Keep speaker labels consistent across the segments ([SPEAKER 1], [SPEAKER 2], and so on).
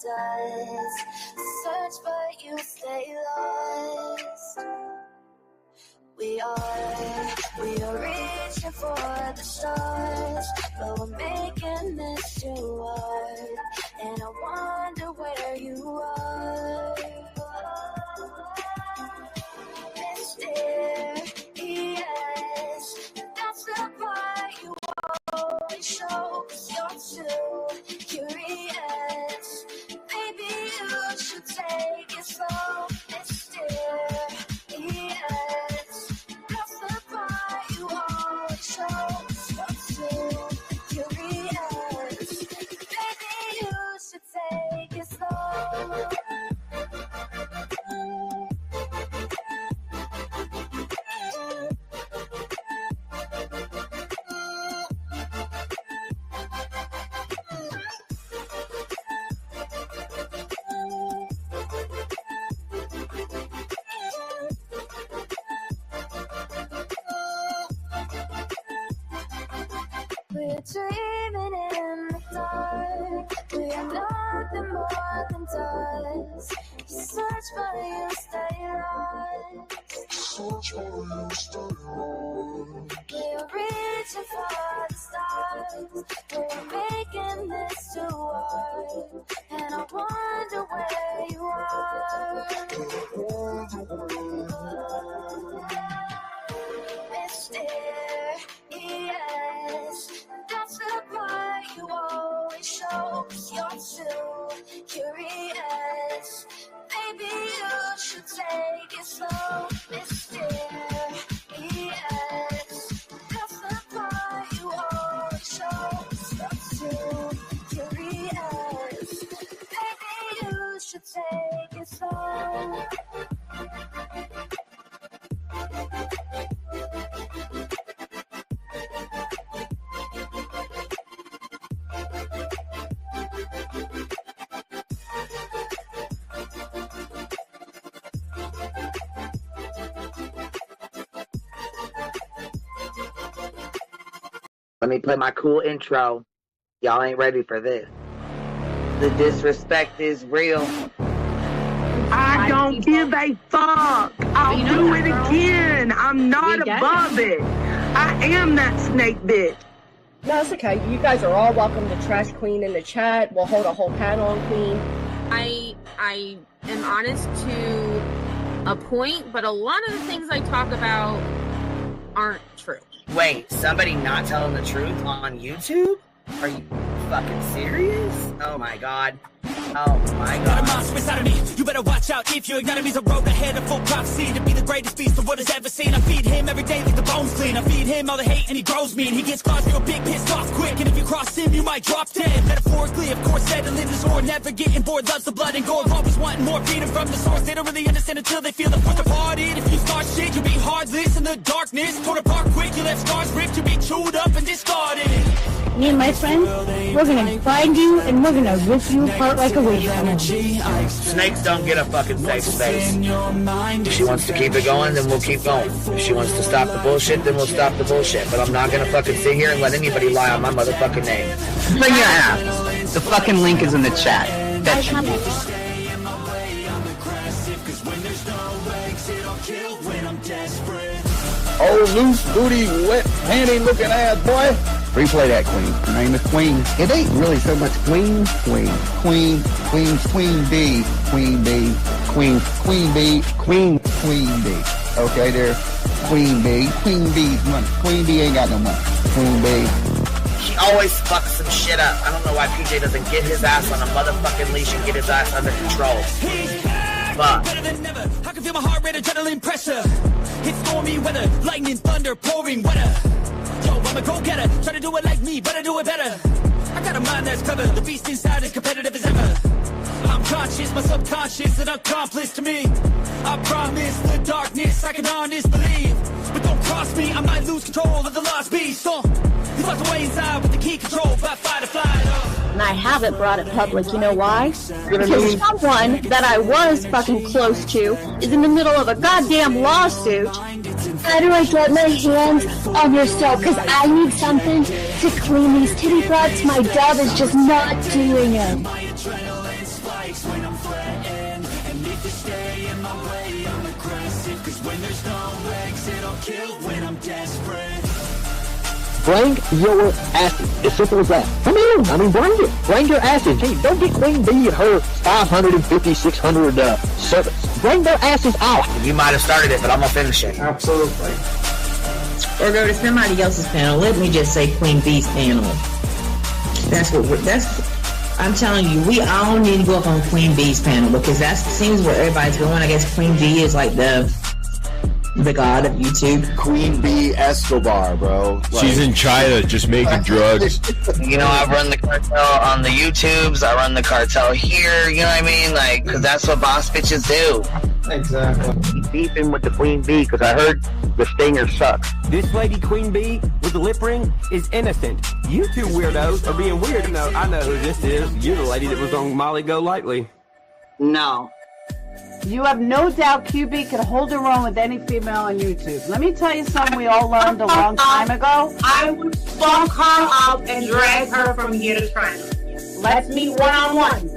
[SPEAKER 1] does. Search but you stay lost. We are reaching for the stars, but we're making this too hard. And I wonder where you are. Mysterious, that's the part you always show. 'Cause you're too curious. Maybe you should take it slow. Mysterious, that's the part you always show. 'Cause you're too curious. Maybe you should take it slow. We're dreaming in the dark. We are nothing more than dust. You search but you stay lost. Search but you stay lost. We're reaching for the stars. We're making this too hard. And I wonder where you are. Mysterious, that's the part you always show. 'Cause you're too curious. Maybe you should take it slow. Mysterious, that's the part you always show. 'Cause you're too curious. Maybe you should take it slow.
[SPEAKER 2] Let me play my cool intro. Y'all ain't ready for this. The disrespect is real.
[SPEAKER 3] I don't give a fuck. I'll do it again. I'm not above it. I am that snake bitch.
[SPEAKER 4] No, it's okay. You guys are all welcome to trash Queen in the chat. We'll hold a whole panel on Queen.
[SPEAKER 5] I am honest to a point, but a lot of the things I talk about aren't true.
[SPEAKER 2] Wait, somebody not telling the truth on YouTube? Are you fucking serious? Oh my god. Oh my god.
[SPEAKER 6] Got a monster inside of me. You better watch out if you ignite me. A road ahead of full prophecy to be the greatest beast the world has ever seen. I feed him every day like the bones clean. I feed him all the hate and he grows me. And he gets claws real big, pissed off quick. And if you cross him, you might drop dead. Metaphorically, of course, settling this war. Never getting bored, loves the blood and gore. Always wanting more freedom from the source. They don't really understand until they feel the force departed. If you start shit, you'll be heartless in the darkness. Torn apart quick, you left scars ripped. You'll be chewed up and discarded.
[SPEAKER 7] Me and my friends, we're gonna find you and we're gonna rip you apart like a wasteland.
[SPEAKER 2] Snakes don't get a fucking safe space. If she wants to keep it going, then we'll keep going. If she wants to stop the bullshit, then we'll stop the bullshit. But I'm not gonna fucking sit here and let anybody lie on my motherfucking name.
[SPEAKER 8] Bring your ass. The fucking link is in the chat. That's
[SPEAKER 9] Oh, loose booty, wet panty looking ass boy. Replay that, Queen. Her name is Queen. It ain't really so much Queen. Queen B. Queen B. Queen B. Okay, there. Queen B. Queen B's money. Queen B ain't got no money. Queen B.
[SPEAKER 2] He always fucks some shit up. I don't know why PJ doesn't get his ass on a motherfucking leash and get his ass under control. Fuck.
[SPEAKER 6] Better than never. I can feel my heart rate, adrenaline pressure. It's stormy weather, lightning, thunder, pouring weather. Yo, I'm a go-getter, try to do it like me, but I do it better. I got a mind that's clever, the beast inside is competitive as ever. I'm conscious, my subconscious, an accomplice to me. I promise the darkness, I can honest believe. But don't cross me, I might lose control of the lost beast. So, he's locked away inside with the key control by fight or flight.
[SPEAKER 7] And I haven't brought it public, you know why? Because someone that I was fucking close to is in the middle of a goddamn lawsuit. How do I get my hands on your soap? Because I need something to clean these titty butts. My dub is just not doing it.
[SPEAKER 6] strikes when I'm threatened. And if you stay in my way, I'm aggressive. Cause when there's no exit, I'll kill when I'm desperate.
[SPEAKER 10] Bring your asses. As simple as that. Come in. I mean, bring it. Bring your asses. Hey, don't get Queen Bee and her 550, 600 servants. Bring their asses out.
[SPEAKER 2] You might have started it, but I'm gonna finish it.
[SPEAKER 11] Absolutely.
[SPEAKER 12] Or go to somebody else's panel. Let me just say Queen Bee's panel. I'm telling you, we all need to go up on Queen Bee's panel because that seems where everybody's going. I guess Queen Bee is like the god of YouTube.
[SPEAKER 9] Queen Bee Escobar, bro. Like,
[SPEAKER 13] she's in China just making drugs.
[SPEAKER 2] You know, I run the cartel on the YouTubes. I run the cartel here. You know what I mean? Like, because that's what boss bitches do.
[SPEAKER 11] Exactly.
[SPEAKER 10] Beefing with the Queen Bee because I heard the stinger sucks.
[SPEAKER 14] This lady Queen Bee with the lip ring is innocent. You two weirdos are being weird. No, I know who this is. You're the lady that was on Molly Go Lightly.
[SPEAKER 15] No. You have no doubt QB can hold her own with any female on YouTube. Let me tell you something we all learned a long time ago.
[SPEAKER 5] I would fuck her up and drag her from here to China. Let's meet one-on-one.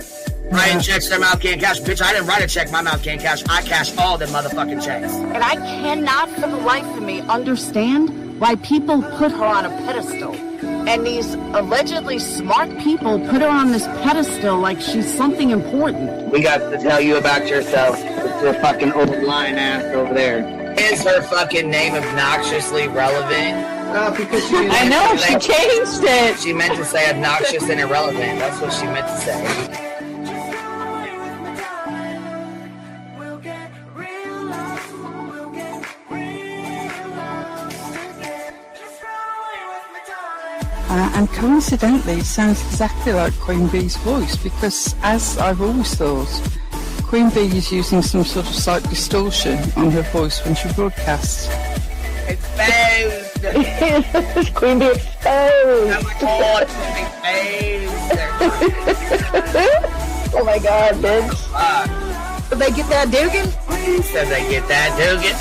[SPEAKER 2] Writing checks, their mouth can't cash. Bitch, I didn't write a check, my mouth can't cash. I cash all them motherfucking checks.
[SPEAKER 15] And I cannot for the life of me understand why people put her on a pedestal. And these allegedly smart people put her on this pedestal like she's something important.
[SPEAKER 2] We got to tell you about yourself.
[SPEAKER 10] It's your fucking old lying ass over there.
[SPEAKER 2] Is her fucking name obnoxiously relevant?
[SPEAKER 11] Because she
[SPEAKER 15] I know, she changed it.
[SPEAKER 2] She meant to say obnoxious and irrelevant. That's what she meant to say.
[SPEAKER 16] And coincidentally, it sounds exactly like Queen Bee's voice because, as I've always thought, Queen Bee is using some sort of slight distortion on her voice when she broadcasts.
[SPEAKER 2] Exposed!
[SPEAKER 4] Queen Bee exposed!
[SPEAKER 2] Oh my god, exposed!
[SPEAKER 4] Oh my god, bitch. Did they get that Dugan?
[SPEAKER 2] Said they get that Dugan.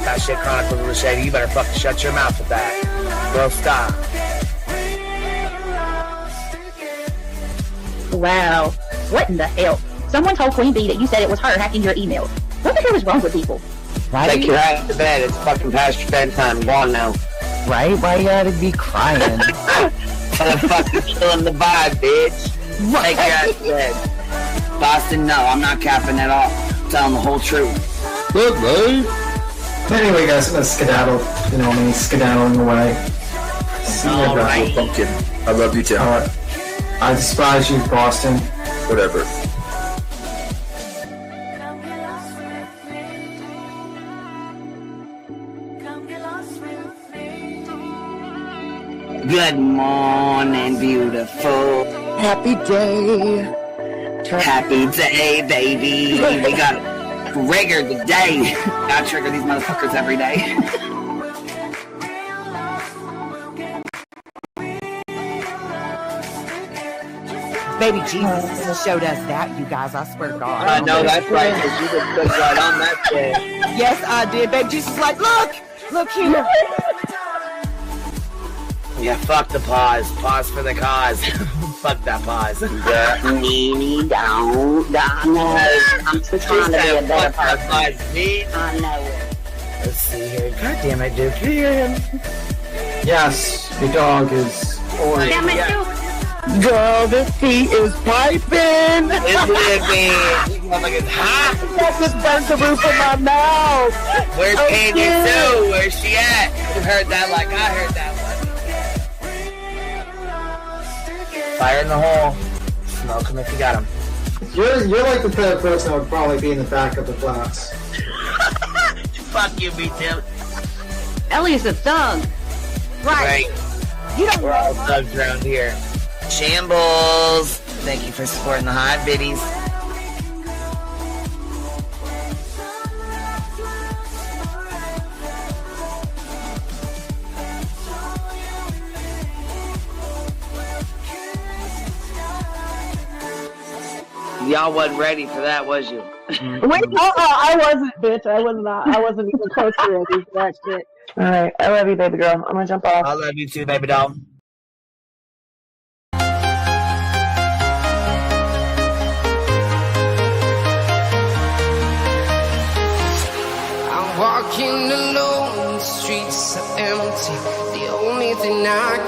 [SPEAKER 2] That shit Chronicle of the Shady. You better fucking shut your mouth with that. Bro, stop.
[SPEAKER 7] Wow. What in the hell? Someone told Queen Bee that you said it was her hacking your email. What the hell is wrong with people?
[SPEAKER 10] Right?
[SPEAKER 2] Take your ass to bed. It's fucking past your bedtime. Go on now.
[SPEAKER 8] Right? Why you gotta be crying?
[SPEAKER 2] Motherfucker killing the vibe, bitch. Take your ass to bed. Boston, no, I'm not capping at all. I'm telling the whole truth.
[SPEAKER 13] Look, man.
[SPEAKER 11] Anyway, guys, I'm gonna skedaddle. You know me, skedaddling away. See you guys.
[SPEAKER 13] Pumpkin. I love you too.
[SPEAKER 11] I despise you, Boston.
[SPEAKER 13] Whatever.
[SPEAKER 2] Good morning, beautiful.
[SPEAKER 4] Happy day.
[SPEAKER 2] Happy day, baby. We got trigger the day. I trigger these motherfuckers every day.
[SPEAKER 17] Baby Jesus showed us that, you guys. I swear to God.
[SPEAKER 2] I know that's right, because you just put right on that shit.
[SPEAKER 17] Yes, I did. Baby Jesus was like, look here.
[SPEAKER 2] Yeah, fuck the pause. Pause for the cause. Fuck that pause.
[SPEAKER 15] I'm just trying to be a better person. I know it.
[SPEAKER 2] Let's see here. God damn it, Duke. You hear him?
[SPEAKER 11] Yes, the dog is orange.
[SPEAKER 15] Damn it, Duke.
[SPEAKER 10] Girl, this tea is piping!
[SPEAKER 2] Isn't it, man? This motherfucker's hot.
[SPEAKER 10] That just burnt the roof of my mouth!
[SPEAKER 2] Where's Candy Sue? Where's she at? You heard that like I heard that one. Fire in the hole. Smoke him if you got him.
[SPEAKER 11] You're like the type of person that would probably be in the back of the class.
[SPEAKER 2] Fuck you, me too.
[SPEAKER 15] Ellie's a thug. Right. You don't
[SPEAKER 2] We're all thugs around here. Shambles. Thank you for supporting the hot biddies. Y'all wasn't ready for that, was you?
[SPEAKER 4] Wait, I wasn't, bitch. I was not. I wasn't even close to ready for that shit. Alright, I love you, baby girl. I'm gonna jump off.
[SPEAKER 2] I love you too, baby doll.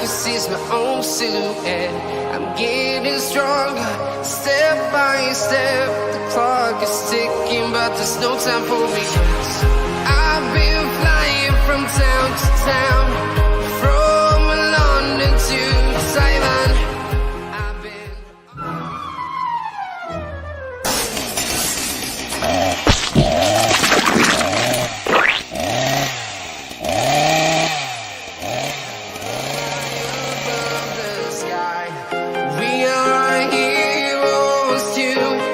[SPEAKER 1] This is my own silhouette. I'm getting stronger, step by step. The clock is ticking, but there's no time for me. I've been flying from town to town, from London to Taiwan. I've been above the sky. We are heroes tonight.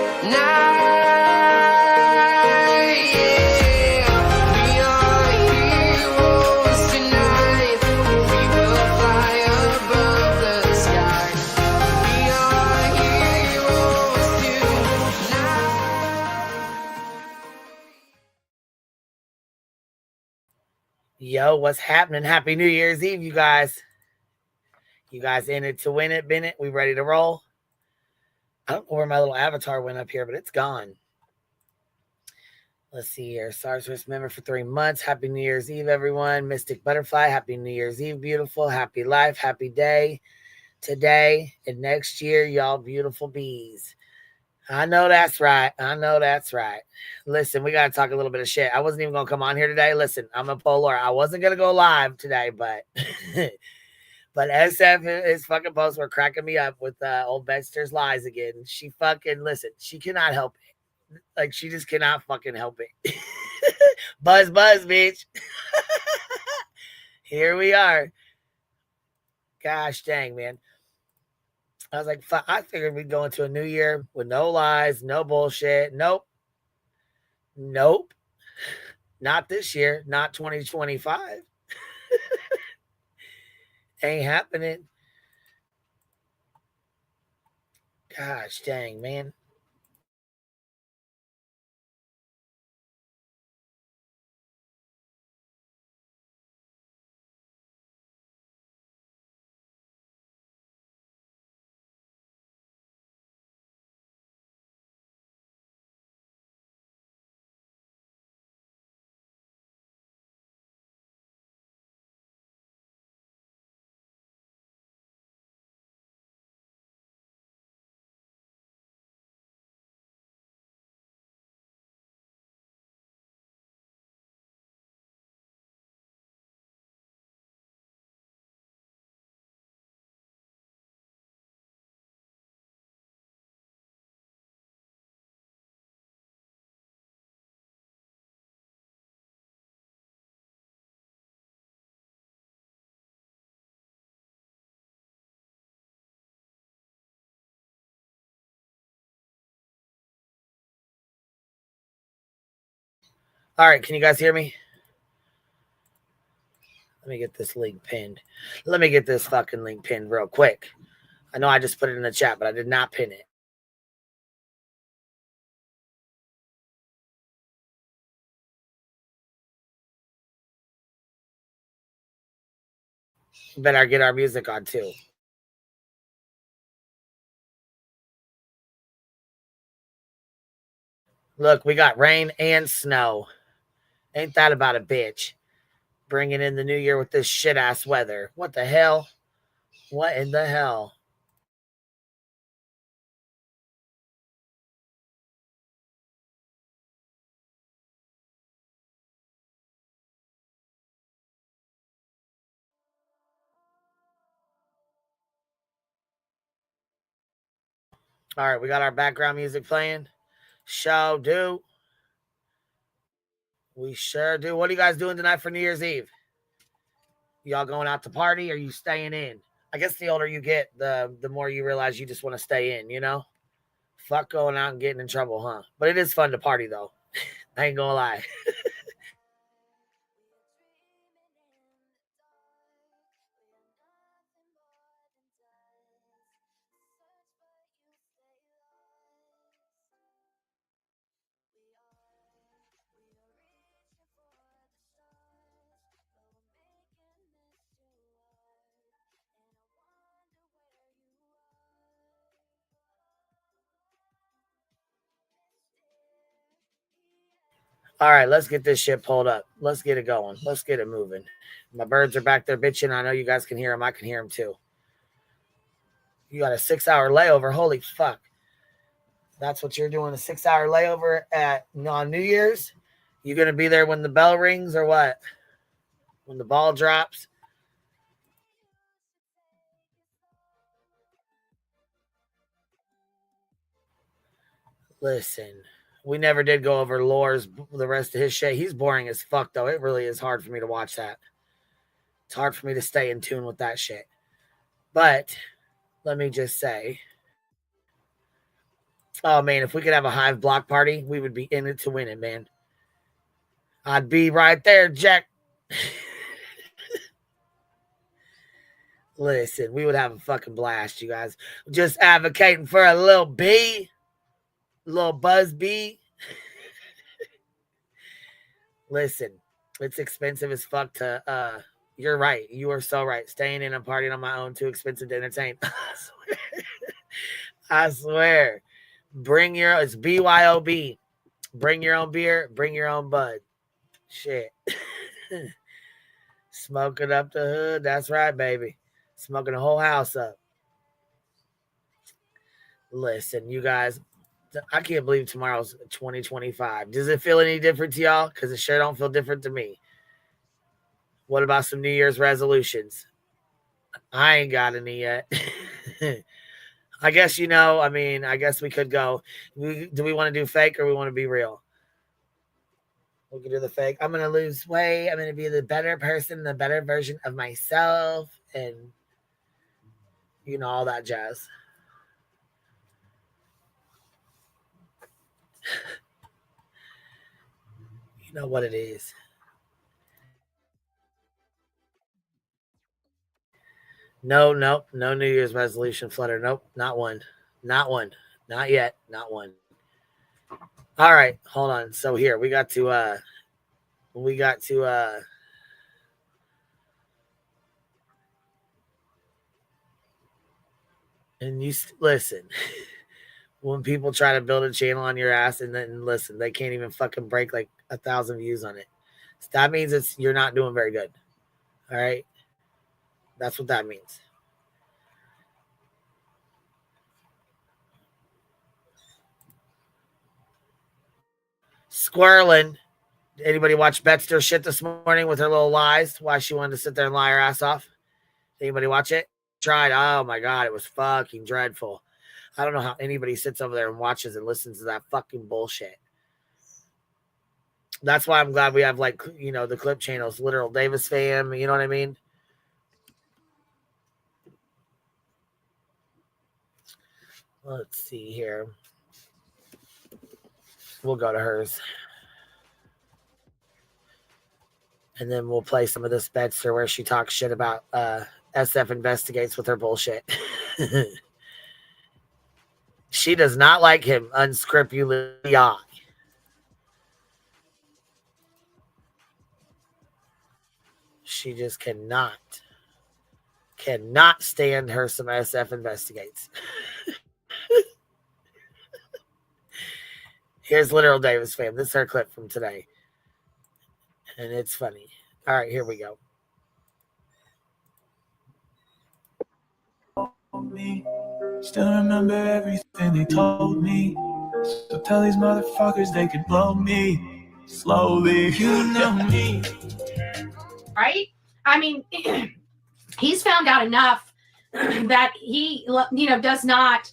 [SPEAKER 1] Yeah, we are heroes tonight. We will fly above the sky. We are heroes tonight.
[SPEAKER 2] Yo, what's happening? Happy New Year's Eve, you guys. You guys in it to win it, Bennett? We ready to roll? I don't know where my little avatar went up here, but it's gone. Let's see here. SARS first member for 3 months. Happy New Year's Eve, everyone. Mystic Butterfly, happy New Year's Eve, beautiful. Happy life, happy day. Today and next year, y'all beautiful bees. I know that's right. I know that's right. Listen, we got to talk a little bit of shit. I wasn't even going to come on here today. Listen, I'm a polar. I wasn't going to go live today, but but SF, his fucking posts were cracking me up with old Baxter's lies again. She fucking, listen, she cannot help it. Like, she just cannot fucking help it. Buzz, bitch. Here we are. Gosh dang, man. I was like, I figured we'd go into a new year with no lies, no bullshit. Nope. Not this year. Not 2025. Ain't happening. Gosh dang, man. All right, can you guys hear me? Let me get this link pinned. Let me get this fucking link pinned real quick. I know I just put it in the chat, but I did not pin it. Better get our music on too. Look, we got rain and snow. Ain't that about a bitch? Bringing in the new year with this shit ass weather. What the hell? What in the hell? All right, we got our background music playing. Show do. We sure do. What are you guys doing tonight for New Year's Eve? Y'all going out to party or you staying in? I guess the older you get, the more you realize you just want to stay in, you know? Fuck going out and getting in trouble, huh? But it is fun to party, though. I ain't gonna lie. All right, let's get this shit pulled up. Let's get it going. Let's get it moving. My birds are back there bitching. I know you guys can hear them. I can hear them too. You got a 6-hour layover. Holy fuck. That's what you're doing, a 6-hour layover on New Year's? You going to be there when the bell rings or what? When the ball drops? Listen, we never did go over Lore's, the rest of his shit. He's boring as fuck, though. It really is hard for me to watch that. It's hard for me to stay in tune with that shit. But let me just say, oh, man, if we could have a Hive block party, we would be in it to win it, man. I'd be right there, Jack. Listen, we would have a fucking blast, you guys. Just advocating for a little bee. Little buzz bee. Listen, it's expensive as fuck to, you're right. You are so right. Staying in and partying on my own, too expensive to entertain. I swear. It's BYOB. Bring your own beer. Bring your own bud. Shit. Smoking up the hood. That's right, baby. Smoking the whole house up. Listen, you guys, I can't believe tomorrow's 2025. Does it feel any different to y'all? Because it sure don't feel different to me. What about some New Year's resolutions? I ain't got any yet. I guess, I guess we could go. Do we want to do fake or we want to be real? We can do the fake. I'm going to lose weight. I'm going to be the better person, the better version of myself. And, all that jazz. You know what it is. No New Year's resolution, Flutter. Nope, not one. Not yet. Not one. All right, hold on. So here, we got to and you listen, when people try to build a channel on your ass and then listen, they can't even fucking break like 1,000 views on it. So that means you're not doing very good. All right. That's what that means. Squirreling. Anybody watch Betster shit this morning with her little lies? Why she wanted to sit there and lie her ass off? Anybody watch it? Tried. Oh my God, it was fucking dreadful. I don't know how anybody sits over there and watches and listens to that fucking bullshit. That's why I'm glad we have the clip channels, Literal Davis fam. You know what I mean? Let's see here. We'll go to hers. And then we'll play some of this Betster where she talks shit about SF Investigates with her bullshit. She does not like him unscrupulously. She just cannot stand her some SF Investigates. Here's Literal Davis fam. This is her clip from today. And it's funny. All right, here we go.
[SPEAKER 18] Still remember everything they told me. So tell these motherfuckers they could blow me slowly. You know me.
[SPEAKER 19] Right? I mean, he's found out enough that he, does not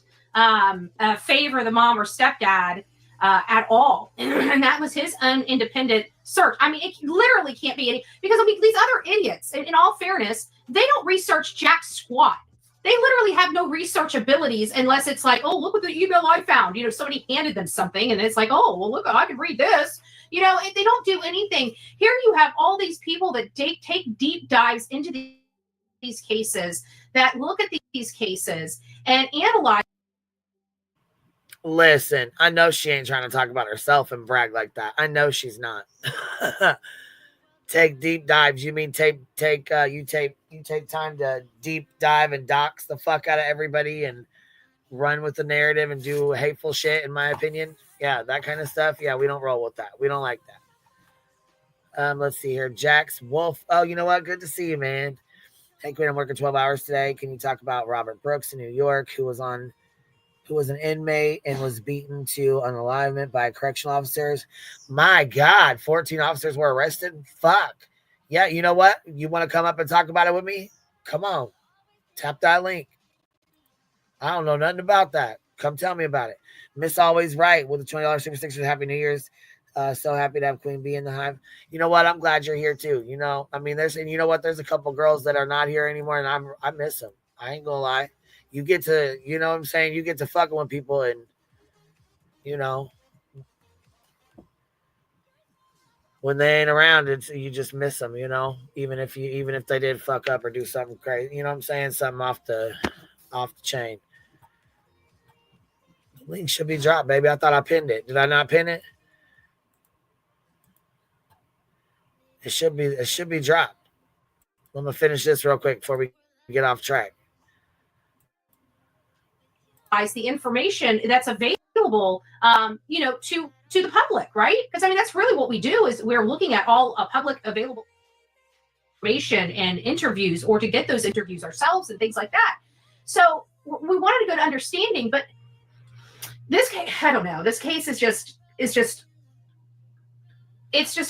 [SPEAKER 19] favor the mom or stepdad at all. And that was his own independent search. I mean, it literally can't be any, because these other idiots, in all fairness, they don't research jack squat. They literally have no research abilities unless it's like, oh, look what the email I found. Somebody handed them something and it's like, oh, well, look, I can read this. They don't do anything. Here you have all these people that take deep dives into these cases, that look at these cases and analyze.
[SPEAKER 2] Listen, I know she ain't trying to talk about herself and brag like that. I know she's not. Take deep dives. You mean you take time to deep dive and dox the fuck out of everybody and run with the narrative and do hateful shit, in my opinion. Yeah, that kind of stuff. Yeah, we don't roll with that. We don't like that. Let's see here. Jax Wolf. Oh, you know what? Good to see you, man. Hey, Queen, I'm working 12 hours today. Can you talk about Robert Brooks in New York, who was an inmate and was beaten to unalignment by correctional officers? My God, 14 officers were arrested. Fuck. Yeah, you know what? You want to come up and talk about it with me? Come on. Tap that link. I don't know nothing about that. Come tell me about it. Miss Always Right with the $20 Super Stickers. Happy New Year's. So happy to have Queen Bee in the hive. You know what? I'm glad you're here too. You know, I mean, and you know what? There's a couple girls that are not here anymore, and I miss them. I ain't gonna lie. You get to, you know what I'm saying? You get to fucking with people, and you know, when they ain't around, you just miss them. You know, even if they did fuck up or do something crazy. You know what I'm saying? Something off the chain. The link should be dropped, baby. I thought I pinned it. Did I not pin it? It should be dropped. I'm gonna finish this real quick before we get off track.
[SPEAKER 19] The information that's available, to the public, right? Because I mean, that's really what we do is we're looking at all public available information and interviews, or to get those interviews ourselves and things like that. So we wanted a good understanding, but this case, I don't know. This case is just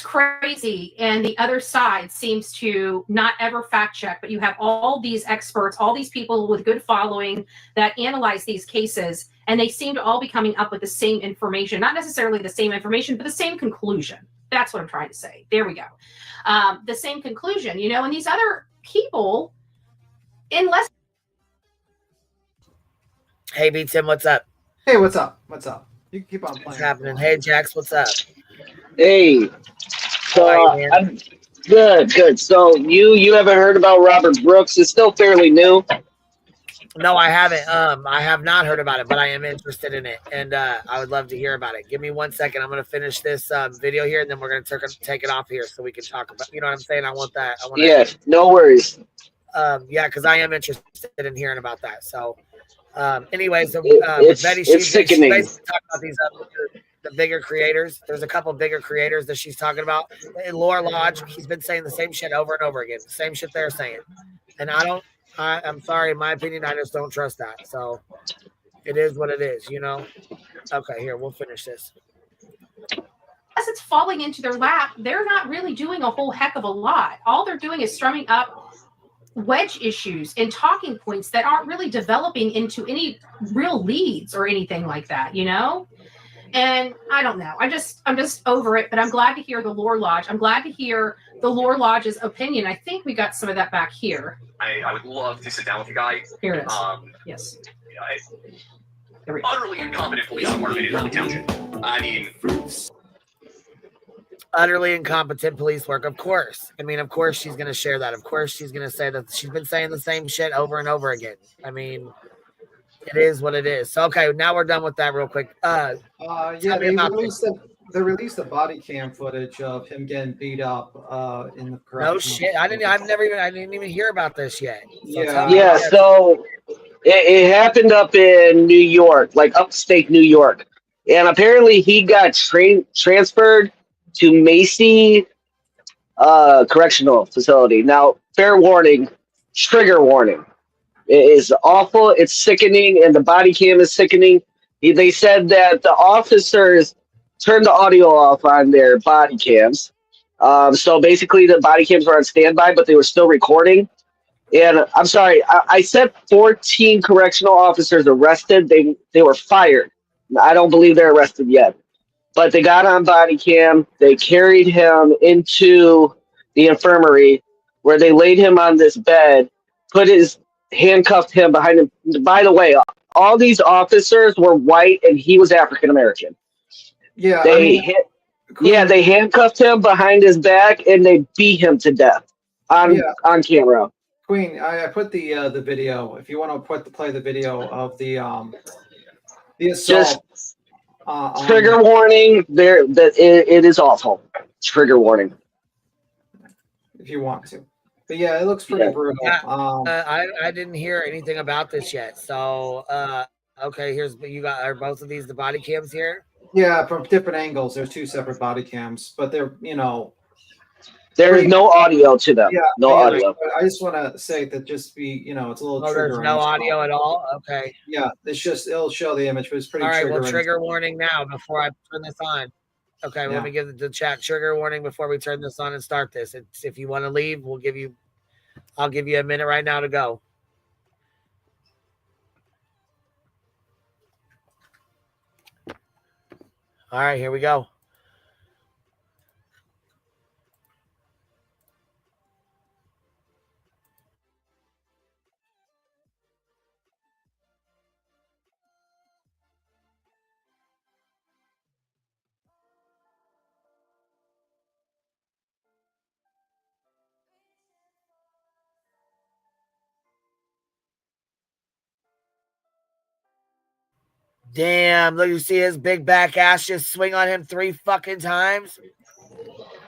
[SPEAKER 19] crazy, and the other side seems to not ever fact check, but you have all these experts, all these people with good following that analyze these cases, and they seem to all be coming up with the same information, not necessarily the same information, but the same conclusion. That's what I'm trying to say. There we go. The same conclusion, and these other people, unless.
[SPEAKER 2] Hey, B Tim, what's up?
[SPEAKER 11] Hey, what's up? What's up? You can keep on playing.
[SPEAKER 2] What's happening? Hey, Jax, what's up?
[SPEAKER 10] Hey, so I'm good. So you haven't heard about Robert Brooks? It's still fairly new.
[SPEAKER 2] No, I haven't. I have not heard about it, but I am interested in it, and I would love to hear about it. Give me 1 second. I'm going to finish this video here, and then we're going to take it off here so we can talk about. You know what I'm saying? I want that.
[SPEAKER 10] Yeah, no worries.
[SPEAKER 2] Yeah, because I am interested in hearing about that. So, anyways,
[SPEAKER 10] it's
[SPEAKER 2] Betty,
[SPEAKER 10] sickening.
[SPEAKER 2] She basically talked about these the bigger creators. There's a couple bigger creators that she's talking about. Laura Lodge, he's been saying the same shit over and over again. The same shit they're saying. And I'm sorry, in my opinion, I just don't trust that. So it is what it is, Okay, here, we'll finish this.
[SPEAKER 19] As it's falling into their lap, they're not really doing a whole heck of a lot. All they're doing is strumming up wedge issues and talking points that aren't really developing into any real leads or anything like that, And I don't know. I'm just over it, but I'm glad to hear the Lore Lodge. I'm glad to hear the Lore Lodge's opinion. I think we got some of that back here.
[SPEAKER 20] I would love to sit down with you guys.
[SPEAKER 19] Here it is. Yes.
[SPEAKER 20] Utterly incompetent police department in Early Township. I mean,
[SPEAKER 2] utterly incompetent police work. Of course. I mean, of course she's going to share that. Of course she's going to say that she's been saying the same shit over and over again. I mean, it is what it is. So, okay, now we're done with that real quick.
[SPEAKER 11] Yeah, they released the body cam footage of him getting beat up in the correctional.
[SPEAKER 2] No shit. I didn't even hear about this yet.
[SPEAKER 10] So so it happened up in New York, like upstate New York. And apparently he got transferred to Macy Correctional Facility. Now, fair warning, trigger warning. It is awful. It's sickening, and the body cam is sickening. They said that the officers turned the audio off on their body cams. So basically, the body cams were on standby, but they were still recording. And I'm sorry, I said 14 correctional officers arrested. They were fired. I don't believe they're arrested yet. But they got on body cam. They carried him into the infirmary where they laid him on this bed, handcuffed him behind him. By the way, all these officers were white and he was African American.
[SPEAKER 11] Yeah,
[SPEAKER 10] they handcuffed him behind his back and they beat him to death on camera.
[SPEAKER 11] Queen, I put the video. If you want to play the video of the assault.
[SPEAKER 10] Trigger warning. It is awful. Trigger warning.
[SPEAKER 11] If you want to. But yeah, it looks pretty brutal.
[SPEAKER 2] I didn't hear anything about this yet. So, okay, are both of these the body cams here?
[SPEAKER 11] Yeah, from different angles. There's two separate body cams, but they're,
[SPEAKER 10] There's no audio to them. No audio.
[SPEAKER 11] I just want to say that just be, it's a little trigger.
[SPEAKER 2] There's no audio at all? Okay.
[SPEAKER 11] Yeah, it'll show the image, but it's pretty
[SPEAKER 2] all right,
[SPEAKER 11] triggering.
[SPEAKER 2] well, trigger warning now before I turn this on. Okay, let me give the chat trigger warning before we turn this on and start this. If you want to leave, I'll give you a minute right now to go. All right, here we go. Damn, look, you see his big back ass just swing on him 3 fucking times?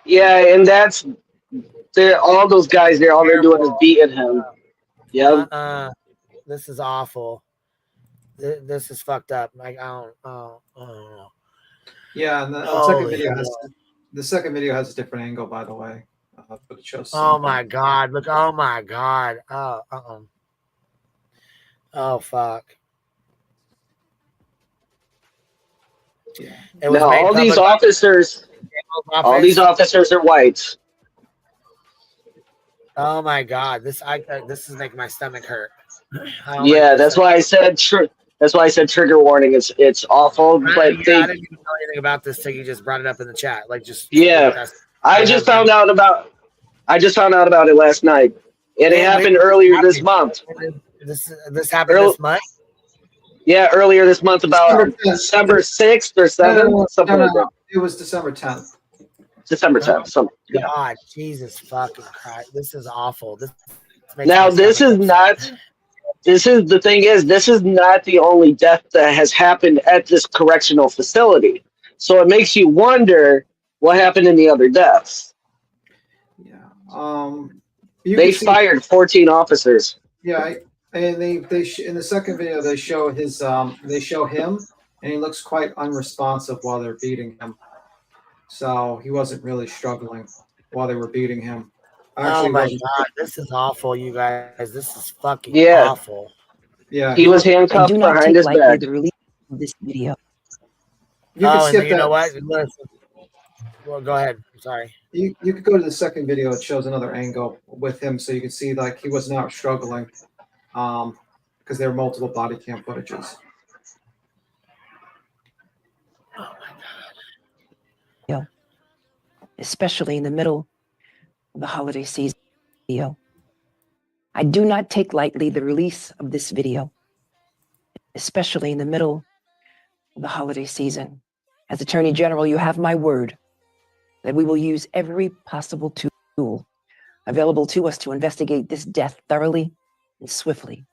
[SPEAKER 10] Yeah, and that's all those guys there, all they're doing is beating him. Yeah.
[SPEAKER 2] This is awful. This is fucked up. Like, I don't know.
[SPEAKER 11] Yeah, and the second video has a different angle, by the way. But it shows
[SPEAKER 2] my God. Look, oh my God. Oh, fuck.
[SPEAKER 10] Now, all these officers are whites.
[SPEAKER 2] Oh my God, this is making my stomach hurt.
[SPEAKER 10] Yeah, that's why I said trigger warning. It's awful, but
[SPEAKER 2] I didn't even know anything about this till you just brought it up in the chat. Like,
[SPEAKER 10] I just found out about it last night, and it happened earlier this month.
[SPEAKER 2] This happened this month.
[SPEAKER 10] Yeah, earlier this month, about December 6th or 7th, something like that.
[SPEAKER 11] It was December 10th.
[SPEAKER 10] December 10th.
[SPEAKER 2] God, Jesus fucking Christ. This is awful. This is the thing is, this is not the only death that has happened at this correctional facility. So it makes you wonder what happened in the other deaths.
[SPEAKER 11] Yeah.
[SPEAKER 10] They fired 14 officers.
[SPEAKER 11] Yeah, and they in the second video they show him, and he looks quite unresponsive while they're beating him. So he wasn't really struggling while they were beating him.
[SPEAKER 2] Oh my God, this is awful, you guys. This is fucking awful.
[SPEAKER 11] Yeah,
[SPEAKER 10] he was handcuffed behind his back.
[SPEAKER 15] The release of this video.
[SPEAKER 11] You can skip
[SPEAKER 2] you know what? Listen. Well, go ahead. I'm sorry.
[SPEAKER 11] You could go to the second video. It shows another angle with him, so you can see like he was not struggling, because there were multiple body cam footages.
[SPEAKER 2] Oh my God.
[SPEAKER 15] Yeah. Especially in the middle of the holiday season. I do not take lightly the release of this video, especially in the middle of the holiday season. As Attorney General, you have my word that we will use every possible tool available to us to investigate this death thoroughly and swiftly.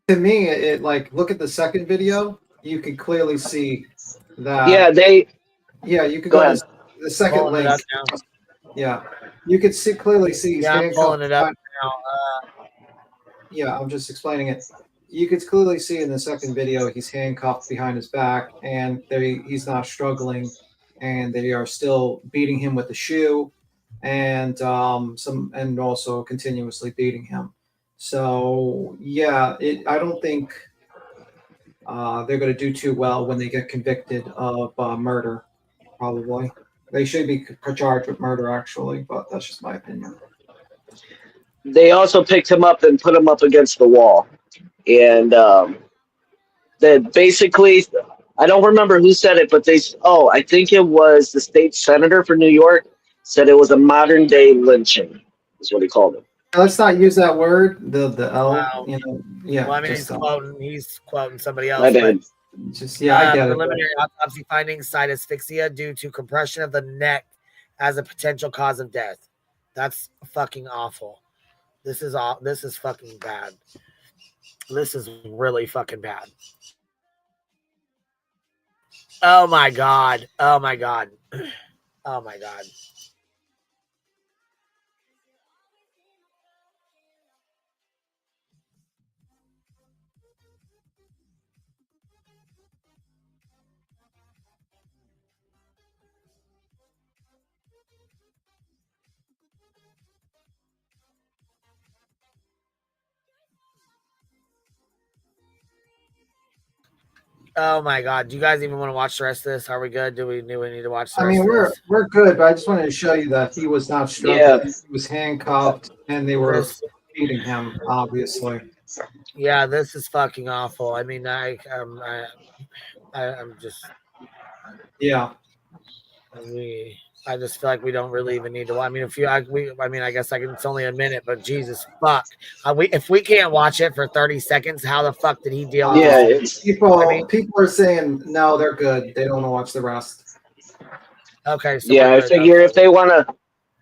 [SPEAKER 11] To me, it look at the second video. You can clearly see that.
[SPEAKER 10] Yeah,
[SPEAKER 11] you could go to the second link. Yeah, you could clearly see. He's
[SPEAKER 2] I'm pulling it up now.
[SPEAKER 11] Yeah, I'm just explaining it. You could clearly see in the second video he's handcuffed behind his back, and he's not struggling, and they are still beating him with the shoe, and also continuously beating him. So yeah, I don't think they're going to do too well when they get convicted of murder. Probably they should be charged with murder, actually, but that's just my opinion.
[SPEAKER 10] They also picked him up and put him up against the wall, and that basically, I don't remember who said it, but I think it was the state senator for New York said it was a modern day lynching, is what he called it.
[SPEAKER 11] Let's not use that word. The L.
[SPEAKER 2] Wow.
[SPEAKER 11] Yeah.
[SPEAKER 2] Well, I mean, he's quoting somebody else.
[SPEAKER 10] I did.
[SPEAKER 11] I get it.
[SPEAKER 2] Preliminary autopsy findings cite asphyxia due to compression of the neck as a potential cause of death. That's fucking awful. This is fucking bad. This is really fucking bad. Oh my God. Oh my God. Oh my God. Oh my God! Do you guys even want to watch the rest of this? Are we good? Do we need to watch the
[SPEAKER 11] I
[SPEAKER 2] rest
[SPEAKER 11] mean,
[SPEAKER 2] of this?
[SPEAKER 11] we're good, but I just wanted to show you that he was not struggling. He was handcuffed, and they were beating him. Obviously.
[SPEAKER 2] Yeah, this is fucking awful. I mean, I'm just.
[SPEAKER 11] Yeah.
[SPEAKER 2] I just feel like we don't really even need to. I mean, I guess it's only a minute, but Jesus fuck, if we can't watch it for 30 seconds, how the fuck did he deal with this?
[SPEAKER 11] People are saying no, they're good. They don't want to watch the rest.
[SPEAKER 2] Okay. So
[SPEAKER 10] I figure if they want to,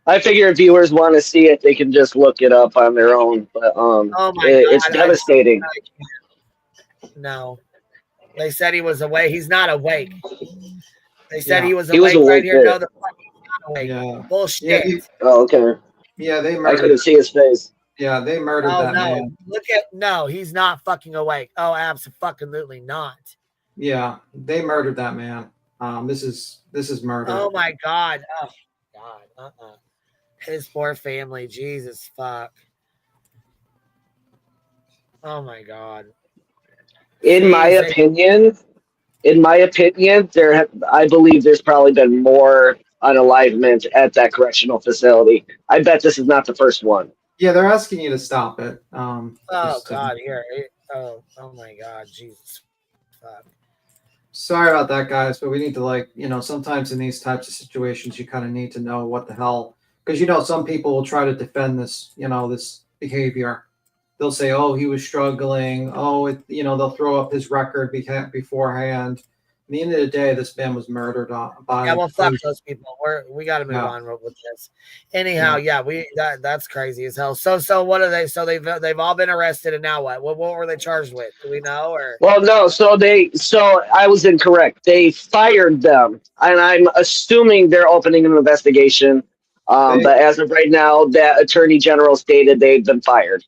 [SPEAKER 10] if viewers want to see it, they can just look it up on their own. But it's devastating.
[SPEAKER 2] No, they said he was awake. He's not awake. They said he was
[SPEAKER 10] He was
[SPEAKER 2] awake right
[SPEAKER 10] awake
[SPEAKER 2] here.
[SPEAKER 10] there.
[SPEAKER 2] No, the fuck he's not awake.
[SPEAKER 11] Yeah.
[SPEAKER 2] Bullshit.
[SPEAKER 10] Oh, okay.
[SPEAKER 11] Yeah, they
[SPEAKER 10] I
[SPEAKER 11] murdered.
[SPEAKER 10] couldn't see his face.
[SPEAKER 11] Yeah, they murdered that man.
[SPEAKER 2] No, he's not fucking awake. Oh, absolutely not.
[SPEAKER 11] Yeah, they murdered that man. This is murder.
[SPEAKER 2] Oh my God. Oh God. His poor family. Jesus fuck. Oh my God.
[SPEAKER 10] In my opinion, I believe there's probably been more unalivement at that correctional facility. I bet this is not the first one.
[SPEAKER 11] Yeah, they're asking you to stop it.
[SPEAKER 2] Oh God, here. Oh my God, Jesus. Fuck.
[SPEAKER 11] Sorry about that, guys, but we need to sometimes in these types of situations, you kind of need to know what the hell, because some people will try to defend this, this behavior. They'll say, "Oh, he was struggling." Oh, they'll throw up his record beforehand. At the end of the day, this man was murdered by.
[SPEAKER 2] Yeah, well, fuck those people. We got to move on with this. Anyhow, that's crazy as hell. So what are they? So they've all been arrested, and now what? What were they charged with? Do we know? Or
[SPEAKER 10] well, no. So I was incorrect. They fired them, and I'm assuming they're opening an investigation. But as of right now, that attorney general stated they've been fired.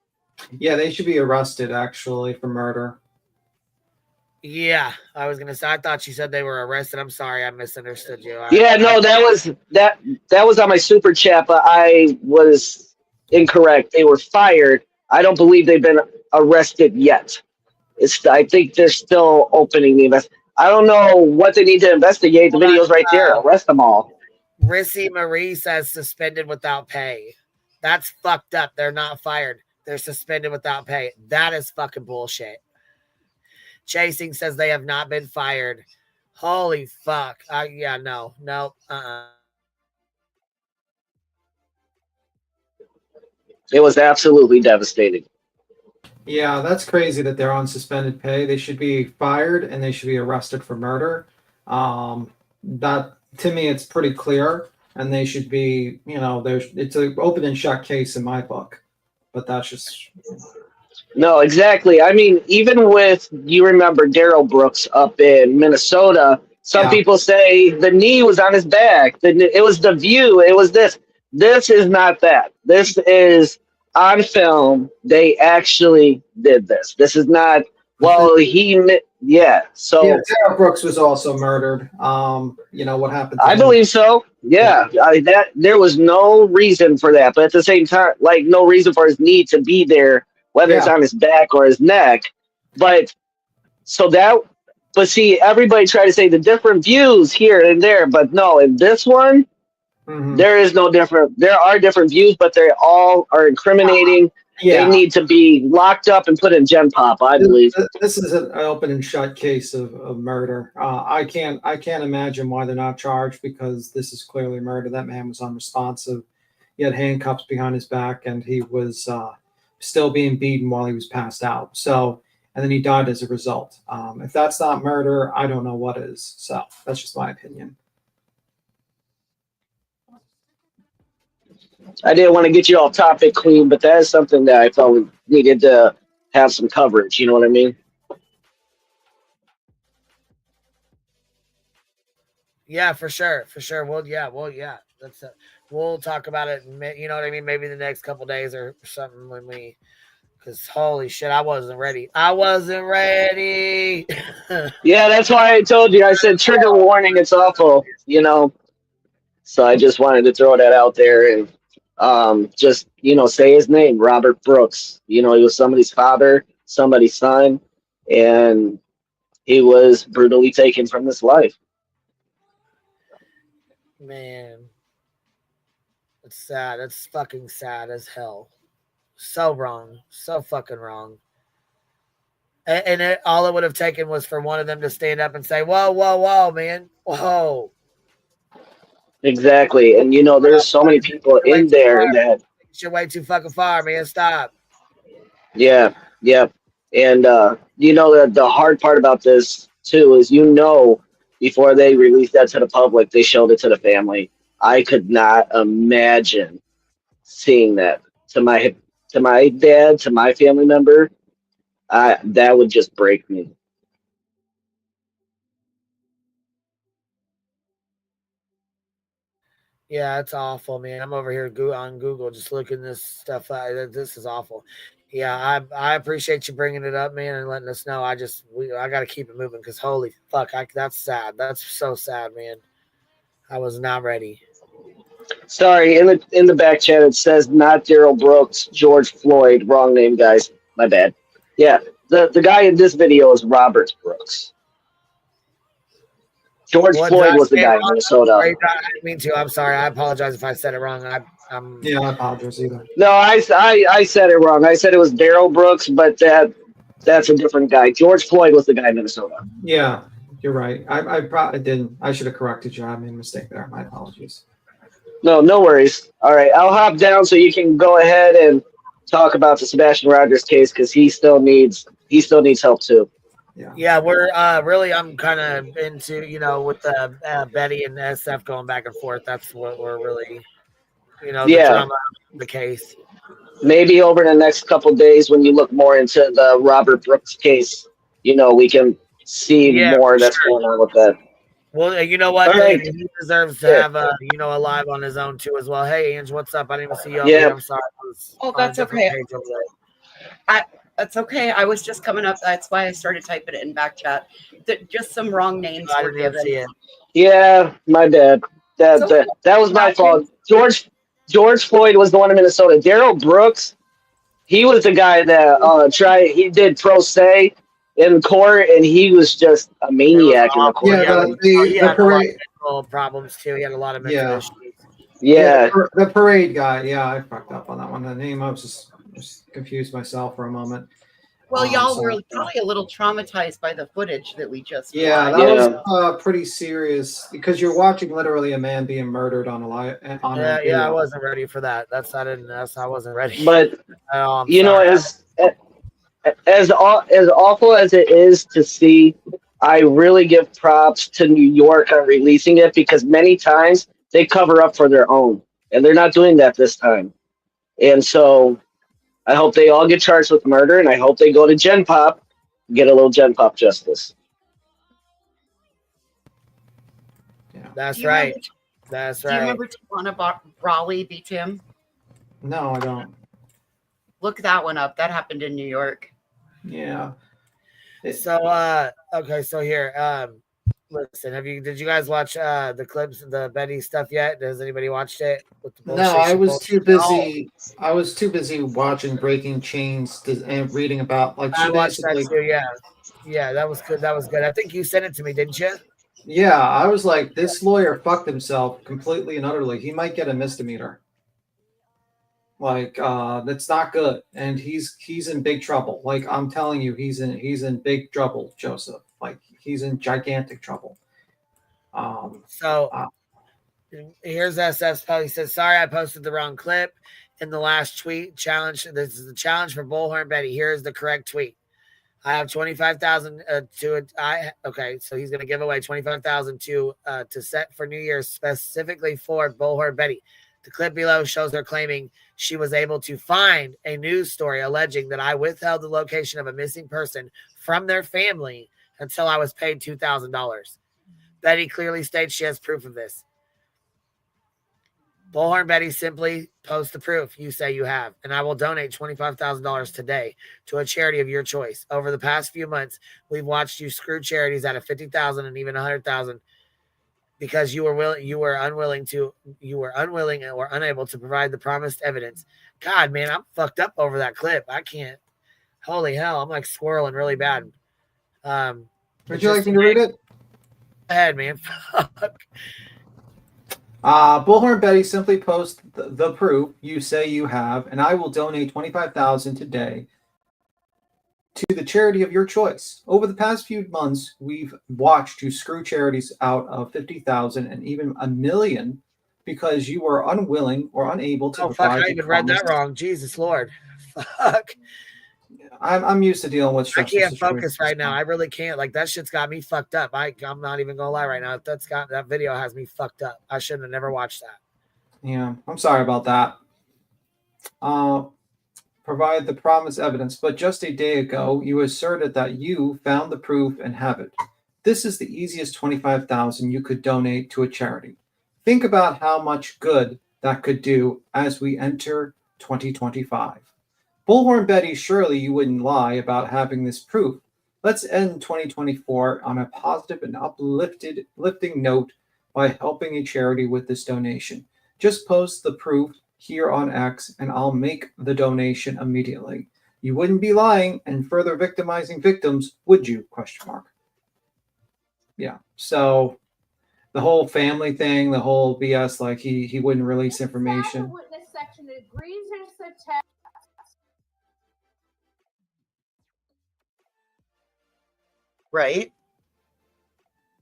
[SPEAKER 11] Yeah, they should be arrested actually for murder.
[SPEAKER 2] Yeah, I was gonna say. I thought you said they were arrested. I'm sorry, I misunderstood you.
[SPEAKER 10] That was on my super chat, but I was incorrect. They were fired. I don't believe they've been arrested yet. I think they're still opening the invest. I don't know what they need to investigate. The video's right there. Arrest them all.
[SPEAKER 2] Rissy Marie says suspended without pay. That's fucked up. They're not fired. They're suspended without pay. That is fucking bullshit. Chasing says they have not been fired. Holy fuck. No.
[SPEAKER 10] It was absolutely devastating.
[SPEAKER 11] Yeah, that's crazy that they're on suspended pay. They should be fired and they should be arrested for murder. That to me, it's pretty clear, and they should be. It's an open and shut case in my book. But that's just.
[SPEAKER 10] No, exactly. I mean, even with, you remember Daryl Brooks up in Minnesota, some people say the knee was on his back. It was the view. It was this. This is not that. This is on film. They actually did this. This is not, So.
[SPEAKER 11] Yeah, Daryl Brooks was also murdered. What happened to him?
[SPEAKER 10] Believe so. Yeah. There was no reason for that. But at the same time, no reason for his knee to be there, whether it's on his back or his neck. But see, everybody tried to say the different views here and there, but no, in this one, there is no different. There are different views, but they all are incriminating. They need to be locked up and put in Gen Pop, I believe.
[SPEAKER 11] This is an open and shut case of murder. I can't imagine why they're not charged, because this is clearly murder. That man was unresponsive. He had handcuffs behind his back, and he was still being beaten while he was passed out. So, and then he died as a result. If that's not murder, I don't know what is. So that's just my opinion.
[SPEAKER 10] I didn't want to get you off topic, Queen, but that is something that I felt we needed to have some coverage. You know what I mean?
[SPEAKER 2] Yeah, for sure. Well, yeah. We'll talk about it. You know what I mean? Maybe the next couple days or something because holy shit, I wasn't ready.
[SPEAKER 10] Yeah, that's why I told you. I said trigger warning. It's awful. So I just wanted to throw that out there and just say his name, Robert Brooks. He was somebody's father, somebody's son, and he was brutally taken from this life.
[SPEAKER 2] Man, it's sad. It's fucking sad as hell. So wrong. So fucking wrong. And all it would have taken was for one of them to stand up and say, whoa, whoa, whoa, man. Whoa.
[SPEAKER 10] Exactly. And, there's so many people in there that,
[SPEAKER 2] You're way too fucking far, man. Stop.
[SPEAKER 10] yeah, yeah. And, the hard part about this, too, is, before they released that to the public, they showed it to the family. I could not imagine seeing that to my dad, to my family member. That would just break me.
[SPEAKER 2] Yeah, it's awful, man. I'm over here on Google just looking this stuff up. This is awful. Yeah, I appreciate you bringing it up, man, and letting us know. I got to keep it moving because holy fuck, that's sad. That's so sad, man. I was not ready.
[SPEAKER 10] Sorry, in the back chat it says not Daryl Brooks, George Floyd. Wrong name, guys. My bad. Yeah, the guy in this video is Robert Brooks. George Floyd was the guy in Minnesota.
[SPEAKER 2] I didn't mean to. I'm sorry. I apologize if I said it wrong.
[SPEAKER 11] Yeah, I apologize either.
[SPEAKER 10] No, I said it wrong. I said it was Daryl Brooks, but that's a different guy. George Floyd was the guy in Minnesota.
[SPEAKER 11] Yeah, you're right. I probably didn't. I should have corrected you. I made a mistake there. My apologies.
[SPEAKER 10] No worries. All right, I'll hop down so you can go ahead and talk about the Sebastian Rogers case because he still needs help too.
[SPEAKER 2] Yeah, we're really. I'm kind of into with the Betty and SF going back and forth. That's what we're really, the drama of the case.
[SPEAKER 10] Maybe over the next couple of days, when you look more into the Robert Brooks case, we can see more that's going on with that.
[SPEAKER 2] Well, you know what?
[SPEAKER 10] Right.
[SPEAKER 2] He deserves to have a live on his own too as well. Hey, Ange, what's up? I didn't even see you over here. I'm sorry.
[SPEAKER 21] That's okay. That's okay. I was just coming up. That's why I started typing it in back chat. Just some wrong names were given.
[SPEAKER 10] Yeah, my bad. That was my fault. George Floyd was the one in Minnesota. Daryl Brooks, he was the guy that he did pro se in court, and he was just a maniac in the court.
[SPEAKER 11] Yeah,
[SPEAKER 2] he had a lot of mental problems too. He had a lot of mental issues.
[SPEAKER 10] Yeah.
[SPEAKER 11] The parade guy. Yeah, I fucked up on that one. The name, I was just confused myself for a moment.
[SPEAKER 21] Well, y'all were probably a little traumatized by the footage that we just
[SPEAKER 11] that was pretty serious because you're watching literally a man being murdered on a live.
[SPEAKER 2] I wasn't ready for that. I wasn't ready.
[SPEAKER 10] But as awful as it is to see, I really give props to New York on releasing it because many times they cover up for their own, and they're not doing that this time. And so I hope they all get charged with murder, and I hope they go to Gen Pop, get a little Gen Pop justice.
[SPEAKER 2] That's right. That's right.
[SPEAKER 21] Do you remember Tawana Brawley v. Tim?
[SPEAKER 11] No, I don't.
[SPEAKER 21] Look that one up. That happened in New York.
[SPEAKER 11] Yeah.
[SPEAKER 2] So okay, so here, listen, did you guys watch the clips of the Betty stuff yet? Has anybody watched it? With the
[SPEAKER 11] No, I was too busy. I was too busy watching Breaking Chains and reading about
[SPEAKER 2] I watched that too. Yeah, that was good. That was good. I think you sent it to me, didn't you?
[SPEAKER 11] Yeah, I was like, this lawyer fucked himself completely and utterly. He might get a misdemeanor. Like, that's not good, and he's in big trouble. Like, I'm telling you, he's in big trouble, Joseph. Like, he's in gigantic trouble.
[SPEAKER 2] Here's SS Post. He says, "Sorry, I posted the wrong clip in the last tweet. Challenge. This is the challenge for Bullhorn Betty. Here is the correct tweet. I have 25,000 okay, so he's going to give away 25,000 to set for New Year's specifically for Bullhorn Betty. The clip below shows her claiming she was able to find a news story alleging that I withheld the location of a missing person from their family until I was paid $2,000. Betty clearly states she has proof of this. Bullhorn Betty simply post the proof you say you have, and I will donate $25,000 today to a charity of your choice. Over the past few months, we've watched you screw charities out of $50,000 and even $100,000 because you were unwilling or unable to provide the promised evidence. God, man, I'm fucked up over that clip. I can't. Holy hell, I'm like swirling really bad.
[SPEAKER 11] Would you like me to read it?
[SPEAKER 2] Go ahead, man. Fuck.
[SPEAKER 11] Bullhorn Betty, simply post the proof you say you have, and I will donate $25,000 today to the charity of your choice. Over the past few months, we've watched you screw charities out of $50,000 and even $1 million because you were unwilling or unable to
[SPEAKER 2] Oh fuck!
[SPEAKER 11] provide.
[SPEAKER 2] I even read that wrong. Jesus Lord. Fuck.
[SPEAKER 11] I'm used to dealing with
[SPEAKER 2] I
[SPEAKER 11] stressful
[SPEAKER 2] can't
[SPEAKER 11] situations.
[SPEAKER 2] focus right now. I really can't. Like that shit's got me fucked up. I'm not even gonna lie right now. That video has me fucked up. I shouldn't have never watched that.
[SPEAKER 11] Yeah, I'm sorry about that. Provide the promised evidence, but just a day ago, you asserted that you found the proof and have it. This is the easiest $25,000 you could donate to a charity. Think about how much good that could do as we enter 2025. Bullhorn Betty, surely you wouldn't lie about having this proof. Let's end 2024 on a positive and uplifting note by helping a charity with this donation. Just post the proof here on X and I'll make the donation immediately. You wouldn't be lying and further victimizing victims, would you? ? Yeah. So the whole family thing, the whole BS, like he wouldn't release information.
[SPEAKER 5] Witness section agrees there's a text.
[SPEAKER 21] Right?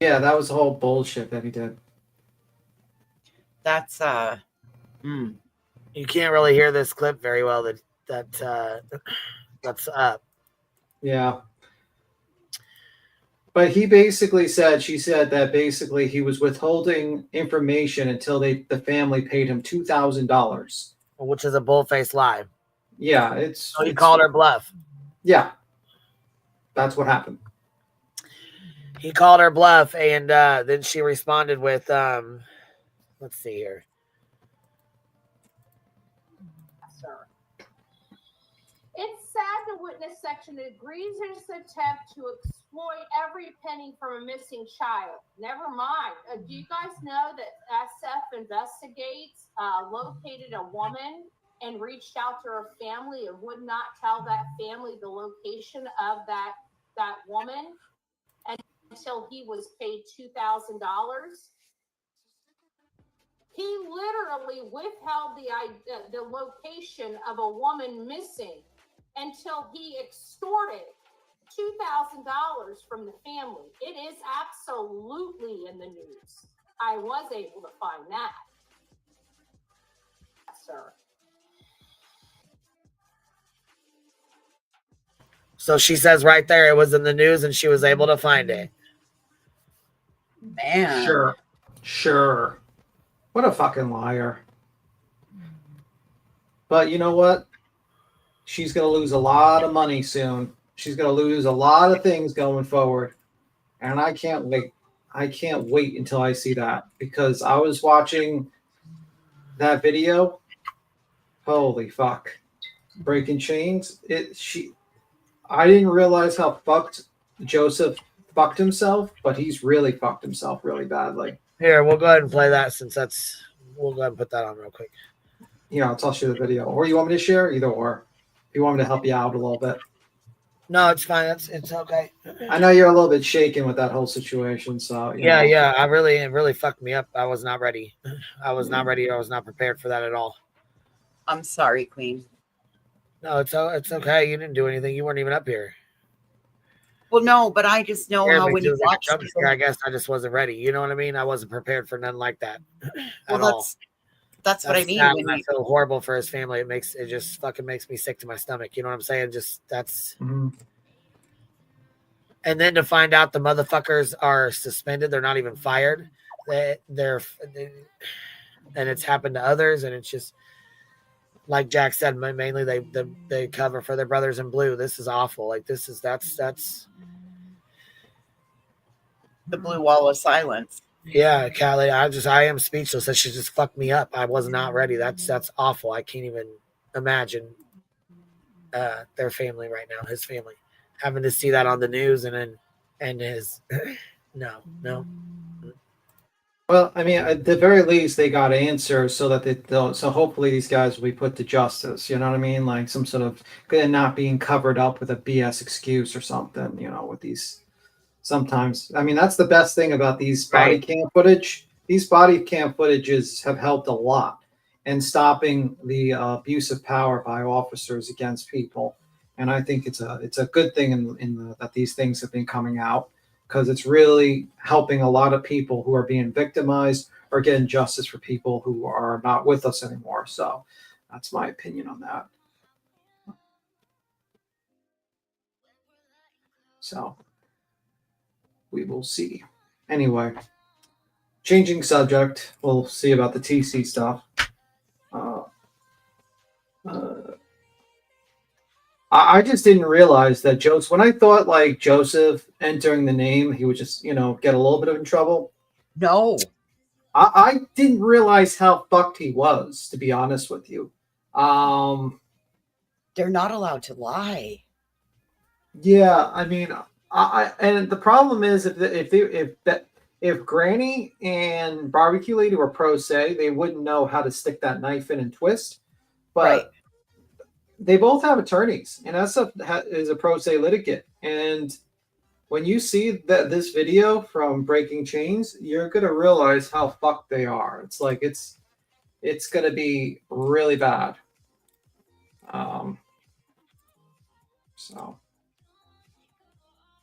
[SPEAKER 11] Yeah, that was the whole bullshit that he did.
[SPEAKER 21] That's
[SPEAKER 2] You can't really hear this clip very well. That's up.
[SPEAKER 11] Yeah. But he basically said, she said that basically he was withholding information until the family paid him $2,000.
[SPEAKER 2] Which is a bullface lie.
[SPEAKER 11] Yeah, it's.
[SPEAKER 2] So he called her bluff.
[SPEAKER 11] Yeah. That's what happened.
[SPEAKER 2] He called her bluff, and then she responded with, let's see here.
[SPEAKER 5] It's sad the witness section agrees there's an attempt to exploit every penny from a missing child. Never mind. Do you guys know that SF Investigates located a woman and reached out to her family and would not tell that family the location of that woman until he was paid $2,000? He literally withheld the location of a woman missing until he extorted $2,000 from the family. It is absolutely in the news. I was able to find that. Yes, sir.
[SPEAKER 2] So she says right there it was in the news and she was able to find it.
[SPEAKER 21] Man.
[SPEAKER 11] Sure. What a fucking liar. But you know what? She's going to lose a lot of money soon. She's going to lose a lot of things going forward. And I can't wait. I can't wait until I see that. Because I was watching that video. Holy fuck. Breaking Chains. I didn't realize how fucked Joseph fucked himself, but he's really fucked himself really badly.
[SPEAKER 2] Here, we'll go ahead and play that we'll go ahead and put that on real quick.
[SPEAKER 11] Yeah, I'll toss you the video. Or you want me to share? Either or. If you want me to help you out a little bit.
[SPEAKER 2] No, it's fine. It's okay.
[SPEAKER 11] I know you're a little bit shaken with that whole situation, so
[SPEAKER 2] yeah. It really fucked me up. I was not ready. I was not ready. I was not prepared for that at all.
[SPEAKER 21] I'm sorry, Queen.
[SPEAKER 2] No, it's okay. You didn't do anything. You weren't even up here.
[SPEAKER 21] Well, no, but I just know how when you watch
[SPEAKER 2] people, I guess I just wasn't ready. You know what I mean? I wasn't prepared for nothing like that at all.
[SPEAKER 21] That's what I mean.
[SPEAKER 2] When I feel horrible for his family. It just fucking makes me sick to my stomach. You know what I'm saying? Just that's.
[SPEAKER 11] Mm-hmm.
[SPEAKER 2] And then to find out the motherfuckers are suspended, they're not even fired. And it's happened to others, and it's just like Jack said. Mainly they cover for their brothers in blue. This is awful. Like that's
[SPEAKER 21] the blue wall of silence.
[SPEAKER 2] Yeah, Callie, I am speechless. That shit just fucked me up. I was not ready. That's awful. I can't even imagine their family right now, his family, having to see that on the news and his no.
[SPEAKER 11] Well, I mean, at the very least, they got answers so that so hopefully these guys will be put to justice. You know what I mean? Like some sort of not being covered up with a BS excuse or something. You know, with these sometimes. I mean, that's the best thing about these body cam footage. These body cam footages have helped a lot in stopping the abuse of power by officers against people. And I think it's a good thing that these things have been coming out, because it's really helping a lot of people who are being victimized or getting justice for people who are not with us anymore. So that's my opinion on that. So we will see. Anyway, changing subject, we'll see about the TC stuff. I just didn't realize that Joseph, when I thought like Joseph entering the name, he would just, get a little bit of in trouble.
[SPEAKER 21] No.
[SPEAKER 11] I didn't realize how fucked he was, to be honest with you.
[SPEAKER 21] They're not allowed to lie.
[SPEAKER 11] Yeah, I mean, and the problem is if Granny and Barbecue Lady were pro se, they wouldn't know how to stick that knife in and twist. But they both have attorneys, and SF is a pro se litigant. And when you see this video from Breaking Chains, you're gonna realize how fucked they are. It's like it's gonna be really bad. So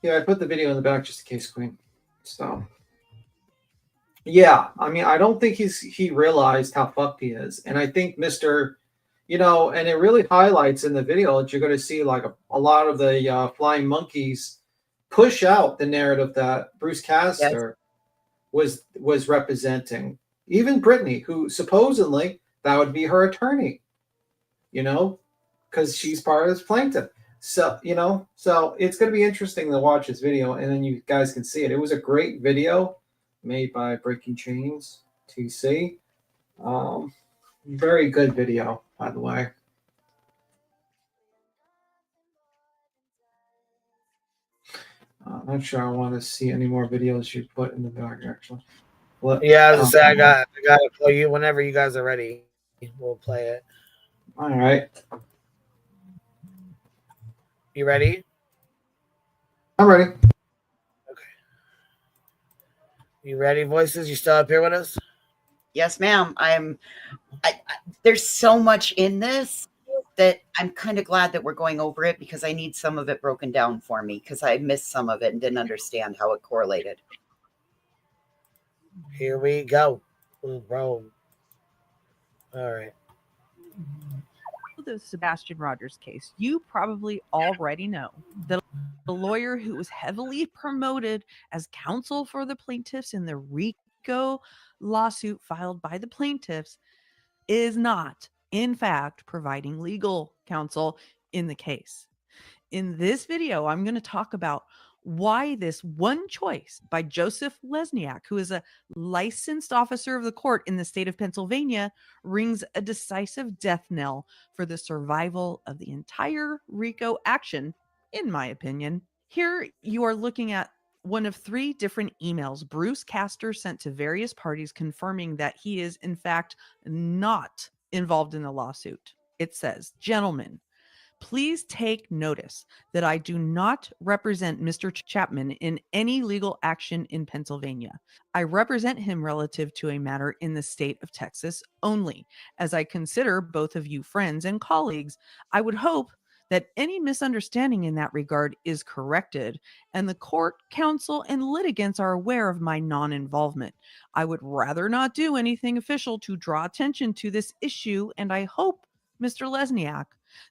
[SPEAKER 11] yeah, I put the video in the back just in case, Queen. So yeah, I mean, I don't think he realized how fucked he is, and I think Mr. And it really highlights in the video that you're going to see like a lot of the flying monkeys push out the narrative that Bruce Castor was representing. Even Brittany, who supposedly that would be her attorney, because she's part of this plaintiff. So, so it's going to be interesting to watch this video, and then you guys can see it. It was a great video made by Breaking Chains TC. Very good video, by the way. I'm not sure I want to see any more videos you put in the back, actually.
[SPEAKER 2] Yeah, as I said, I got to play you whenever you guys are ready. We'll play it.
[SPEAKER 11] All right.
[SPEAKER 2] You ready?
[SPEAKER 11] I'm ready.
[SPEAKER 2] Okay. You ready, Voices? You still up here with us?
[SPEAKER 21] Yes, ma'am. There's so much in this that I'm kind of glad that we're going over it, because I need some of it broken down for me, because I missed some of it and didn't understand how it correlated.
[SPEAKER 2] Here we go. Ooh, bro. All right.
[SPEAKER 3] The Sebastian Rogers case, you probably already know that the lawyer who was heavily promoted as counsel for the plaintiffs in the RICO lawsuit filed by the plaintiffs is not, in fact, providing legal counsel in the case. In this video, I'm going to talk about why this one choice by Joseph Lesniak, who is a licensed officer of the court in the state of Pennsylvania, rings a decisive death knell for the survival of the entire RICO action, in my opinion. Here you are looking at one of 3 different emails Bruce Castor sent to various parties confirming that he is, in fact, not involved in the lawsuit. It says, "Gentlemen, please take notice that I do not represent Mr. Chapman in any legal action in Pennsylvania. I represent him relative to a matter in the state of Texas only. As I consider both of you friends and colleagues, I would hope that any misunderstanding in that regard is corrected, and the court, counsel, and litigants are aware of my non-involvement. I would rather not do anything official to draw attention to this issue, and I hope, Mr. Lesniak,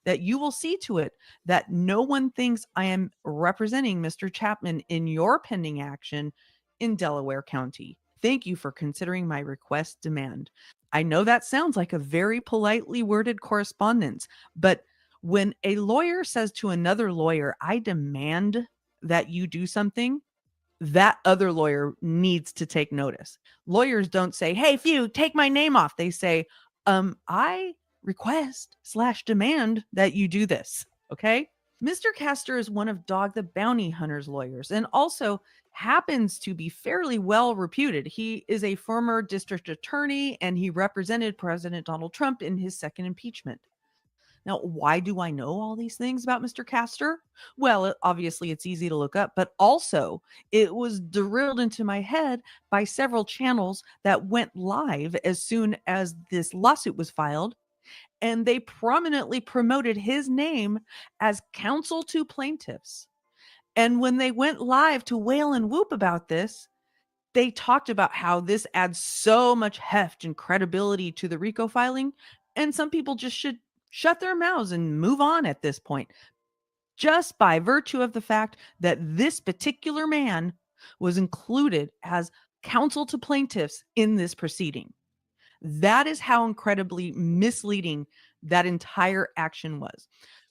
[SPEAKER 3] that you will see to it that no one thinks I am representing Mr. Chapman in your pending action in Delaware County. Thank you for considering my request demand." I know that sounds like a very politely worded correspondence, but when a lawyer says to another lawyer, "I demand that you do something," that other lawyer needs to take notice. Lawyers don't say, "Hey, Few, take my name off." They say, I request/demand that you do this. Okay. Mr. Castor is one of Dog the Bounty Hunter's lawyers and also happens to be fairly well reputed. He is a former district attorney and he represented President Donald Trump in his second impeachment. Now, why do I know all these things about Mr. Castor? Well, obviously it's easy to look up, but also it was drilled into my head by several channels that went live as soon as this lawsuit was filed, and they prominently promoted his name as counsel to plaintiffs. And when they went live to wail and whoop about this, they talked about how this adds so much heft and credibility to the RICO filing, and some people just should shut their mouths and move on at this point, just by virtue of the fact that this particular man was included as counsel to plaintiffs in this proceeding. That is how incredibly misleading that entire action was.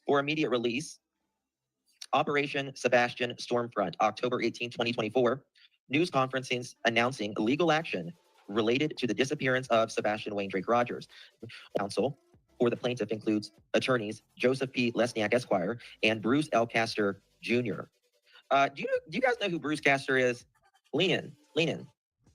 [SPEAKER 6] For immediate release, Operation Sebastian Stormfront, October 18, 2024. News conferences announcing legal action related to the disappearance of Sebastian Wayne Drake Rogers. Counsel for the plaintiff includes attorneys Joseph P. Lesniak, Esquire, and Bruce L. Castor, Jr. Do you guys know who Bruce Castor is? Lean in.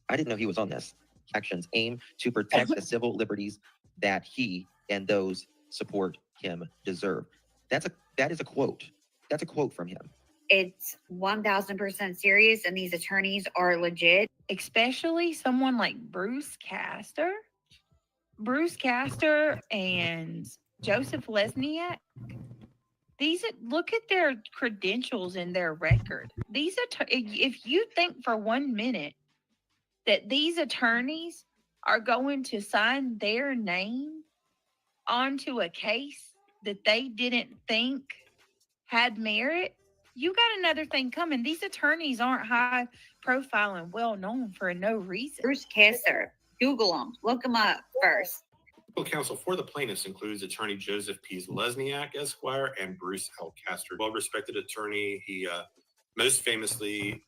[SPEAKER 6] I didn't know he was on this. Actions aim to protect the civil liberties that he and those support him deserve. That is a quote. That's a quote from him.
[SPEAKER 22] It's 1000% serious, and these attorneys are legit.
[SPEAKER 23] Especially someone like Bruce Castor. Bruce Castor and Joseph Lesniak. Look at their credentials and their record. If you think for 1 minute that these attorneys are going to sign their name onto a case that they didn't think had merit, you got another thing coming. These attorneys aren't high profile and well known for no reason.
[SPEAKER 22] Bruce Castor, Google him, look him up first.
[SPEAKER 24] Legal counsel for the plaintiffs includes attorney Joseph P. Lesniak, Esquire, and Bruce L. Castor. Well-respected attorney. He most famously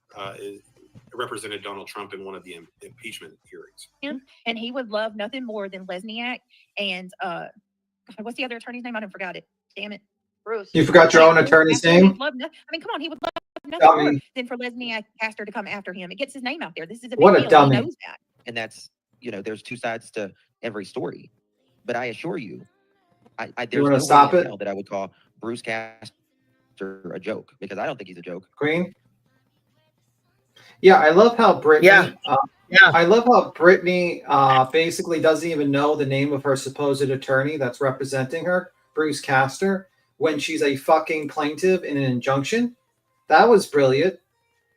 [SPEAKER 24] represented Donald Trump in one of the impeachment hearings.
[SPEAKER 23] And he would love nothing more than Lesniak and what's the other attorney's name? I done forgot it. Damn it. Bruce.
[SPEAKER 11] You forgot your own attorney's name?
[SPEAKER 23] Come on, he would love nothing more than for Lesniak Castor to come after him. It gets his name out there. This is a big
[SPEAKER 11] What a
[SPEAKER 23] deal.
[SPEAKER 11] dummy.
[SPEAKER 23] He knows that.
[SPEAKER 6] And that's, there's two sides to every story. But I assure you, there's no
[SPEAKER 11] stop
[SPEAKER 6] way in
[SPEAKER 11] it?
[SPEAKER 6] hell that I would call Bruce Castor a joke, because I don't think he's a joke.
[SPEAKER 11] Queen? Yeah, I love how Brittany. I love how Brittany basically doesn't even know the name of her supposed attorney that's representing her, Bruce Castor, when she's a fucking plaintiff in an injunction. That was brilliant.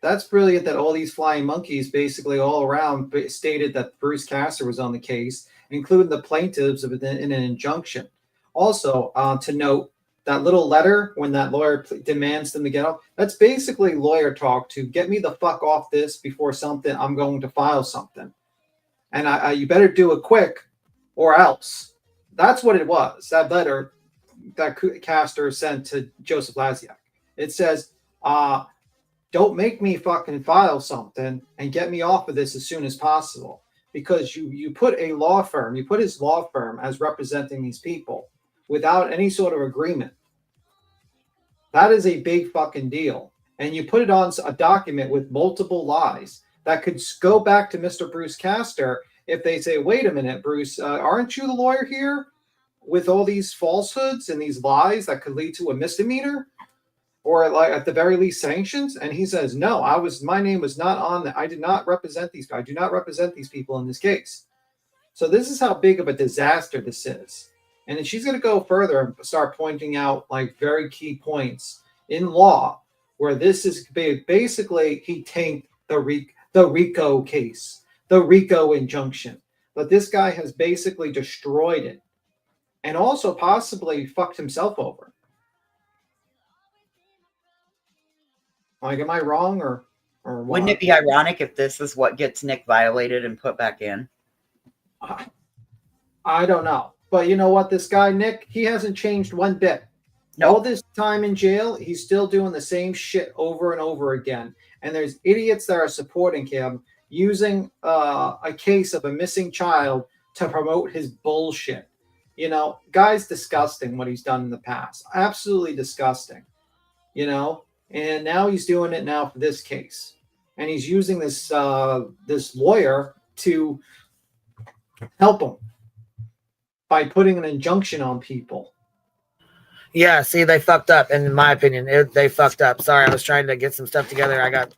[SPEAKER 11] That's brilliant that all these flying monkeys basically all around stated that Bruce Castor was on the case, including the plaintiffs in an injunction. Also, to note, that little letter when that lawyer demands them to get off, that's basically lawyer talk to get me the fuck off this before I'm going to file something. And you better do it quick or else. That's what it was, that letter that Castor sent to Joseph Lesniak. It says, don't make me fucking file something and get me off of this as soon as possible. Because you put his law firm as representing these people without any sort of agreement. That is a big fucking deal. And you put it on a document with multiple lies that could go back to Mr. Bruce Castor if they say, wait a minute, Bruce, aren't you the lawyer here with all these falsehoods and these lies that could lead to a misdemeanor? Or like at the very least sanctions? And he says, no, my name was not on that. I did not represent these. I do not represent these people in this case. So this is how big of a disaster this is. And then she's going to go further and start pointing out like very key points in law where this is basically he tanked the RICO case, the RICO injunction. But this guy has basically destroyed it and also possibly fucked himself over. Like, am I wrong or what?
[SPEAKER 21] Wouldn't it be ironic if this is what gets Nick violated and put back in?
[SPEAKER 11] I don't know. But you know what? This guy, Nick, he hasn't changed one bit. All this time in jail, he's still doing the same shit over and over again. And there's idiots that are supporting him using a case of a missing child to promote his bullshit. You know, guy's disgusting what he's done in the past. Absolutely disgusting. You know? And now he's doing it now for this case. And he's using this this lawyer to help him by putting an injunction on people.
[SPEAKER 2] Yeah, see, they fucked up. In my opinion, they fucked up. Sorry, I was trying to get some stuff together. I got,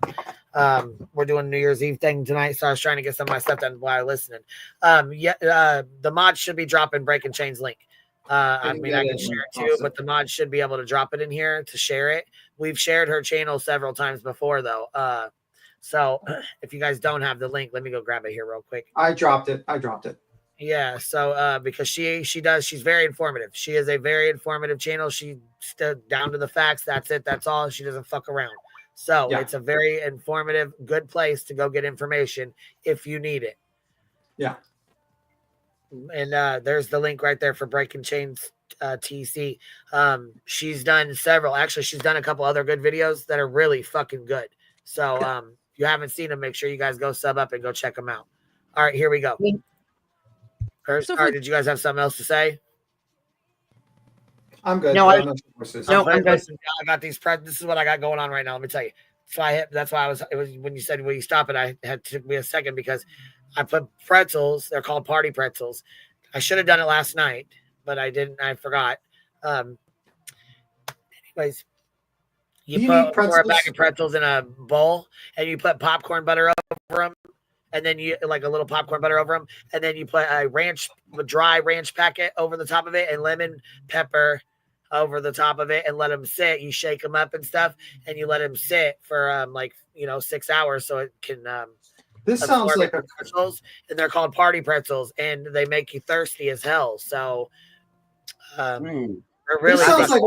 [SPEAKER 2] we're doing New Year's Eve thing tonight, so I was trying to get some of my stuff done while listening. The mod should be dropping Breaking Chain's link. I mean, I can share it too, but the mod should be able to drop it in here to share it. We've shared her channel several times before, though. So if you guys don't have the link, let me go grab it here real quick.
[SPEAKER 11] I dropped it.
[SPEAKER 2] Yeah, so because she's very informative. She is a very informative channel. She down to the facts. That's it. That's all. She doesn't fuck around. So it's a very informative, good place to go get information if you need it.
[SPEAKER 11] Yeah.
[SPEAKER 2] And there's the link right there for Breaking Chains TC. She's done several. Actually, she's done a couple other good videos that are really fucking good. So if you haven't seen them, make sure you guys go sub up and go check them out. All right, here we go. Did you guys have something else to say?
[SPEAKER 11] I'm good.
[SPEAKER 2] No,
[SPEAKER 11] I'm
[SPEAKER 2] good. I got these. This is what I got going on right now. Let me tell you. So that's why it was when you said, will you stop it? I had to took me a second because I put pretzels. They're called party pretzels. I should have done it last night, but I didn't. I forgot. Anyways, you pour a bag of pretzels in a bowl and you put popcorn butter over them. And then you like a little popcorn butter over them. And then you put a dry ranch packet over the top of it and lemon pepper over the top of it and let them sit. You shake them up and stuff and you let them sit for 6 hours so it can
[SPEAKER 11] this sounds like
[SPEAKER 2] pretzels, and they're called party pretzels and they make you thirsty as hell. So they're really
[SPEAKER 11] this sounds like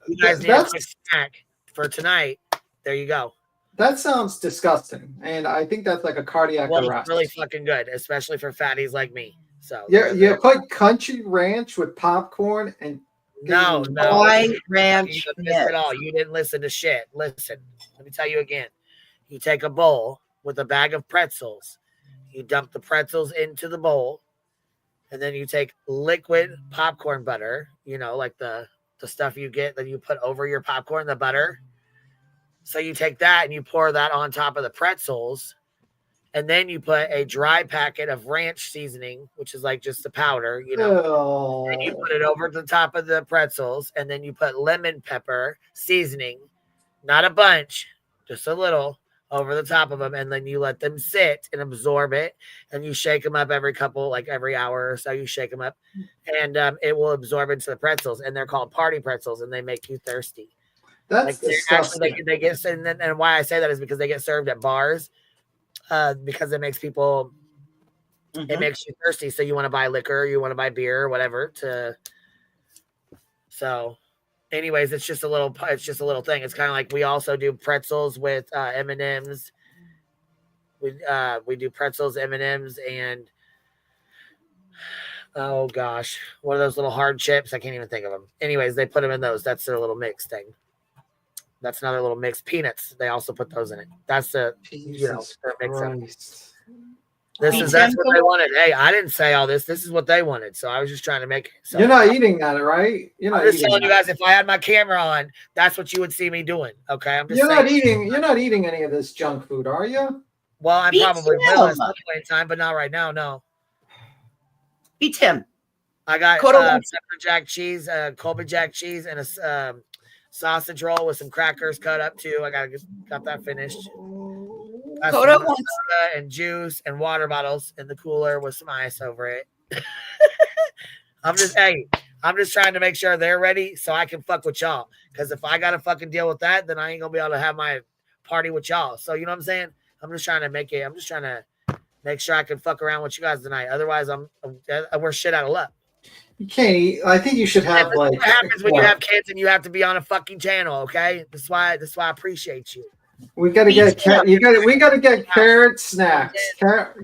[SPEAKER 2] you guys need a quick snack for tonight. There you go.
[SPEAKER 11] That sounds disgusting, and I think that's like a cardiac arrest.
[SPEAKER 2] It's really fucking good, especially for fatties like me. So
[SPEAKER 11] you put country ranch with popcorn and
[SPEAKER 2] no,
[SPEAKER 21] ranch.
[SPEAKER 2] You didn't at all. You didn't listen to shit. Listen, let me tell you again. You take a bowl with a bag of pretzels. You dump the pretzels into the bowl, and then you take liquid popcorn butter. You know, like the stuff you get that you put over your popcorn, the butter. So you take that and you pour that on top of the pretzels, and then you put a dry packet of ranch seasoning, which is like just the powder, and you put it over the top of the pretzels, and then you put lemon pepper seasoning, not a bunch, just a little over the top of them, and then you let them sit and absorb it, and you shake them up every hour or so. You shake them up, and it will absorb into the pretzels, and they're called party pretzels, and they make you thirsty.
[SPEAKER 11] That's disgusting.
[SPEAKER 2] They get, and why I say that is because they get served at bars, because it makes people, it makes you thirsty. So you want to buy liquor, you want to buy beer, or whatever. So, anyways, it's just a little thing. It's kind of like we also do pretzels with M&Ms. We do pretzels, M&Ms, and oh gosh, what are those little hard chips? I can't even think of them. Anyways, they put them in those. That's their little mix thing. That's another little mix. Peanuts. They also put those in it. That's their mix. That's what they wanted. Hey, I didn't say all this. This is what they wanted. So I was just trying to make it. So
[SPEAKER 11] you're not eating that, right?
[SPEAKER 2] I'm just telling you guys, if I had my camera on, that's what you would see me doing. Okay. I'm just
[SPEAKER 11] saying. You're not eating any of this junk food, are you?
[SPEAKER 2] Well, I probably will at some point in time, but not right now. No.
[SPEAKER 21] Beat him.
[SPEAKER 2] I got pepper jack cheese, Colby jack cheese, and a sausage roll with some crackers cut up too. I got that finished. Soda and juice and water bottles in the cooler with some ice over it. I'm just trying to make sure they're ready so I can fuck with y'all. Because if I gotta fucking deal with that, then I ain't gonna be able to have my party with y'all. So you know what I'm saying? I'm just trying to make sure I can fuck around with you guys tonight. Otherwise, we're shit out of luck.
[SPEAKER 11] You can't eat. I think you should have
[SPEAKER 2] what happens when you have kids and you have to be on a fucking channel, okay? That's why I appreciate you.
[SPEAKER 11] We gotta get carrot snacks.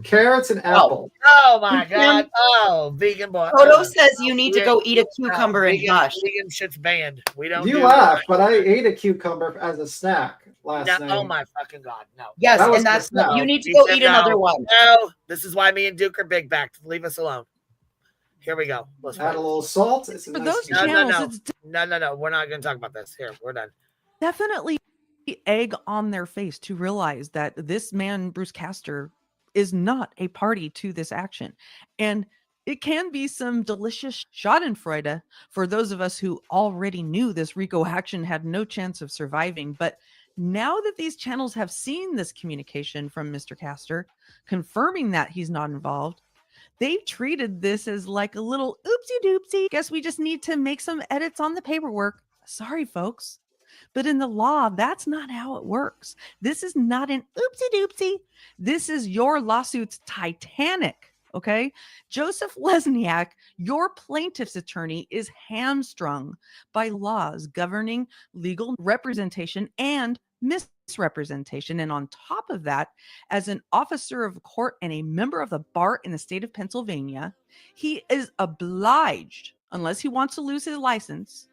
[SPEAKER 11] Carrots and apples.
[SPEAKER 2] Oh my god. Oh, vegan boy.
[SPEAKER 21] Toto says you need to go eat a cucumber and hush.
[SPEAKER 2] Vegan shit's banned. We don't.
[SPEAKER 11] You laugh, but I ate a cucumber as a snack last night.
[SPEAKER 2] Oh my fucking god, no.
[SPEAKER 21] Yes, and that's you need to go eat another one.
[SPEAKER 2] No, this is why me and Duke are big backed. Leave us alone. Here we go. Let's
[SPEAKER 11] add a little salt.
[SPEAKER 3] For those channels,
[SPEAKER 2] no. We're not going to talk about this. Here, we're done.
[SPEAKER 3] Definitely egg on their face to realize that this man, Bruce Castor, is not a party to this action. And It can be some delicious schadenfreude for those of us who already knew this RICO action had no chance of surviving. But now that these channels have seen this communication from Mr. Castor, confirming that he's not involved, they've treated this as like a little oopsie doopsie. Guess we just need to make some edits on the paperwork. Sorry, folks. But in the law, that's not how it works. This is not an oopsie doopsie. This is your lawsuit's Titanic. Okay. Joseph Lesniak, your plaintiff's attorney, is hamstrung by laws governing legal representation and misrepresentation. And on top of that, as an officer of court and a member of the bar in the state of Pennsylvania, he is obliged, unless he wants to lose his license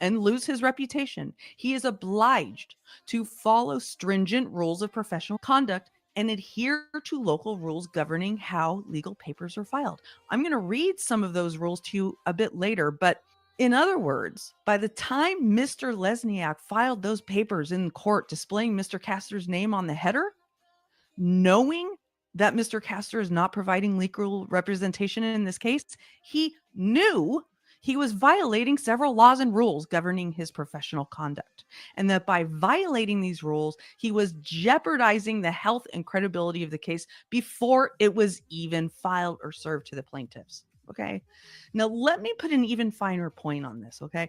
[SPEAKER 3] and lose his reputation, he is obliged to follow stringent rules of professional conduct and adhere to local rules governing how legal papers are filed. I'm going to read some of those rules to you a bit later, but in other words, by the time Mr. Lesniak filed those papers in court displaying Mr. Castor's name on the header, knowing that Mr. Castor is not providing legal representation in this case, he knew he was violating several laws and rules governing his professional conduct. And that by violating these rules, he was jeopardizing the health and credibility of the case before it was even filed or served to the plaintiffs. Okay. Now, let me put an even finer point on this. Okay.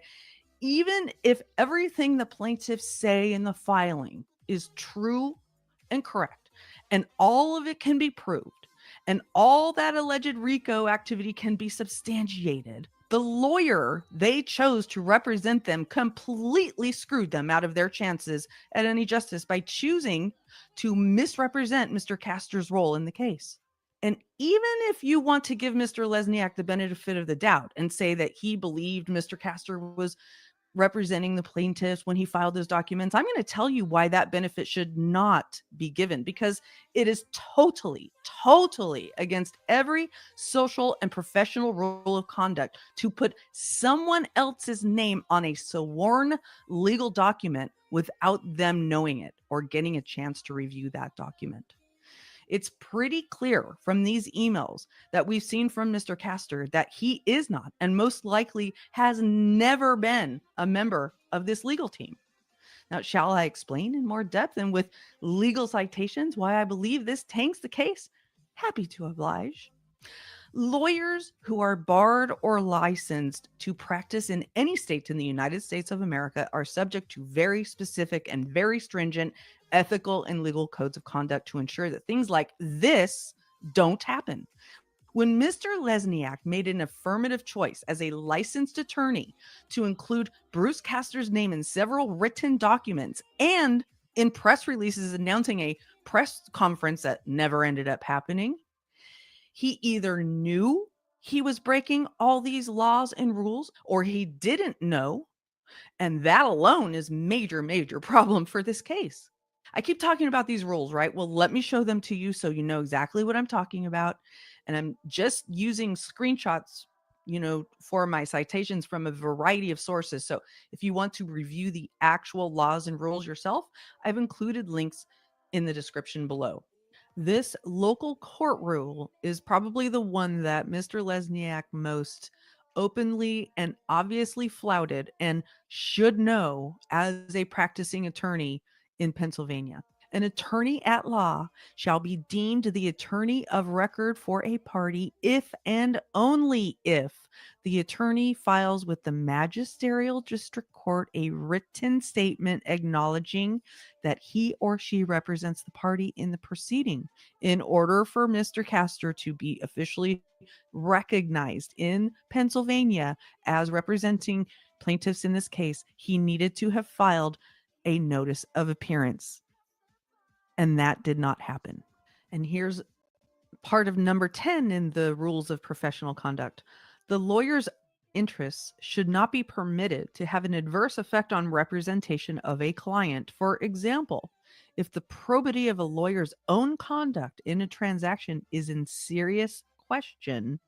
[SPEAKER 3] Even if everything the plaintiffs say in the filing is true and correct, and all of it can be proved, and all that alleged RICO activity can be substantiated, the lawyer they chose to represent them completely screwed them out of their chances at any justice by choosing to misrepresent Mr. Castor's role in the case. And even if you want to give Mr. Lesniak the benefit of the doubt and say that he believed Mr. Castor was representing the plaintiffs when he filed those documents, I'm going to tell you why that benefit should not be given, because it is totally against every social and professional rule of conduct to put someone else's name on a sworn legal document without them knowing it or getting a chance to review that document. It's pretty clear from these emails that we've seen from Mr. Castor that he is not, and most likely has never been, a member of this legal team. Now, shall I explain in more depth and with legal citations why I believe this tanks the case? Happy to oblige. Lawyers who are barred or licensed to practice in any state in the United States of America are subject to very specific and very stringent ethical and legal codes of conduct to ensure that things like this don't happen. When Mr. Lesniak made an affirmative choice as a licensed attorney to include Bruce Castor's name in several written documents and in press releases announcing a press conference that never ended up happening, he either knew he was breaking all these laws and rules, or he didn't know. And that alone is major problem for this case. I keep talking about these rules, right? Well, let me show them to you so you know exactly what I'm talking about. And I'm just using screenshots, for my citations from a variety of sources. So if you want to review the actual laws and rules yourself, I've included links in the description below. This local court rule is probably the one that Mr. Lesniak most openly and obviously flouted and should know as a practicing attorney in Pennsylvania. An attorney at law shall be deemed the attorney of record for a party if and only if the attorney files with the magisterial district court a written statement acknowledging that he or she represents the party in the proceeding. In order for Mr. Castor to be officially recognized in Pennsylvania as representing plaintiffs in this case, he needed to have filed a notice of appearance. And that did not happen. And here's part of number 10 in the rules of professional conduct. The lawyer's interests should not be permitted to have an adverse effect on representation of a client. For example, if the probity of a lawyer's own conduct in a transaction is in serious question,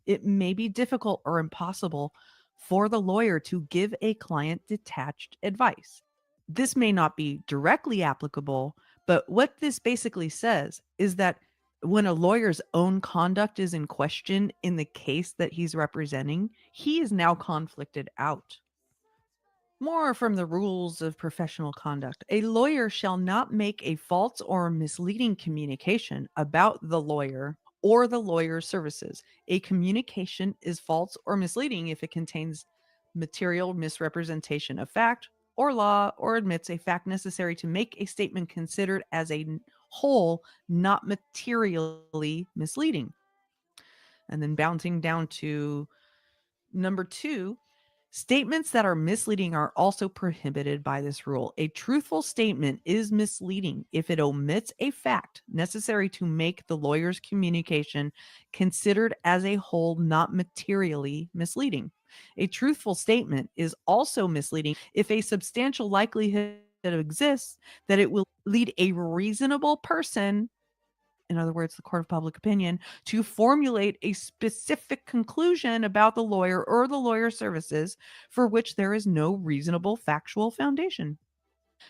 [SPEAKER 3] it may be difficult or impossible for the lawyer to give a client detached advice. This may not be directly applicable, but what this basically says is that when a lawyer's own conduct is in question in the case that he's representing, he is now conflicted out. More from the rules of professional conduct. A lawyer shall not make a false or misleading communication about the lawyer or the lawyer's services. A communication is false or misleading if it contains material misrepresentation of fact or law or admits a fact necessary to make a statement considered as a whole not materially misleading. And then bouncing down to number 2, statements that are misleading are also prohibited by this rule. A truthful statement is misleading if it omits a fact necessary to make the lawyer's communication considered as a whole not materially misleading. A truthful statement is also misleading if a substantial likelihood exists that it will lead a reasonable person, in other words, the court of public opinion, to formulate a specific conclusion about the lawyer or the lawyer's services for which there is no reasonable factual foundation.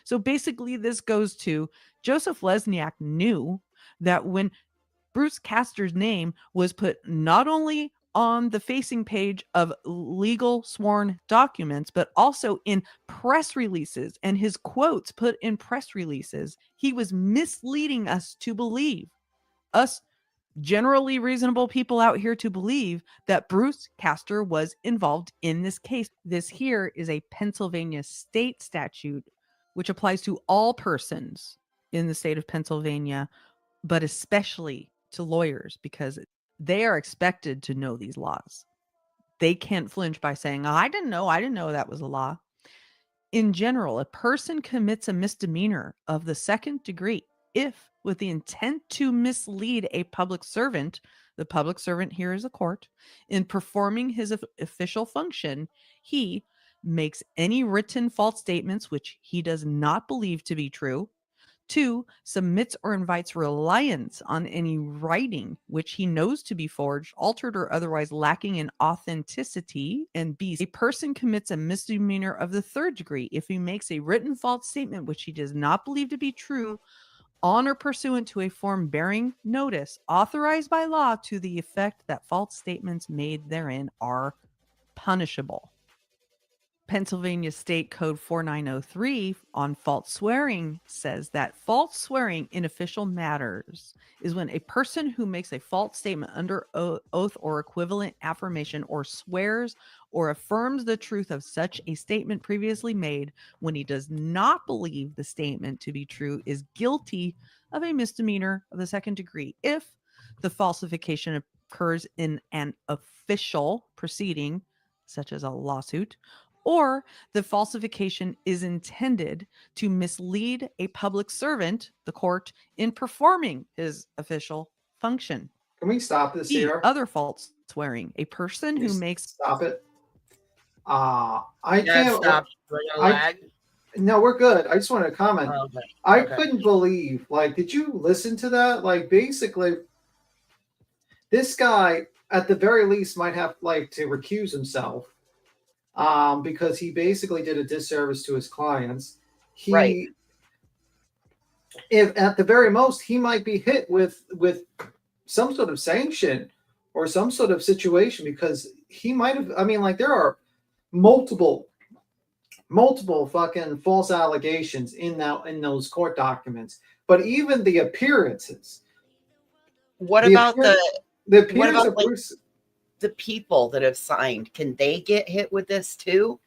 [SPEAKER 3] So basically, this goes to Joseph Lesniak knew that when Bruce Castor's name was put not only on the facing page of legal sworn documents, but also in press releases and his quotes put in press releases, he was misleading us to believe, us generally reasonable people out here, to believe that Bruce Castor was involved in this case. This here is a Pennsylvania state statute, which applies to all persons in the state of Pennsylvania, but especially to lawyers, because they are expected to know these laws. They can't flinch by saying, oh, I didn't know that was a law. In general, a person commits a misdemeanor of the second degree if, with the intent to mislead a public servant, the public servant here is a court, in performing his official function, he makes any written false statements which he does not believe to be true. 2, submits or invites reliance on any writing which he knows to be forged, altered, or otherwise lacking in authenticity. And B, a person commits a misdemeanor of the third degree if he makes a written false statement which he does not believe to be true on or pursuant to a form bearing notice authorized by law to the effect that false statements made therein are punishable. Pennsylvania State Code 4903 on false swearing says that false swearing in official matters is when a person who makes a false statement under oath or equivalent affirmation or swears or affirms the truth of such a statement previously made when he does not believe the statement to be true is guilty of a misdemeanor of the second degree if the falsification occurs in an official proceeding, such as a lawsuit, or the falsification is intended to mislead a public servant, the court, in performing his official function.
[SPEAKER 11] Can we stop this here?
[SPEAKER 3] Other false swearing. A person who makes...
[SPEAKER 11] Stop it. I
[SPEAKER 2] Yeah,
[SPEAKER 11] can't...
[SPEAKER 2] stop.
[SPEAKER 11] No, we're good. I just wanted to comment.
[SPEAKER 2] Oh, okay.
[SPEAKER 11] I
[SPEAKER 2] Okay.
[SPEAKER 11] couldn't believe, like, did you listen to that? Like, basically, this guy, at the very least, might have, like, to recuse himself. Because he basically did a disservice to his clients. If at the very most, he might be hit with some sort of sanction or some sort of situation, because he might have, I mean, like, there are multiple fucking false allegations in those court documents. But even the appearances.
[SPEAKER 21] What about the
[SPEAKER 11] appearance of Bruce?
[SPEAKER 21] The people that have signed, can they get hit with this too?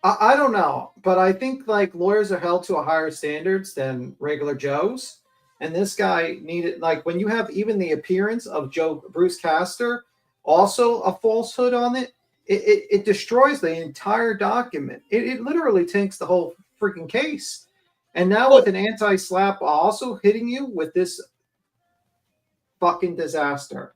[SPEAKER 11] I don't know, but I think, like, lawyers are held to a higher standards than regular Joes, and this guy needed, like, when you have even the appearance of Bruce Castor, also a falsehood on it, it destroys the entire document. It literally tanks the whole freaking case. And now with an anti-slap also hitting you with this fucking disaster.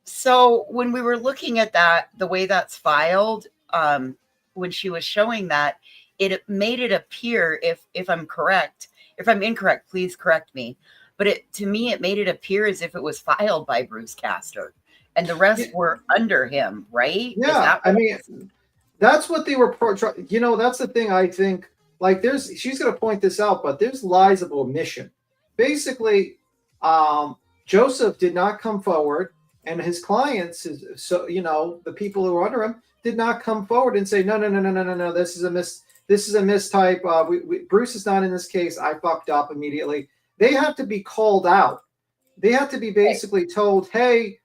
[SPEAKER 21] So when we were looking at that, the way that's filed, when she was showing that, it made it appear, if I'm correct, if I'm incorrect, please correct me. But to me, it made it appear as if it was filed by Bruce Castor, and the rest were under him, right?
[SPEAKER 11] Yeah, I mean, that's what they were. You know, that's the thing. I think, like, she's going to point this out, but there's lies of omission. Basically, Joseph did not come forward, and his clients, so the people who are under him, did not come forward and say, no, this is a mistype. Bruce is not in this case. I fucked up immediately. They have to be called out. They have to be basically told, hey,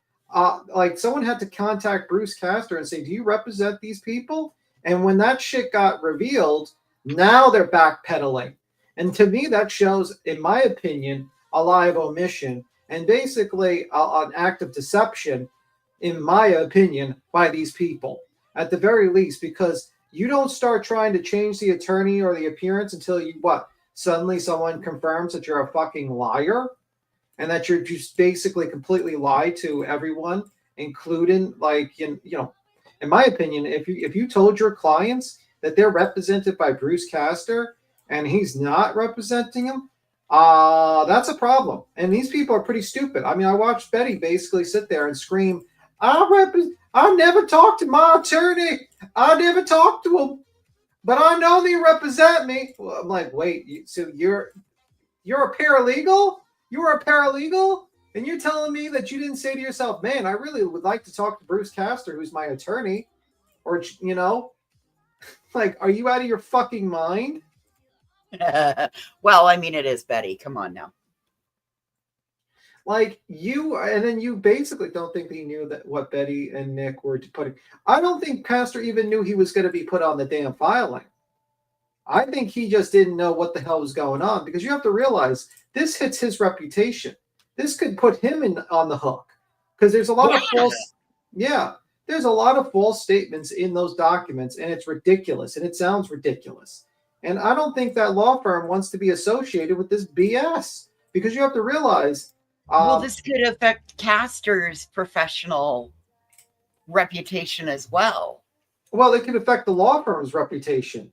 [SPEAKER 11] like someone had to contact Bruce Castor and say, do you represent these people? And when that shit got revealed, now they're backpedaling. And to me, that shows, in my opinion, a lie of omission and basically an act of deception, in my opinion, by these people, at the very least, because you don't start trying to change the attorney or the appearance until suddenly someone confirms that you're a fucking liar and that you're just basically completely lied to everyone, including, in my opinion, if you told your clients that they're represented by Bruce Castor and he's not representing them, that's a problem. And these people are pretty stupid. I mean, I watched Betty basically sit there and scream, I never talked to my attorney. I never talked to him, but I know they represent me. Well, I'm like, wait, so you're a paralegal? You were a paralegal? And you're telling me that you didn't say to yourself, man, I really would like to talk to Bruce Castor, who's my attorney. Or, like, are you out of your fucking mind?
[SPEAKER 21] Well, I mean, it is Betty. Come on now.
[SPEAKER 11] Like and then you basically don't think he knew that what Betty and Nick were putting. I don't think Castor even knew he was going to be put on the damn filing. I think he just didn't know what the hell was going on, because you have to realize this hits his reputation. This could put him on the hook, because there's a lot of false. Yeah, there's a lot of false statements in those documents, and it's ridiculous, and it sounds ridiculous. And I don't think that law firm wants to be associated with this BS, because you have to realize.
[SPEAKER 21] Well, this could affect Castor's professional reputation as well.
[SPEAKER 11] Well, it could affect the law firm's reputation.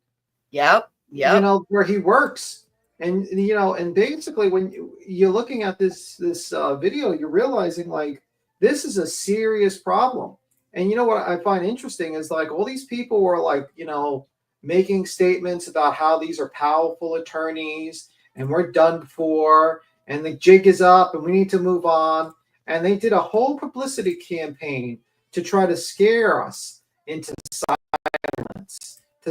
[SPEAKER 21] Yep.
[SPEAKER 11] Where he works. And, and basically when you're looking at this video, you're realizing, like, this is a serious problem. And you know what I find interesting is, like, all these people were, like, making statements about how these are powerful attorneys and we're done for. And the jig is up and we need to move on. And they did a whole publicity campaign to try to scare us into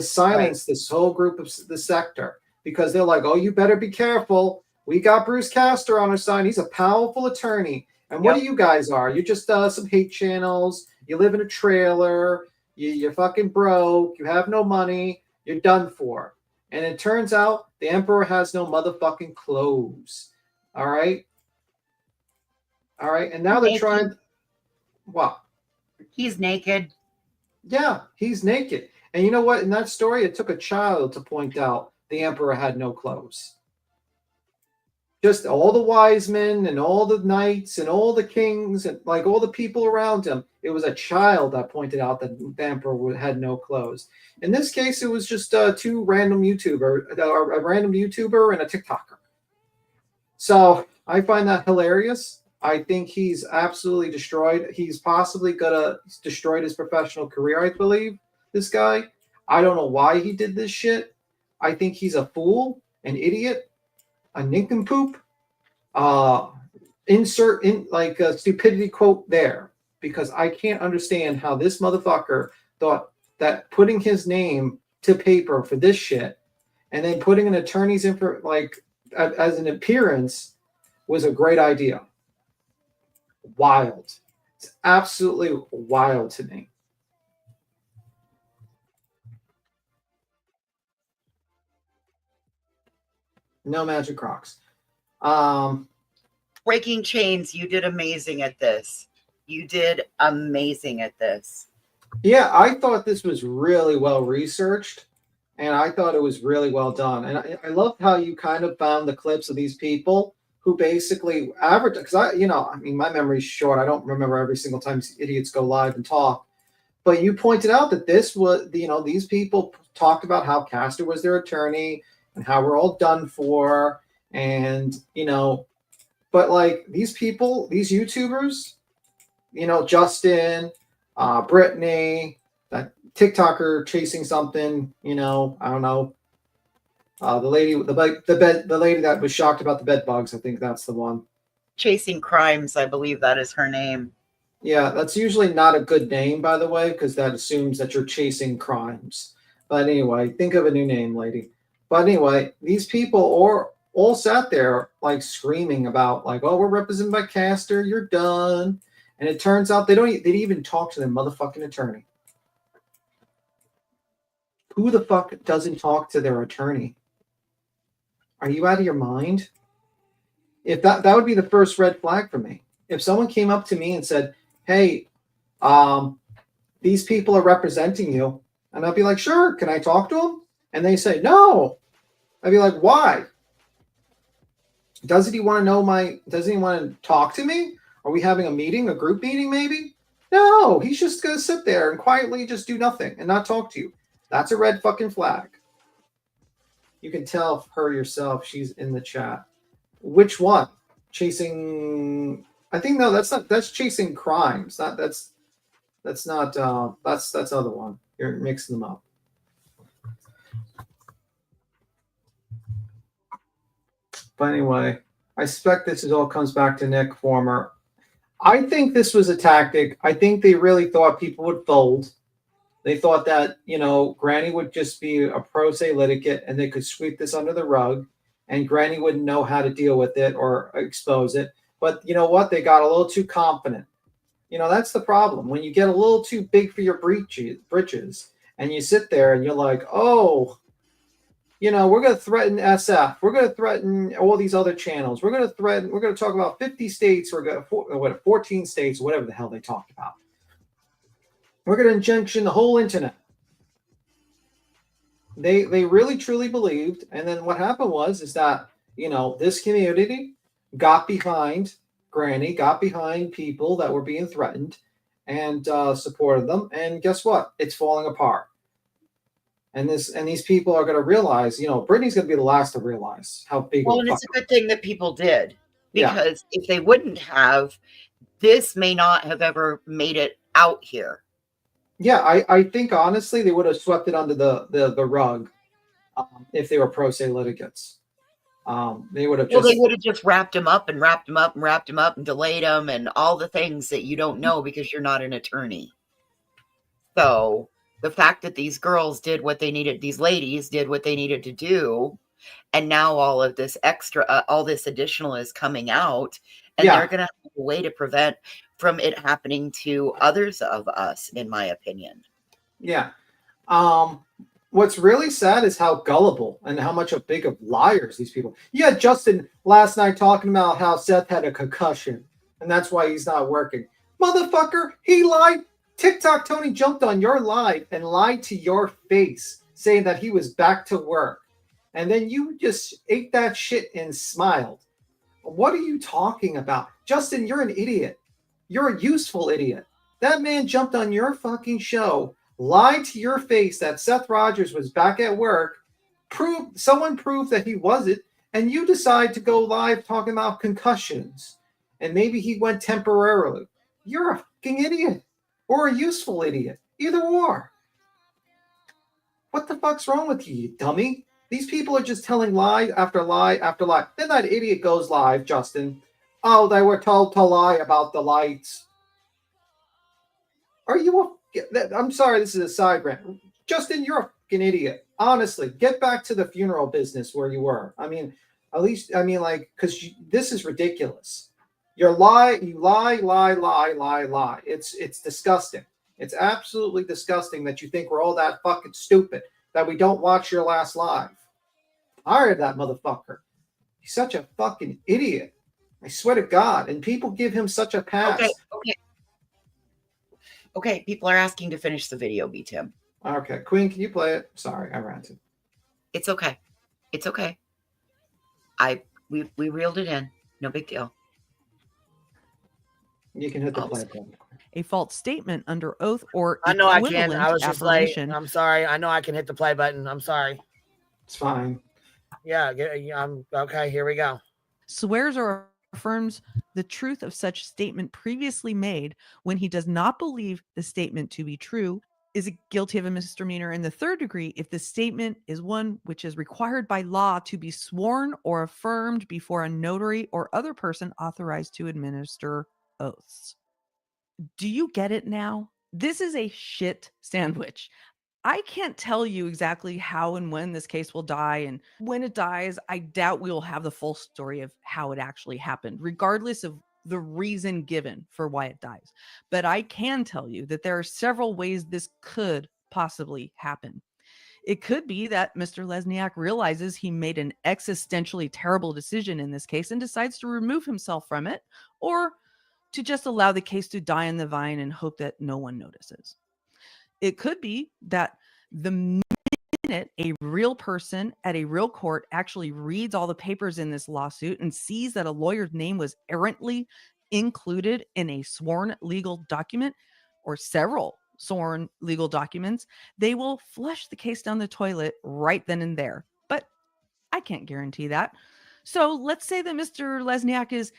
[SPEAKER 11] silence, this whole group of the sector, because they're like, oh, you better be careful. We got Bruce Castor on our side. He's a powerful attorney. And what do you guys are? You're just some hate channels. You live in a trailer. You're fucking broke. You have no money. You're done for. And it turns out the emperor has no motherfucking clothes. All right. And now they're trying. What?
[SPEAKER 21] He's naked.
[SPEAKER 11] Yeah, he's naked. And you know what? In that story, it took a child to point out the emperor had no clothes. Just all the wise men and all the knights and all the kings and, like, all the people around him. It was a child that pointed out that the emperor had no clothes. In this case, it was just two random YouTuber, a random YouTuber and a TikToker. So I find that hilarious. I think he's absolutely destroyed. He's possibly destroyed his professional career, I believe, this guy. I don't know why he did this shit. I think he's a fool, an idiot, a nincompoop. Insert in like a stupidity quote there, because I can't understand how this motherfucker thought that putting his name to paper for this shit and then putting an attorney's info as an appearance was a great idea. Wild. It's absolutely wild to me. No magic Crocs.
[SPEAKER 21] Breaking Chains, you did amazing at this.
[SPEAKER 11] Yeah, I thought this was really well researched. And I thought it was really well done. And I love how you kind of found the clips of these people who basically advertise. Because my memory's short. I don't remember every single time these idiots go live and talk. But you pointed out that this was, these people talked about how Castor was their attorney and how we're all done for. And, but like these people, these YouTubers, Justin, Brittany, that TikToker chasing something, I don't know. The lady with the lady that was shocked about the bed bugs. I think that's the one.
[SPEAKER 21] Chasing Crimes, I believe that is her name.
[SPEAKER 11] Yeah, that's usually not a good name, by the way, because that assumes that you're chasing crimes. But anyway, think of a new name, lady. But anyway, these people all sat there like screaming about like, oh, we're represented by Castor, you're done. And it turns out they didn't even talk to the motherfucking attorney. Who the fuck doesn't talk to their attorney? Are you out of your mind? If that would be the first red flag for me. If someone came up to me and said, hey, these people are representing you, and I'd be like, sure, can I talk to them? And they say, no. I'd be like, why? Doesn't he want to talk to me? Are we having a meeting, a group meeting maybe? No, he's just going to sit there and quietly just do nothing and not talk to you. That's a red fucking flag. You can tell her yourself. She's in the chat. Which one? Chasing... I think, no, that's chasing crimes. That's other one. You're mixing them up. But anyway, I suspect this all comes back to Nick Former. I think this was a tactic. I think they really thought people would fold. They thought that, Granny would just be a pro se litigant and they could sweep this under the rug and Granny wouldn't know how to deal with it or expose it. But you know what? They got a little too confident. That's the problem. When you get a little too big for your britches and you sit there and you're like, oh, we're going to threaten SF. We're going to threaten all these other channels. We're going to talk about 50 states or 14 states, whatever the hell they talked about. We're going to injunction the whole internet. They really truly believed. And then what happened is that, this community got behind Granny, got behind people that were being threatened and supported them. And guess what? It's falling apart. And these people are going to realize, Brittany's going to be the last to realize how big.
[SPEAKER 21] Well, and it's a good thing that people did, because if they wouldn't have, this may not have ever made it out here.
[SPEAKER 11] Yeah, I think honestly they would have swept it under the rug if they were pro se litigants. They would have just.
[SPEAKER 21] Well, they would have just wrapped him up and wrapped him up and wrapped him up and delayed him and all the things that you don't know because you're not an attorney. So the fact that these girls did what they needed, these ladies did what they needed to do, and now all of this extra, all this additional is coming out, and they're going to have a way to prevent from it happening to others of us, in my opinion.
[SPEAKER 11] Yeah. What's really sad is how gullible and how much of big of liars these people. You had Justin last night talking about how Seth had a concussion, and that's why he's not working. Motherfucker, he lied. TikTok Tony jumped on your live and lied to your face, saying that he was back to work. And then you just ate that shit and smiled. What are you talking about? Justin, you're an idiot. You're a useful idiot. That man jumped on your fucking show, lied to your face that Seth Rogers was back at work, someone proved that he wasn't, and you decide to go live talking about concussions. And maybe he went temporarily. You're a fucking idiot. Or a useful idiot. Either or. What the fuck's wrong with you, you dummy? These people are just telling lie after lie after lie. Then that idiot goes live, Justin. Oh, they were told to lie about the lights. Are you I'm sorry, this is a side rant. Justin, you're a fucking idiot. Honestly, get back to the funeral business where you were. Because this is ridiculous. You lie. It's disgusting. It's absolutely disgusting that you think we're all that fucking stupid that we don't watch your last live. Hire that motherfucker. He's such a fucking idiot. I swear to God. And people give him such a pass.
[SPEAKER 21] Okay. People are asking to finish the video, B-Tim.
[SPEAKER 11] Okay. Queen, can you play it? Sorry, I ranted.
[SPEAKER 21] It's okay. We reeled it in. No big deal.
[SPEAKER 11] You can hit the play button.
[SPEAKER 3] A false statement under oath or
[SPEAKER 9] I know I can.
[SPEAKER 3] equivalent
[SPEAKER 9] I was just like,
[SPEAKER 3] affirmation.
[SPEAKER 9] I'm sorry. I know I can hit the play button. I'm sorry.
[SPEAKER 11] It's fine.
[SPEAKER 9] Yeah, I'm okay. Here we go.
[SPEAKER 3] Swears or affirms the truth of such statement previously made when he does not believe the statement to be true, is guilty of a misdemeanor in the third degree if the statement is one which is required by law to be sworn or affirmed before a notary or other person authorized to administer oaths. Do you get it now? This is a shit sandwich. I can't tell you exactly how and when this case will die, and when it dies, I doubt we will have the full story of how it actually happened, regardless of the reason given for why it dies. But I can tell you that there are several ways this could possibly happen. It could be that Mr. Lesniak realizes he made an existentially terrible decision in this case and decides to remove himself from it, or to just allow the case to die in the vine and hope that no one notices. It could be that the minute a real person at a real court actually reads all the papers in this lawsuit and sees that a lawyer's name was errantly included in a sworn legal document or several sworn legal documents, they will flush the case down the toilet right then and there. But I can't guarantee that. So let's say that Mr. Lesniak is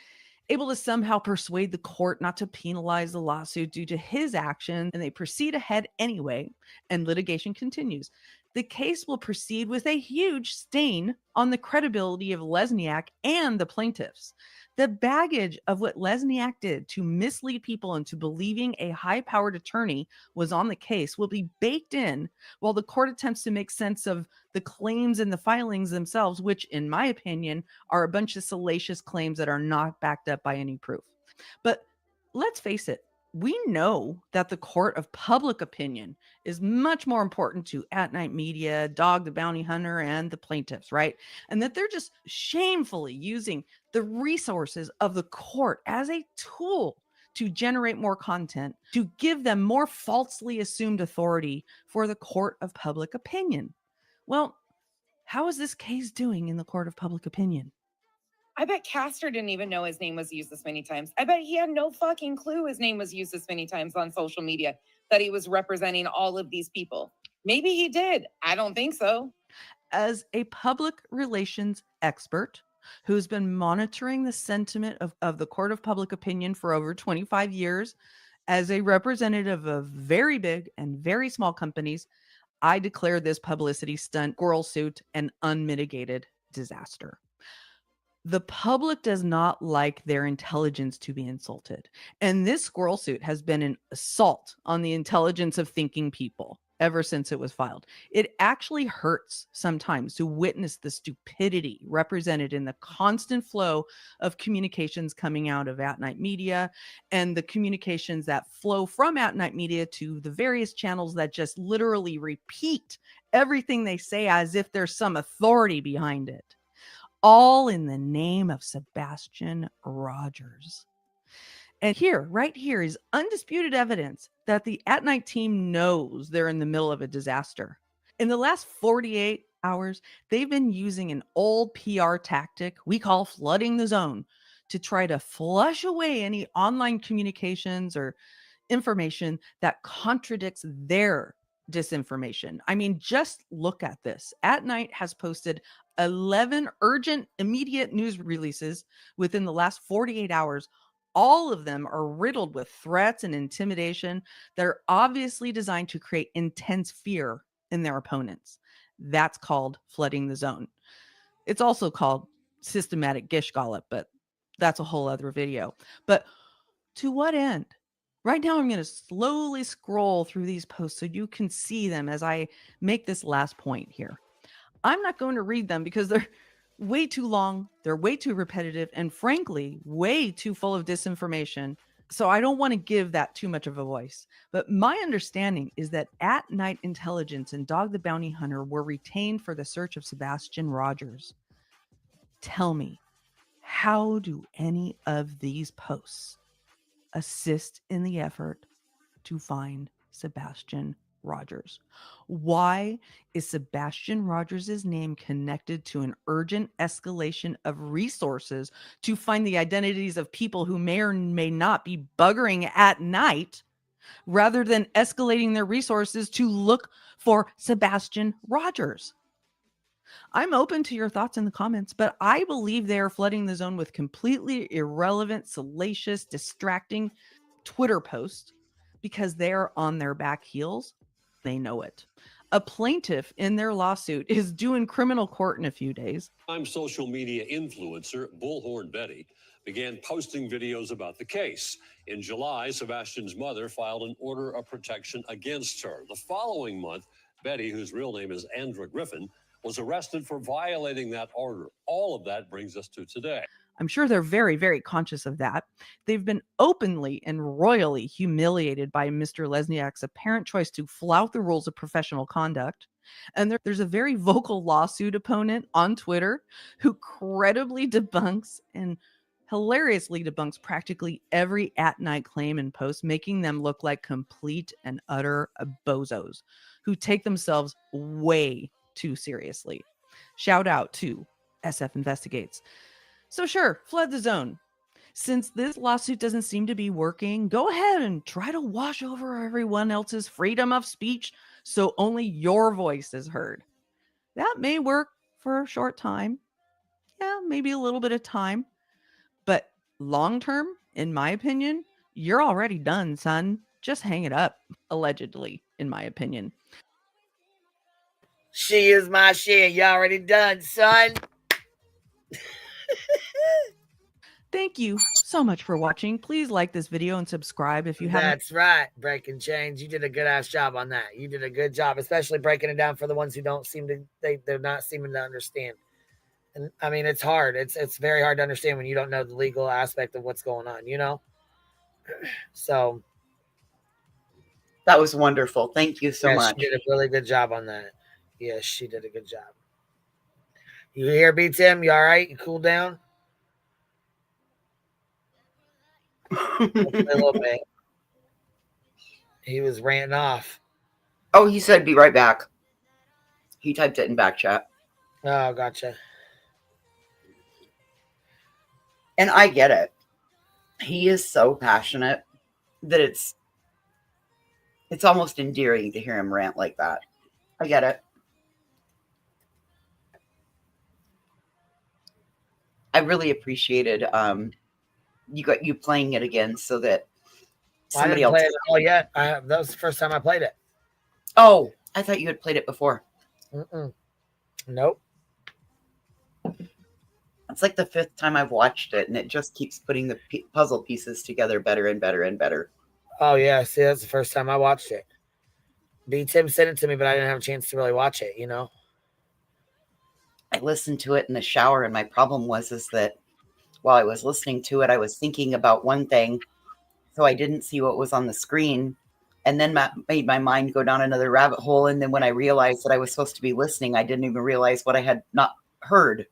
[SPEAKER 3] able to somehow persuade the court not to penalize the lawsuit due to his action, and they proceed ahead anyway, and litigation continues. The case will proceed with a huge stain on the credibility of Lesniak and the plaintiffs. The baggage of what Lesniak did to mislead people into believing a high-powered attorney was on the case will be baked in while the court attempts to make sense of the claims and the filings themselves, which, in my opinion, are a bunch of salacious claims that are not backed up by any proof. But let's face it, we know that the court of public opinion is much more important to At Night Media, Dog the Bounty Hunter, and the plaintiffs, right? And that they're just shamefully using the resources of the court as a tool to generate more content, to give them more falsely assumed authority for the court of public opinion. Well, how is this case doing in the court of public opinion?
[SPEAKER 7] I bet Castor didn't even know his name was used this many times. I bet he had no fucking clue his name was used this many times on social media, that he was representing all of these people. Maybe he did. I don't think so.
[SPEAKER 3] As a public relations expert who's been monitoring the sentiment of the court of public opinion for over 25 years, as a representative of very big and very small companies, I declare this publicity stunt, squirrel suit, an unmitigated disaster. The public does not like their intelligence to be insulted. And this squirrel suit has been an assault on the intelligence of thinking people ever since it was filed. It actually hurts sometimes to witness the stupidity represented in the constant flow of communications coming out of At Night Media and the communications that flow from At Night Media to the various channels that just literally repeat everything they say as if there's some authority behind it. All in the name of Sebastian Rogers. And here, right here, is undisputed evidence that the At Night team knows they're in the middle of a disaster. In the last 48 hours, they've been using an old PR tactic we call flooding the zone to try to flush away any online communications or information that contradicts their disinformation. I mean, just look at this. At Night has posted 11 urgent, immediate news releases within the last 48 hours. All of them are riddled with threats and intimidation that are obviously designed to create intense fear in their opponents. That's called flooding the zone. It's also called systematic gish gallop, but that's a whole other video. But to what end? Right now, I'm going to slowly scroll through these posts so you can see them as I make this last point here. I'm not going to read them because they're way too long, they're way too repetitive, and frankly, way too full of disinformation. So I don't want to give that too much of a voice. But my understanding is that At Night Intelligence and Dog the Bounty Hunter were retained for the search of Sebastian Rogers. Tell me, how do any of these posts assist in the effort to find Sebastian Rogers? Why is Sebastian Rogers' name connected to an urgent escalation of resources to find the identities of people who may or may not be buggering at night, rather than escalating their resources to look for Sebastian Rogers? I'm open to your thoughts in the comments, but I believe they are flooding the zone with completely irrelevant, salacious, distracting Twitter posts because they're on their back heels. they know it. A plaintiff in their lawsuit is due in criminal court in a few days.
[SPEAKER 8] I'm social media influencer Bullhorn Betty began posting videos about the case. In July, Sebastian's mother filed an order of protection against her. The following month, Betty, whose real name is Andra Griffin, was arrested for violating that order. All of that brings us to today.
[SPEAKER 3] I'm sure they're very, very conscious of that. They've been openly and royally humiliated by Mr. Lesniak's apparent choice to flout the rules of professional conduct. And there's a very vocal lawsuit opponent on Twitter who credibly debunks and hilariously debunks practically every at-night claim and post, making them look like complete and utter bozos who take themselves way too seriously. Shout out to SF Investigates. So sure, flood the zone. Since this lawsuit doesn't seem to be working, go ahead and try to wash over everyone else's freedom of speech so only your voice is heard. That may work for a short time. Yeah, maybe a little bit of time. But long term, in my opinion, you're already done, son. Just hang it up, allegedly, in my opinion.
[SPEAKER 9] She is my shit. You already done, son.
[SPEAKER 3] Thank you so much for watching. Please like this video and subscribe if you haven't.
[SPEAKER 9] That's right. Breaking Chains. You did a good ass job on that. You did a good job, especially breaking it down for the ones who don't seem to, they're not seeming to understand. And I mean, it's hard. It's very hard to understand when you don't know the legal aspect of what's going on, you know? So.
[SPEAKER 21] That was wonderful. Thank you so much.
[SPEAKER 9] She did a really good job on that. Yes, she did a good job. You here, B. Tim? You all right? You cool down? A little bit. He was ranting off.
[SPEAKER 21] Oh, he said be right back. He typed it in back chat.
[SPEAKER 9] Oh, gotcha.
[SPEAKER 21] And I get it. He is so passionate that it's almost endearing to hear him rant like that. I get it. I really appreciated you playing it again so that somebody else.
[SPEAKER 9] I didn't play it all yet. That was the first time I played it.
[SPEAKER 21] Oh, I thought you had played it before.
[SPEAKER 9] Nope.
[SPEAKER 21] It's like the 5th time I've watched it, and it just keeps putting the puzzle pieces together better and better and better.
[SPEAKER 9] Oh, yeah. See, that's the first time I watched it. B. Tim sent it to me, but I didn't have a chance to really watch it, you know?
[SPEAKER 21] I listened to it in the shower, and my problem was that while I was listening to it, I was thinking about one thing, so I didn't see what was on the screen, and then made my mind go down another rabbit hole, and then when I realized that I was supposed to be listening, I didn't even realize what I had not heard.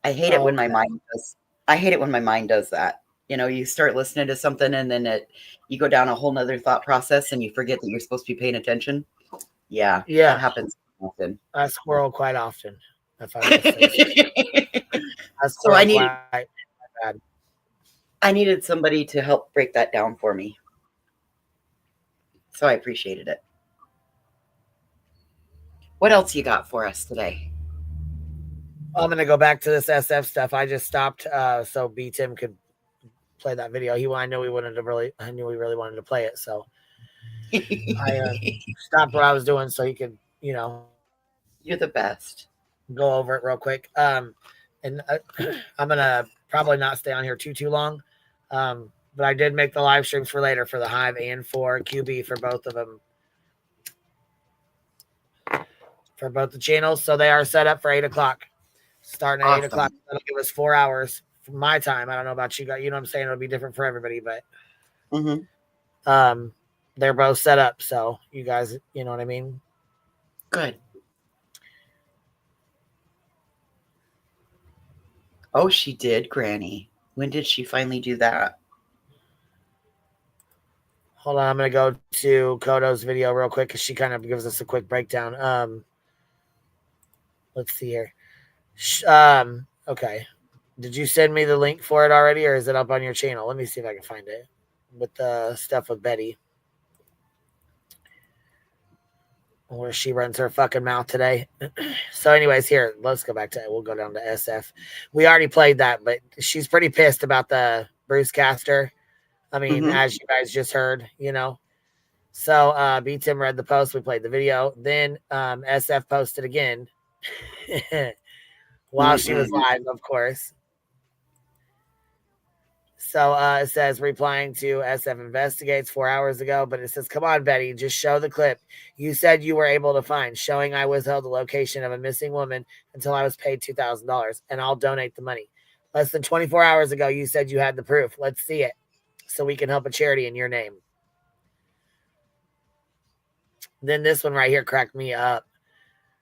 [SPEAKER 21] I hate it when my mind does. I hate it when my mind does that. You know, you start listening to something, and then you go down a whole nother thought process, and you forget that you're supposed to be paying attention. Yeah, that happens often.
[SPEAKER 9] I squirrel quite often. If I say
[SPEAKER 21] so I needed somebody to help break that down for me. So I appreciated it. What else you got for us today?
[SPEAKER 9] I'm going to go back to this SF stuff. I just stopped so B. Tim could play that video. I knew we really wanted to play it. So I stopped what I was doing so he could, you know.
[SPEAKER 21] You're the best.
[SPEAKER 9] Go over it real quick. And I'm going to probably not stay on here too long. But I did make the live streams for later for the Hive and for QB for both of them. For both the channels. So they are set up for 8 o'clock. Starting at 8 o'clock. That'll give us 4 hours from my time. I don't know about you guys. You know what I'm saying? It'll be different for everybody, but they're both set up. So you guys, you know what I mean?
[SPEAKER 21] Good. Oh, she did, Granny. When did she finally do that?
[SPEAKER 9] Hold on. I'm going to go to Kodo's video real quick because she kind of gives us a quick breakdown. Let's see here. Okay. Did you send me the link for it already, or is it up on your channel? Let me see if I can find it with the stuff with Betty. Where she runs her fucking mouth today. So anyways, here, let's go back to it. We'll go down to SF. We already played that, but she's pretty pissed about the Bruce Caster. I mean, as you guys just heard, you know. So B Tim read the post. We played the video. Then SF posted again while she was live, of course. So it says, replying to SF investigates 4 hours ago, but it says, come on, Betty, just show the clip. You said you were able to find, showing I withheld the location of a missing woman until I was paid $2,000, and I'll donate the money. Less than 24 hours ago, you said you had the proof. Let's see it so we can help a charity in your name. Then this one right here cracked me up.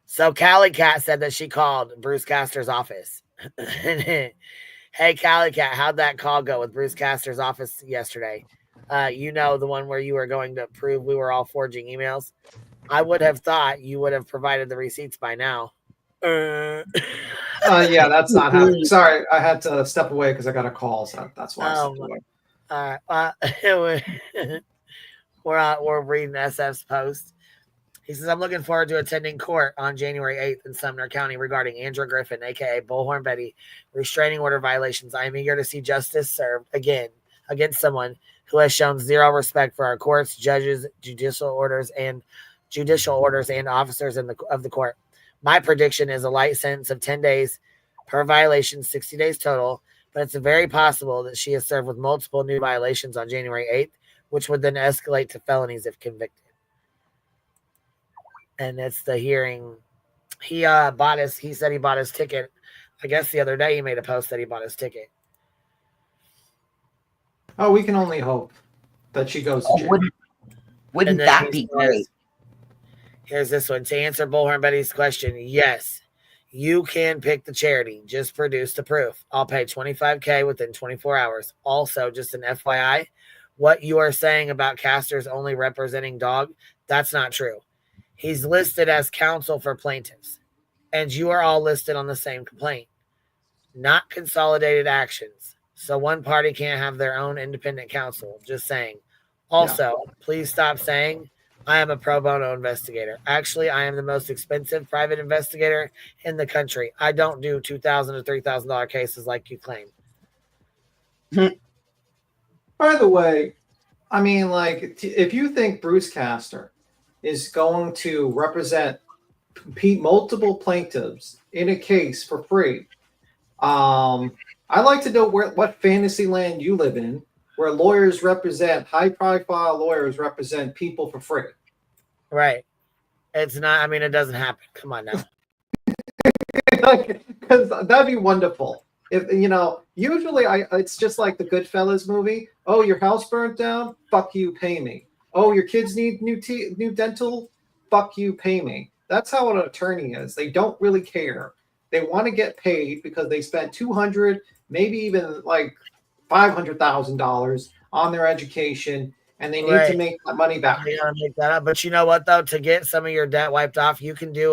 [SPEAKER 9] So Callie Cat said that she called Bruce Castor's office. Hey, Callie Cat, how'd that call go with Bruce Castor's office yesterday? You know, the one where you were going to prove we were all forging emails? I would have thought you would have provided the receipts by now.
[SPEAKER 11] Yeah, that's not happening. Sorry, I had to step away because I got a call, so that's why I stepped away.
[SPEAKER 9] We're reading SF's post. He says, I'm looking forward to attending court on January 8th in Sumner County regarding Andrew Griffin, a.k.a. Bullhorn Betty, restraining order violations. I am eager to see justice served again against someone who has shown zero respect for our courts, judges, judicial orders, and officers of the court. My prediction is a light sentence of 10 days per violation, 60 days total, but it's very possible that she is served with multiple new violations on January 8th, which would then escalate to felonies if convicted. And it's the hearing. He said he bought his ticket. I guess the other day he made a post that he bought his ticket.
[SPEAKER 11] Oh, we can only hope that she goes to jail.
[SPEAKER 21] Wouldn't that be great?
[SPEAKER 9] Here's this one. To answer Bullhorn Betty's question, yes, you can pick the charity. Just produce the proof. I'll pay $25,000 within 24 hours. Also, just an FYI, what you are saying about Castor's only representing dog, that's not true. He's listed as counsel for plaintiffs, and you are all listed on the same complaint, not consolidated actions. So one party can't have their own independent counsel. Just saying. Also, please stop saying I am a pro bono investigator. Actually, I am the most expensive private investigator in the country. I don't do $2,000 to $3,000 cases like you claim.
[SPEAKER 11] By the way, I mean, like, if you think Bruce Castor is going to represent multiple plaintiffs in a case for free, I'd like to know what fantasy land you live in, where high-profile lawyers represent people for free.
[SPEAKER 9] Right. It's not, I mean, it doesn't happen. Come on now.
[SPEAKER 11] Because that'd be wonderful. If usually it's just like the Goodfellas movie. Oh, your house burnt down? Fuck you, pay me. Oh, your kids need new dental? Fuck you, pay me. That's how an attorney is. They don't really care. They want to get paid because they spent $200,000, maybe even like $500,000 on their education, and they need to make that money back.
[SPEAKER 9] You gotta make that up. But you know what, though? To get some of your debt wiped off, you can do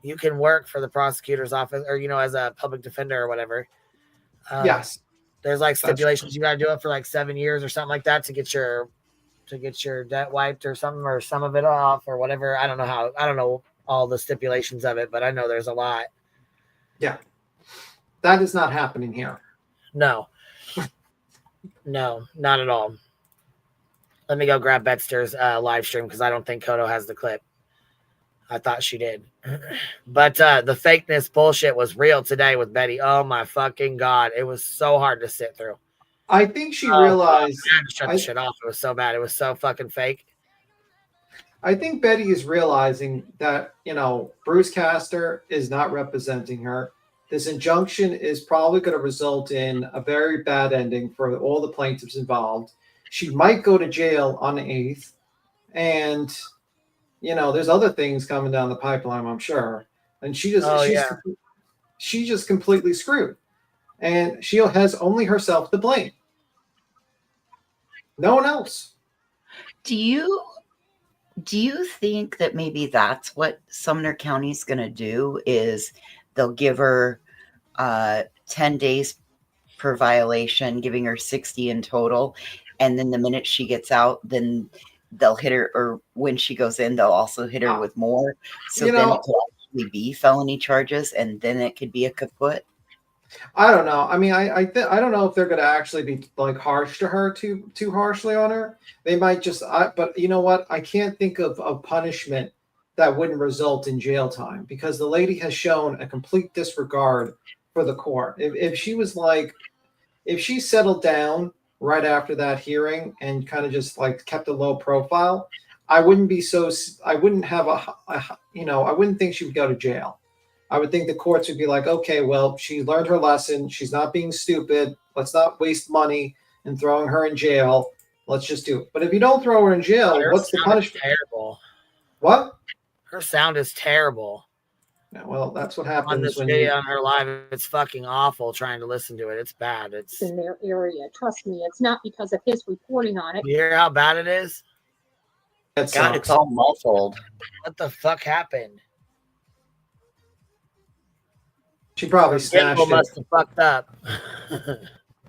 [SPEAKER 9] you can work for the prosecutor's office, or as a public defender or whatever.
[SPEAKER 11] Yes.
[SPEAKER 9] There's like stipulations. You gotta do it for like 7 years or something like that to get your debt wiped or something, or some of it off or whatever. I don't know all the stipulations of it, but I know there's a lot.
[SPEAKER 11] Yeah. That is not happening here.
[SPEAKER 9] No, not at all. Let me go grab Betster's live stream because I don't think Kodo has the clip. I thought she did. But the fakeness bullshit was real today with Betty. Oh my fucking God. It was so hard to sit through.
[SPEAKER 11] I think she realized.
[SPEAKER 9] I had to shut the shit off. It was so bad. It was so fucking fake.
[SPEAKER 11] I think Betty is realizing that, Bruce Castor is not representing her. This injunction is probably going to result in a very bad ending for all the plaintiffs involved. She might go to jail on the 8th. And, there's other things coming down the pipeline, I'm sure. And she's just completely screwed. And she has only herself to blame. No one else.
[SPEAKER 21] Do you think that maybe that's what Sumner County's going to do, is they'll give her 10 days per violation, giving her 60 in total. And then the minute she gets out, then they'll hit her, or when she goes in, they'll also hit her with more. So then it could actually be felony charges, and then it could be a kaput.
[SPEAKER 11] I don't know. I mean, I don't know if they're going to actually be like harsh to her too harshly on her. They might just. But you know what? I can't think of a punishment that wouldn't result in jail time because the lady has shown a complete disregard for the court. If she was like, if she settled down right after that hearing and kind of just like kept a low profile, I wouldn't be so. I wouldn't have I wouldn't think she would go to jail. I would think the courts would be like, okay, well, she learned her lesson. She's not being stupid. Let's not waste money in throwing her in jail. Let's just do it. But if you don't throw her in jail, what's the punishment?
[SPEAKER 9] Terrible.
[SPEAKER 11] What?
[SPEAKER 9] Her sound is terrible.
[SPEAKER 11] Yeah, well, that's what
[SPEAKER 9] On
[SPEAKER 11] happens
[SPEAKER 9] this
[SPEAKER 11] when
[SPEAKER 9] video
[SPEAKER 11] you.
[SPEAKER 9] on her live, it's fucking awful trying to listen to it. It's bad. It's
[SPEAKER 12] in their area. Trust me, it's not because of his reporting on it.
[SPEAKER 9] You hear how bad it is?
[SPEAKER 13] God, it's all muffled.
[SPEAKER 9] What the fuck happened?
[SPEAKER 11] She probably smashed it.
[SPEAKER 9] Must have fucked up.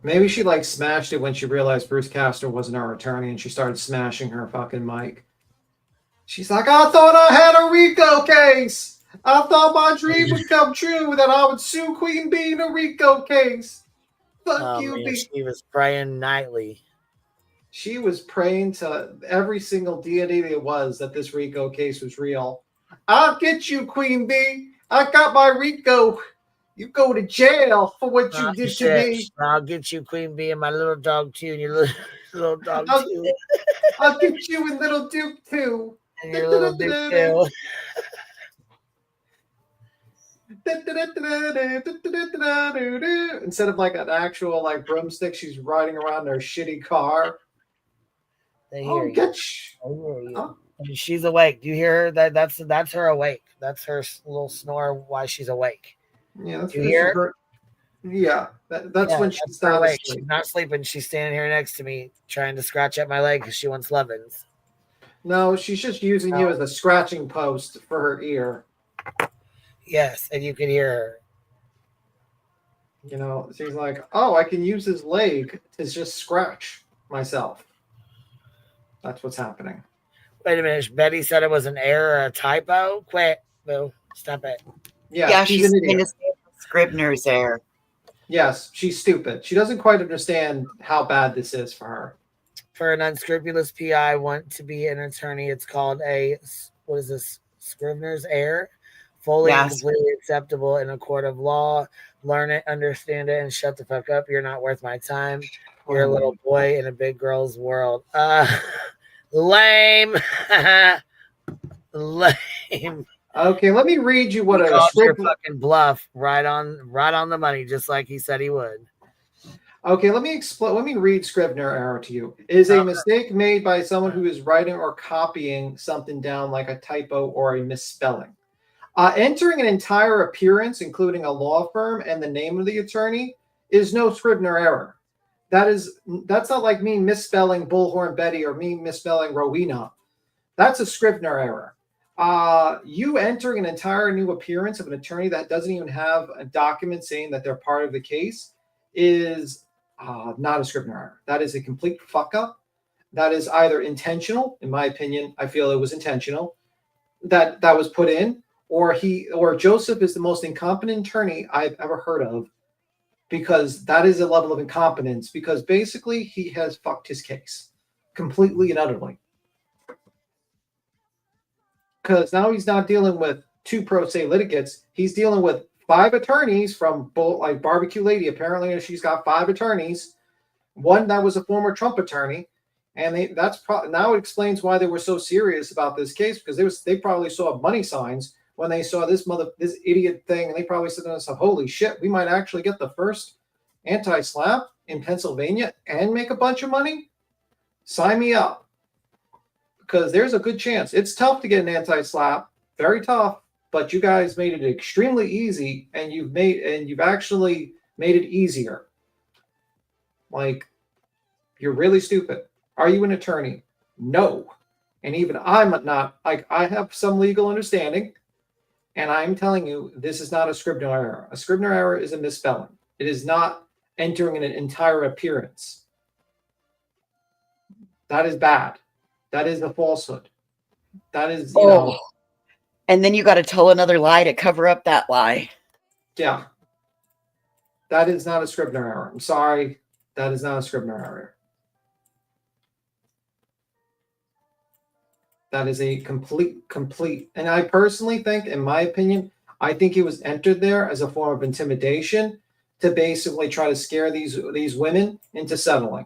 [SPEAKER 11] Maybe she like smashed it when she realized Bruce Castor wasn't her attorney and she started smashing her fucking mic. She's like, I thought I had a RICO case. I thought my dream would come true that I would sue Queen Bee in a RICO case. Fuck you,
[SPEAKER 9] man,
[SPEAKER 11] Bee.
[SPEAKER 9] she was praying nightly.
[SPEAKER 11] She was praying to every single deity there was that this RICO case was real. I'll get you, Queen Bee. I got my RICO. You go to jail for what you did to me.
[SPEAKER 9] I'll get you, Queen Bee, and my little dog too, and your little dog too.
[SPEAKER 11] I'll get you and little Duke too.
[SPEAKER 9] And your little Duke too.
[SPEAKER 11] Instead of like an actual like broomstick, she's riding around her shitty car.
[SPEAKER 9] They hear you.
[SPEAKER 11] Get
[SPEAKER 9] I hear you. And she's awake. Do you hear her? That's her awake. That's her little snore while she's awake.
[SPEAKER 11] Yeah, that's
[SPEAKER 9] you hear her?
[SPEAKER 11] Yeah, that's when she's not
[SPEAKER 9] awake.
[SPEAKER 11] asleep.
[SPEAKER 9] She's not sleeping. She's standing here next to me, trying to scratch at my leg because she wants lovin's.
[SPEAKER 11] No, she's just using you as a scratching post for her ear.
[SPEAKER 9] Yes, and you can hear her.
[SPEAKER 11] You know, she's like, "Oh, I can use his leg to just scratch myself." That's what's happening.
[SPEAKER 9] Wait a minute. Betty said it was an error or a typo. Quit, boo. Stop it.
[SPEAKER 11] Yeah,
[SPEAKER 21] she's saying it's Scribner's error.
[SPEAKER 11] Yes, she's stupid. She doesn't quite understand how bad this is for her.
[SPEAKER 9] For an unscrupulous PI want to be an attorney, it's called a, what is this, Scribner's error? Fully and completely acceptable in a court of law. Learn it, understand it, and shut the fuck up. You're not worth my time. You're a little boy in a big girl's world. Lame. Lame.
[SPEAKER 11] Okay, let me read you what a
[SPEAKER 9] fucking bluff right on the money, just like he said he would.
[SPEAKER 11] Okay, let me read Scribner error to you. Is a mistake made by someone who is writing or copying something down like a typo or a misspelling. Entering an entire appearance, including a law firm and the name of the attorney, is no Scribner error. That's not like me misspelling Bullhorn Betty or me misspelling Rowena. That's a Scribner error. You entering an entire new appearance of an attorney that doesn't even have a document saying that they're part of the case is not a Scribner error. That is a complete fuck up. That is either intentional, in my opinion. I feel it was intentional that was put in, or Joseph is the most incompetent attorney I've ever heard of, because that is a level of incompetence, because basically he has fucked his case completely and utterly. Because now he's not dealing with 2 pro se litigants. He's dealing with 5 attorneys from like Barbecue Lady. Apparently she's got 5 attorneys. One that was a former Trump attorney. And now it explains why they were so serious about this case, because they probably saw money signs when they saw this idiot thing, and they probably said to themselves, holy shit, we might actually get the first anti-SLAPP in Pennsylvania and make a bunch of money. Sign me up. Because there's a good chance. It's tough to get an anti-SLAPP, very tough, but you guys made it extremely easy, and you've actually made it easier. Like, you're really stupid. Are you an attorney? No. And even I'm not. Like, I have some legal understanding, and I'm telling you, this is not a Scribner error. A Scribner error is a misspelling. It is not entering an entire appearance. That is bad. That is a falsehood. That is, you know.
[SPEAKER 21] And then you got to tell another lie to cover up that lie.
[SPEAKER 11] Yeah. That is not a Scribner error. I'm sorry. That is not a Scribner error. That is a complete. And I personally think, in my opinion, I think it was entered there as a form of intimidation to basically try to scare these women into settling.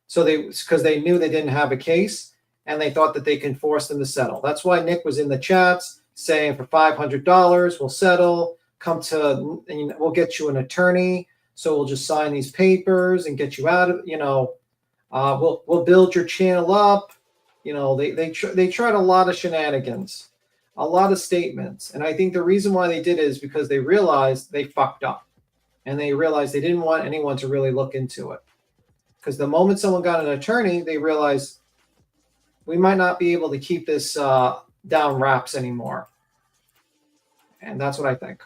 [SPEAKER 11] So because they knew they didn't have a case and they thought that they can force them to settle. That's why Nick was in the chats saying for $500 we'll settle. We'll get you an attorney. So we'll just sign these papers and get you out of. We'll build your channel up. They tried a lot of shenanigans, a lot of statements. And I think the reason why they did it is because they realized they fucked up. And they realized they didn't want anyone to really look into it. Because the moment someone got an attorney, they realized we might not be able to keep this down wraps anymore. And that's what I think.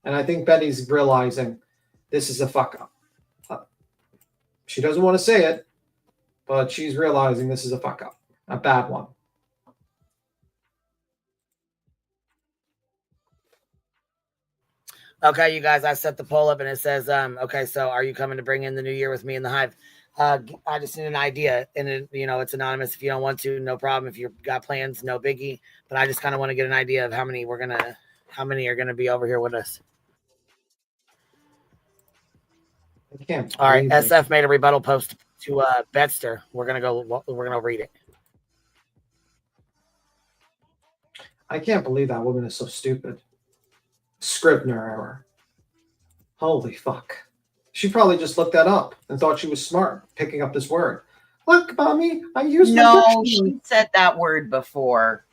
[SPEAKER 11] And I think Betty's realizing this is a fuck up. She doesn't want to say it, but she's realizing this is a fuck up. A bad one.
[SPEAKER 9] Okay, you guys, I set the poll up and it says, okay, so are you coming to bring in the new year with me in the hive? I just need an idea, and it's anonymous. If you don't want to, no problem. If you've got plans, no biggie. But I just kind of want to get an idea of how many are gonna be over here with us.
[SPEAKER 11] I can't.
[SPEAKER 9] All right, SF made a rebuttal post to Betster. We're gonna read it.
[SPEAKER 11] I can't believe that woman is so stupid. Scribner error. Holy fuck. She probably just looked that up and thought she was smart picking up this word. Look, mommy, I used
[SPEAKER 21] No, she said that word before.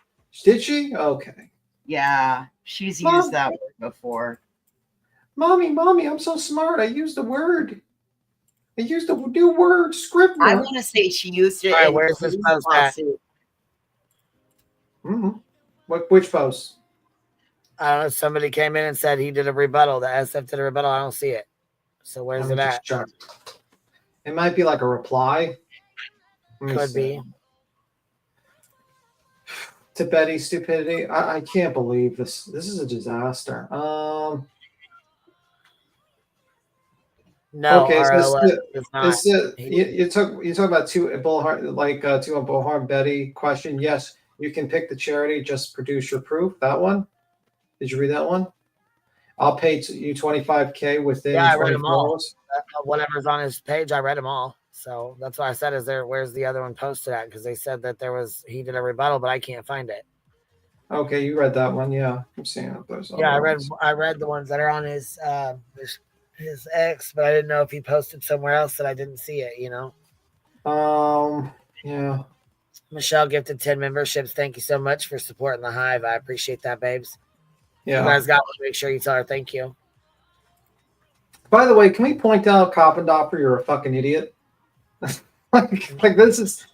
[SPEAKER 11] Did she? Okay.
[SPEAKER 21] Yeah, she's used that word before.
[SPEAKER 11] Mommy, I'm so smart. I used the word. I used the new word, Scribner.
[SPEAKER 21] I want to say she used it.
[SPEAKER 9] All right, where's this post at?
[SPEAKER 11] Mm-hmm. Which post?
[SPEAKER 9] I don't know. Somebody came in and said he did a rebuttal. The SF did a rebuttal. I don't see it. So where's it at?
[SPEAKER 11] Check. It might be like a reply.
[SPEAKER 9] Could be.
[SPEAKER 11] To Betty's stupidity. I can't believe this. This is a disaster.
[SPEAKER 9] No.
[SPEAKER 11] Okay,
[SPEAKER 9] so
[SPEAKER 11] you talk about two on Bullhorn Betty question. Yes, you can pick the charity. Just produce your proof. That one. Did you read that one? I'll pay you $25K within.
[SPEAKER 9] Yeah, I read them
[SPEAKER 11] 24
[SPEAKER 9] all.
[SPEAKER 11] hours.
[SPEAKER 9] Whatever's on his page, I read them all. So that's why I said, where's the other one posted at? Because they said that he did a rebuttal, but I can't find it.
[SPEAKER 11] Okay, you read that one, yeah. I'm seeing it.
[SPEAKER 9] Yeah, I read the ones that are on his X, but I didn't know if he posted somewhere else that I didn't see it.
[SPEAKER 11] Yeah.
[SPEAKER 9] Michelle gifted 10 memberships. Thank you so much for supporting the hive. I appreciate that, babes.
[SPEAKER 11] Yeah.
[SPEAKER 9] You guys got one. Make sure you tell her thank you.
[SPEAKER 11] By the way, can we point out, Coppendorfer, you're a fucking idiot? like this is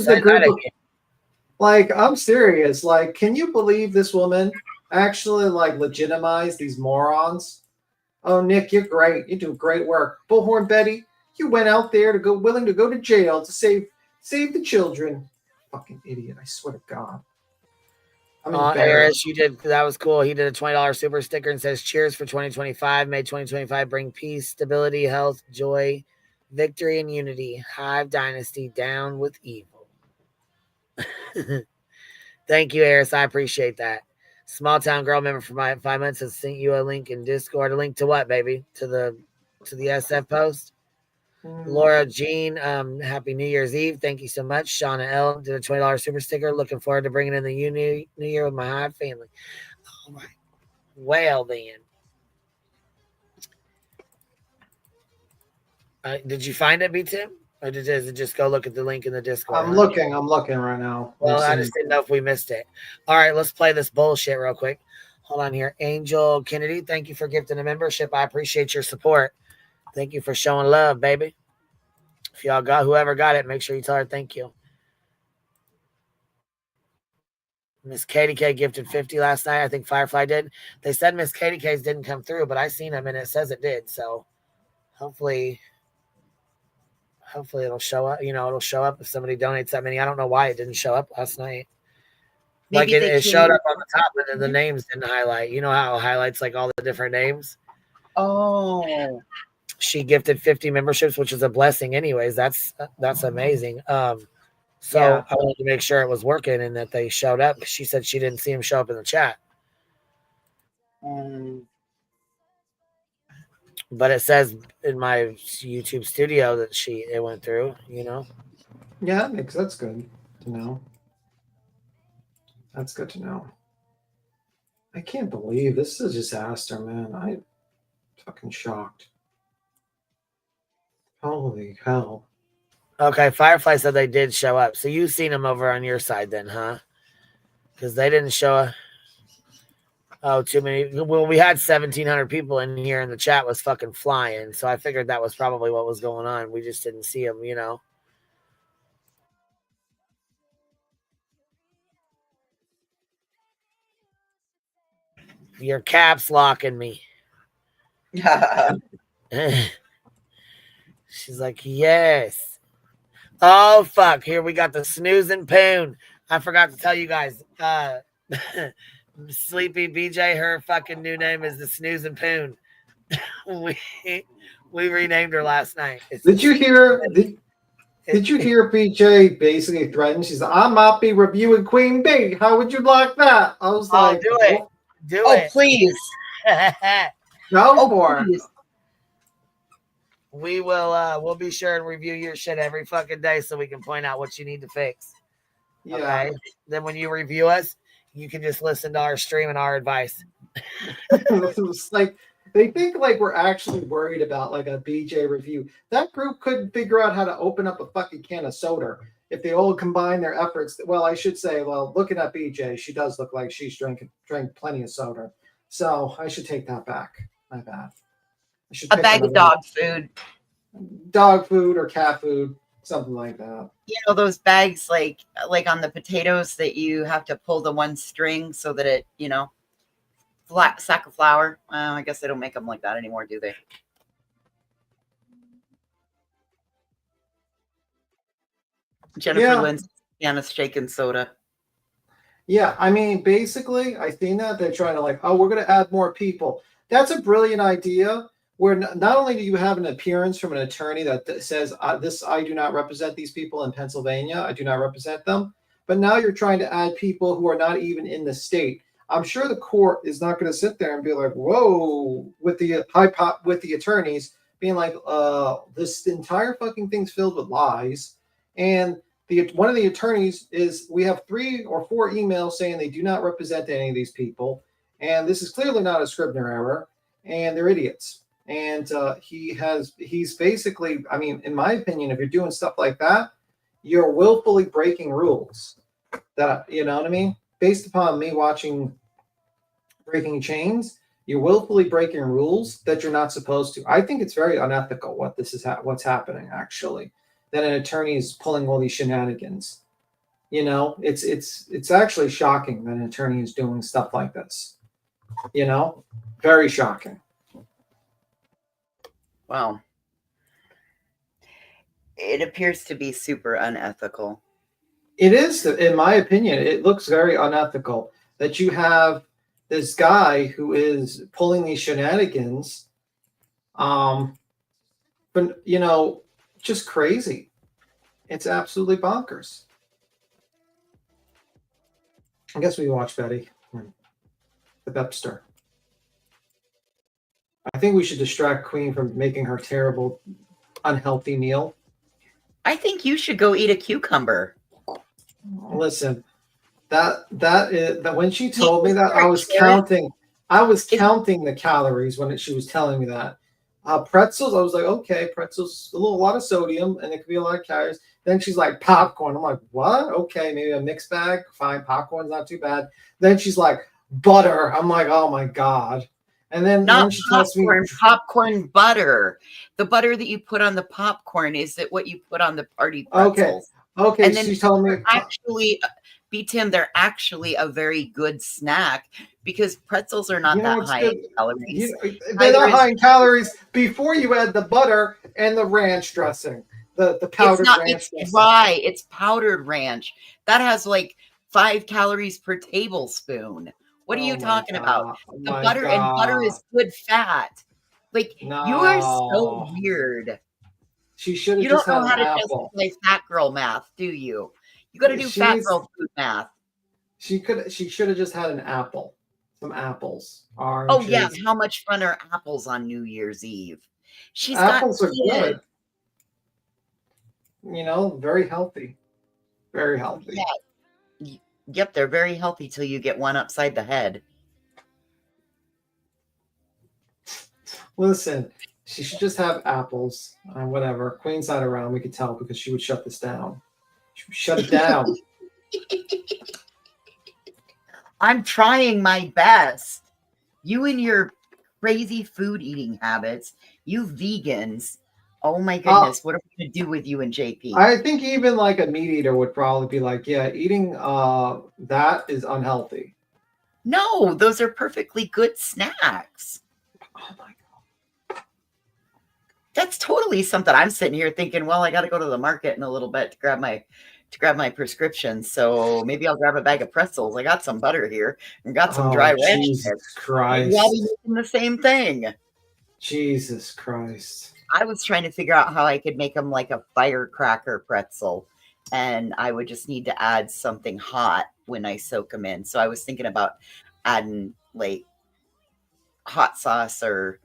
[SPEAKER 11] the group of, I'm serious. Can you believe this woman actually legitimize these morons? Oh, Nick, you're great. You do great work. Bullhorn Betty, you went out there willing to go to jail to save the children. Fucking idiot, I swear to God.
[SPEAKER 9] Harris, that was cool. He did a $20 super sticker and says, cheers for 2025. May 2025 bring peace, stability, health, joy, victory, and unity. Hive Dynasty down with evil. Thank you, Harris. I appreciate that. Small town girl member for my 5 months has sent you a link in Discord. A link to what, baby? To the SF post? Laura Jean, happy New Year's Eve. Thank you so much. Shauna L did a $20 super sticker. Looking forward to bringing in the new year with my hive family. All right. Well, then. Did you find it, B-Tim? Or does it just go look at the link in the Discord?
[SPEAKER 11] I'm looking right now.
[SPEAKER 9] Well, I just didn't know if we missed it. All right, let's play this bullshit real quick. Hold on here. Angel Kennedy, thank you for gifting a membership. I appreciate your support. Thank you for showing love, baby. If y'all got whoever got it, make sure you tell her thank you. Miss Katie K gifted 50 last night. I think Firefly did. They said Miss Katie K's didn't come through, but I seen them and it says it did. So hopefully it'll show up. It'll show up if somebody donates that many. I don't know why it didn't show up last night. Maybe it showed up on the top and then the names didn't highlight. You know how it highlights all the different names?
[SPEAKER 21] Oh.
[SPEAKER 9] She gifted 50 memberships, which is a blessing anyways. That's amazing. So
[SPEAKER 21] Yeah.
[SPEAKER 9] I wanted to make sure it was working and that they showed up. She said she didn't see him show up in the chat. But it says in my YouTube studio that it went through, you know.
[SPEAKER 11] Yeah, that's good to know. That's good to know. I can't believe this is a disaster, man. I'm fucking shocked. Holy hell.
[SPEAKER 9] Okay, Firefly said they did show up. So you've seen them over on your side then, huh? Because they didn't show up. Oh, too many. Well, we had 1,700 people in here and the chat was fucking flying. So I figured that was probably what was going on. We just didn't see them, you know. Your caps locking me. She's like, yes. Oh, fuck. Here we got the snooze and poon. I forgot to tell you guys. Sleepy BJ, her fucking new name is the snooze and poon. we renamed her last night.
[SPEAKER 11] Did you hear? Did you hear BJ basically threaten? She's like, I might be reviewing Queen Bee. How would you like that? I was like,
[SPEAKER 9] do it. Do it.
[SPEAKER 21] Please.
[SPEAKER 11] Go for it.
[SPEAKER 9] We will we'll be sure and review your shit every fucking day so we can point out what you need to fix.
[SPEAKER 11] Yeah.
[SPEAKER 9] Okay. Then when you review us, you can just listen to our stream and our advice.
[SPEAKER 11] It's like they think like we're actually worried about like a BJ review. That group couldn't figure out how to open up a fucking can of soda. If they all combine their efforts, well, I should say, well, looking at BJ, she does look like she's drank plenty of soda. So I should take that back. My bad. I should
[SPEAKER 21] A bag of dog food.
[SPEAKER 11] Dog food or cat food, something like that.
[SPEAKER 21] You know those bags like on the potatoes that you have to pull the one string so that it, you know, flat sack of flour. I guess they don't make them like that anymore, do they? Jennifer Lynn's can of shaken soda.
[SPEAKER 11] Yeah, I mean, basically, I think that they're trying to like, oh, we're going to add more people. That's a brilliant idea. Where not only do you have an appearance from an attorney that says, I do not represent these people in Pennsylvania. I do not represent them. But now you're trying to add people who are not even in the state. I'm sure the court is not going to sit there and be like, whoa, with the with the attorneys being like, this entire fucking thing's filled with lies. And one of the attorneys is, we have 3 or 4 emails saying they do not represent any of these people. And this is clearly not a Scribner error. And they're idiots. And he's basically, I mean, in my opinion, if you're doing stuff like that, you're willfully breaking rules. That, you know what I mean? Based upon me watching Breaking Chains, you're willfully breaking rules that you're not supposed to. I think it's very unethical what's happening, actually. That an attorney is pulling all these shenanigans. You know, it's actually shocking that an attorney is doing stuff like this. You know, very shocking.
[SPEAKER 21] Wow. It appears to be super unethical.
[SPEAKER 11] It is, in my opinion, it looks very unethical that you have this guy who is pulling these shenanigans. But, you know, just crazy. It's absolutely bonkers. I guess we watch Betty, the Bepster. I think we should distract Queen from making her terrible, unhealthy meal.
[SPEAKER 21] I think you should go eat a cucumber.
[SPEAKER 11] Listen, that when she told me that, I was counting the calories when she was telling me that. Pretzels, I was like, okay, pretzels, a lot of sodium, and it could be a lot of calories. Then she's like, popcorn. I'm like, what? Okay, maybe a mixed bag. Fine, popcorn's not too bad. Then she's like, butter. I'm like, oh my God. And then she tells me
[SPEAKER 21] popcorn butter. The butter that you put on the popcorn, is it what you put on the party pretzels?
[SPEAKER 11] Okay.
[SPEAKER 21] And then
[SPEAKER 11] she's telling me
[SPEAKER 21] actually, Tim, they're actually a very good snack because pretzels are not that high in calories.
[SPEAKER 11] They're not high in calories before you add the butter and the ranch dressing, the powdered ranch.
[SPEAKER 21] It's dry. It's powdered ranch. That has like 5 calories per tablespoon. What are you talking about? The butter and butter is good fat. Like you are so weird.
[SPEAKER 11] She should
[SPEAKER 21] You
[SPEAKER 11] have just
[SPEAKER 21] don't know
[SPEAKER 11] had
[SPEAKER 21] how
[SPEAKER 11] an
[SPEAKER 21] to
[SPEAKER 11] apple.
[SPEAKER 21] justify fat girl math, do you? You got to do fat girl food math.
[SPEAKER 11] She should have just had an apple. Some apples.
[SPEAKER 21] Oh yeah,
[SPEAKER 11] Oranges.
[SPEAKER 21] how much fun are apples on New Year's Eve? She's
[SPEAKER 11] Apples
[SPEAKER 21] got
[SPEAKER 11] are good. You know, very healthy. Very healthy.
[SPEAKER 21] Yeah. Yep, they're very healthy till you get one upside the head.
[SPEAKER 11] Listen, she should just have apples and whatever. Queen's not around. We could tell because she would shut this down. She would shut it down.
[SPEAKER 21] I'm trying my best. You and your crazy food eating habits, you vegans. Oh my goodness, what are we going to do with you and JP?
[SPEAKER 11] I think even like a meat eater would probably be like, yeah, eating that is unhealthy.
[SPEAKER 21] No, those are perfectly good snacks.
[SPEAKER 11] Oh my God.
[SPEAKER 21] That's totally something. I'm sitting here thinking, well, I got to go to the market in a little bit to grab my prescription. So maybe I'll grab a bag of pretzels. I got some butter here and got some dry ranch.
[SPEAKER 11] Jesus Christ.
[SPEAKER 21] Maybe I'll be making the same thing.
[SPEAKER 11] Jesus Christ.
[SPEAKER 21] I was trying to figure out how I could make them like a firecracker pretzel, and I would just need to add something hot when I soak them in. So I was thinking about adding like hot sauce or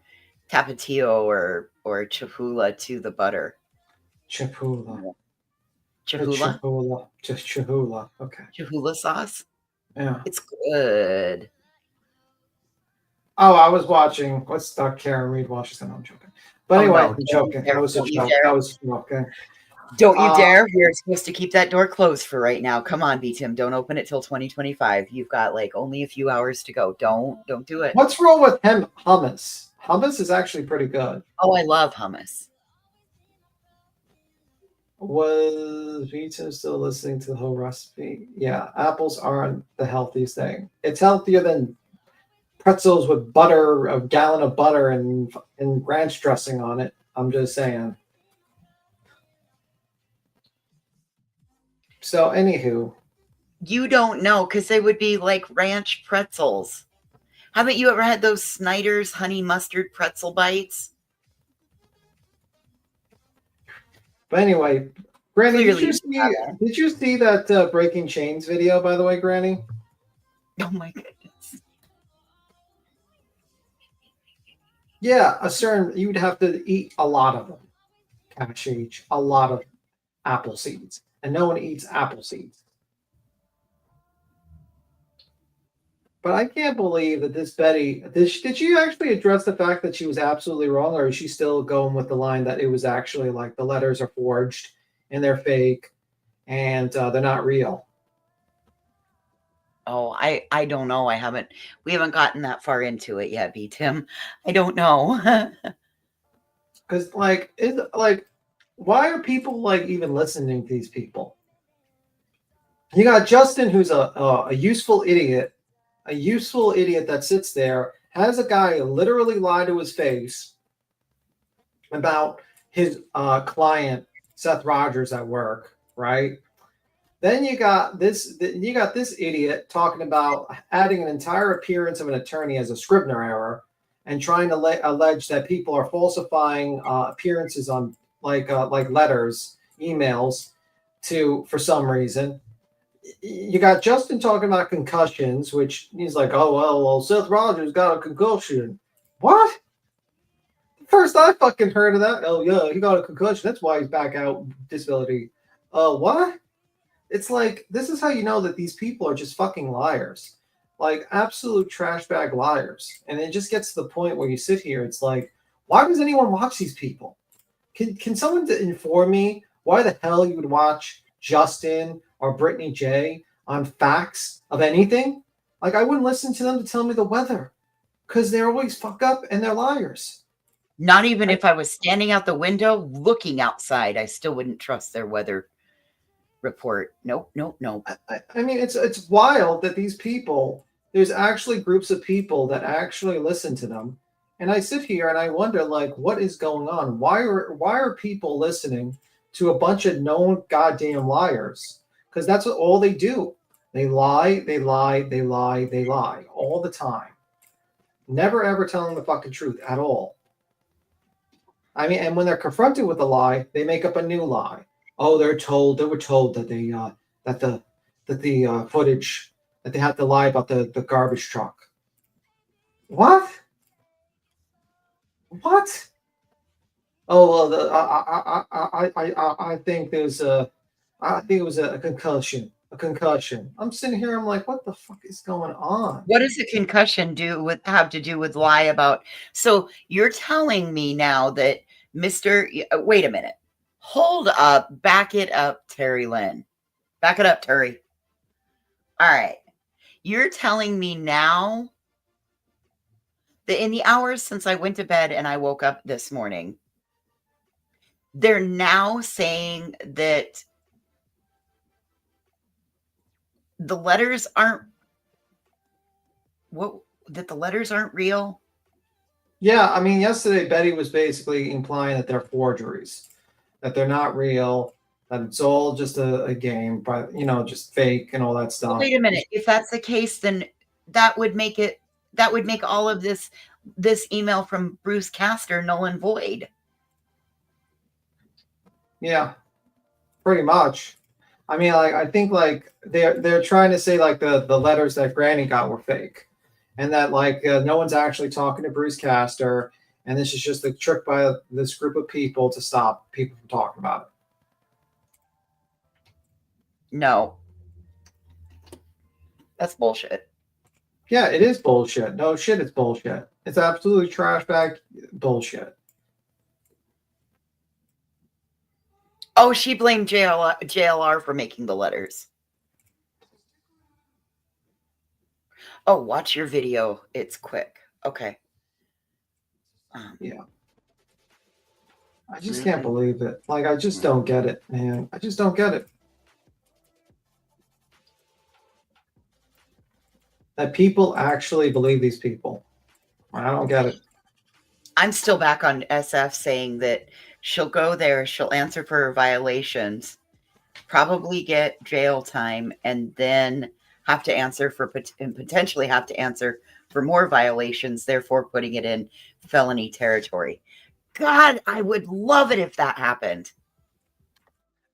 [SPEAKER 21] tapatio or Chihuahua to the butter.
[SPEAKER 11] Chihuahua.
[SPEAKER 21] Chihuahua?
[SPEAKER 11] Chihuahua. Okay.
[SPEAKER 21] Chihuahua sauce?
[SPEAKER 11] Yeah.
[SPEAKER 21] It's good.
[SPEAKER 11] Oh, I was watching. What's Karen Reed while she's I'm joking. But anyway, I'm joking. That was a joke. That was okay.
[SPEAKER 21] Don't you dare. We're supposed to keep that door closed for right now. Come on, B-Tim. Don't open it till 2025. You've got like only a few hours to go. Don't do it.
[SPEAKER 11] What's wrong with hummus? Hummus is actually pretty good.
[SPEAKER 21] Oh, I love hummus.
[SPEAKER 11] Was B-Tim still listening to the whole recipe? Yeah, apples aren't the healthiest thing. It's healthier than pretzels with butter, a gallon of butter and ranch dressing on it. I'm just saying. So, anywho.
[SPEAKER 21] You don't know because they would be like ranch pretzels. Haven't you ever had those Snyder's honey mustard pretzel bites?
[SPEAKER 11] But anyway, Granny, did you see that Breaking Chains video, by the way, Granny?
[SPEAKER 21] Oh, my goodness.
[SPEAKER 11] Yeah, you would have to eat a lot of them. Cashew, a lot of apple seeds. And no one eats apple seeds. But I can't believe that this Betty, did she actually address the fact that she was absolutely wrong, or is she still going with the line that it was actually like the letters are forged and they're fake and they're not real?
[SPEAKER 21] Oh, I don't know. We haven't gotten that far into it yet, B-Tim. I don't know.
[SPEAKER 11] Because why are people like even listening to these people? You got Justin, who's a useful idiot. A useful idiot that sits there, has a guy literally lie to his face about his client, Seth Rogers, at work, right? Then you got this idiot talking about adding an entire appearance of an attorney as a Scribner error and trying to allege that people are falsifying appearances on like letters, emails for some reason. You got Justin talking about concussions, which he's like, oh, well, Seth Rogers got a concussion. What? First I fucking heard of that. Oh, yeah, he got a concussion. That's why he's back out disability. What? It's like, this is how you know that these people are just fucking liars. Like, absolute trash bag liars. And it just gets to the point where you sit here, it's like, why does anyone watch these people? Can someone inform me why the hell you would watch Justin or Brittany J on facts of anything? Like, I wouldn't listen to them to tell me the weather because they're always fuck up and they're liars.
[SPEAKER 21] Not even if I was standing out the window looking outside, I still wouldn't trust their weather report. Nope.
[SPEAKER 11] I mean, it's wild that these people, there's actually groups of people that actually listen to them. And I sit here and I wonder, like, what is going on? Why are people listening to a bunch of known goddamn liars? Because that's all they do. They lie all the time. Never ever telling the fucking truth at all. I mean, and when they're confronted with a lie, they make up a new lie. Oh, they were told that the footage, that they had to lie about the garbage truck. What? What? Oh well, I think there's I think it was a concussion. A concussion. I'm sitting here. I'm like, what the fuck is going on?
[SPEAKER 21] What does a concussion have to do with lie about? So you're telling me now that wait a minute. Hold up. Back it up, Terry Lynn. Back it up, Terry. All right. You're telling me now that in the hours since I went to bed and I woke up this morning, they're now saying that the letters aren't real?
[SPEAKER 11] Yeah, I mean, yesterday Betty was basically implying that they're forgeries, that they're not real, that it's all just a game, but just fake and all that stuff.
[SPEAKER 21] Wait a minute. If that's the case, then that would make all of this email from Bruce Castor null and void.
[SPEAKER 11] Yeah, pretty much. I mean, I think they're trying to say the letters that Granny got were fake, and that no one's actually talking to Bruce Castor, and this is just a trick by this group of people to stop people from talking about it.
[SPEAKER 21] No, that's bullshit.
[SPEAKER 11] Yeah, it is bullshit. No shit, it's bullshit. It's absolutely trash bag bullshit.
[SPEAKER 21] Oh, she blamed JLR for making the letters. Oh, watch your video. It's quick. Okay.
[SPEAKER 11] Yeah. I just can't believe it. I just don't get it, man. I just don't get it. That people actually believe these people. I don't get it.
[SPEAKER 21] I'm still back on SF saying that she'll go there, she'll answer for her violations, probably get jail time, and then potentially have to answer for more violations, therefore putting it in felony territory. God, I would love it if that happened.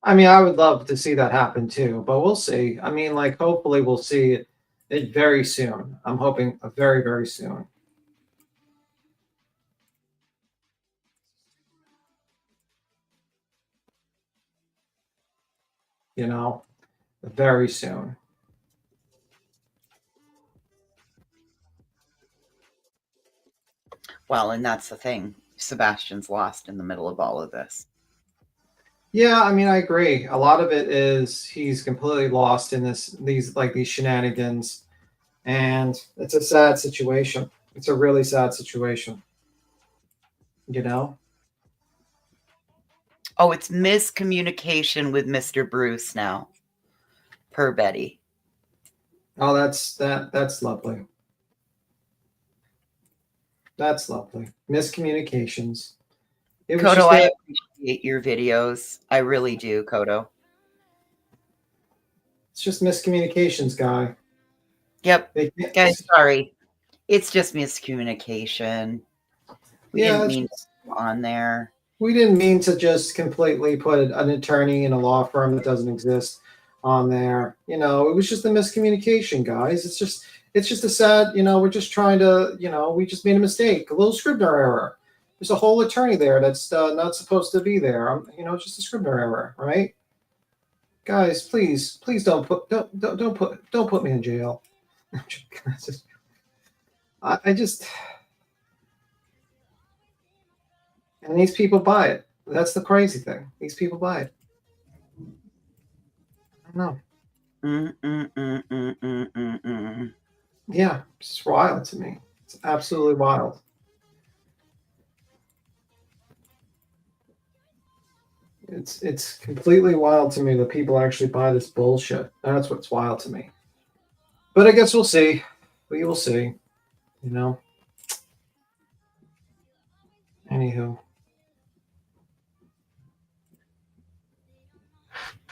[SPEAKER 11] I mean, I would love to see that happen too, but we'll see. I mean, hopefully we'll see it very soon. I'm hoping very, very soon. Very soon.
[SPEAKER 21] Well, and that's the thing. Sebastian's lost in the middle of all of this.
[SPEAKER 11] Yeah, I mean, I agree. A lot of it is he's completely lost in these shenanigans, and it's a sad situation. It's a really sad situation.
[SPEAKER 21] Oh, it's miscommunication with Mr. Bruce now, per Betty.
[SPEAKER 11] Oh, that's lovely. That's lovely. Miscommunications.
[SPEAKER 21] Kodo, I appreciate your videos. I really do, Kodo.
[SPEAKER 11] It's just miscommunications, guy.
[SPEAKER 21] Yep. Guys, sorry. It's just miscommunication. We didn't mean to on there.
[SPEAKER 11] We didn't mean to just completely put an attorney in a law firm that doesn't exist on there. It was just a miscommunication, guys. It's just a sad, we're just trying to, we just made a mistake, a little Scribner error. There's a whole attorney there that's not supposed to be there. It's just a Scribner error, right? Guys, please don't put me in jail. I just, and these people buy it. That's the crazy thing. These people buy it. I don't know. Yeah, it's wild to me. It's absolutely wild. It's completely wild to me that people actually buy this bullshit. That's what's wild to me. But I guess we'll see. We will see. Anywho.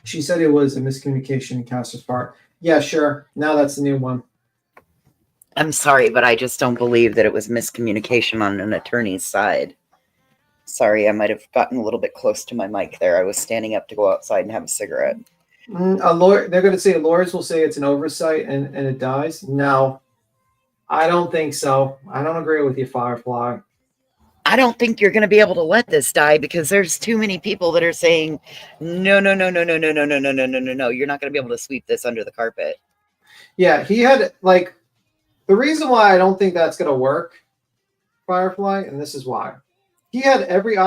[SPEAKER 11] She said it was a miscommunication in Castor's part. Yeah, sure. Now that's the new one.
[SPEAKER 21] I'm sorry, but I just don't believe that it was miscommunication on an attorney's side. Sorry, I might have gotten a little bit close to my mic there. I was standing up to go outside and have a cigarette.
[SPEAKER 11] A lawyer, they're going to say, lawyers will say it's an oversight and it dies. No, I don't think so. I don't agree with you, Firefly.
[SPEAKER 21] I don't think you're going to be able to let this die because there's too many people that are saying, no, no, no, no, no, no, no, no, no, no, no, no, no. You're not going to be able to sweep this under the carpet.
[SPEAKER 11] Yeah, he had, like, the reason why I don't think that's going to work, Firefly, and this is why. He had every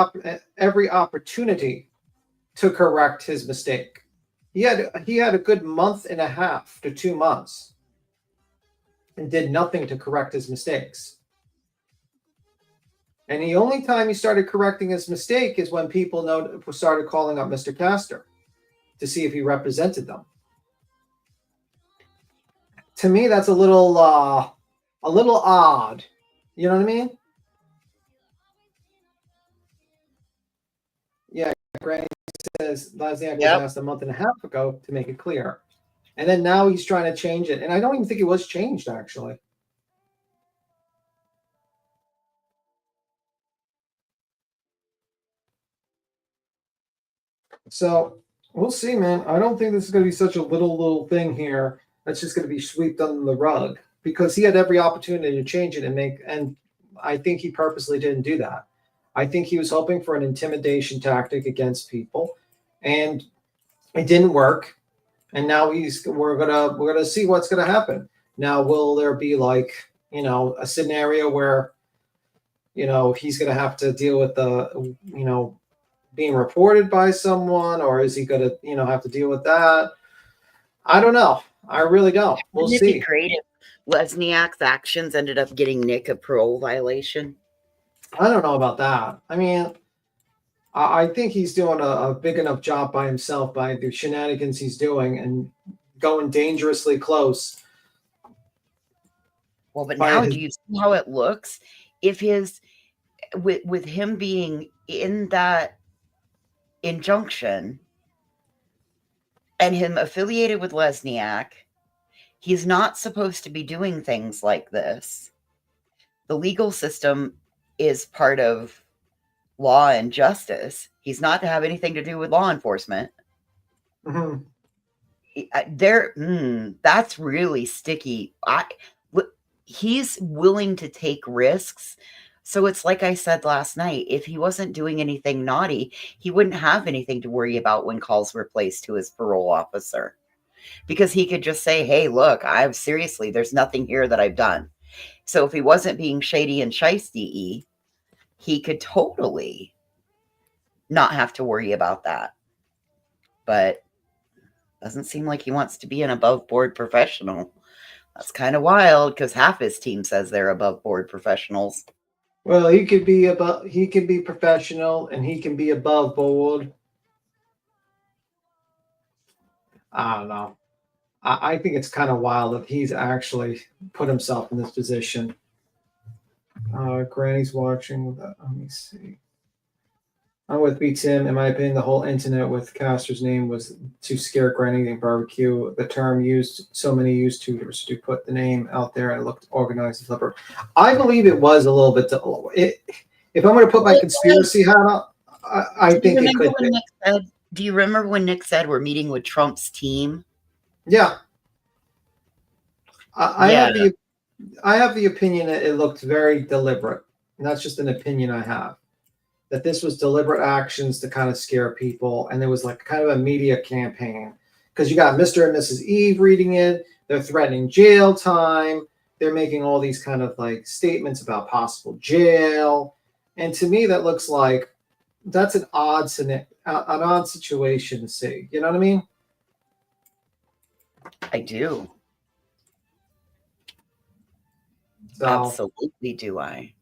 [SPEAKER 11] opportunity to correct his mistake. He had a good month and a half to 2 months and did nothing to correct his mistakes. And the only time he started correcting his mistake is when people started calling up Mr. Castor to see if he represented them. To me, that's a little odd. You know what I mean? Yeah, Granny says Lesniak was asked a month and a half ago to make it clear. And then now he's trying to change it. And I don't even think it was changed, actually. So we'll see, man. I don't think this is going to be such a little thing here that's just going to be swept under the rug, because he had every opportunity to change it and I think he purposely didn't do that. I think he was hoping for an intimidation tactic against people, and it didn't work. And now we're gonna see what's gonna happen. Now, will there be, like, a scenario where, he's gonna have to deal with the, being reported by someone, or is he gonna, have to deal with that? I don't know. I really don't. We'll
[SPEAKER 21] Wouldn't
[SPEAKER 11] see.
[SPEAKER 21] it be great if Lesniak's actions ended up getting Nick a parole violation?
[SPEAKER 11] I don't know about that. I mean, I think he's doing a big enough job by himself by the shenanigans he's doing and going dangerously close.
[SPEAKER 21] Well, but now do you see how it looks? If with him being in that injunction and him affiliated with Lesniak, he's not supposed to be doing things like this. The legal system is part of law and justice. He's not to have anything to do with law enforcement.
[SPEAKER 11] Mm-hmm.
[SPEAKER 21] That's really sticky. He's willing to take risks. So it's like I said last night, if he wasn't doing anything naughty, he wouldn't have anything to worry about when calls were placed to his parole officer, because he could just say, hey, look, there's nothing here that I've done. So if he wasn't being shady and shiesty, he could totally not have to worry about that. But doesn't seem like he wants to be an above board professional. That's kind of wild, because half his team says they're above board professionals.
[SPEAKER 11] Well, he could be professional and he can be above board. I don't know. I think it's kind of wild that he's actually put himself in this position. Granny's watching. Let me see. I'm with B. Tim. In my opinion, the whole internet with Castor's name was to scare Granny and barbecue. The term so many YouTubers to put the name out there and it looked organized and flipper. I believe it was a little bit. If I'm going to put my conspiracy hat on, I think it could be.
[SPEAKER 21] Do you remember when Nick said we're meeting with Trump's team?
[SPEAKER 11] Yeah. I have the opinion that it looked very deliberate. And that's just an opinion I have. That this was deliberate actions to kind of scare people. And there was like kind of a media campaign. Because you got Mr. and Mrs. Eve reading it. They're threatening jail time. They're making all these kind of like statements about possible jail. And to me, that looks like that's an odd situation to see. You know what I mean?
[SPEAKER 21] I do.
[SPEAKER 11] So,
[SPEAKER 21] absolutely do I.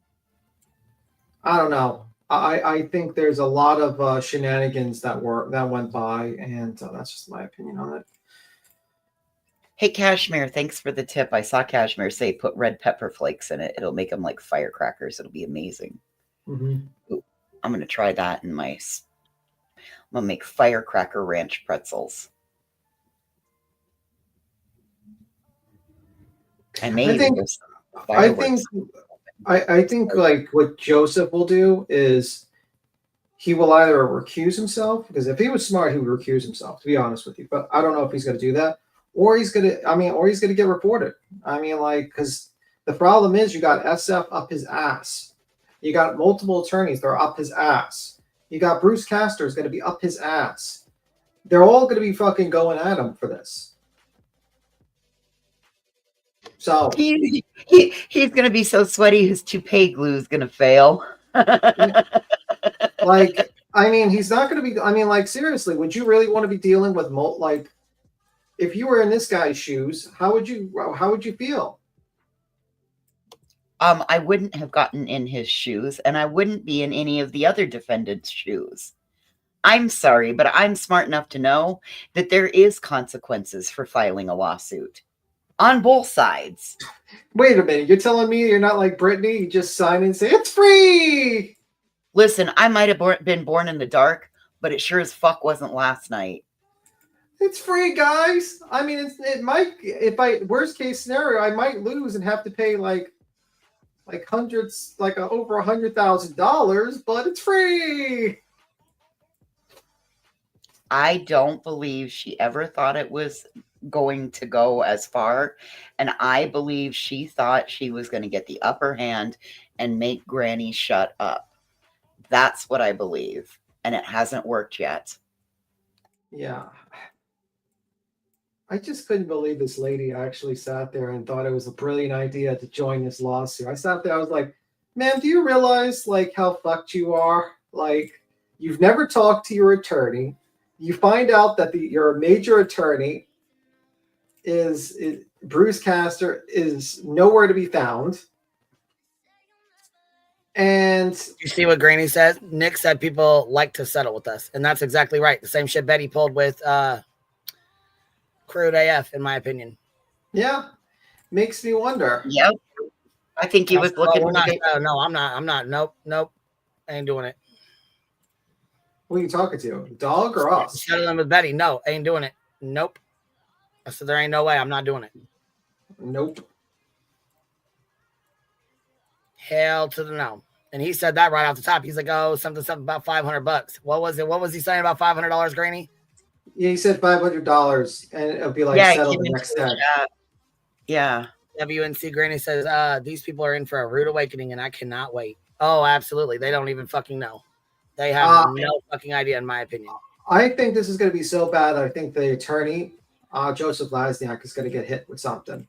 [SPEAKER 11] I don't know. I think there's a lot of shenanigans that went by, and that's just my opinion on it.
[SPEAKER 21] Hey, Cashmere, thanks for the tip. I saw Cashmere say put red pepper flakes in it. It'll make them like firecrackers. It'll be amazing.
[SPEAKER 11] Mm-hmm.
[SPEAKER 21] Ooh, I'm going to try that in I'm going to make firecracker ranch pretzels. I
[SPEAKER 11] think like what Joseph will do is he will either recuse himself, because if he was smart, he would recuse himself, to be honest with you. But I don't know if he's going to do that, or he's going to get reported. I mean, like, because the problem is you got SF up his ass. You got multiple attorneys that are up his ass. You got Bruce Castor is going to be up his ass. They're all going to be fucking going at him for this. So
[SPEAKER 21] he's going to be so sweaty, his toupee glue is going to fail.
[SPEAKER 11] Like, I mean, he's not going to be. I mean, like, seriously, would you really want to be dealing with like, if you were in this guy's shoes, how would you feel?
[SPEAKER 21] I wouldn't have gotten in his shoes, and I wouldn't be in any of the other defendants' shoes. I'm sorry, but I'm smart enough to know that there is consequences for filing a lawsuit on both sides.
[SPEAKER 11] Wait a minute. You're telling me you're not like Brittany? You just sign and say, it's free!
[SPEAKER 21] Listen, I might have been born in the dark, but it sure as fuck wasn't last night.
[SPEAKER 11] It's free, guys. I mean, it might, worst case scenario, I might lose and have to pay like hundreds, like over $100,000, but it's free.
[SPEAKER 21] I don't believe she ever thought it was going to go as far. And I believe she thought she was going to get the upper hand and make Granny shut up. That's what I believe. And it hasn't worked yet.
[SPEAKER 11] Yeah. I just couldn't believe this lady actually sat there and thought it was a brilliant idea to join this lawsuit. I sat there, I was like, ma'am, do you realize like how fucked you are? Like, you've never talked to your attorney. You find out that your major attorney is Bruce Castor is nowhere to be found. And
[SPEAKER 9] you see what Granny says? Nick said people like to settle with us. And that's exactly right. The same shit Betty pulled with Crude AF, in my opinion.
[SPEAKER 11] Yeah. Makes me wonder.
[SPEAKER 21] Yep. I think he was looking.
[SPEAKER 9] No, I'm not. Nope. I ain't doing it.
[SPEAKER 11] Who are you talking to? Dog or us?
[SPEAKER 9] Settling with Betty. No, ain't doing it. Nope. I said there ain't no way. I'm not doing it.
[SPEAKER 11] Nope.
[SPEAKER 9] Hell to the no. And he said that right off the top. He's like, oh, something about $500. What was it? What was he saying about $500, Granny?
[SPEAKER 11] Yeah, he said $500, and it'll be like settled the next day.
[SPEAKER 21] Yeah.
[SPEAKER 9] WNC Granny says, these people are in for a rude awakening, and I cannot wait. Oh, absolutely. They don't even fucking know. They have no fucking idea, in my opinion.
[SPEAKER 11] I think this is going to be so bad. I think the attorney, Joseph Lasniak, is going to get hit with something.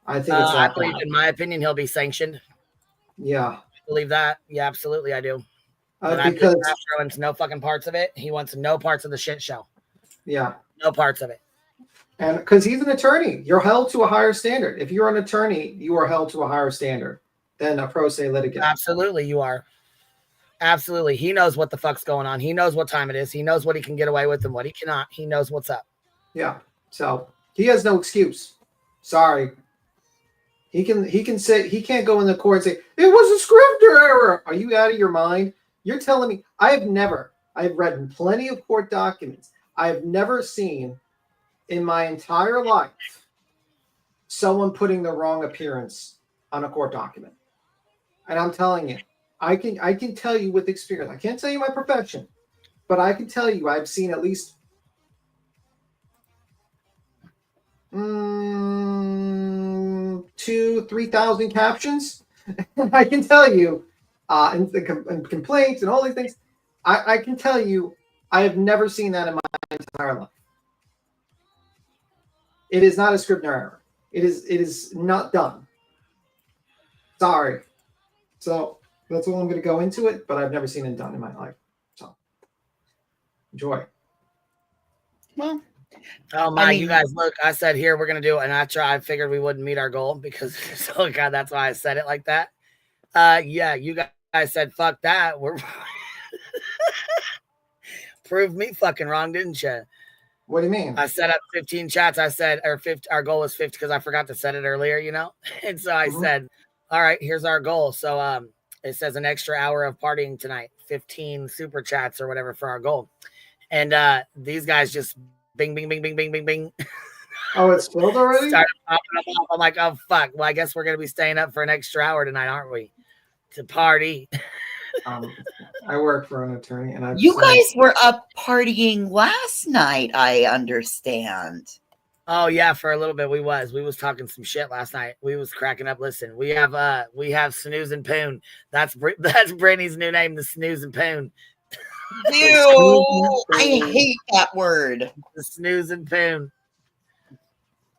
[SPEAKER 11] I think it's
[SPEAKER 9] I believe, in my opinion, he'll be sanctioned.
[SPEAKER 11] Yeah.
[SPEAKER 9] I believe that. Yeah, absolutely, I do.
[SPEAKER 11] Because
[SPEAKER 9] Castro wants no fucking parts of it. He wants no parts of the shit show.
[SPEAKER 11] Yeah.
[SPEAKER 9] No parts of it.
[SPEAKER 11] And because he's an attorney, you're held to a higher standard. If you're an attorney, you are held to a higher standard than a pro se litigant.
[SPEAKER 9] Absolutely, you are. Absolutely. He knows what the fuck's going on. He knows what time it is. He knows what he can get away with and what he cannot. He knows what's up.
[SPEAKER 11] Yeah. So he has no excuse. Sorry. He can say, he can't go in the court and say, it was a script error. Are you out of your mind? You're telling me I've read plenty of court documents. I've never seen in my entire life someone putting the wrong appearance on a court document. And I'm telling you, I can tell you with experience. I can't tell you my profession, but I can tell you I've seen at least 2,000-3,000 captions. I can tell you, and complaints and all these things. I can tell you, I have never seen that in my entire life. It is not a Scribner error. It is not done. Sorry. So that's all I'm going to go into it, but I've never seen it done in my life. So enjoy.
[SPEAKER 21] Well,
[SPEAKER 9] oh my, you guys look, I said here we're gonna do it, and I figured we wouldn't meet our goal because oh god, that's why I said it like that. Yeah, you guys said fuck that. We're proved me fucking wrong, didn't you?
[SPEAKER 11] What do you mean?
[SPEAKER 9] I set up 15 chats. I said our goal is 50 because I forgot to set it earlier, you know. And so I said, all right, here's our goal. So it says an extra hour of partying tonight, 15 super chats or whatever for our goal. And these guys just bing, bing, bing, bing, bing, bing, bing.
[SPEAKER 11] Oh, it's filled already?
[SPEAKER 9] Started popping up. I'm like, oh, fuck. Well, I guess we're going to be staying up for an extra hour tonight, aren't we? To party.
[SPEAKER 11] I work for an attorney, and
[SPEAKER 21] You guys were up partying last night, I understand.
[SPEAKER 9] Oh yeah, for a little bit we was talking some shit last night. We was cracking up. Listen, we have Snooze and Poon. That's Brittany's new name, the Snooze and Poon.
[SPEAKER 21] Ew, I hate that word.
[SPEAKER 9] The Snooze and Poon.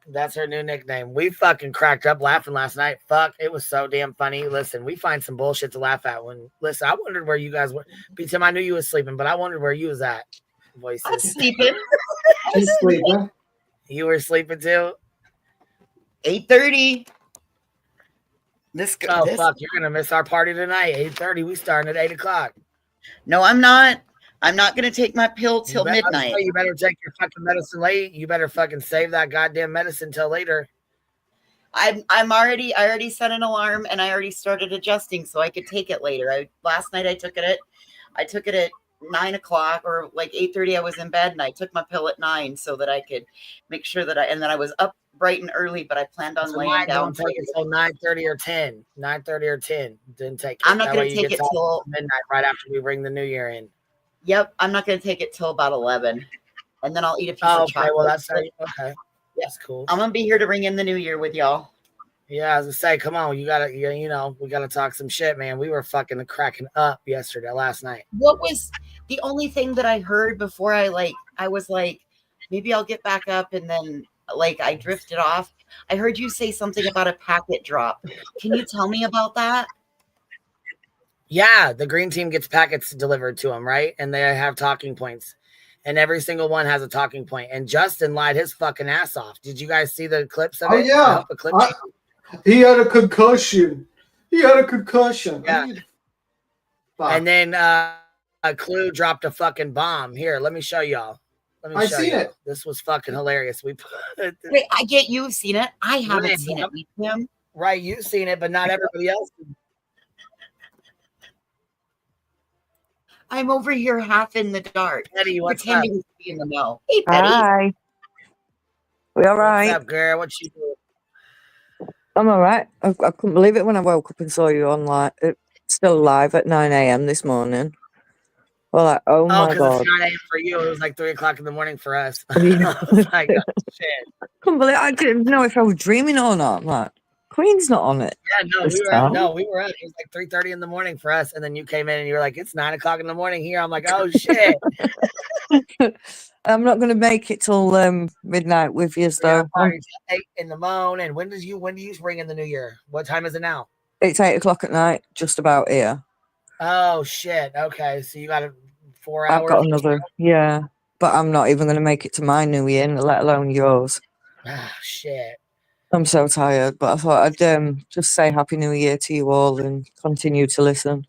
[SPEAKER 9] That's her new nickname. We fucking cracked up laughing last night. Fuck, it was so damn funny. Listen, we find some bullshit to laugh at. Listen, I wondered where you guys were. B-Tim, I knew you was sleeping, but I wondered where you was at. Voices.
[SPEAKER 21] I'm sleeping.
[SPEAKER 11] She's sleeping.
[SPEAKER 9] You were sleeping too?
[SPEAKER 21] 8:30.
[SPEAKER 9] Fuck, you're gonna miss our party tonight. 8:30. We starting at 8 o'clock.
[SPEAKER 21] No, I'm not. I'm not gonna take my pill till midnight.
[SPEAKER 9] You better take your fucking medicine late. You better fucking save that goddamn medicine till later.
[SPEAKER 21] I already set an alarm and I already started adjusting so I could take it later. Last night I took it at 9 o'clock or like 8:30. I was in bed and I took my pill at 9 so that I could make sure that I was up bright and early, but I planned on laying down.
[SPEAKER 9] Don't take it till 9:30 or 10. 9:30 or 10. Didn't take it.
[SPEAKER 21] I'm not going to take it till
[SPEAKER 9] midnight right after we bring the new year in.
[SPEAKER 21] Yep, I'm not going to take it till about 11, and then I'll eat a piece of chocolate.
[SPEAKER 9] Well, that's okay. That's cool.
[SPEAKER 21] I'm gonna be here to ring in the new year with y'all.
[SPEAKER 9] Yeah, as I say, come on, we gotta talk some shit, man. We were fucking cracking up last night.
[SPEAKER 21] What was the only thing that I heard before I was like, maybe I'll get back up, and then I drifted off. I heard you say something about a packet drop. Can you tell me about that?
[SPEAKER 9] Yeah, the green team gets packets delivered to them, right? And they have talking points. And every single one has a talking point. And Justin lied his fucking ass off. Did you guys see the clips of it?
[SPEAKER 11] Oh, yeah. He had a concussion.
[SPEAKER 9] Yeah. And then a Clue dropped a fucking bomb. Here, let me show y'all.
[SPEAKER 11] I've seen it.
[SPEAKER 9] This was fucking hilarious.
[SPEAKER 21] Wait, I get you've seen it. I haven't seen it. Him.
[SPEAKER 9] Right, you've seen it, but not everybody else.
[SPEAKER 21] I'm over here half in the dark.
[SPEAKER 9] Betty, what's
[SPEAKER 21] pretending to be in the know. Hey, Betty.
[SPEAKER 4] Hi. We all right?
[SPEAKER 9] What's up, girl? What you doing?
[SPEAKER 4] I'm all right. I couldn't believe it when I woke up and saw you on still live at 9 a.m. this morning. Well, like, oh my God.
[SPEAKER 9] It's 9 a.m. for you. It was like 3 o'clock in the morning for us. I was like, oh, shit.
[SPEAKER 4] Couldn't believe I didn't know if I was dreaming or not. I'm like, Queen's not on it.
[SPEAKER 9] Yeah, we were up. It was like 3:30 in the morning for us, and then you came in and you were like, "It's 9 o'clock in the morning here." I'm like, "Oh shit!"
[SPEAKER 4] I'm not going to make it till midnight with you, so.
[SPEAKER 9] Yeah, 8 in the morning. When do you ring in the new year? What time is it now?
[SPEAKER 4] It's 8 o'clock at night, just about here.
[SPEAKER 9] Oh shit! Okay, so you got 4 hours.
[SPEAKER 4] I've got another, yeah, but I'm not even going to make it to my new year, let alone yours.
[SPEAKER 9] Ah, shit.
[SPEAKER 4] I'm so tired, but I thought I'd just say Happy New Year to you all and continue to listen.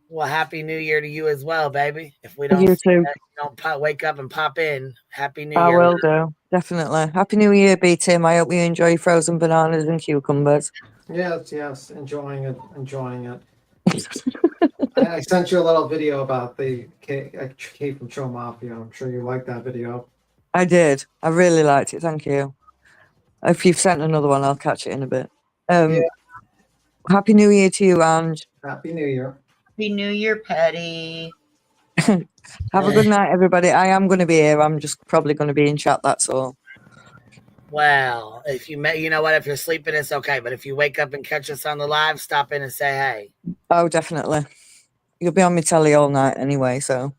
[SPEAKER 9] Well, Happy New Year to you as well, baby. If we don't,
[SPEAKER 4] you too.
[SPEAKER 9] Wake up and pop in. Happy New
[SPEAKER 4] I
[SPEAKER 9] Year.
[SPEAKER 4] will do, definitely. Happy New Year, B-Tim. I hope you enjoy frozen bananas and cucumbers.
[SPEAKER 11] Yes, enjoying it. I sent you a little video about the cake from Show Mafia. I'm sure you liked that video.
[SPEAKER 4] I did. I really liked it. Thank you. If you've sent another one, I'll catch it in a bit. Happy New Year to you, Ange.
[SPEAKER 11] Happy New Year.
[SPEAKER 21] Happy New Year, Petty.
[SPEAKER 4] Have a good night, everybody. I am going to be here. I'm just probably going to be in chat, that's all.
[SPEAKER 9] Well, if you know what, if you're sleeping, it's okay. But if you wake up and catch us on the live, stop in and say hey.
[SPEAKER 4] Oh, definitely. You'll be on my telly all night anyway, so.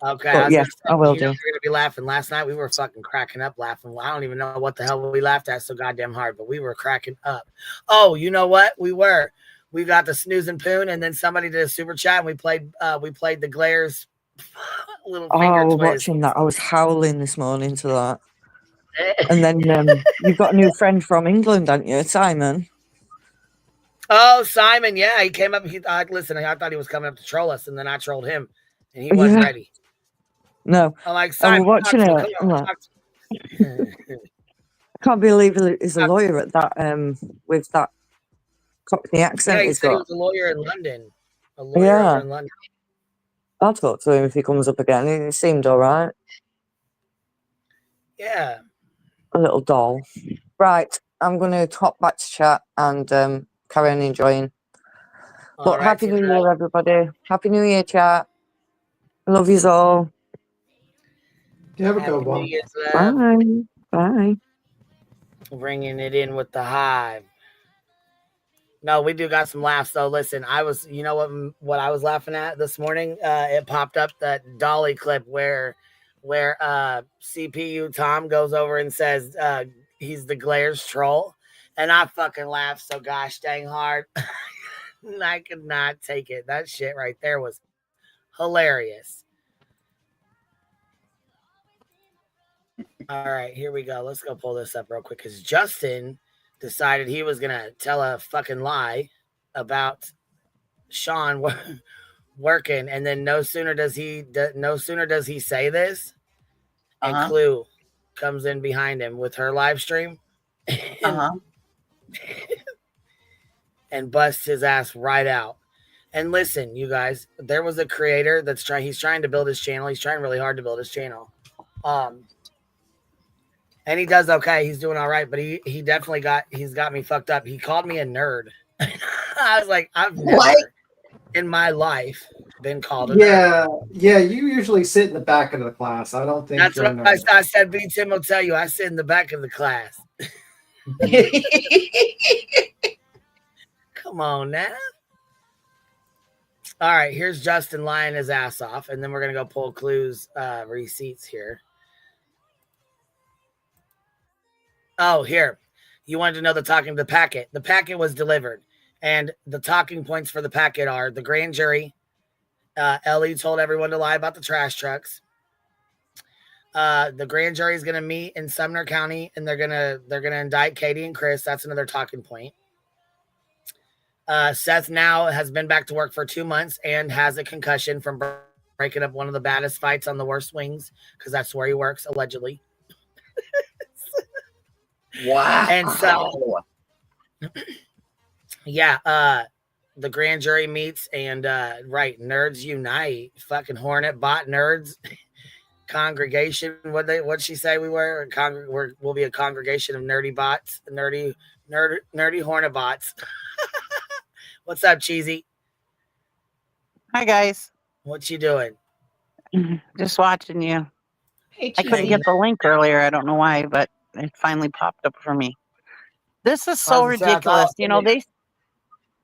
[SPEAKER 9] Okay.
[SPEAKER 4] But yeah, I will do.
[SPEAKER 9] You're going to be laughing. Last night, we were fucking cracking up laughing. I don't even know what the hell we laughed at so goddamn hard, but we were cracking up. Oh, you know what? We got the Snooze and Poon, and then somebody did a super chat, and we played the Glares little finger
[SPEAKER 4] I was
[SPEAKER 9] twist.
[SPEAKER 4] watching that. I was howling this morning to that. And then you've got a new friend from England, haven't you, Simon?
[SPEAKER 9] Oh, Simon, yeah, he came up. Listen, I thought he was coming up to troll us, and then I trolled him, and he wasn't ready.
[SPEAKER 4] No,
[SPEAKER 9] I'm like,
[SPEAKER 4] I
[SPEAKER 9] Simon,
[SPEAKER 4] was watching it. I can't believe he's a lawyer at that with that Cockney accent.
[SPEAKER 9] Yeah, he
[SPEAKER 4] he's
[SPEAKER 9] said
[SPEAKER 4] got.
[SPEAKER 9] he was a lawyer in London. In London.
[SPEAKER 4] I'll talk to him if he comes up again. He seemed all right.
[SPEAKER 9] Yeah.
[SPEAKER 4] A little doll. Right, I'm going to hop back to chat and carry on enjoying But Happy New Year, everybody. Happy New Year, chat. Love yous all.
[SPEAKER 11] You have a
[SPEAKER 9] Happy
[SPEAKER 11] good
[SPEAKER 9] New
[SPEAKER 11] one.
[SPEAKER 9] Year's, love.
[SPEAKER 4] Bye. Bye.
[SPEAKER 9] Bringing it in with the hive. No, we do got some laughs though. Listen, you know what I was laughing at this morning? It popped up that Dolly clip where CPU Tom goes over and says he's the Glares troll, and I fucking laughed so gosh dang hard. I could not take it. That shit right there was hilarious. All right, here we go. Let's go pull this up real quick because Justin decided he was gonna tell a fucking lie about Sean working, and then no sooner does he say this, and Clue comes in behind him with her live stream, and busts his ass right out. And listen, you guys, there was a creator he's trying to build his channel. He's trying really hard to build his channel. And he does okay. He's doing all right, but he definitely got me fucked up. He called me a nerd. I was like, I've never in my life been called a nerd.
[SPEAKER 11] Yeah, you usually sit in the back of the class. I don't think
[SPEAKER 9] That's
[SPEAKER 11] you're
[SPEAKER 9] what I said. B. Tim will tell you I sit in the back of the class. Come on now. All right, here's Justin lying his ass off, and then we're gonna go pull Clue's receipts here. Oh, here. You wanted to know the packet. The packet was delivered. And the talking points for the packet are the grand jury. Ellie told everyone to lie about the trash trucks. The grand jury is going to meet in Sumner County, and they're gonna indict Katie and Chris. That's another talking point. Seth now has been back to work for 2 months and has a concussion from breaking up one of the baddest fights on the worst wings, because that's where he works, allegedly.
[SPEAKER 21] Wow.
[SPEAKER 9] And so, yeah, the grand jury meets, and right, nerds unite. Fucking Hornet bot nerds congregation. What'd she say we were? We'll be a congregation of nerdy bots, nerdy Hornet bots. What's up, Cheesy?
[SPEAKER 1] Hi guys.
[SPEAKER 9] What you doing?
[SPEAKER 1] Just watching you.
[SPEAKER 21] Hey,
[SPEAKER 1] I couldn't get the link earlier. I don't know why, but it finally popped up for me. This is so ridiculous. You know,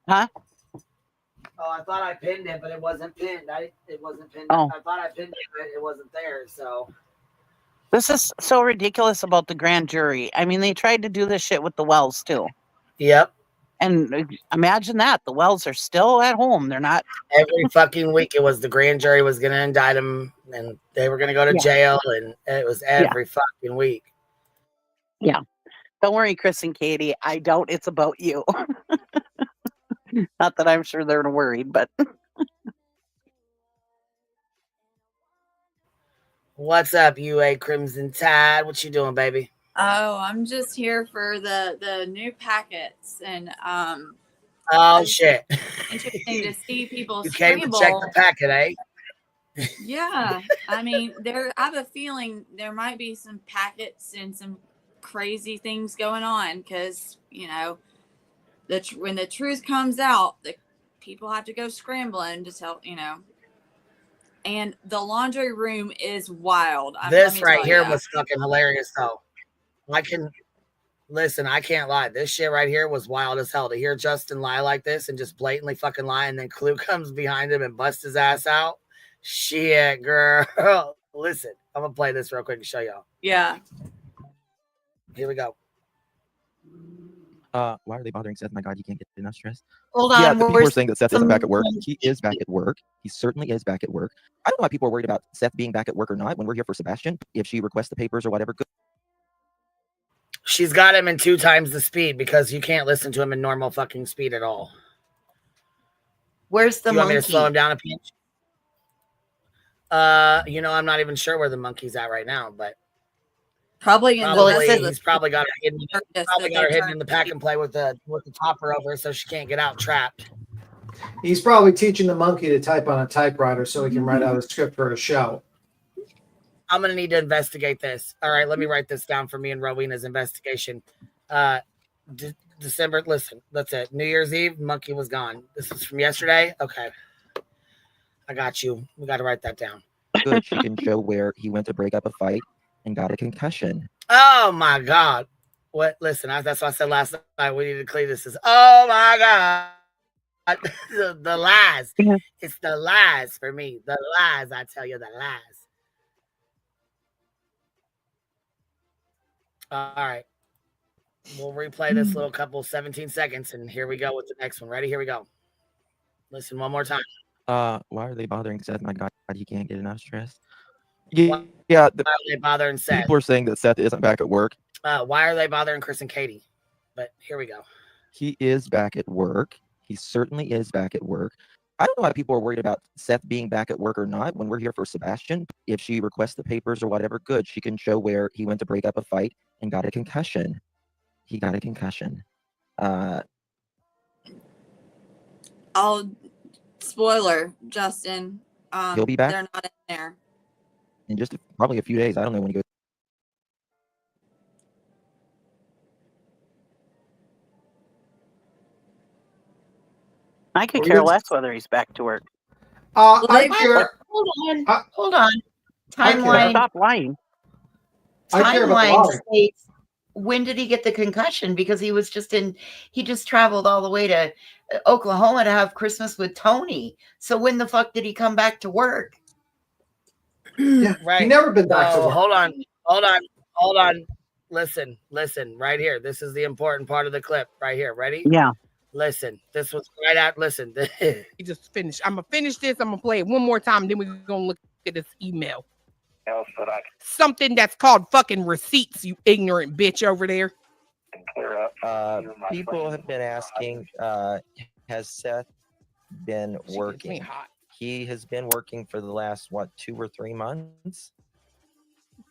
[SPEAKER 1] huh?
[SPEAKER 9] Oh, I thought I pinned it, but it wasn't pinned. It wasn't pinned.
[SPEAKER 1] Oh.
[SPEAKER 9] I thought I pinned it, but it wasn't there. So
[SPEAKER 1] This is so ridiculous about the grand jury. I mean, they tried to do this shit with the Wells too.
[SPEAKER 9] Yep.
[SPEAKER 1] And imagine that. The Wells are still at home. They're not.
[SPEAKER 9] Every fucking week it was the grand jury was going to indict them, and they were going to go to jail, and it was every fucking week.
[SPEAKER 1] Yeah. Don't worry, Chris and Katie. I doubt it's about you. Not that I'm sure they're worried, but.
[SPEAKER 9] What's up, UA Crimson Tide? What you doing, baby?
[SPEAKER 14] Oh, I'm just here for the new packets, and
[SPEAKER 9] oh shit!
[SPEAKER 14] Interesting to see people
[SPEAKER 9] You came
[SPEAKER 14] scramble.
[SPEAKER 9] to check the packet, eh?
[SPEAKER 14] Yeah, I mean, I have a feeling there might be some packets and some crazy things going on, because you know, when the truth comes out, the people have to go scrambling to tell, you know. And the laundry room is wild.
[SPEAKER 9] This right here was fucking hilarious, though. I can't lie. This shit right here was wild as hell. To hear Justin lie like this and just blatantly fucking lie, and then Clue comes behind him and busts his ass out. Shit, girl. Listen, I'm gonna play this real quick to show y'all.
[SPEAKER 14] Yeah.
[SPEAKER 9] Here we go.
[SPEAKER 16] Why are they bothering Seth? My God, you can't get enough stress.
[SPEAKER 21] Hold
[SPEAKER 16] Yeah,
[SPEAKER 21] on.
[SPEAKER 16] people are saying that Seth isn't back at work. He is back at work. He certainly is back at work. I don't know why people are worried about Seth being back at work or not when we're here for Sebastian. If she requests the papers or whatever, good.
[SPEAKER 9] She's got him in 2 times the speed, because you can't listen to him in normal fucking speed at all.
[SPEAKER 21] Where's the
[SPEAKER 9] you want
[SPEAKER 21] monkey?
[SPEAKER 9] me to slow him down a pinch? You know, I'm not even sure where the monkey's at right now, but
[SPEAKER 14] probably
[SPEAKER 9] he's probably got her hidden. In the pack and play with the topper over, so she can't get out trapped.
[SPEAKER 11] He's probably teaching the monkey to type on a typewriter so he can write out a script for a show.
[SPEAKER 9] I'm going to need to investigate this. All right, let me write this down for me and Rowena's investigation. December. Listen, that's it. New Year's Eve, Monkey was gone. This is from yesterday. Okay, I got you. We got to write that down.
[SPEAKER 16] Good. She can show where he went to break up a fight and got a concussion.
[SPEAKER 9] Oh my God! What? Listen, that's what I said last night. We need to clean this. Oh my God! the lies. It's the lies for me. The lies. I tell you, the lies. All right. We'll replay this little couple 17 seconds, and here we go with the next one. Ready? Here we go. Listen one more time.
[SPEAKER 16] Why are they bothering Seth? My God, he can't get enough stress. Yeah,
[SPEAKER 9] Why are they bothering Seth?
[SPEAKER 16] people are saying that Seth isn't back at work.
[SPEAKER 9] Why are they bothering Chris and Katie? But here we go.
[SPEAKER 16] He is back at work. He certainly is back at work. I don't know why people are worried about Seth being back at work or not when we're here for Sebastian. If she requests the papers or whatever, good. She can show where he went to break up a fight and got a concussion. He got a concussion.
[SPEAKER 14] Spoiler, Justin.
[SPEAKER 16] He'll be back?
[SPEAKER 14] They're not in there.
[SPEAKER 16] In just probably a few days. I don't know when he goes.
[SPEAKER 1] I could care less whether he's back to work.
[SPEAKER 21] I care. Hold on. Timeline.
[SPEAKER 1] Stop lying.
[SPEAKER 21] Timeline states, when did he get the concussion? Because he just traveled all the way to Oklahoma to have Christmas with Tony. So when the fuck did he come back to work?
[SPEAKER 11] Yeah,
[SPEAKER 9] right.
[SPEAKER 11] He never been back to work.
[SPEAKER 9] Hold on. Listen. Right here. This is the important part of the clip. Right here. Ready?
[SPEAKER 1] Yeah.
[SPEAKER 9] Listen. This was right out. Listen.
[SPEAKER 17] He just finished. I'm gonna finish this. I'm gonna play it one more time. Then we're gonna look at this email. Something that's called fucking receipts, you ignorant bitch over there.
[SPEAKER 16] People have been asking, has Seth been working? He has been working for the last, 2 or 3 months?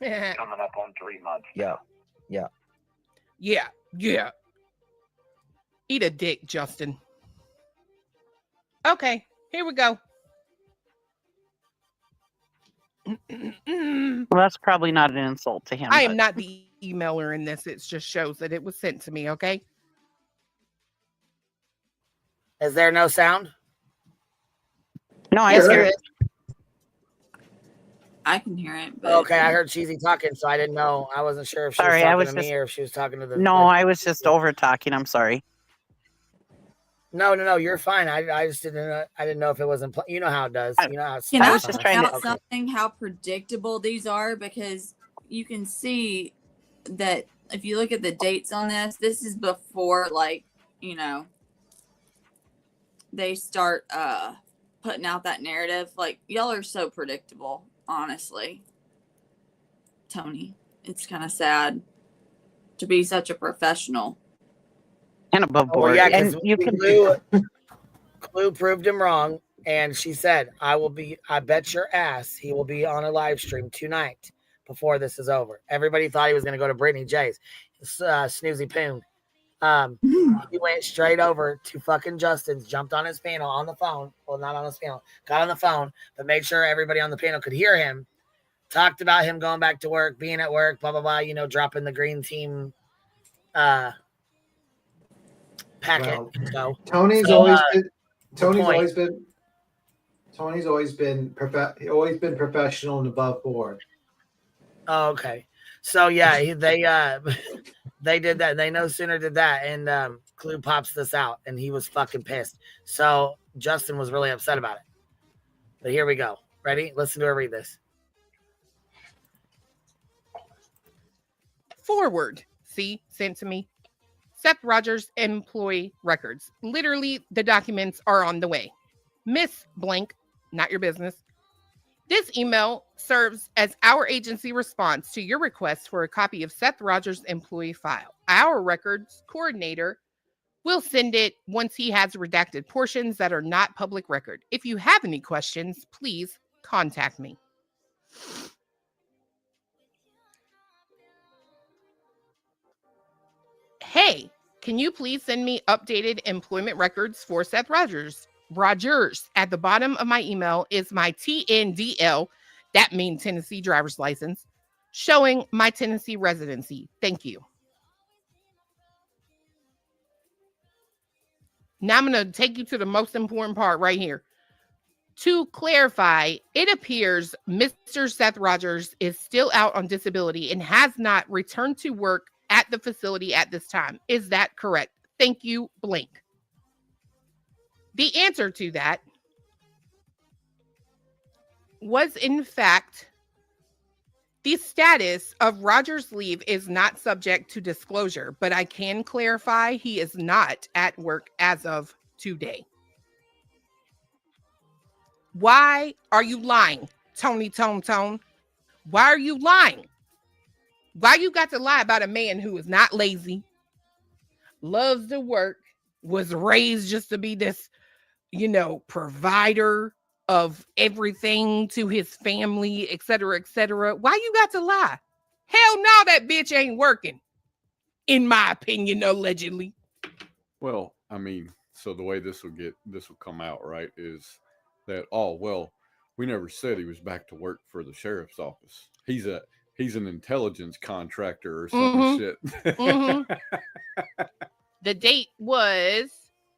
[SPEAKER 17] Coming
[SPEAKER 18] up on 3 months.
[SPEAKER 17] Yeah. Eat a dick, Justin. Okay, here we go.
[SPEAKER 1] Well, that's probably not an insult to him.
[SPEAKER 17] I am not the emailer in this. It just shows that it was sent to me, okay?
[SPEAKER 9] Is there no sound?
[SPEAKER 1] No, I hear it.
[SPEAKER 14] I can hear it. But
[SPEAKER 9] Okay, I heard Cheesy talking, so I didn't know. I wasn't sure if she
[SPEAKER 1] Sorry,
[SPEAKER 9] was talking to me or if she was talking to the.
[SPEAKER 1] No, I was just over talking. I'm sorry.
[SPEAKER 9] No, you're fine. I just didn't. I didn't know if it wasn't. You know how it does. You know how it's.
[SPEAKER 14] Can I
[SPEAKER 9] was
[SPEAKER 14] just point out something? How predictable these are, because you can see that if you look at the dates on this is before, they start putting out that narrative. Like, y'all are so predictable, honestly. Tony, it's kind of sad to be such a professional.
[SPEAKER 1] And above board.
[SPEAKER 9] Yeah,
[SPEAKER 1] and you can
[SPEAKER 9] Clue proved him wrong, and she said, I bet your ass he will be on a live stream tonight before this is over. Everybody thought he was going to go to Brittany J's. Snoozy Poon. He went straight over to fucking Justin's, jumped on his panel on the phone. Well, not on his panel, got on the phone, but made sure everybody on the panel could hear him. Talked about him going back to work, being at work, blah, blah, blah, dropping the green team packet.
[SPEAKER 11] Tony's always been professional and above board.
[SPEAKER 9] Oh, okay. So yeah, they did that. They no sooner did that, and Clue pops this out, and he was fucking pissed. So Justin was really upset about it. But here we go. Ready? Listen to her read this.
[SPEAKER 17] Forward. See, sent to me. Seth Rogers employee records. Literally, the documents are on the way. Miss Blank, not your business. This email serves as our agency response to your request for a copy of Seth Rogers' employee file. Our records coordinator will send it once he has redacted portions that are not public record. If you have any questions, please contact me. Hey, can you please send me updated employment records for Seth Rogers? At the bottom of my email is my TNDL, that means Tennessee driver's license, showing my Tennessee residency. Thank you. Now I'm going to take you to the most important part right here. To clarify, it appears Mr. Seth Rogers is still out on disability and has not returned to work at the facility at this time. Is that correct? Thank you, Blink. The answer to that was, in fact, the status of Rogers' leave is not subject to disclosure, but I can clarify he is not at work as of today. Why are you lying, Tony Tone? Why are you lying? Why you got to lie about a man who is not lazy, loves to work, was raised just to be this, provider of everything to his family, et cetera, et cetera? Why you got to lie? Hell no, that bitch ain't working, in my opinion, allegedly.
[SPEAKER 15] Well, I mean, so the way this will come out, right, is that, we never said he was back to work for the sheriff's office. He's an intelligence contractor or some shit.
[SPEAKER 17] The date was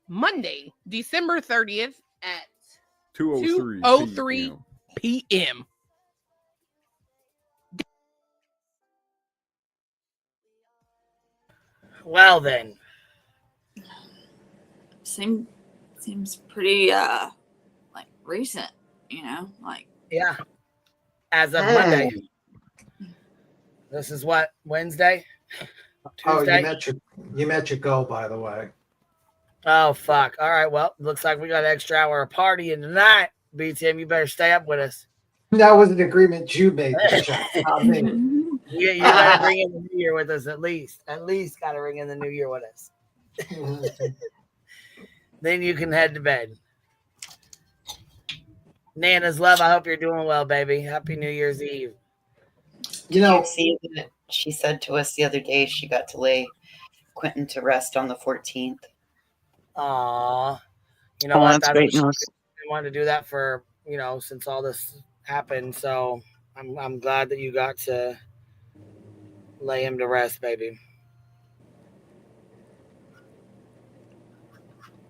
[SPEAKER 17] Monday, December 30th at 2:03 p.m.
[SPEAKER 9] Well then.
[SPEAKER 14] Seems pretty recent,
[SPEAKER 9] Yeah. As of Monday. This is what, Wednesday? Tuesday?
[SPEAKER 11] Oh, you met your goal, by the way.
[SPEAKER 9] Oh fuck. All right, well, looks like we got an extra hour of partying tonight. BTM, you better stay up with us.
[SPEAKER 11] That was an agreement you made, not me.
[SPEAKER 9] You gotta bring in the new year with us at least. At least gotta bring in the new year with us. Then you can head to bed. Nana's love, I hope you're doing well, baby. Happy New Year's Eve.
[SPEAKER 21] Did you see that she said to us the other day she got to lay Quentin to rest on the 14th?
[SPEAKER 9] Aw. You know what?
[SPEAKER 1] That's great news.
[SPEAKER 9] I wanted to do that for, since all this happened. So I'm glad that you got to lay him to rest, baby.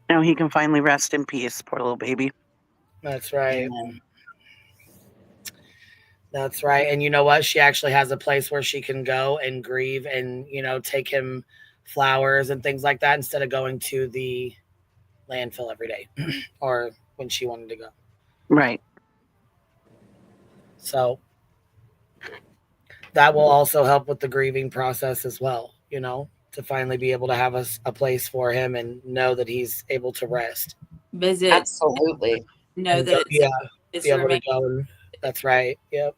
[SPEAKER 1] Now he can finally rest in peace, poor little baby.
[SPEAKER 9] That's right. That's right. And you know what? She actually has a place where she can go and grieve and, take him flowers and things like that instead of going to the landfill every day or when she wanted to go.
[SPEAKER 1] Right.
[SPEAKER 9] So that will also help with the grieving process as well, to finally be able to have a place for him and know that he's able to rest.
[SPEAKER 14] Visit.
[SPEAKER 21] Absolutely.
[SPEAKER 14] Know that it's
[SPEAKER 9] be able to go. And, that's right. Yep.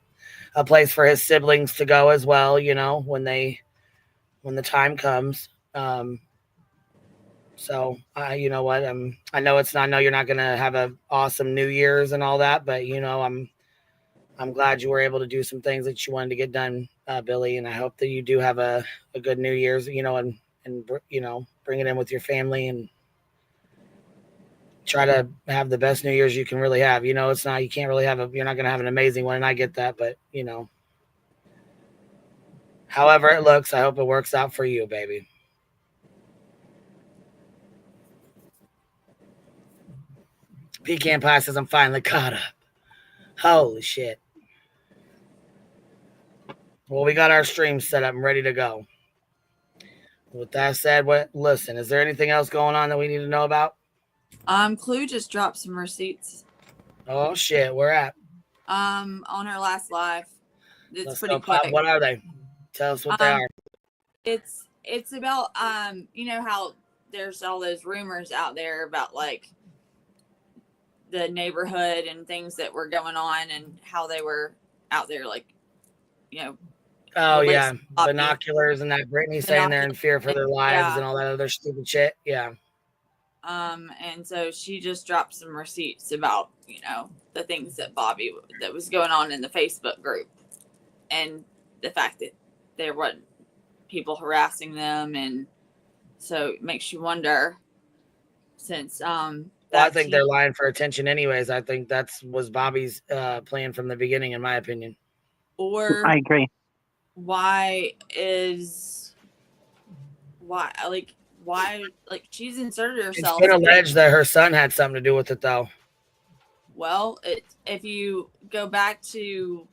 [SPEAKER 9] A place for his siblings to go as well, when the time comes. So you know what? I know you're not going to have an awesome New Year's and all that, but I'm glad you were able to do some things that you wanted to get done, Billy. And I hope that you do have a good New Year's, and bring it in with your family and try to have the best New Year's you can really have. You can't really you're not going to have an amazing one. And I get that, but however it looks, I hope it works out for you, baby. Pecan Pie says I'm finally caught up. Holy shit. Well, we got our stream set up and ready to go. With that said, listen, is there anything else going on that we need to know about?
[SPEAKER 14] Clue just dropped some receipts.
[SPEAKER 9] Oh shit, where at?
[SPEAKER 14] On her last live. It's
[SPEAKER 9] Let's
[SPEAKER 14] pretty
[SPEAKER 9] go,
[SPEAKER 14] quick.
[SPEAKER 9] Pop. What are they? Tell us what they are.
[SPEAKER 14] It's about how there's all those rumors out there about the neighborhood and things that were going on and how they were out there
[SPEAKER 9] Oh yeah, binoculars and that Brittany saying they're in fear for their lives and all that other stupid shit. Yeah.
[SPEAKER 14] And so she just dropped some receipts about the things that was going on in the Facebook group and the fact that there wasn't people harassing them, and so it makes you wonder. Since
[SPEAKER 9] I think they're lying for attention anyways. I think was Bobby's plan from the beginning, in my opinion.
[SPEAKER 14] Or
[SPEAKER 1] I agree.
[SPEAKER 14] Why why, like, she's inserted
[SPEAKER 9] It's
[SPEAKER 14] herself.
[SPEAKER 9] been alleged that her son had something to do with it, though.
[SPEAKER 14] Well, if you go back to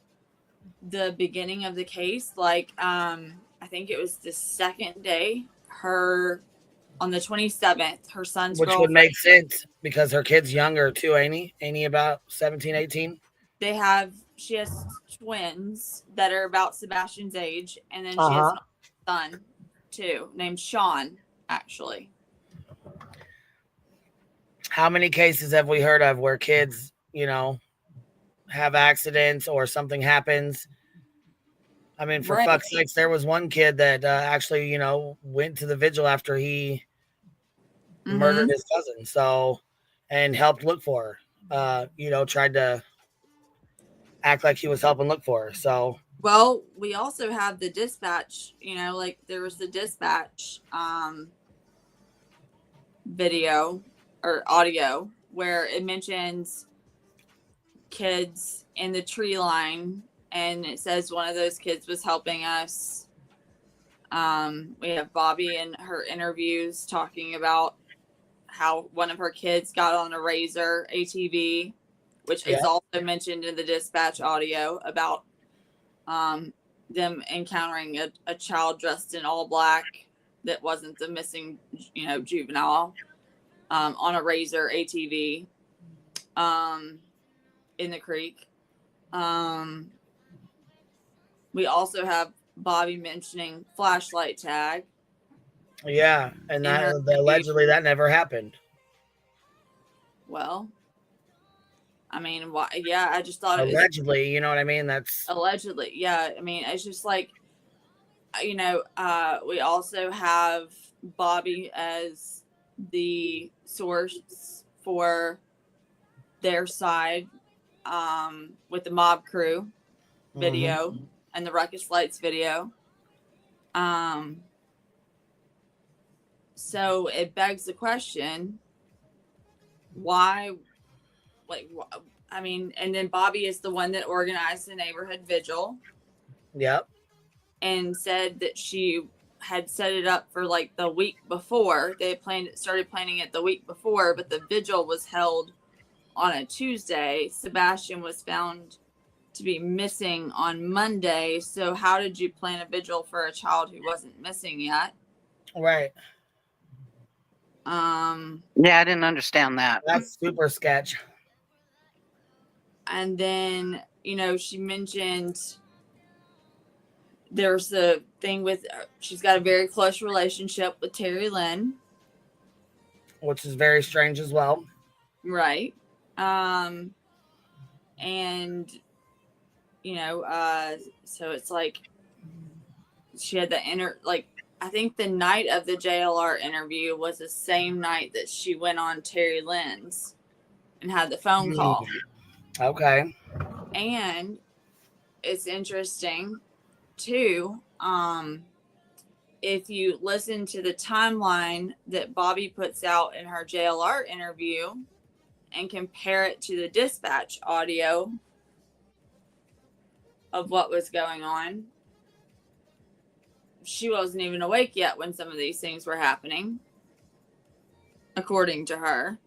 [SPEAKER 14] the beginning of the case, like, I think it was the second day, on the 27th, her son's
[SPEAKER 9] Which would
[SPEAKER 14] girlfriend.
[SPEAKER 9] make sense because her kid's younger too, ain't he? Ain't he about 17, 18?
[SPEAKER 14] She has twins that are about Sebastian's age, and then she has
[SPEAKER 9] Uh-huh.
[SPEAKER 14] an son too, named Sean, actually.
[SPEAKER 9] How many cases have we heard of where kids, you know, have accidents or something happens? I mean, for
[SPEAKER 14] Right.
[SPEAKER 9] fuck's sakes, there was one kid that actually, you know, went to the vigil after he murdered his cousin. So, and helped look for her. You know, tried to act like he was helping look for her. So,
[SPEAKER 14] Well, we also have the dispatch, you know, like there was the dispatch video or audio where it mentions kids in the tree line, and it says one of those kids was helping us. We have Bobby in her interviews talking about how one of her kids got on a Razor ATV, which is also mentioned in the dispatch audio about them encountering a child dressed in all black that wasn't the missing, you know, juvenile, on a Razor ATV in the creek. We also have Bobby mentioning flashlight tag.
[SPEAKER 9] yeah, and that allegedly that never happened.
[SPEAKER 14] Well, I mean, why? Yeah, I just thought
[SPEAKER 9] Allegedly, you know what I mean? That's
[SPEAKER 14] allegedly. Yeah, I mean, it's just like, you know, we also have Bobby as the source for their side with the mob crew video and the Ruckus Lights video. So it begs the question, why, like, I mean, and then Bobby is the one that organized the neighborhood vigil.
[SPEAKER 9] Yep.
[SPEAKER 14] And said that she had set it up for like the week before. They started planning it the week before, but the vigil was held on a Tuesday. Sebastian was found to be missing on Monday. So how did you plan a vigil for a child who wasn't missing yet?
[SPEAKER 9] Right.
[SPEAKER 1] Yeah, I didn't understand that.
[SPEAKER 9] That's super sketch.
[SPEAKER 14] And then, you know, she mentioned there's the thing with she's got a very close relationship with Terry Lynn,
[SPEAKER 9] which is very strange as well.
[SPEAKER 14] Right. And you know, so it's like she had the I think the night of the JLR interview was the same night that she went on Terry Lynn's and had the phone call.
[SPEAKER 9] Okay.
[SPEAKER 14] And it's interesting too, if you listen to the timeline that Bobby puts out in her JLR interview and compare it to the dispatch audio of what was going on, she wasn't even awake yet when some of these things were happening, according to her.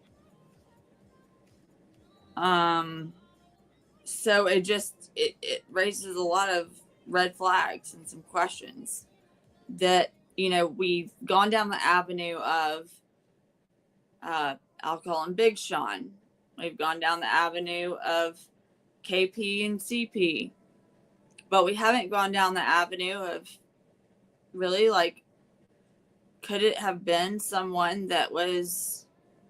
[SPEAKER 14] So it raises a lot of red flags and some questions that, you know, we've gone down the avenue of, I'll call him Big Sean. We've gone down the avenue of KP and CP, but we haven't gone down the avenue of really, like, could it have been someone that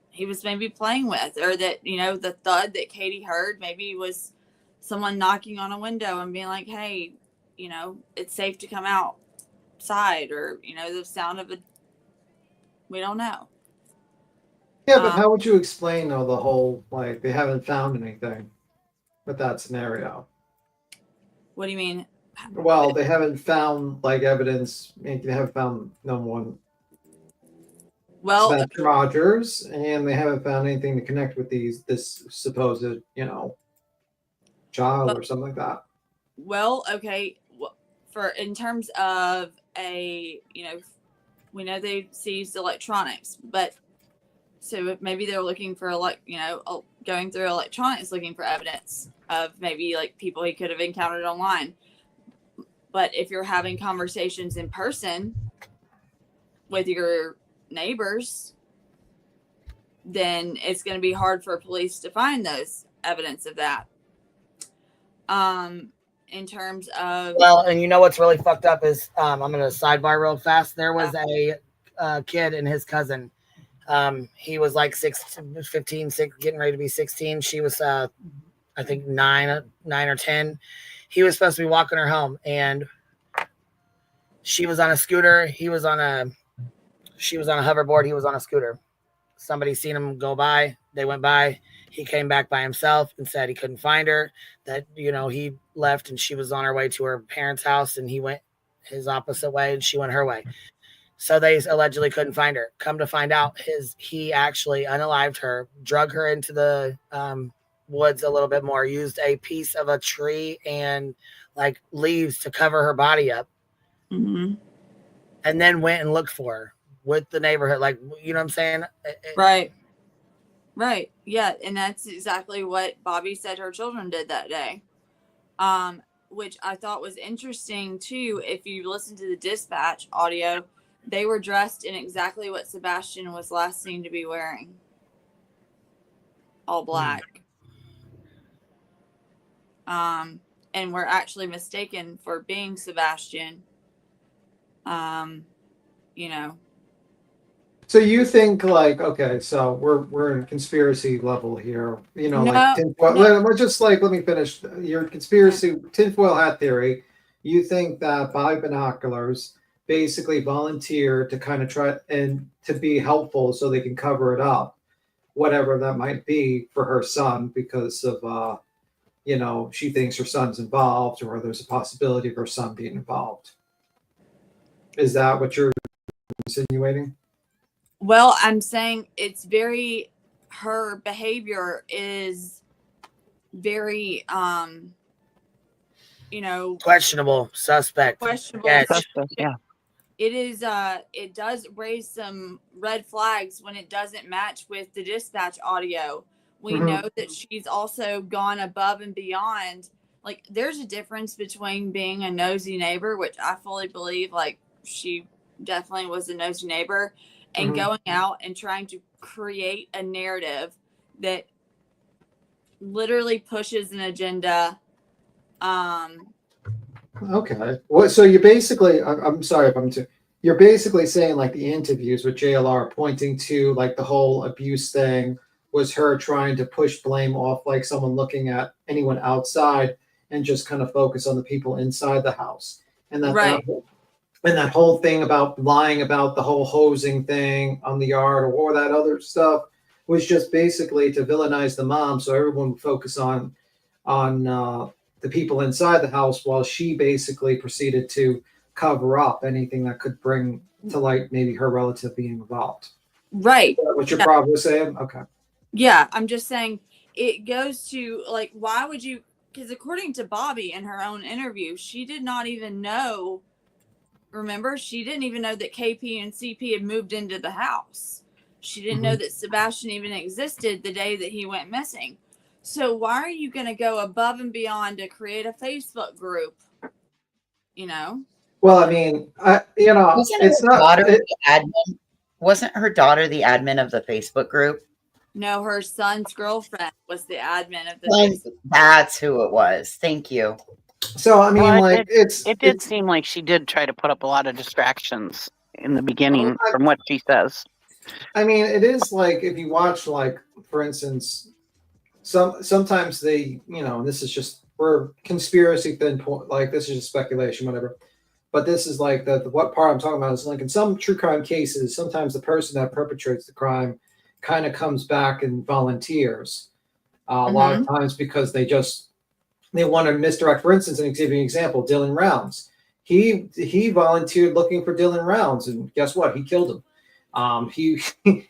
[SPEAKER 14] he was maybe playing with, or that, you know, the thud that Katie heard maybe was someone knocking on a window and being like, hey, you know, it's safe to come outside, or, you know, the sound of we don't know.
[SPEAKER 11] Yeah, but how would you explain though the whole, like, they haven't found anything with that scenario?
[SPEAKER 14] What do you mean?
[SPEAKER 11] Well, they haven't found like evidence. They haven't found no one.
[SPEAKER 14] Well,
[SPEAKER 11] Sebastian Rogers, and they haven't found anything to connect with this supposed, you know, child or something like that.
[SPEAKER 14] Well, okay. For in terms of a, you know, we know they seized electronics, but so maybe they're looking for going through electronics, looking for evidence of maybe like people he could have encountered online. But if you're having conversations in person with your neighbors, then it's going to be hard for police to find those evidence of that. In terms of,
[SPEAKER 9] well, and you know what's really fucked up is I'm gonna sidebar real fast. There was a kid and his cousin. He was like 15, getting ready to be 16. She was I think 9 or 10. He was supposed to be walking her home, and she was on a scooter. She was on a hoverboard. He was on a scooter. Somebody seen him go by. They went by. He came back by himself and said he couldn't find her, that, he left and she was on her way to her parents' house, and he went his opposite way and she went her way. So they allegedly couldn't find her. Come to find out, he actually unalived her, drug her into the woods a little bit more, used a piece of a tree and like leaves to cover her body up,
[SPEAKER 14] mm-hmm.
[SPEAKER 9] and then went and looked for her with the neighborhood. Like, you know what I'm saying?
[SPEAKER 14] Right. Yeah. And that's exactly what Bobby said her children did that day. Which I thought was interesting too. If you listen to the dispatch audio, they were dressed in exactly what Sebastian was last seen to be wearing. All black. And were actually mistaken for being Sebastian.
[SPEAKER 11] So you think like, okay, so we're in conspiracy level here, like tinfoil. Let me finish your conspiracy tinfoil hat theory. You think that Bobby Binoculars basically volunteered to kind of try and to be helpful so they can cover it up, whatever that might be for her son, because of she thinks her son's involved, or there's a possibility of her son being involved. Is that what you're insinuating?
[SPEAKER 14] Well, I'm saying her behavior is very,
[SPEAKER 9] questionable, suspect.
[SPEAKER 14] Questionable.
[SPEAKER 1] Yeah.
[SPEAKER 14] It is, it does raise some red flags when it doesn't match with the dispatch audio. We
[SPEAKER 11] Mhm.
[SPEAKER 14] know that she's also gone above and beyond. Like, there's a difference between being a nosy neighbor, which I fully believe, like, she definitely was a nosy neighbor, and
[SPEAKER 11] Mhm.
[SPEAKER 14] going out and trying to create a narrative that literally pushes an agenda.
[SPEAKER 11] Okay. Well, so you basically, I'm sorry if I'm too, you're basically saying like the interviews with JLR pointing to like the whole abuse thing was her trying to push blame off like someone looking at anyone outside and just kind of focus on the people inside the house. And that whole thing about lying about the whole hosing thing on the yard or that other stuff was just basically to villainize the mom, so everyone would focus on the people inside the house, while she basically proceeded to cover up anything that could bring to light maybe her relative being involved.
[SPEAKER 14] Right.
[SPEAKER 11] Is that what you're probably saying? Okay.
[SPEAKER 14] Yeah, I'm just saying it goes to like, why would you? Because according to Bobby in her own interview, she did not even know. Remember, she didn't even know that KP and CP had moved into the house. She didn't know that Sebastian even existed the day that he went missing. So why are you going to go above and beyond to create a Facebook group?
[SPEAKER 11] Well, I mean, it's not.
[SPEAKER 21] Wasn't her daughter the admin of the Facebook group?
[SPEAKER 14] No, her son's girlfriend was the admin of the Facebook.
[SPEAKER 21] That's who it was. Thank you.
[SPEAKER 11] So I mean,
[SPEAKER 1] it did seem like she did try to put up a lot of distractions in the beginning, from what she says.
[SPEAKER 11] I mean, it is like if you watch, like, for instance, sometimes they, and this is just we're conspiracy like this is just speculation, whatever. But this is like what part I'm talking about is like in some true crime cases, sometimes the person that perpetrates the crime kind of comes back and volunteers. A lot of times because they want to misdirect. For instance, and give you an example, Dylan Rounds. He volunteered looking for Dylan Rounds, and guess what? He killed him. He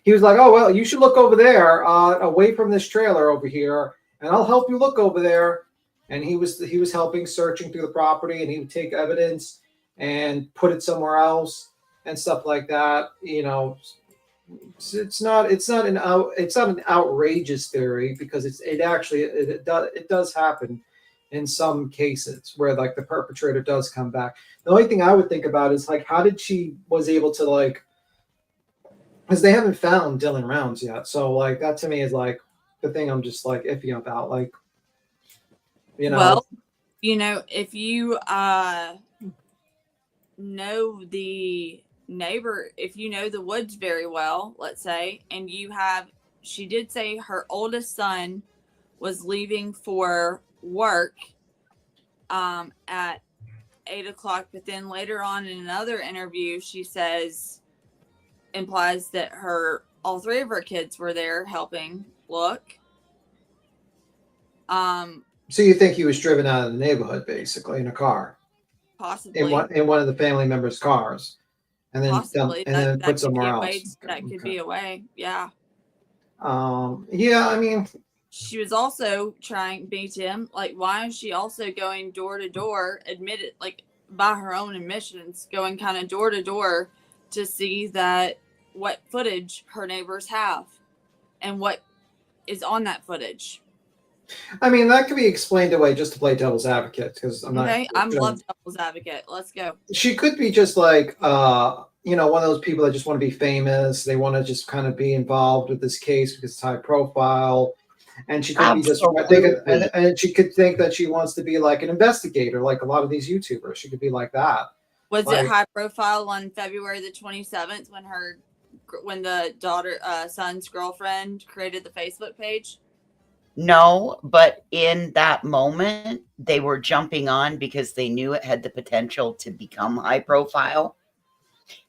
[SPEAKER 11] was like, oh, well, you should look over there, away from this trailer over here, and I'll help you look over there. And he was helping, searching through the property, and he would take evidence and put it somewhere else. and stuff like that. It's not an outrageous theory because it does happen in some cases where like the perpetrator does come back. The only thing I would think about is like how did she was able to like, because they haven't found Dylan Rounds yet, so like that to me is like the thing I'm just like iffy about. Like,
[SPEAKER 14] well, if you know the neighbor, if you know the woods very well, let's say, and she did say her oldest son was leaving for work at 8:00, but then later on in another interview she implies that all three of her kids were there helping look.
[SPEAKER 11] So you think he was driven out of the neighborhood basically in a car?
[SPEAKER 14] Possibly.
[SPEAKER 11] In one of the family members' cars, and then
[SPEAKER 14] Possibly.
[SPEAKER 11] then put somewhere else.
[SPEAKER 14] That could be a way. Yeah.
[SPEAKER 11] Yeah, I mean,
[SPEAKER 14] she was also trying beat him. Like, why is she also going door to door, admitted, like by her own admissions, going kind of door to door to see what footage her neighbors have and what is on that footage?
[SPEAKER 11] I mean, that could be explained away just to play devil's advocate because I'm not.
[SPEAKER 14] Okay, I'm love devil's advocate. Let's go.
[SPEAKER 11] She could be just like, one of those people that just want to be famous. They want to just kind of be involved with this case because it's high profile, and she could be just and she could think that she wants to be like an investigator, like a lot of these YouTubers. She could be like that.
[SPEAKER 14] Was it high profile on February the 27th when the son's girlfriend created the Facebook page?
[SPEAKER 21] No, but in that moment, they were jumping on because they knew it had the potential to become high profile.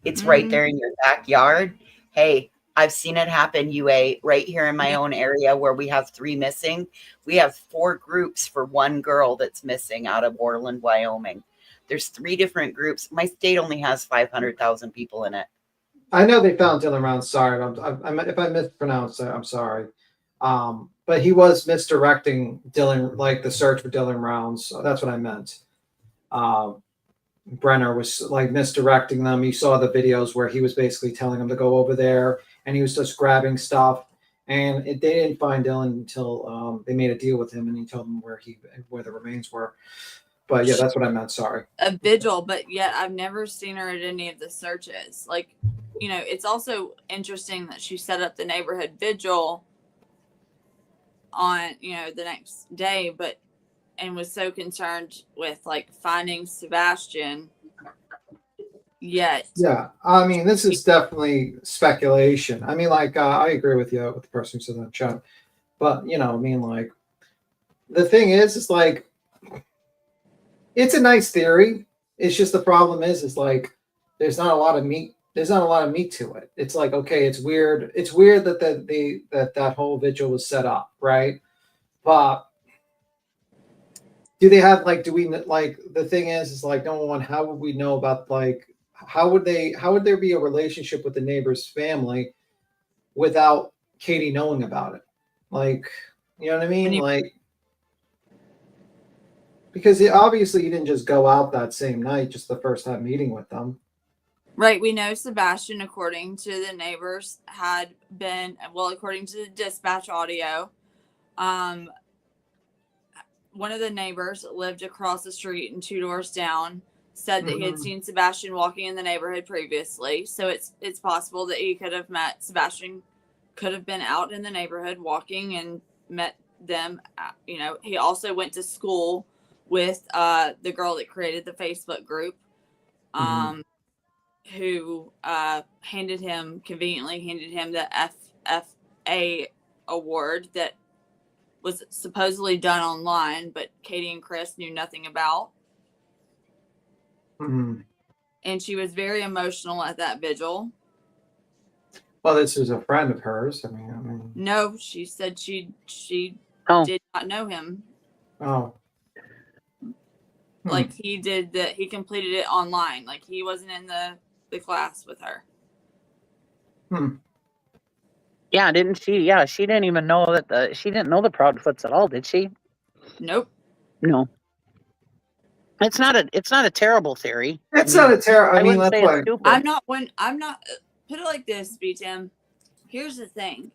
[SPEAKER 21] It's right there in your backyard. Hey, I've seen it happen, UA, right here in my own area where we have 3 missing. We have 4 groups for one girl that's missing out of Orland, Wyoming. There's 3 different groups. My state only has 500,000 people in it.
[SPEAKER 11] I know they found Dylan Rounds. Sorry, if I mispronounced it, I'm sorry. But he was misdirecting Dylan, like the search for Dylan Rounds. So that's what I meant. Brenner was like misdirecting them. You saw the videos where he was basically telling them to go over there, and he was just grabbing stuff. And they didn't find Dylan until they made a deal with him, and he told them where the remains were. But yeah, that's what I meant. Sorry.
[SPEAKER 14] A vigil, but yet I've never seen her at any of the searches. Like, it's also interesting that she set up the neighborhood vigil on the next day, and was so concerned with like finding Sebastian. Yet,
[SPEAKER 11] yeah, I mean, this is definitely speculation. I mean, like I agree with you with the person who said that chat, but I mean, like the thing is like it's a nice theory. It's just the problem is like there's not a lot of meat. There's not a lot of meat to it. It's like, okay, it's weird. It's weird that that whole vigil was set up, right? But do they have like? Do we like? The thing is like, number one, how would we know about like? How would there be a relationship with the neighbor's family without Katie knowing about it? Like, you know what I mean? Because obviously you didn't just go out that same night, just the first time meeting with them.
[SPEAKER 14] Right. We know Sebastian, according to the neighbors, had been, according to the dispatch audio, one of the neighbors lived across the street and 2 doors down, said that he had seen Sebastian walking in the neighborhood previously. So it's possible that he could have met Sebastian, could have been out in the neighborhood walking and met them. He also went to school with the girl that created the Facebook group, who conveniently handed him the FFA award that was supposedly done online, but Katie and Chris knew nothing about. And she was very emotional at that vigil.
[SPEAKER 11] Well, this is a friend of hers. I mean.
[SPEAKER 14] No, she said she did not know him.
[SPEAKER 11] Oh.
[SPEAKER 14] Like he completed it online. Like he wasn't in the class with her.
[SPEAKER 1] Yeah, didn't she? Yeah, she didn't even know she didn't know the Proudfoots at all, did she?
[SPEAKER 14] Nope.
[SPEAKER 1] No. It's not a terrible theory.
[SPEAKER 11] It's not a terrible. I mean,
[SPEAKER 1] wouldn't
[SPEAKER 11] that's
[SPEAKER 1] say
[SPEAKER 11] why.
[SPEAKER 1] it's stupid.
[SPEAKER 14] I'm not put it like this, B-Tim. Here's the thing.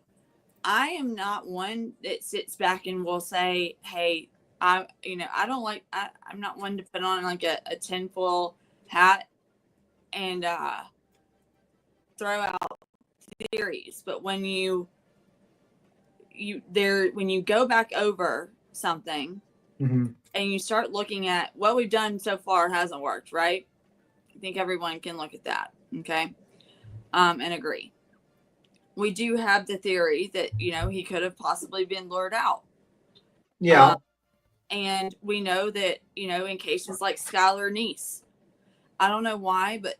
[SPEAKER 14] I am not one that sits back and will say, hey, I'm not one to put on like a tinfoil hat and throw out theories. But when you go back over something and you start looking at what we've done so far hasn't worked, right? I think everyone can look at that, okay, and agree. We do have the theory that, he could have possibly been lured out.
[SPEAKER 11] Yeah.
[SPEAKER 14] And we know that, in cases like Skylar Niece, I don't know why, but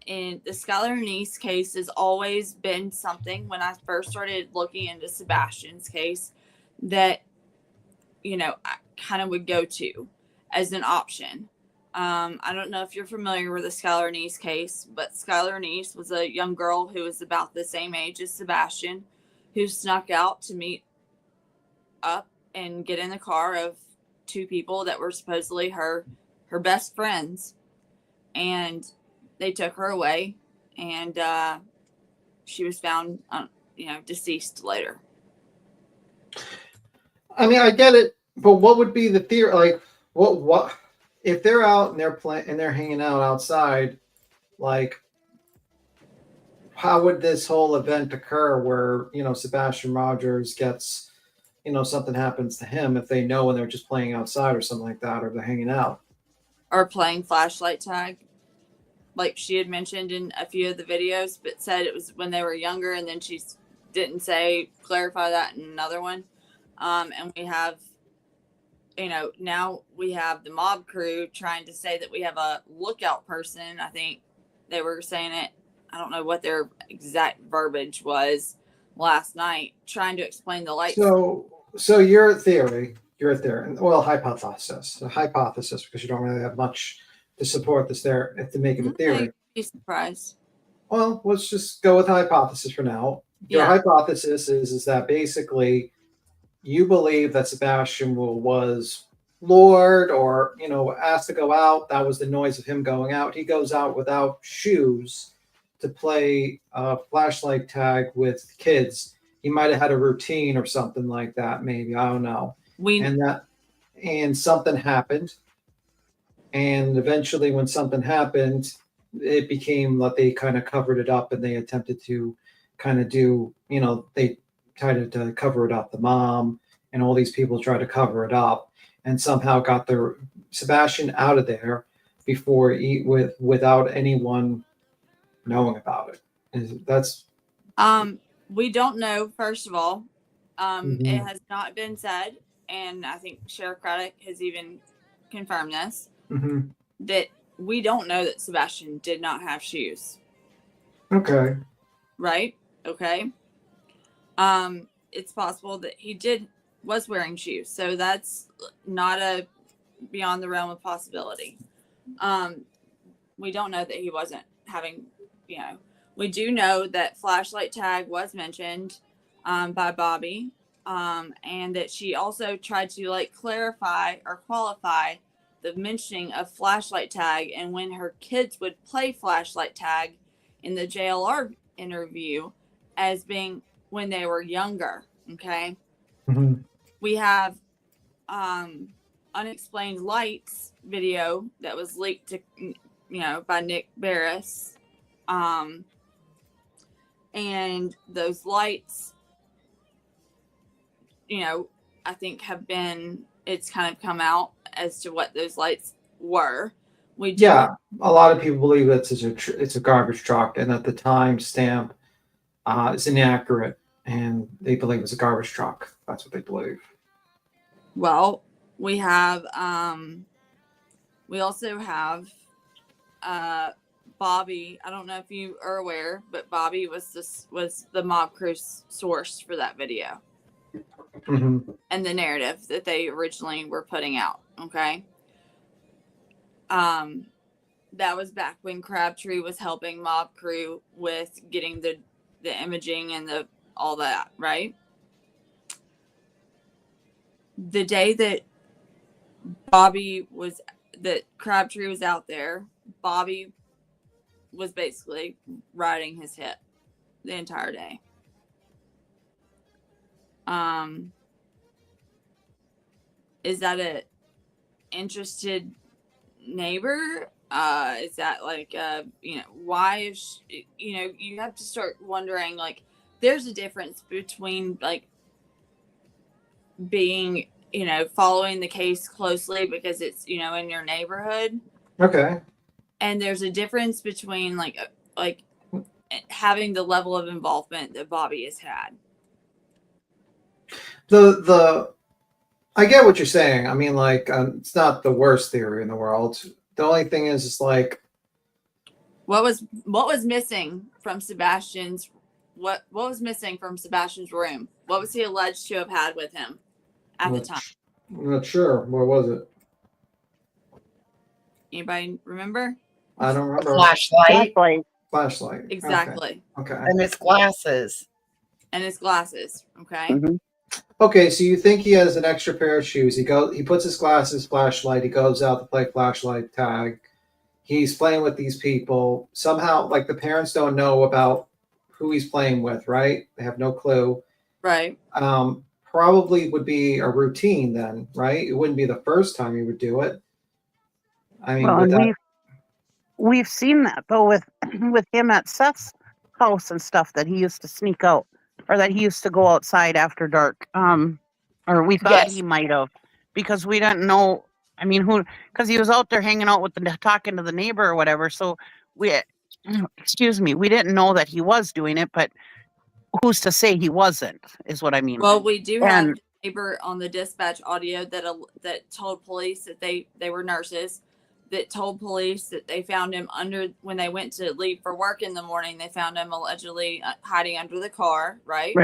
[SPEAKER 14] in the Skylar Niece case has always been something when I first started looking into Sebastian's case that, I kind of would go to as an option. I don't know if you're familiar with the Skylar Niece case, but Skylar Niece was a young girl who was about the same age as Sebastian, who snuck out to meet up and get in the car of two people that were supposedly her best friends, and they took her away, and she was found deceased later.
[SPEAKER 11] I mean, I get it, but what would be the theory? Like, what if they're out and they're hanging out outside? Like, how would this whole event occur where Sebastian Rogers gets something happens to him if they know when they're just playing outside or something like that, or they're hanging out
[SPEAKER 14] or playing flashlight tag, like she had mentioned in a few of the videos, but said it was when they were younger, and then she didn't clarify that in another one. And we have, now we have the mob crew trying to say that we have a lookout person. I think they were saying it. I don't know what their exact verbiage was last night, trying to explain the lights.
[SPEAKER 11] So your theory, well, hypothesis, because you don't really have much to support this there to make it a theory.
[SPEAKER 14] I'd be surprised.
[SPEAKER 11] Well, let's just go with hypothesis for now. Your hypothesis is that basically you believe that Sebastian was lured or asked to go out. That was the noise of him going out. He goes out without shoes to play flashlight tag with kids. He might have had a routine or something like that, maybe. I don't know. And something happened. And eventually when something happened, it became like they kind of covered it up, and they attempted to kind of do, they tried to cover it up. The mom and all these people tried to cover it up and somehow got the Sebastian out of there without anyone knowing about it.
[SPEAKER 14] We don't know, first of all. It has not been said, and I think Sheriff Craddock has even confirmed this, that we don't know that Sebastian did not have shoes.
[SPEAKER 11] Okay.
[SPEAKER 14] Right? Okay. It's possible that he was wearing shoes, so that's not beyond the realm of possibility. We don't know that he wasn't having, we do know that flashlight tag was mentioned by Bobby, and that she also tried to clarify or qualify the mentioning of flashlight tag, and when her kids would play flashlight tag in the JLR interview as being when they were younger. Okay. We have Unexplained Lights video that was leaked to by Nick Barris, and those lights I think it's kind of come out as to what those lights were.
[SPEAKER 11] A lot of people believe it's a garbage truck, and that the time stamp is inaccurate, and they believe it's a garbage truck. That's what they believe.
[SPEAKER 14] Well, we have we also have Bobby. I don't know if you are aware, but Bobby was the mob crew source for that video. And the narrative that they originally were putting out. Okay. That was back when Crabtree was helping mob crew with getting the imaging and all that, right? The day that Bobby was that Crabtree was out there. Bobby was basically riding his hip the entire day. Is that a interested neighbor? Is that like why is you have to start wondering, like, there's a difference between like being following the case closely because it's in your neighborhood,
[SPEAKER 11] Okay.
[SPEAKER 14] and there's a difference between like having the level of involvement that Bobby has had.
[SPEAKER 11] I get what you're saying. I mean, like, it's not the worst theory in the world. The only thing is like,
[SPEAKER 14] what was missing from Sebastian's what was missing from Sebastian's room? What was he alleged to have had with him at the time?
[SPEAKER 11] I'm not sure. What was it?
[SPEAKER 14] Anybody remember?
[SPEAKER 11] I don't remember.
[SPEAKER 21] Flashlight.
[SPEAKER 11] Flashlight.
[SPEAKER 14] Exactly.
[SPEAKER 11] Okay.
[SPEAKER 21] And his glasses.
[SPEAKER 14] And his glasses. Okay.
[SPEAKER 11] Mm-hmm. Okay, so you think he has an extra pair of shoes. He puts his glasses, flashlight, he goes out to play flashlight tag. He's playing with these people. Somehow, like, the parents don't know about who he's playing with, right? They have no clue.
[SPEAKER 14] Right.
[SPEAKER 11] Probably would be a routine then, right? It wouldn't be the first time he would do it. I mean,
[SPEAKER 1] well, we've seen that though with him at Seth's house and stuff, that he used to sneak out, or that he used to go outside after dark. Or we thought he might have, because we didn't know. I mean, because he was out there hanging out with talking to the neighbor or whatever. So we didn't know that he was doing it, but who's to say he wasn't, is what I mean.
[SPEAKER 14] Well, we do have a neighbor on the dispatch audio that told police that they were nurses, that told police that they found him when they went to leave for work in the morning, they found him allegedly hiding under the car, right?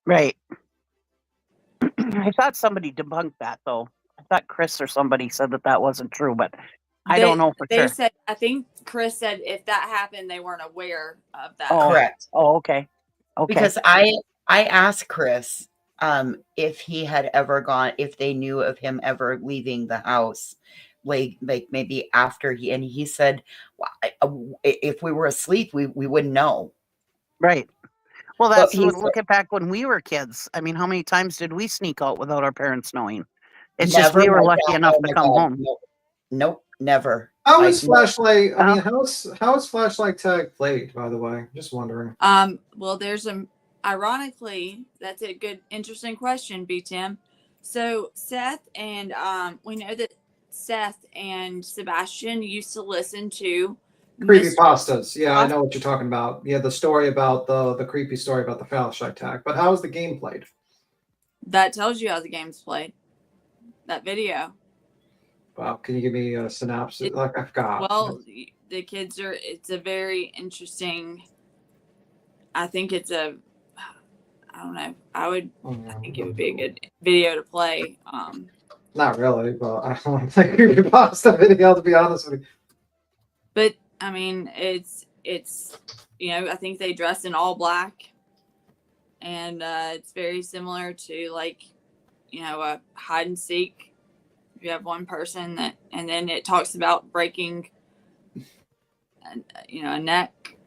[SPEAKER 1] Right. I thought somebody debunked that, though. I thought Chris or somebody said that wasn't true, but I don't know for sure.
[SPEAKER 14] They said, I think Chris said if that happened, they weren't aware of that.
[SPEAKER 1] Oh,
[SPEAKER 21] correct.
[SPEAKER 1] Oh, okay.
[SPEAKER 21] Because I asked Chris if he had ever gone, if they knew of him ever leaving the house, like maybe after he said, if we were asleep, we wouldn't know.
[SPEAKER 1] Right. Well, that's look at back when we were kids. I mean, how many times did we sneak out without our parents knowing? It's just we were lucky enough to come home.
[SPEAKER 21] Nope, never.
[SPEAKER 11] How is flashlight? I mean, how is flashlight tag played? By the way, just wondering.
[SPEAKER 14] Well, ironically, that's a good, interesting question, B. Tim. So Seth and we know that Seth and Sebastian used to listen to
[SPEAKER 11] Creepypastas. Yeah, I know what you're talking about. Yeah, the story about the creepy story about the flashlight tag. But how is the game played?
[SPEAKER 14] That tells you how the game's played. That video.
[SPEAKER 11] Wow, can you give me a synopsis? I forgot.
[SPEAKER 14] Well, the kids it's a very interesting. I think I don't know. I think it would be a good video to play.
[SPEAKER 11] Not really, but I don't want to play creepypasta video, to be honest with you.
[SPEAKER 14] But I mean, it's I think they dress in all black, and it's very similar to like a hide and seek. You have one person and then it talks about breaking a neck.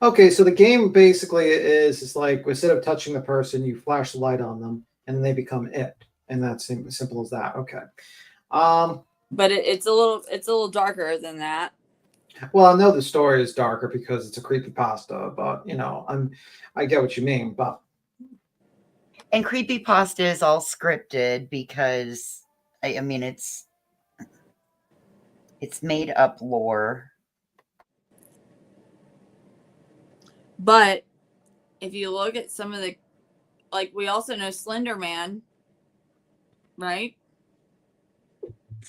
[SPEAKER 11] Okay, so the game basically is like, instead of touching the person, you flash the light on them and then they become it, and that's simple as that. Okay.
[SPEAKER 14] But it's a little darker than that.
[SPEAKER 11] Well, I know the story is darker because it's a creepypasta, but I get what you mean. But
[SPEAKER 21] and creepypasta is all scripted because I mean it's made up lore.
[SPEAKER 14] But if you look at some of the, like, we also know Slender Man, right?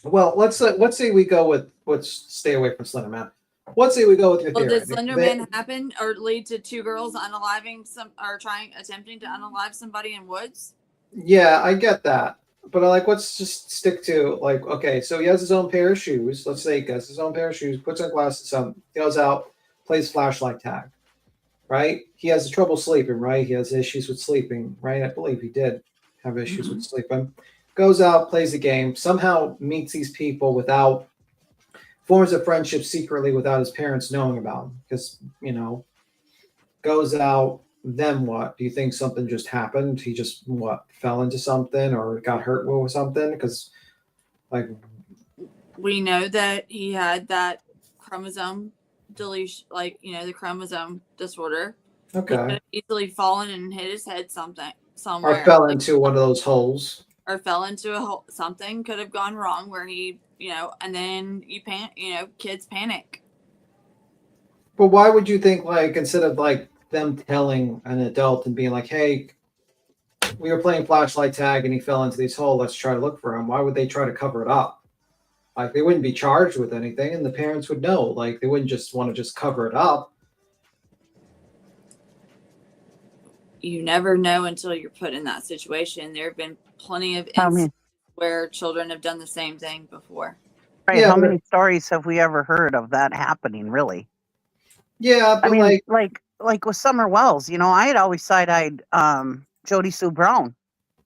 [SPEAKER 11] Well, let's say we go with, let's stay away from Slender Man. Let's say we go with your theory.
[SPEAKER 14] Well, did Slender Man happen or lead to two girls attempting to unalive somebody in woods?
[SPEAKER 11] Yeah, I get that. But let's just stick to, like, okay, so he has his own pair of shoes. Let's say he has his own pair of shoes, puts on glasses on, goes out, plays flashlight tag, right? He has trouble sleeping, right? He has issues with sleeping, right? I believe he did have issues with sleeping. goes out, plays the game, somehow meets these people without forms a friendship secretly without his parents knowing about him. Because, you know, goes out, then what? Do you think something just happened? He just, what, fell into something or got hurt with something? Because, like,
[SPEAKER 14] we know that he had that chromosome deletion, like, you know, the chromosome disorder. He could
[SPEAKER 11] okay.
[SPEAKER 14] have easily fallen and hit his head
[SPEAKER 11] Or
[SPEAKER 14] somewhere.
[SPEAKER 11] fell
[SPEAKER 14] Like,
[SPEAKER 11] into one of those holes.
[SPEAKER 14] or fell into a hole. Something could have gone wrong where he, you know, and then kids panic.
[SPEAKER 11] But why would you think, like, instead of, like, them telling an adult and being like, hey, we were playing flashlight tag and he fell into this hole, let's try to look for him. Why would they try to cover it up? Like, they wouldn't be charged with anything and the parents would know. Like, they wouldn't just want to just cover it up.
[SPEAKER 14] You never know until you're put in that situation. There have been plenty of instances where children have done the same thing before.
[SPEAKER 1] Right.
[SPEAKER 11] Yeah,
[SPEAKER 1] How
[SPEAKER 11] but-
[SPEAKER 1] many stories have we ever heard of that happening, really?
[SPEAKER 11] Yeah, but
[SPEAKER 1] I mean, like with Summer Wells, you know, I had always side-eyed Jody Sue Brown,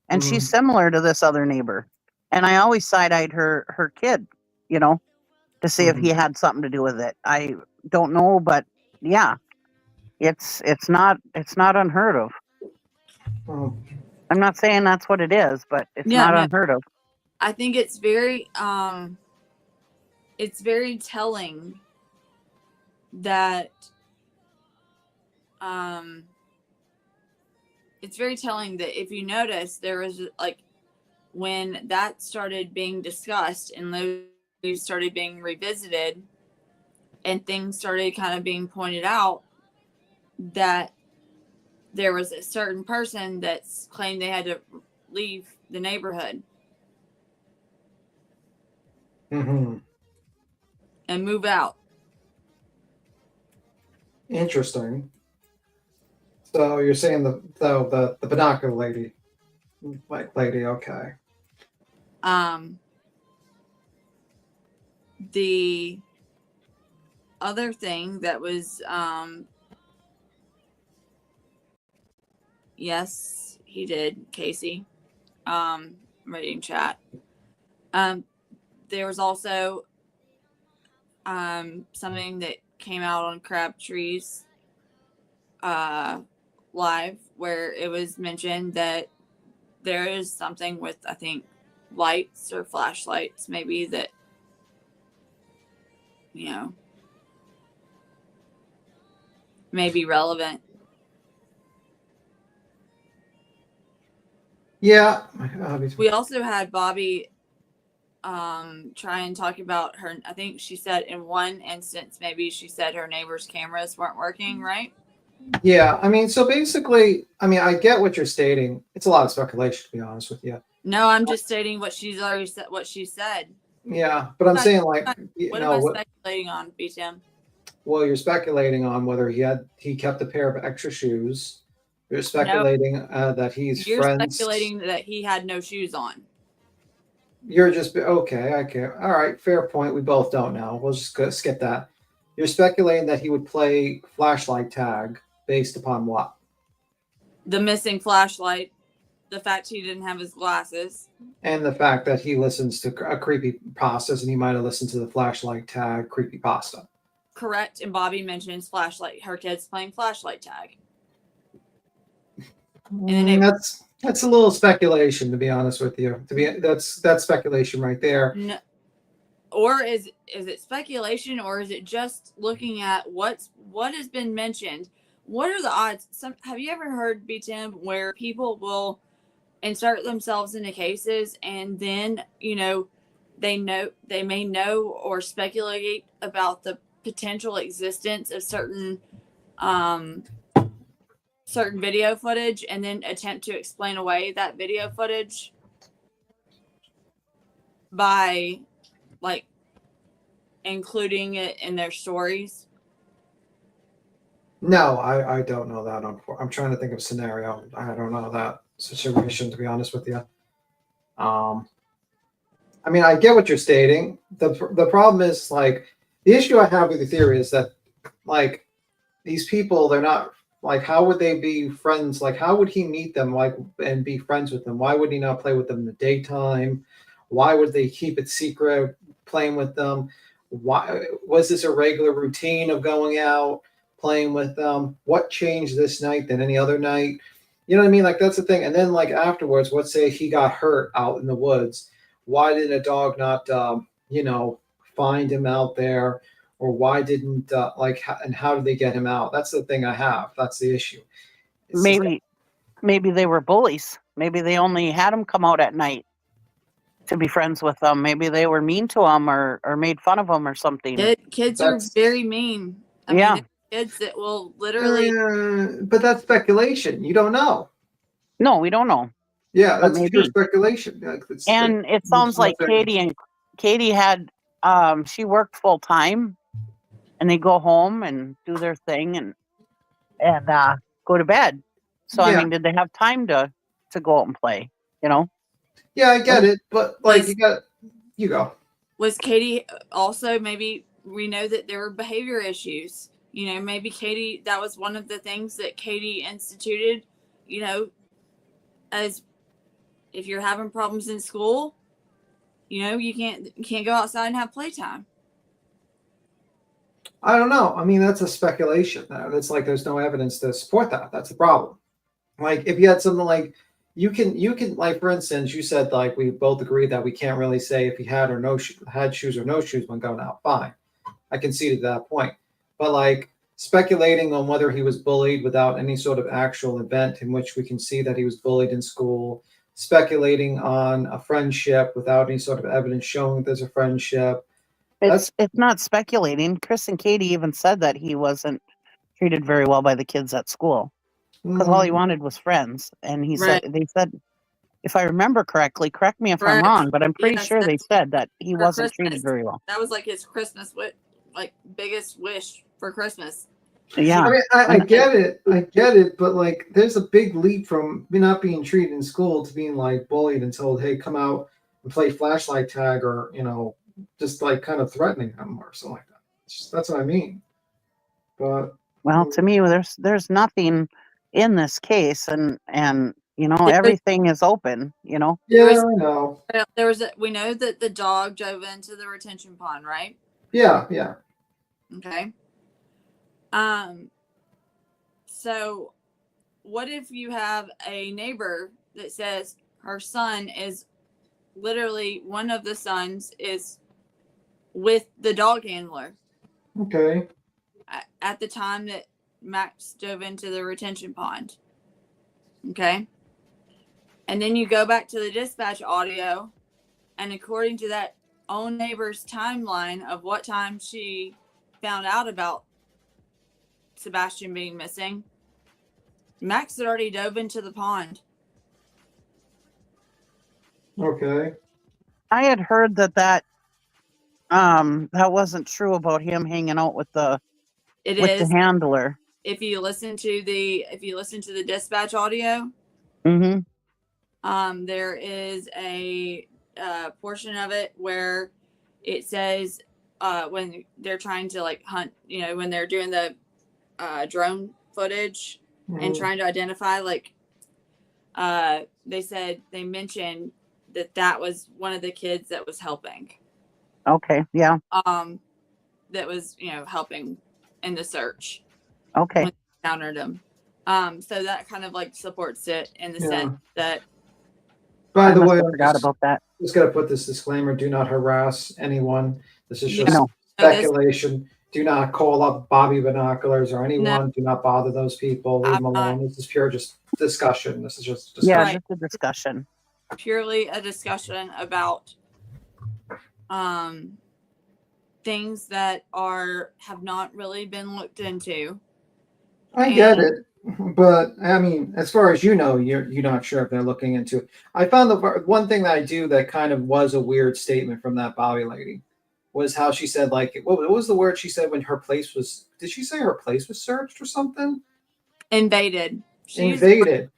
[SPEAKER 1] and she's similar to this other neighbor. And I always side-eyed her kid, you know, to see if he had something to do with it. I don't know, but yeah, it's not unheard of.
[SPEAKER 11] Oh.
[SPEAKER 1] I'm not saying that's what it is, but it's
[SPEAKER 14] Yeah,
[SPEAKER 1] not
[SPEAKER 14] no.
[SPEAKER 1] unheard of.
[SPEAKER 14] I think it's very telling that it's very telling that if you notice, there was, like, when that started being discussed and those started being revisited and things started kind of being pointed out, that there was a certain person that claimed they had to leave the neighborhood
[SPEAKER 11] Mm-hmm.
[SPEAKER 14] and move out.
[SPEAKER 11] Interesting. So you're saying the binocular lady, okay.
[SPEAKER 14] The other thing that was, yes, he did, Casey. Reading chat. There was also something that came out on Crabtree's live where it was mentioned that there is something with, I think, lights or flashlights maybe that, you know, may be relevant.
[SPEAKER 11] Yeah.
[SPEAKER 14] We also had Bobby try and talk about her. I think she said in one instance, maybe she said her neighbor's cameras weren't working, right?
[SPEAKER 11] Yeah, I mean, so basically, I mean, I get what you're stating. It's a lot of speculation, to be honest with you.
[SPEAKER 14] No, I'm just stating what she's already said. What she said.
[SPEAKER 11] Yeah, but I'm saying, like, you
[SPEAKER 14] What
[SPEAKER 11] know,
[SPEAKER 14] am I speculating on, BTM?
[SPEAKER 11] well, you're speculating on whether he kept a pair of extra shoes. You're speculating that he's
[SPEAKER 14] You're
[SPEAKER 11] friends.
[SPEAKER 14] speculating that he had no shoes on.
[SPEAKER 11] You're just okay. Okay, all right, fair point. We both don't know. We'll just skip that. You're speculating that he would play flashlight tag based upon what?
[SPEAKER 14] The missing flashlight, the fact he didn't have his glasses,
[SPEAKER 11] And the fact that he listens to a creepy pastas and he might have listened to the flashlight tag creepy pasta.
[SPEAKER 14] correct? And Bobby mentions flashlight. Her kids playing flashlight tag.
[SPEAKER 11] That's a little speculation, to be honest with you. That's speculation right there.
[SPEAKER 14] No, or is it speculation, or is it just looking at what has been mentioned? What are the odds? Have you ever heard, BTM, where people will insert themselves into cases and then, you know, they may know or speculate about the potential existence of certain video footage and then attempt to explain away that video footage by, like, including it in their stories?
[SPEAKER 11] No, I don't know that. I'm trying to think of a scenario. I don't know that situation, to be honest with you. I mean, I get what you're stating. The problem is, like, the issue I have with the theory is that, like, these people, they're not Like, how would they be friends? Like, how would he meet them, like, and be friends with them? Why would he not play with them in the daytime? Why would they keep it secret, playing with them? Why was this a regular routine of going out, playing with them? What changed this night than any other night? You know what I mean? Like, that's the thing. And then, like, afterwards, let's say he got hurt out in the woods. Why did a dog not, find him out there? Or why didn't, and how did they get him out? That's the thing I have. That's the issue. It's just like,
[SPEAKER 1] Maybe they were bullies. Maybe they only had him come out at night to be friends with them. Maybe they were mean to him or made fun of him or something.
[SPEAKER 14] Kids are very mean. I
[SPEAKER 1] Yeah.
[SPEAKER 14] mean, kids that will literally.
[SPEAKER 11] But that's speculation. You don't know.
[SPEAKER 1] No, we don't know.
[SPEAKER 11] Yeah,
[SPEAKER 1] But
[SPEAKER 11] that's pure
[SPEAKER 1] maybe.
[SPEAKER 11] speculation.
[SPEAKER 1] And it sounds like Katie had she worked full time, and they go home and do their thing and go to bed. So I
[SPEAKER 11] Yeah.
[SPEAKER 1] mean, did they have time to go out and play? You know?
[SPEAKER 11] Yeah, I get it, but like you go.
[SPEAKER 14] Was Katie also, maybe we know that there were behavior issues. You know, maybe Katie, that was one of the things that Katie instituted, you know, as if you're having problems in school, you know, you can't go outside and have playtime.
[SPEAKER 11] I don't know. I mean, that's a speculation. That's like there's no evidence to support that. That's the problem. Like if you had something like you can like, for instance, you said like we both agree that we can't really say if he had or no had shoes or no shoes when going out. Fine, I conceded that point. But like speculating on whether he was bullied without any sort of actual event in which we can see that he was bullied in school, speculating on a friendship without any sort of evidence showing that there's a friendship.
[SPEAKER 1] It's not speculating. Chris and Katie even said that he wasn't treated very well by the kids at school because all he wanted was friends. And they said, if I remember correctly, correct me if I'm wrong, but I'm pretty sure they said that he wasn't treated very well.
[SPEAKER 14] That was like his Christmas biggest wish for Christmas.
[SPEAKER 1] Yeah,
[SPEAKER 11] I mean, I get it, but like, there's a big leap from not being treated in school to being like bullied and told, "Hey, come out and play flashlight tag," or just like kind of threatening them or something like that. That's what I mean. But
[SPEAKER 1] well, to me, there's nothing in this case, and everything is open.
[SPEAKER 11] Yeah, I know.
[SPEAKER 14] We know that the dog drove into the retention pond, right?
[SPEAKER 11] Yeah.
[SPEAKER 14] Okay. So what if you have a neighbor that says her son is literally one of the sons is with the dog handler?
[SPEAKER 11] Okay.
[SPEAKER 14] At the time that Max dove into the retention pond. Okay. And then you go back to the dispatch audio, and according to that own neighbor's timeline of what time she found out about Sebastian being missing, Max had already dove into the pond.
[SPEAKER 11] Okay.
[SPEAKER 1] I had heard that wasn't true about him hanging out with the handler.
[SPEAKER 14] If you listen to the dispatch audio,
[SPEAKER 1] Mm-hmm.
[SPEAKER 14] there is a portion of it where it says when they're trying to like hunt, when they're doing the drone footage and trying to identify, they mentioned that was one of the kids that was helping.
[SPEAKER 1] Okay. Yeah.
[SPEAKER 14] That was helping in the search.
[SPEAKER 1] Okay.
[SPEAKER 14] When they encountered him. So that kind of like supports it in the sense that.
[SPEAKER 11] By the way, I
[SPEAKER 1] forgot about that.
[SPEAKER 11] Just got to put this disclaimer: do not harass anyone. This is just
[SPEAKER 1] No.
[SPEAKER 11] speculation. Do not call up Bobby Binoculars or anyone.
[SPEAKER 14] No.
[SPEAKER 11] Do not bother those people. Leave them alone. This is pure just discussion. This is just discussion.
[SPEAKER 1] Yeah, just a discussion.
[SPEAKER 14] Purely a discussion about things that have not really been looked into.
[SPEAKER 11] I get it, but I mean, as far as you know, you're not sure if they're looking into it. I found the one thing that I do that kind of was a weird statement from that Bobby lady was how she said, like, what was the word she said when her place was? Did she say her place was searched or something?
[SPEAKER 14] Invaded.
[SPEAKER 11] Invaded.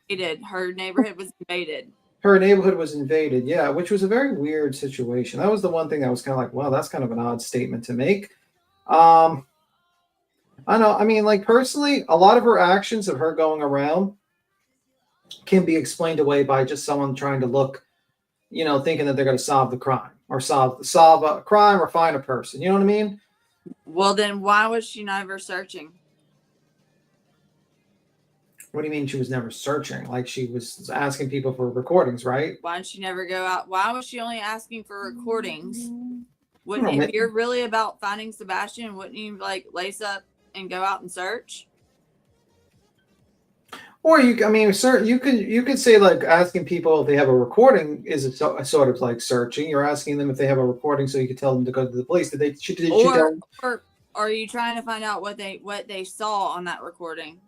[SPEAKER 14] Her neighborhood was invaded.
[SPEAKER 11] Her neighborhood was invaded, yeah, which was a very weird situation. That was the one thing that was kind of like, well, that's kind of an odd statement to make. I know. I mean, like personally, a lot of her actions of her going around can be explained away by just someone trying to look, thinking that they're going to solve the crime or solve a crime or find a person. You know what I mean?
[SPEAKER 14] Well, then why was she never searching?
[SPEAKER 11] What do you mean she was never searching? Like she was asking people for recordings, right?
[SPEAKER 14] Why did she never go out? Why was she only asking for recordings? Wouldn't
[SPEAKER 11] Hmm.
[SPEAKER 14] if you're really about finding Sebastian, wouldn't you like lace up and go out and search?
[SPEAKER 11] Or sir, you could say like asking people if they have a recording is a sort of like searching. You're asking them if they have a recording so you can tell them to go to the police. Did she tell?
[SPEAKER 14] Or are you trying to find out what they saw on that recording?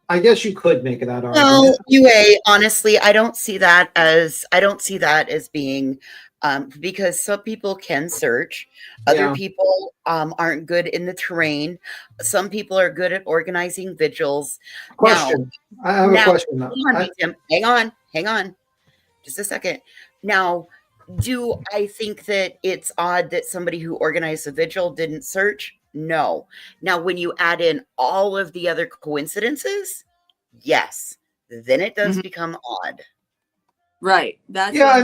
[SPEAKER 11] I guess you could make that argument.
[SPEAKER 21] No, UA, honestly, I don't see that as being because some people can search. Other
[SPEAKER 11] Yeah.
[SPEAKER 21] people aren't good in the terrain. Some people are good at organizing vigils.
[SPEAKER 11] Question. I have a question now.
[SPEAKER 21] Hang on. Just a second. Now, do I think that it's odd that somebody who organized a vigil didn't search? No. Now, when you add in all of the other coincidences, yes, then it does become odd.
[SPEAKER 14] Right. That's
[SPEAKER 11] Yeah, I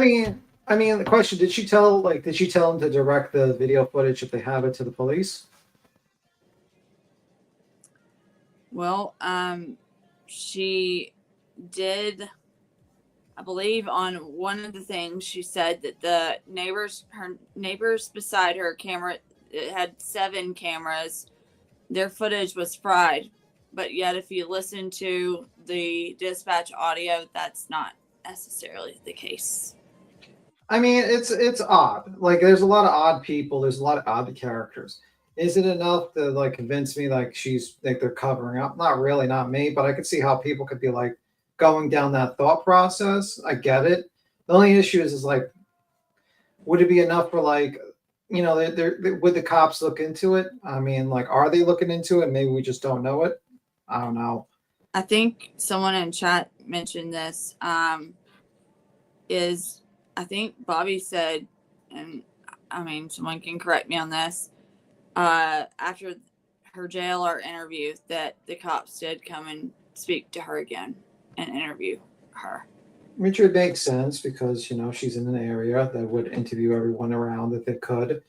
[SPEAKER 11] mean the question, did she tell them to direct the video footage if they have it to the police?
[SPEAKER 14] Well, she did, I believe on one of the things she said that her neighbors beside her camera, it had 7 cameras. Their footage was fried, but yet if you listen to the dispatch audio, that's not necessarily the case.
[SPEAKER 11] I mean, it's odd. Like there's a lot of odd people, there's a lot of odd characters. Is it enough to like convince me like they're covering up? Not really, not me, but I could see how people could be like going down that thought process. I get it. The only issue is like, would it be enough for like, would the cops look into it? I mean, like, are they looking into it? Maybe we just don't know it. I don't know.
[SPEAKER 14] I think someone in chat mentioned this. I think Bobby said, and I mean, someone can correct me on this. After her JLR interview, that the cops did come and speak to her again and interview her.
[SPEAKER 11] Which would make sense because she's in an area that would interview everyone around if they could.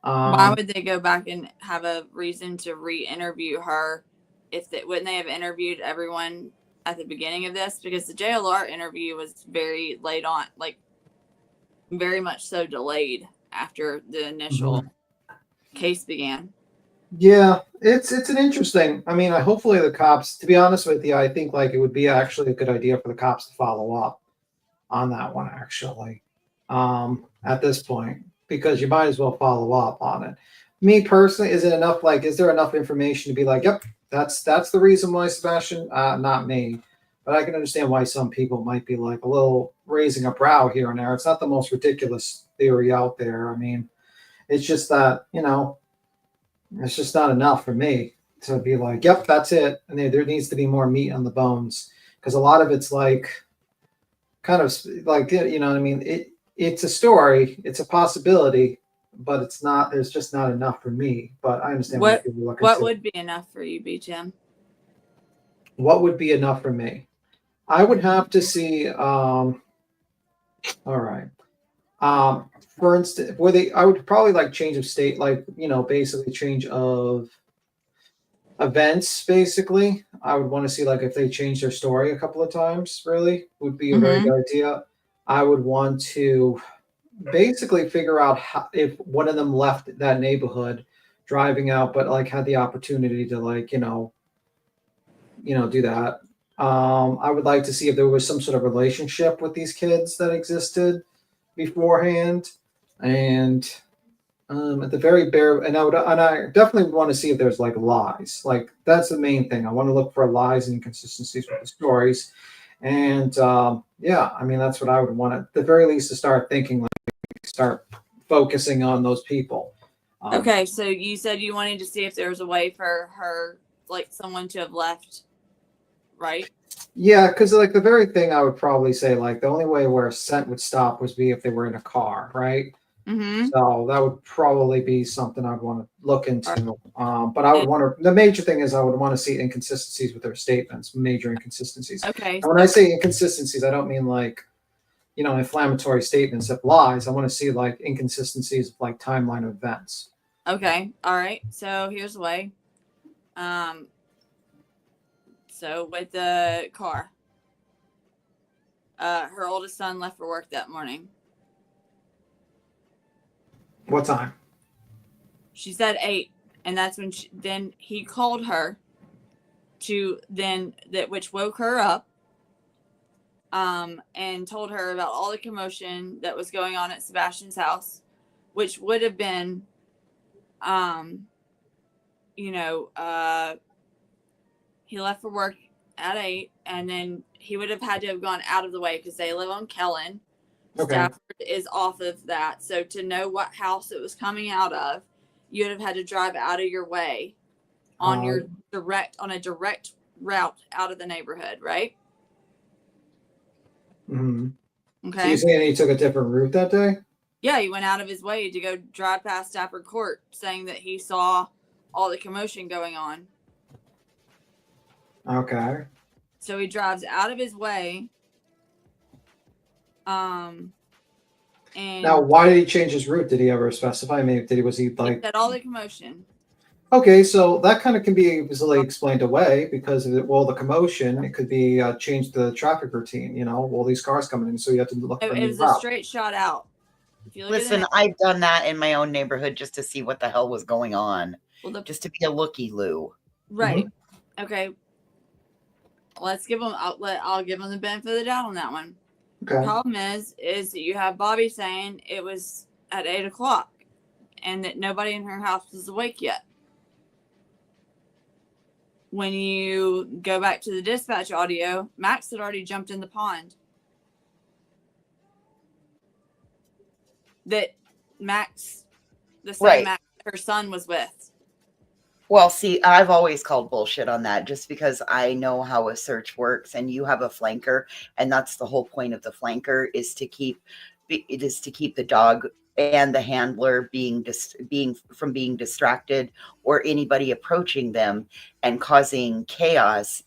[SPEAKER 14] Why would they go back and have a reason to re-interview her wouldn't they have interviewed everyone at the beginning of this? Because the JLR interview was very late on, like very much so delayed after the initial case began.
[SPEAKER 11] Yeah, it's an interesting. I mean, hopefully the cops. To be honest with you, I think like it would be actually a good idea for the cops to follow up on that one. Actually, at this point, because you might as well follow up on it. Me personally, is there enough information to be like, yep, that's the reason why Sebastian? Not me, but I can understand why some people might be like a little raising a brow here and there. It's not the most ridiculous theory out there. I mean, it's just that it's just not enough for me to be like, yep, that's it. And there needs to be more meat on the bones because a lot of it's like kind of like, what I mean? It's a story, it's a possibility, but it's not, there's just not enough for me. But I understand
[SPEAKER 14] what
[SPEAKER 11] people are looking
[SPEAKER 14] what
[SPEAKER 11] to.
[SPEAKER 14] would be enough for you, B-Tim?
[SPEAKER 11] What would be enough for me? I would have to see, all right. For instance, I would probably like change of state, like, basically change of events, basically. I would want to see like if they change their story a couple of times, really would be a very good idea. I would want to basically figure out if one of them left that neighborhood driving out, but like had the opportunity to like, do that. I would like to see if there was some sort of relationship with these kids that existed beforehand. And at the very bare, and I definitely would want to see if there's like lies. Like that's the main thing. I want to look for lies and inconsistencies with the stories. And yeah, I mean that's what I would want at the very least to start thinking, like start focusing on those people.
[SPEAKER 14] Okay, so you said you wanted to see if there was a way for her, like someone to have left, right?
[SPEAKER 11] Yeah, because like the very thing I would probably say, like the only way where a scent would stop would be if they were in a car, right?
[SPEAKER 3] Mm-hmm.
[SPEAKER 11] So that would probably be something I'd want to look into. But I would want to. The major thing is I would want to see inconsistencies with their statements, major inconsistencies.
[SPEAKER 3] Okay.
[SPEAKER 11] And when I say inconsistencies, I don't mean like, inflammatory statements of lies. I want to see like inconsistencies of like timeline of events.
[SPEAKER 14] Okay. All right. So here's the way. So with the car, her oldest son left for work that morning.
[SPEAKER 11] What time?
[SPEAKER 14] She said 8, and that's when then he called her which woke her up, and told her about all the commotion that was going on at Sebastian's house, which would have been, he left for work at 8, and then he would have had to have gone out of the way because they live on Kellen.
[SPEAKER 11] Okay.
[SPEAKER 14] Stafford is off of that. So to know what house it was coming out of, you would have had to drive out of your way on a direct route out of the neighborhood, right?
[SPEAKER 11] Mm-hmm.
[SPEAKER 14] Okay.
[SPEAKER 11] So you're saying he took a different route that day?
[SPEAKER 14] Yeah, he went out of his way to go drive past Stafford Court, saying that he saw all the commotion going on.
[SPEAKER 11] Okay.
[SPEAKER 14] So he drives out of his way. And
[SPEAKER 11] Now, why did he change his route? Did he ever specify? Maybe was he like?
[SPEAKER 14] He said all the commotion.
[SPEAKER 11] Okay, so that kind of can be easily explained away because of the commotion. It could be changed the traffic routine. All these cars coming in, so you have to look for a
[SPEAKER 14] It
[SPEAKER 11] new
[SPEAKER 14] was
[SPEAKER 11] route.
[SPEAKER 14] a straight shot out. If you look
[SPEAKER 21] Listen, I've done that in my own neighborhood just to see what the hell was going on. Just to be a looky-loo.
[SPEAKER 14] Right. Okay. Let's give them. I'll give them the benefit of the doubt on that one.
[SPEAKER 11] Okay.
[SPEAKER 14] The problem is that you have Bobby saying it was at 8 o'clock, and that nobody in her house was awake yet. When you go back to the dispatch audio, Max had already jumped in the pond. That Max, the same
[SPEAKER 21] Right.
[SPEAKER 14] Max her son was with.
[SPEAKER 21] Well, see, I've always called bullshit on that just because I know how a search works, and you have a flanker, and that's the whole point of the flanker is to keep the dog and the handler being distracted or anybody approaching them and causing chaos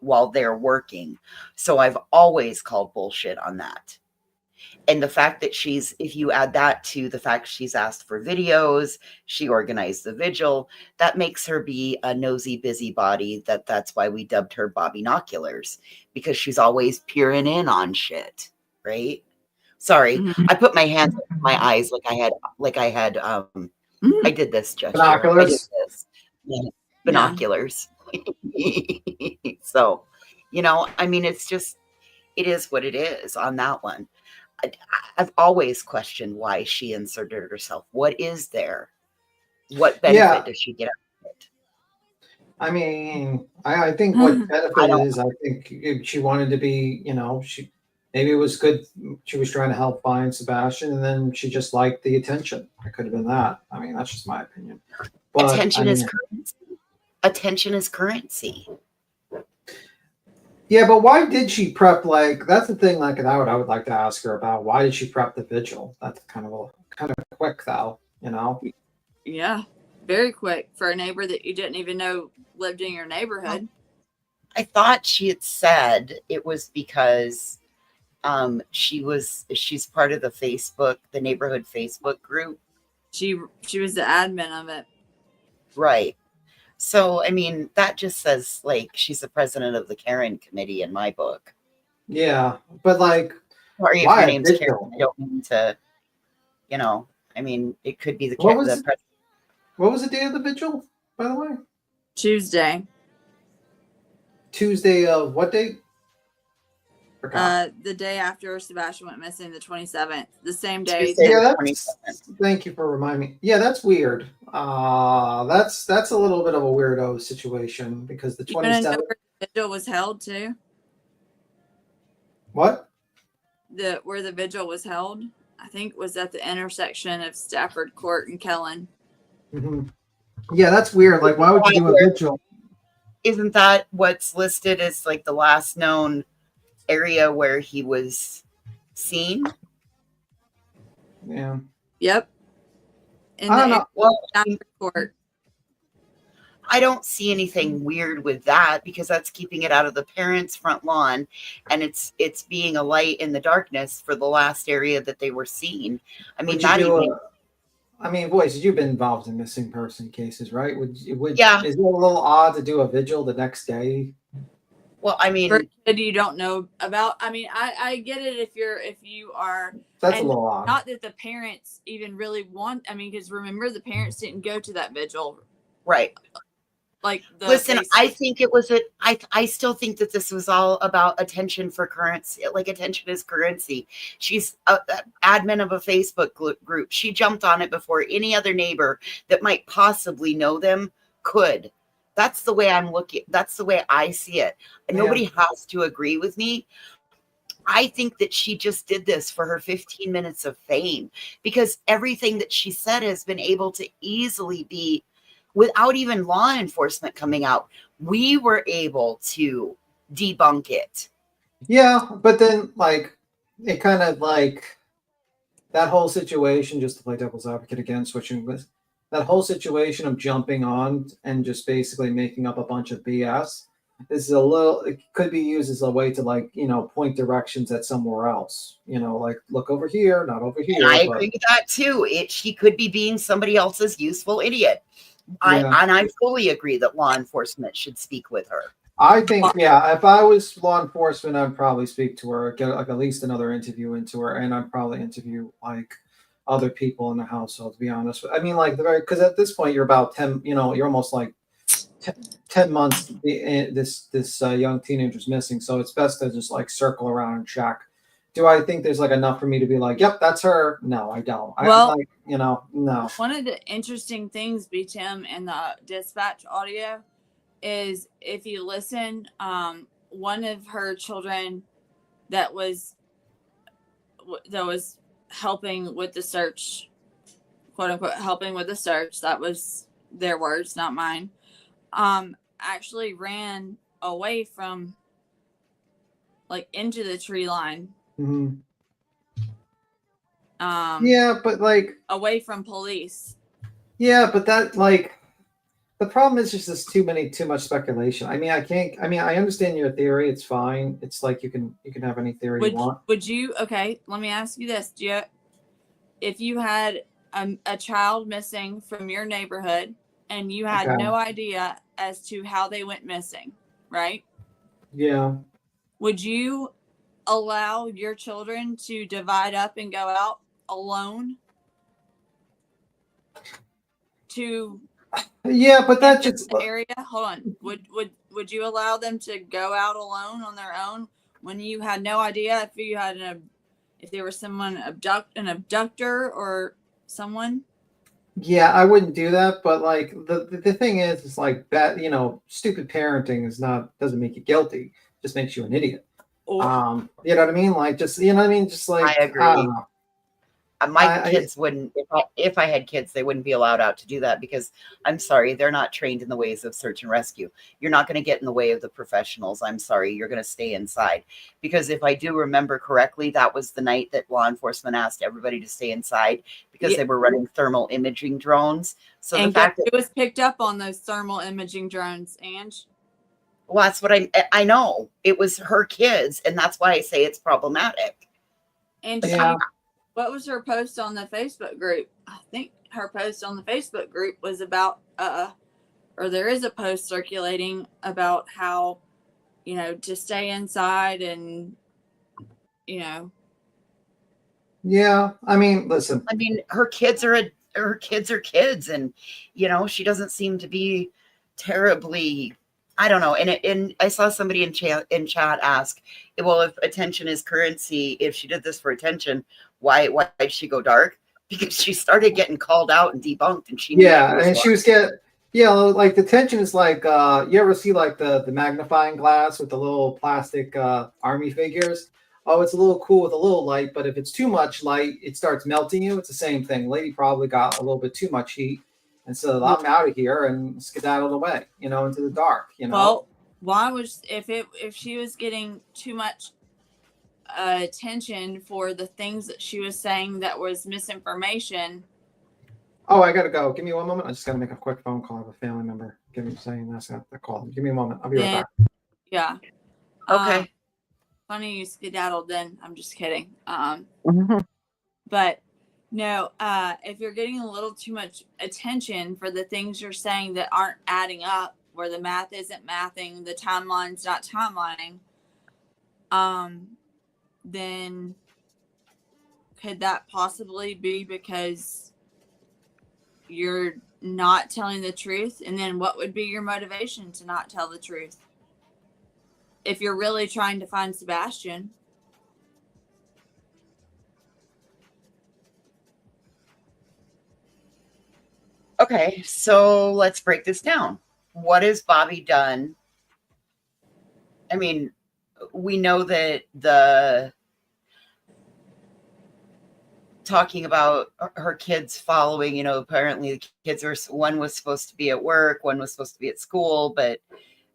[SPEAKER 21] while they're working. So I've always called bullshit on that. And the fact that if you add that to the fact she's asked for videos, she organized the vigil, that makes her be a nosy busybody. That's why we dubbed her Bobbynoculars, because she's always peering in on shit, right? Sorry, I put my hands in my eyes I did this gesture.
[SPEAKER 11] Binoculars?
[SPEAKER 21] I did this. Yeah, binoculars. So, it's just, it is what it is on that one. I've always questioned why she inserted herself. What is there? What benefit does she get out of it?
[SPEAKER 11] I think what benefit is, I think if she wanted to be, maybe it was good. She was trying to help find Sebastian, and then she just liked the attention. It could have been that. That's just my opinion. But,
[SPEAKER 21] Attention is currency. Attention is currency.
[SPEAKER 11] Yeah, but why did she prep? That's the thing. I would like to ask her about why did she prep the vigil? That's kind of quick, though.
[SPEAKER 14] Yeah, very quick for a neighbor that you didn't even know lived in your neighborhood.
[SPEAKER 21] I thought she had said it was because she's part of the neighborhood Facebook group.
[SPEAKER 14] She was the admin of it.
[SPEAKER 21] Right. So, that just says she's the president of the Karen committee in my book.
[SPEAKER 11] Yeah, but
[SPEAKER 21] sorry if
[SPEAKER 11] why
[SPEAKER 21] your name's
[SPEAKER 11] vigil?
[SPEAKER 21] Karen. I don't mean to, it could be the
[SPEAKER 11] What
[SPEAKER 21] president.
[SPEAKER 11] was the day of the vigil, by the way?
[SPEAKER 14] Tuesday.
[SPEAKER 11] Tuesday of what date?
[SPEAKER 14] The day after Sebastian went missing, the 27th. The same day.
[SPEAKER 11] Thank you for reminding me. Yeah, that's weird. That's a little bit of a weirdo situation because the 27th.
[SPEAKER 14] Where the vigil was held too.
[SPEAKER 11] What?
[SPEAKER 14] Where the vigil was held, I think, was at the intersection of Stafford Court and Kellen.
[SPEAKER 11] Mm-hmm. Yeah, that's weird. Why would you do a vigil?
[SPEAKER 21] Isn't that what's listed as the last known area where he was seen?
[SPEAKER 11] Yeah.
[SPEAKER 14] Yep. In
[SPEAKER 21] I don't
[SPEAKER 14] the
[SPEAKER 21] know. Well,
[SPEAKER 14] report.
[SPEAKER 21] I don't see anything weird with that because that's keeping it out of the parents' front lawn, and it's being a light in the darkness for the last area that they were seen. I mean,
[SPEAKER 11] Would you
[SPEAKER 21] that
[SPEAKER 11] do
[SPEAKER 21] evening.
[SPEAKER 11] boys, you've been involved in missing person cases, right? Is it
[SPEAKER 21] Yeah.
[SPEAKER 11] a little odd to do a vigil the next day?
[SPEAKER 21] Well, I mean,
[SPEAKER 14] for a kid you don't know about. I mean, I get it if you are.
[SPEAKER 11] That's a
[SPEAKER 14] and
[SPEAKER 11] little odd.
[SPEAKER 14] Not that the parents even really want. I mean, because remember the parents didn't go to that vigil,
[SPEAKER 21] right?
[SPEAKER 14] Like
[SPEAKER 21] Listen, I think it was I still think that this was all about attention for currency. Like attention is currency. She's a admin of a Facebook group. She jumped on it before any other neighbor that might possibly know them could. That's the way I'm looking. That's the way I see it. And
[SPEAKER 11] Yeah.
[SPEAKER 21] nobody has to agree with me. I think that she just did this for her 15 minutes of fame because everything that she said has been able to easily be, without even law enforcement coming out, we were able to debunk it.
[SPEAKER 11] Yeah, but then like it kind of like that whole situation, just to play devil's advocate again, switching with that whole situation of jumping on and just basically making up a bunch of BS is it could be used as a way to like, point directions at somewhere else, like look over here, not over here.
[SPEAKER 21] And I
[SPEAKER 11] but,
[SPEAKER 21] agree with that too. She could be being somebody else's useful idiot.
[SPEAKER 11] Yeah.
[SPEAKER 21] I fully agree that law enforcement should speak with her.
[SPEAKER 11] I think, yeah, if I was law enforcement, I'd probably speak to her, get like at least another interview into her, and I'd probably interview like other people in the household, to be honest. I mean, like because at this point you're about 10, you're almost like 10 months this young teenager's missing, so it's best to just like circle around and check. Do I think there's like enough for me to be like, yep, that's her? No, I don't.
[SPEAKER 14] Well,
[SPEAKER 11] no.
[SPEAKER 14] One of the interesting things, Tim, in the dispatch audio is if you listen, one of her children that was helping with the search, quote unquote, helping with the search, that was their words, not mine, actually ran away from, like, into the tree line.
[SPEAKER 11] Mm-hmm. Yeah, but like
[SPEAKER 14] away from police.
[SPEAKER 11] Yeah, but that like the problem is just there's too much speculation. I mean, I understand your theory. It's fine. It's like you can have any theory you want.
[SPEAKER 14] Would you? Okay, let me ask you this: if you had a child missing from your neighborhood and you had no idea as to how they went missing, right?
[SPEAKER 11] Yeah.
[SPEAKER 14] Would you allow your children to divide up and go out alone?
[SPEAKER 11] Yeah, but that just
[SPEAKER 14] area. Hold on. Would you allow them to go out alone on their own when you had no idea if there was someone an abductor or someone?
[SPEAKER 11] Yeah, I wouldn't do that, but like the thing is like that, stupid parenting doesn't make you guilty, it just makes you an idiot. You know what I mean? Like just just like
[SPEAKER 21] I agree. My kids wouldn't, if I had kids, they wouldn't be allowed out to do that because I'm sorry, they're not trained in the ways of search and rescue. You're not going to get in the way of the professionals. I'm sorry, you're going to stay inside. Because if I do remember correctly, that was the night that law enforcement asked everybody to stay inside because they were running thermal imaging drones. So
[SPEAKER 14] and
[SPEAKER 21] the fact that
[SPEAKER 14] it was picked up on those thermal imaging drones, Ange.
[SPEAKER 21] Well, that's what I know. It was her kids, and that's why I say it's problematic.
[SPEAKER 14] And what was her post on the Facebook group? I think her post on the Facebook group was about, or there is a post circulating about how, to stay inside and,
[SPEAKER 11] Yeah, I mean, listen.
[SPEAKER 21] I mean, her kids are kids, and she doesn't seem to be terribly. I don't know. And I saw somebody in chat ask, well, if attention is currency, if she did this for attention, why did she go dark? Because she started getting called out and debunked, and she knew
[SPEAKER 11] she was like the tension is like you ever see like the magnifying glass with the little plastic army figures? Oh, it's a little cool with a little light, but if it's too much light, it starts melting you. It's the same thing. Lady probably got a little bit too much heat. And so I'm out of here and skedaddled away, into the dark,
[SPEAKER 14] Well, why was if she was getting too much attention for the things that she was saying that was misinformation.
[SPEAKER 11] Oh, I gotta go. Give me one moment. I just gotta make a quick phone call. I have a family member. Give me saying that's the call. Give me a moment. I'll be right
[SPEAKER 14] Then,
[SPEAKER 11] back.
[SPEAKER 14] yeah.
[SPEAKER 21] Okay.
[SPEAKER 14] Funny you skedaddled then. I'm just kidding.
[SPEAKER 1] Mm-hmm.
[SPEAKER 14] But no, if you're getting a little too much attention for the things you're saying that aren't adding up, where the math isn't mathing, the timeline's not timelining, then could that possibly be because you're not telling the truth? And then what would be your motivation to not tell the truth? If you're really trying to find Sebastian.
[SPEAKER 21] Okay, so let's break this down. What has Bobby done? I mean, we know that the talking about her kids following, you know, apparently the kids were, one was supposed to be at work, one was supposed to be at school, but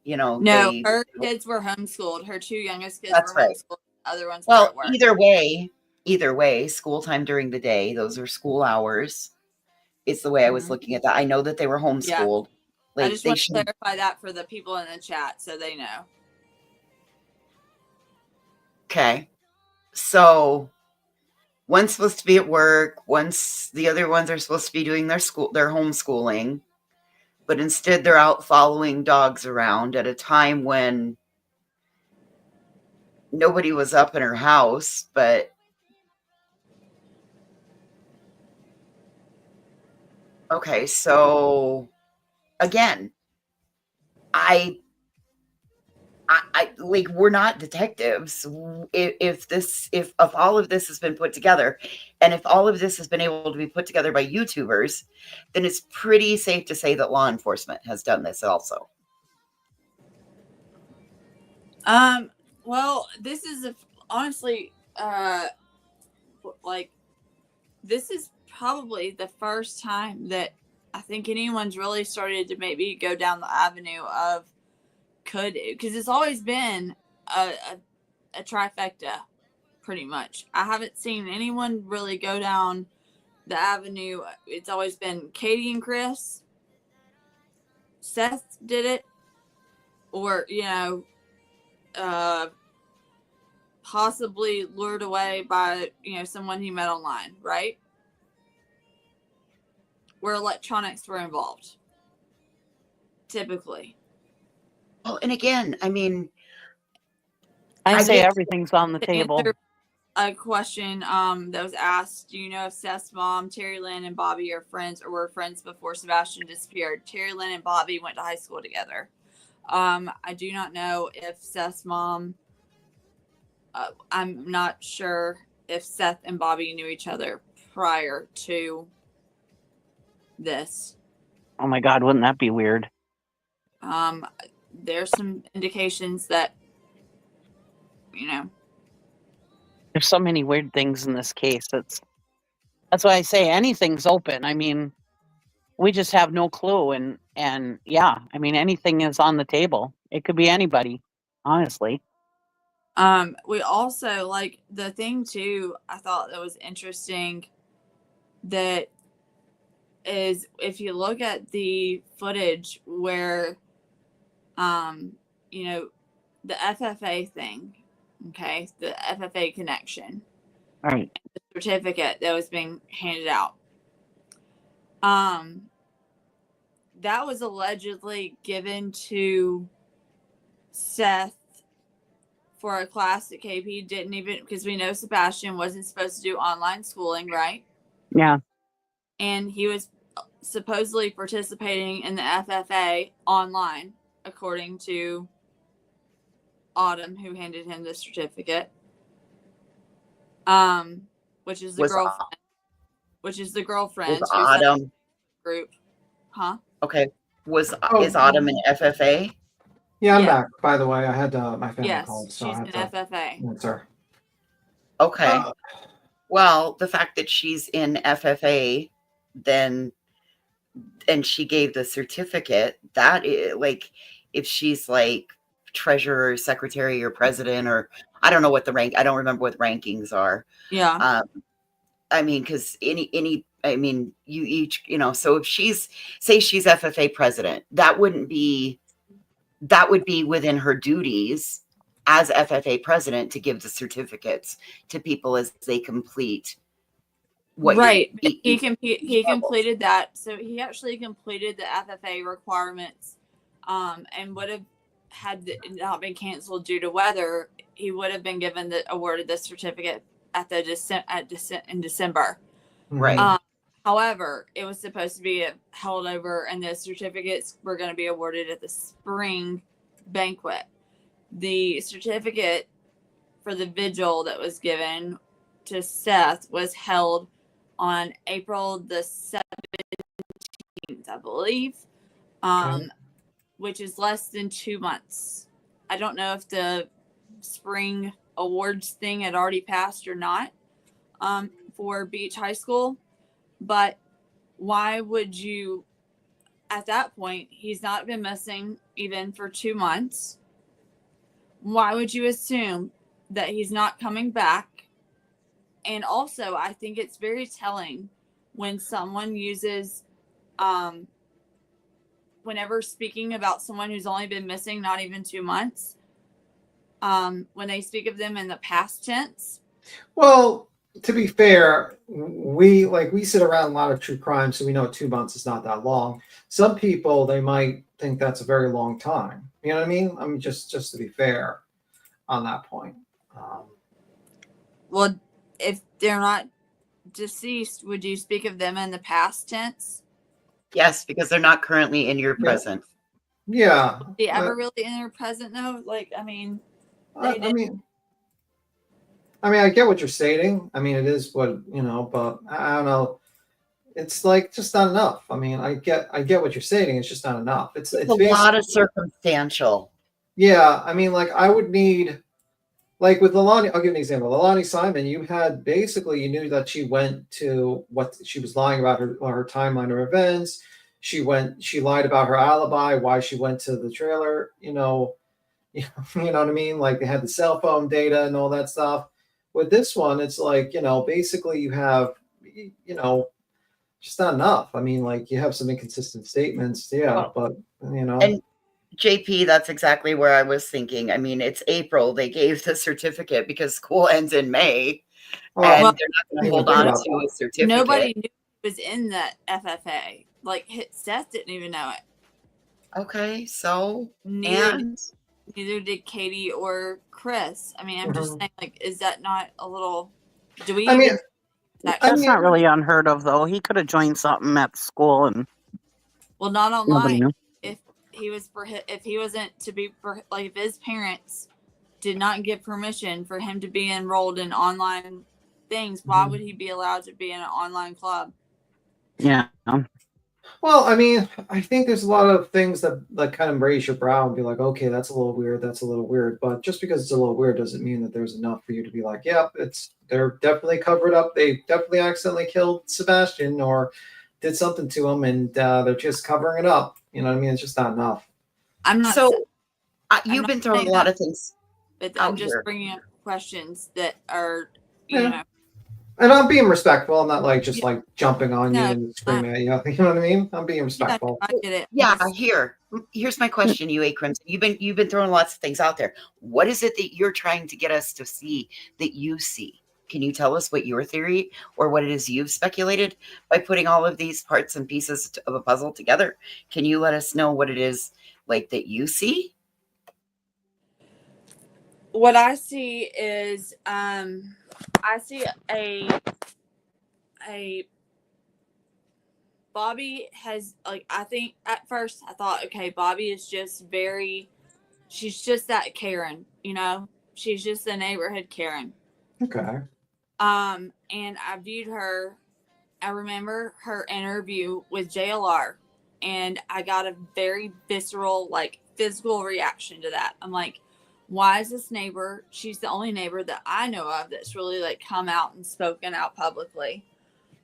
[SPEAKER 21] you know,
[SPEAKER 14] No, her kids were homeschooled. Her two youngest kids were
[SPEAKER 21] right.
[SPEAKER 14] homeschooled. Other ones were
[SPEAKER 21] Well,
[SPEAKER 14] at work.
[SPEAKER 21] either way, school time during the day, those are school hours. It's the way I was looking at that. I know that they were homeschooled.
[SPEAKER 14] I just want to clarify that for the people in the chat so they know.
[SPEAKER 21] Okay. So one's supposed to be at work, the other ones are supposed to be doing their homeschooling, but instead they're out following dogs around at a time when nobody was up in her house, but okay, so again, I like, we're not detectives. If all of this has been put together, and if all of this has been able to be put together by YouTubers, then it's pretty safe to say that law enforcement has done this also.
[SPEAKER 14] Well, this is honestly, like, this is probably the first time that I think anyone's really started to maybe go down the avenue of because it's always been a trifecta, pretty much. I haven't seen anyone really go down the avenue. It's always been Katie and Chris. Seth did it, or possibly lured away by someone he met online, right? Where electronics were involved, typically.
[SPEAKER 21] Well, and again, I mean,
[SPEAKER 1] I say everything's on the table.
[SPEAKER 14] A question that was asked: do you know if Seth's mom, Terry Lynn, and Bobby are friends or were friends before Sebastian disappeared? Terry Lynn and Bobby went to high school together. I do not know if Seth's mom. I'm not sure if Seth and Bobby knew each other prior to this.
[SPEAKER 1] Oh my God, wouldn't that be weird?
[SPEAKER 14] There's some indications that
[SPEAKER 1] there's so many weird things in this case. That's why I say anything's open. I mean, we just have no clue, and yeah, I mean, anything is on the table. It could be anybody, honestly.
[SPEAKER 14] We also, like, the thing too, I thought that was interesting that is if you look at the footage where the FFA thing, okay, the FFA connection,
[SPEAKER 1] right,
[SPEAKER 14] the certificate that was being handed out, that was allegedly given to Seth for a class that KP didn't even, because we know Sebastian wasn't supposed to do online schooling, right?
[SPEAKER 1] Yeah.
[SPEAKER 14] And he was supposedly participating in the FFA online, according to Autumn, who handed him the certificate, which is the girlfriend. Which is the girlfriend.
[SPEAKER 21] Was Autumn
[SPEAKER 14] group? Huh?
[SPEAKER 21] Okay. Is Autumn an FFA?
[SPEAKER 11] Yeah, I'm back. By the way, I had my family
[SPEAKER 14] Yes,
[SPEAKER 11] called, so
[SPEAKER 14] she's
[SPEAKER 11] I
[SPEAKER 14] an
[SPEAKER 11] had to
[SPEAKER 14] FFA.
[SPEAKER 11] answer.
[SPEAKER 21] Okay. Well, the fact that she's in FFA, then, and she gave the certificate, that is, like, if she's like treasurer, secretary, or president, or I don't know what the rank. I don't remember what rankings are.
[SPEAKER 14] Yeah.
[SPEAKER 21] I mean, because I mean, you each, so if say she's FFA president, that would be within her duties as FFA president to give the certificates to people as they complete
[SPEAKER 14] Right. He completed that. So he actually completed the FFA requirements, and would have had it not been canceled due to weather, he would have been awarded the certificate at in December.
[SPEAKER 21] Right.
[SPEAKER 14] However, it was supposed to be held over, and the certificates were going to be awarded at the spring banquet. The certificate for the vigil that was given to Seth was held on April the 17th, I believe, which is less than 2 months. I don't know if the spring awards thing had already passed or not for Beach High School, but why would you, at that point, he's not been missing even for 2 months. Why would you assume that he's not coming back? And also, I think it's very telling when someone uses, whenever speaking about someone who's only been missing not even 2 months, when they speak of them in the past tense.
[SPEAKER 11] Well, to be fair, we sit around a lot of true crime, so we know 2 months is not that long. Some people, they might think that's a very long time. You know what I mean? I mean, just to be fair on that point.
[SPEAKER 14] Well, if they're not deceased, would you speak of them in the past tense?
[SPEAKER 21] Yes, because they're not currently in your present.
[SPEAKER 11] Yeah.
[SPEAKER 14] Are they ever really in their present though? Like, I mean,
[SPEAKER 11] I mean, I get what you're stating. I mean, it is what, but I don't know. It's like just not enough. I mean, I get what you're stating. It's just not enough. It's
[SPEAKER 21] a lot of circumstantial.
[SPEAKER 11] Yeah. I mean, like I would need, like with Lilani, I'll give an example. Lilani Simon, you knew that she went to what she was lying about her timeline of events. She lied about her alibi, why she went to the trailer, you know what I mean? Like they had the cell phone data and all that stuff. With this one, it's like, basically you have, just not enough. I mean, like you have some inconsistent statements. Yeah. But,
[SPEAKER 21] And JP, that's exactly where I was thinking. I mean, it's April. They gave the certificate because school ends in May. And they're not going to hold on to a certificate.
[SPEAKER 14] Nobody knew he was in the FFA. Like Seth didn't even know it.
[SPEAKER 21] Okay, so
[SPEAKER 14] neither did Katie or Chris. I mean, I'm just saying, like, is that not a little? Do we?
[SPEAKER 1] That's not really unheard of, though. He could have joined something at school and.
[SPEAKER 14] Well, not online. If he wasn't to be, like, if his parents did not give permission for him to be enrolled in online things, why would he be allowed to be in an online club?
[SPEAKER 1] Yeah.
[SPEAKER 11] Well, I mean, I think there's a lot of things that kind of raise your brow and be like, okay, that's a little weird. That's a little weird. But just because it's a little weird doesn't mean that there's enough for you to be like, yeah, they're definitely covered up. They definitely accidentally killed Sebastian or did something to him, and they're just covering it up. You know what I mean? It's just not enough.
[SPEAKER 14] I'm not.
[SPEAKER 21] So you've been throwing a lot of things.
[SPEAKER 14] But I'm just bringing up questions that are, you know.
[SPEAKER 11] And I'm being respectful. I'm not like just like jumping on you and screaming at you. You know what I mean? I'm being respectful.
[SPEAKER 14] I get it.
[SPEAKER 21] Yeah, here's my question, you Crimson. You've been throwing lots of things out there. What is it that you're trying to get us to see that you see? Can you tell us what your theory or what it is you've speculated by putting all of these parts and pieces of a puzzle together? Can you let us know what it is like that you see?
[SPEAKER 14] What I see is I see a Bobby has, like, I think at first I thought, okay, Bobby is just she's just that Karen, she's just the neighborhood Karen.
[SPEAKER 11] Okay.
[SPEAKER 14] And I remember her interview with JLR, and I got a very visceral, like, physical reaction to that. I'm like, why is this neighbor, she's the only neighbor that I know of that's really, like, come out and spoken out publicly.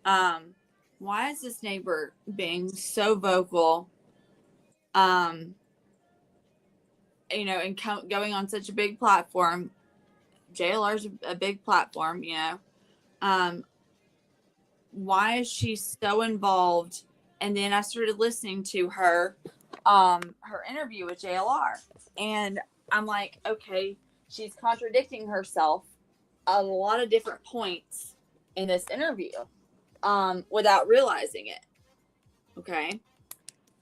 [SPEAKER 14] Why is this neighbor being so vocal, and going on such a big platform, JLR's a big platform, you know. Why is she so involved? And then I started listening to her interview with JLR, and I'm like, okay, she's contradicting herself at a lot of different points in this interview, without realizing it. Okay.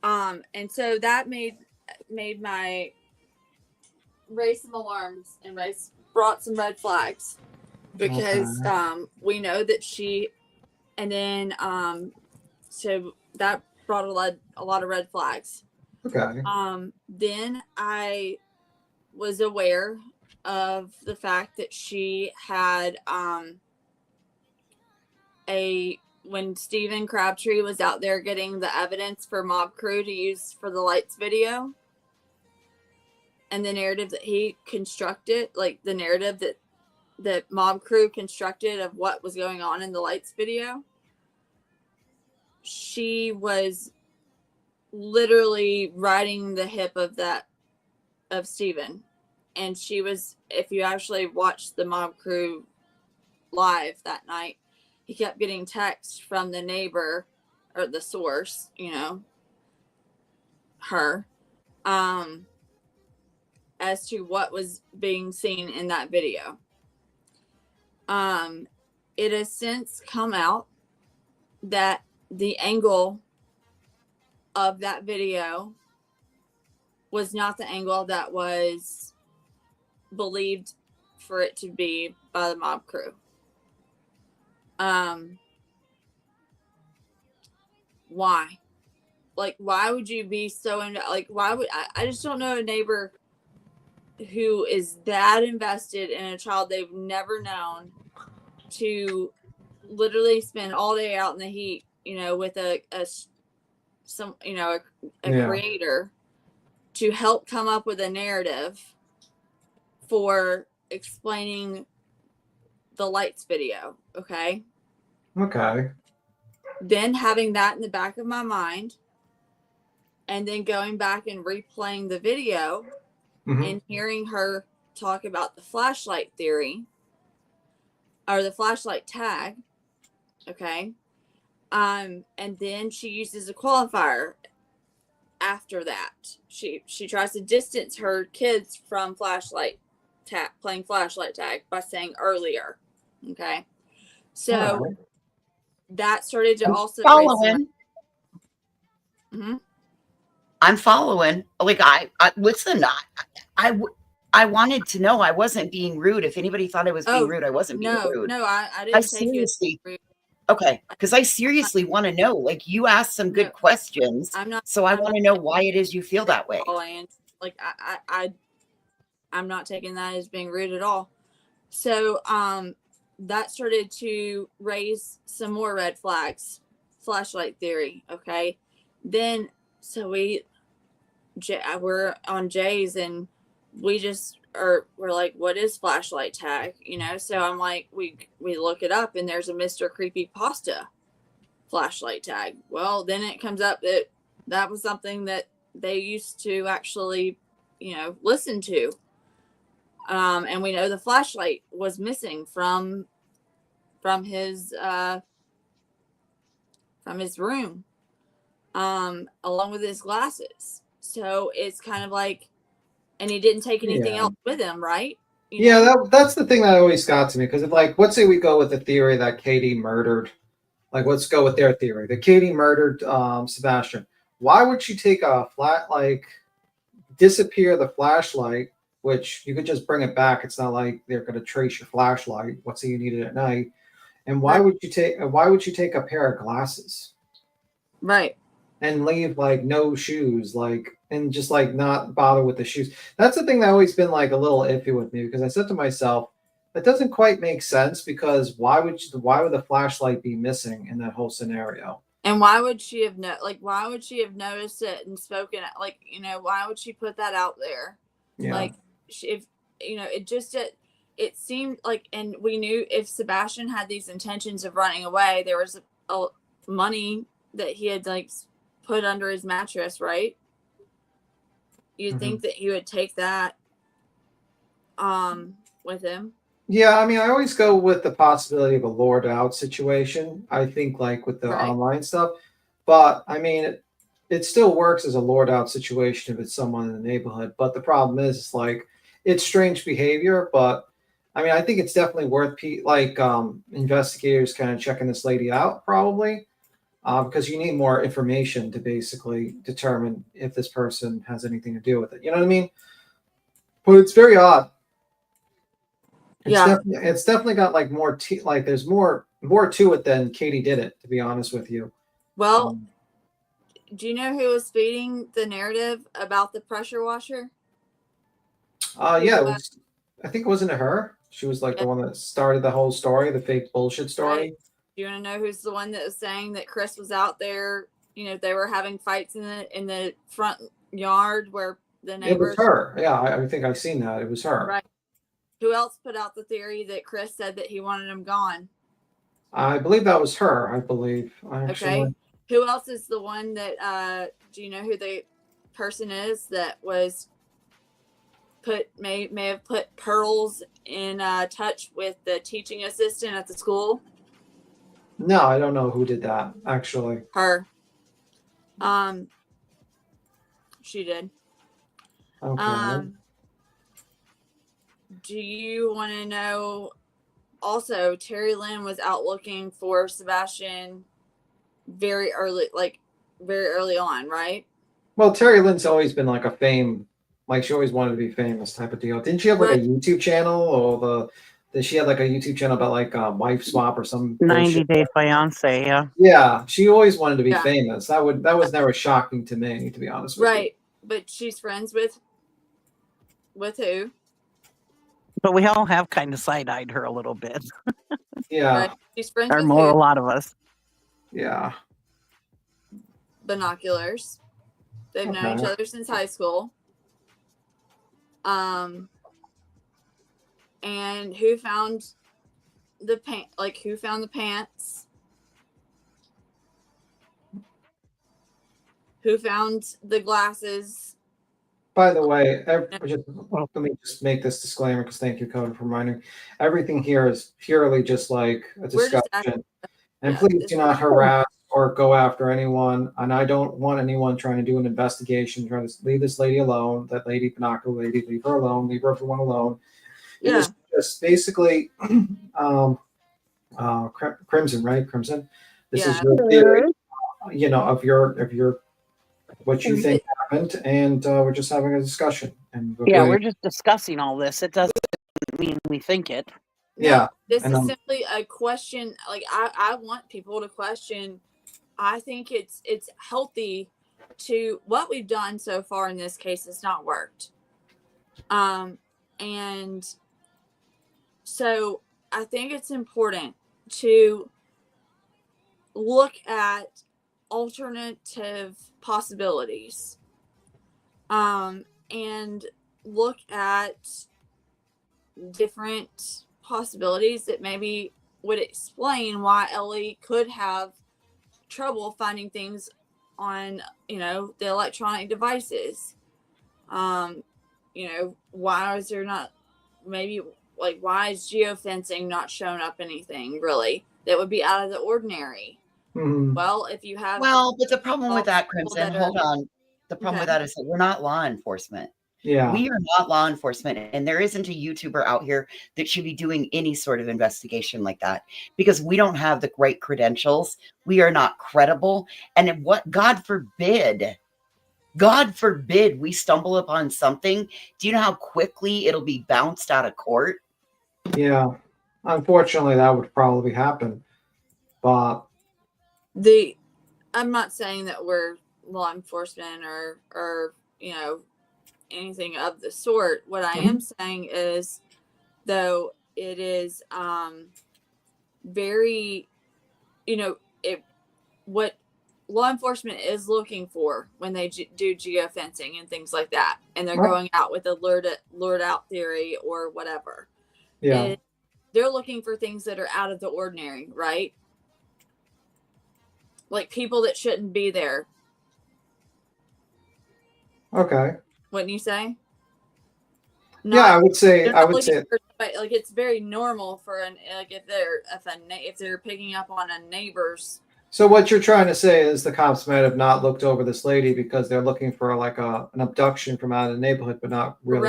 [SPEAKER 14] And so that made my raise some alarms and brought some red flags, because we know that she, and then so that brought a lot of red flags.
[SPEAKER 11] Okay.
[SPEAKER 14] Then I was aware of the fact that she had when Stephen Crabtree was out there getting the evidence for Mob Crew to use for the lights video, and the narrative that he constructed, like the narrative that Mob Crew constructed of what was going on in the lights video, she was literally riding the hip of Stephen. And she was, if you actually watched the Mob Crew live that night, he kept getting texts from the neighbor or the source, you know, her, as to what was being seen in that video. It has since come out that the angle of that video was not the angle that was believed for it to be by the Mob Crew. Why? Like, why would you be so into, like, why would I just don't know a neighbor who is that invested in a child they've never known to literally spend all day out in the heat, you know, with a creator to help come up with a narrative for explaining the lights video. Okay.
[SPEAKER 11] Okay.
[SPEAKER 14] Then having that in the back of my mind, and then going back and replaying the video and hearing her talk about the flashlight theory or the flashlight tag. Okay. And then she uses a qualifier after that. She tries to distance her kids from playing flashlight tag by saying earlier. Okay. So that started to also
[SPEAKER 21] following.
[SPEAKER 14] Mm-hmm.
[SPEAKER 21] I'm following. Like I listen. I wanted to know. I wasn't being rude. If anybody thought I was being rude, I wasn't being rude.
[SPEAKER 14] No, I didn't take you as rude.
[SPEAKER 21] Okay, because I seriously want to know. Like, you asked some good questions, so I want to know why it is you feel that way.
[SPEAKER 14] Like I'm not taking that as being rude at all. So that started to raise some more red flags. Flashlight theory. Okay. Then so we're on Jay's, and we're like, what is flashlight tag? You know, so I'm like, we look it up, and there's a Mr. Creepypasta flashlight tag. Well, then it comes up that was something that they used to actually, you know, listen to. And we know the flashlight was missing from his room, along with his glasses. So it's kind of like, and he didn't take anything else with him, right? You know?
[SPEAKER 11] That's the thing that always got to me, because if, like, let's say we go with the theory that Katie murdered, like, let's go with their theory that Katie murdered Sebastian. Why would she take a disappear the flashlight, which you could just bring it back? It's not like they're going to trace your flashlight. Let's say you need it at night. And why would you take a pair of glasses?
[SPEAKER 14] Right.
[SPEAKER 11] And leave, like, no shoes, like, and just, like, not bother with the shoes. That's the thing that always been, like, a little iffy with me, because I said to myself, that doesn't quite make sense, because why would the flashlight be missing in that whole scenario?
[SPEAKER 14] And why would she have why would she have noticed it and spoken, like, you know, why would she put that out there?
[SPEAKER 11] Yeah.
[SPEAKER 14] Like, if, you know, it seemed like, and we knew if Sebastian had these intentions of running away, there was a money that he had, like, put under his mattress, right? You'd think that he would take that with him.
[SPEAKER 11] Yeah, I mean, I always go with the possibility of a lured out situation. I think, like with the
[SPEAKER 14] Right.
[SPEAKER 11] online stuff, but I mean, it still works as a lured out situation if it's someone in the neighborhood. But the problem is, it's like it's strange behavior. But I mean, I think it's definitely worth investigators kind of checking this lady out, probably, because you need more information to basically determine if this person has anything to do with it. You know what I mean? But it's very odd.
[SPEAKER 14] Yeah.
[SPEAKER 11] It's definitely got like more like there's more to it than Katie did it, to be honest with you.
[SPEAKER 14] Well, do you know who was feeding the narrative about the pressure washer?
[SPEAKER 11] Yeah, I think it wasn't her. She was like the one that started the whole story, the fake bullshit story.
[SPEAKER 14] Right. Do you want to know who's the one that was saying that Chris was out there? You know, they were having fights in the front yard where the
[SPEAKER 11] It was
[SPEAKER 14] neighbors.
[SPEAKER 11] her. Yeah, I think I've seen that. It was her.
[SPEAKER 14] Right. Who else put out the theory that Chris said that he wanted him gone?
[SPEAKER 11] I believe that was her. I believe.
[SPEAKER 14] Okay. Who else is the one that? Do you know who the person is that was may have put Pearls in touch with the teaching assistant at the school?
[SPEAKER 11] No, I don't know who did that. Actually,
[SPEAKER 14] her. She did.
[SPEAKER 11] Okay.
[SPEAKER 14] Do you want to know? Also, Terry Lynn was out looking for Sebastian very early on, right?
[SPEAKER 11] Well, Terry Lynn's always been like a fame, like she always wanted to be famous type of deal. Didn't she have like a YouTube channel, or she had like a YouTube channel about like wife swap or some
[SPEAKER 1] 90 Day Fiance, yeah.
[SPEAKER 11] Yeah, she always wanted to be famous. That was never shocking to me, to be honest with you.
[SPEAKER 14] Right, but she's friends with who?
[SPEAKER 1] But we all have kind of side-eyed her a little bit.
[SPEAKER 11] Yeah.
[SPEAKER 14] Right. She's friends
[SPEAKER 1] Or
[SPEAKER 14] with
[SPEAKER 1] more,
[SPEAKER 14] who?
[SPEAKER 1] a lot of us.
[SPEAKER 11] Yeah.
[SPEAKER 14] Binoculars. They've known each other since high school. And who found the who found the pants? Who found the glasses?
[SPEAKER 11] By the way, let me just make this disclaimer, because thank you, Coda, for reminding me. Everything here is purely just like a discussion. And please do not harass or go after anyone. And I don't want anyone trying to do an investigation, trying to leave this lady alone. That lady, binocular lady, leave her alone. Leave everyone alone. It is just basically Crimson, right? Crimson. This is your theory, of your what you think happened, and we're just having a discussion. And
[SPEAKER 1] we're just discussing all this. It doesn't mean we think it.
[SPEAKER 11] Yeah.
[SPEAKER 14] This is simply a question. Like I want people to question. I think it's healthy to what we've done so far in this case has not worked. And so I think it's important to look at alternative possibilities. And look at different possibilities that maybe would explain why Ellie could have trouble finding things on, the electronic devices. Why is there not why is geofencing not showing up anything really that would be out of the ordinary?
[SPEAKER 11] Mm-hmm.
[SPEAKER 14] Well, if you have
[SPEAKER 21] but the problem with that, Crimson, hold on. The problem with that is that we're not law enforcement.
[SPEAKER 11] Yeah.
[SPEAKER 21] We are not law enforcement, and there isn't a YouTuber out here that should be doing any sort of investigation like that, because we don't have the right credentials. We are not credible. And God forbid we stumble upon something. Do you know how quickly it'll be bounced out of court?
[SPEAKER 11] Yeah. Unfortunately, that would probably happen. But
[SPEAKER 14] I'm not saying that we're law enforcement or anything of the sort. What I am saying is, though, it is very, what law enforcement is looking for when they do geofencing and things like that, and they're going out with a lured out theory or whatever.
[SPEAKER 11] Yeah.
[SPEAKER 14] They're looking for things that are out of the ordinary, right? Like people that shouldn't be there.
[SPEAKER 11] Okay.
[SPEAKER 14] Wouldn't you say?
[SPEAKER 11] I would say.
[SPEAKER 14] For But like it's very normal for if they're picking up on a neighbor's.
[SPEAKER 11] So what you're trying to say is the cops might have not looked over this lady because they're looking for like an abduction from out of the neighborhood, but not really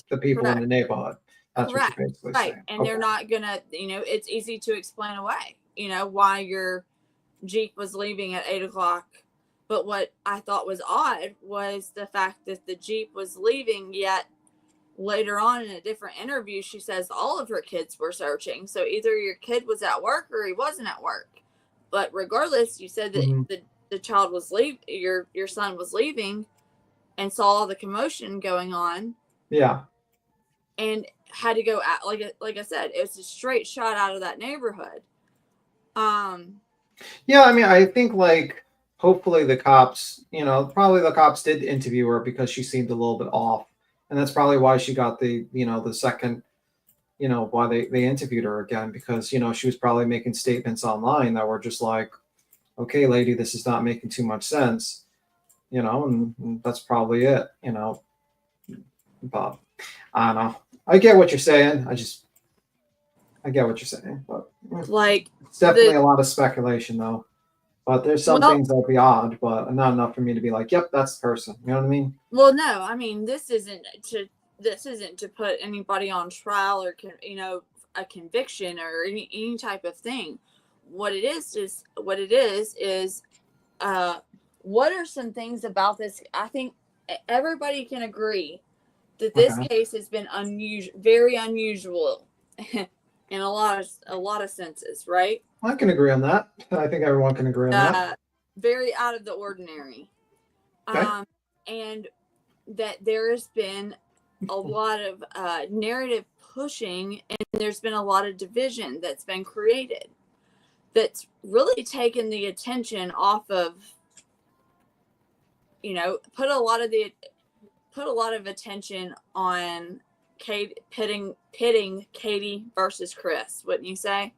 [SPEAKER 11] the people in the neighborhood. That's
[SPEAKER 14] Correct.
[SPEAKER 11] what you're basically
[SPEAKER 14] Right.
[SPEAKER 11] saying.
[SPEAKER 14] And they're not gonna, it's easy to explain away, why your Jeep was leaving at 8:00. But what I thought was odd was the fact that the Jeep was leaving, yet later on in a different interview, she says all of her kids were searching. So either your kid was at work or he wasn't at work. But regardless, you said that the child was your son was leaving and saw all the commotion going on.
[SPEAKER 11] Yeah.
[SPEAKER 14] And had to go out, like I said, it was a straight shot out of that neighborhood.
[SPEAKER 11] Yeah, I mean, I think like hopefully the cops, probably the cops did interview her because she seemed a little bit off. And that's probably why she got the second, why they interviewed her again, because, she was probably making statements online that were just like, okay, lady, this is not making too much sense, and that's probably it, but I don't know. I get what you're saying. I get what you're saying, but it's definitely a lot of speculation though. But there's some things that'll be odd, but not enough for me to be like, yep, that's the person. You know what I mean?
[SPEAKER 14] Well, no, I mean this isn't to put anybody on trial or a conviction or any type of thing. What it is what are some things about this? I think everybody can agree that this case has been very unusual in a lot of senses, right?
[SPEAKER 11] I can agree on that. I think everyone can agree on that.
[SPEAKER 14] Very out of the ordinary.
[SPEAKER 11] Okay.
[SPEAKER 14] And that there has been a lot of narrative pushing, and there's been a lot of division that's been created that's really taken the attention off of, put a lot of attention on Kate, pitting Katie versus Chris, wouldn't you say?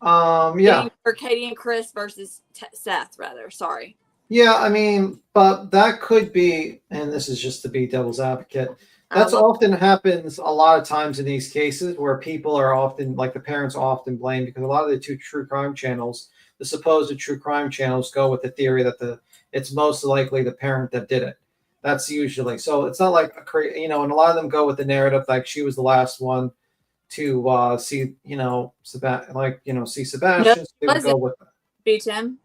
[SPEAKER 11] Yeah.
[SPEAKER 14] Or Katie and Chris versus Seth, rather. Sorry.
[SPEAKER 11] Yeah, I mean, but that could be, and this is just to be devil's advocate, that's often happens a lot of times in these cases where people are often, like the parents are often blamed, because a lot of the true crime channels, the supposed true crime channels, go with the theory that it's most likely the parent that did it. That's usually, so it's not like and a lot of them go with the narrative like she was the last one to see, see Sebastian. So they would go with that.
[SPEAKER 14] Beat him.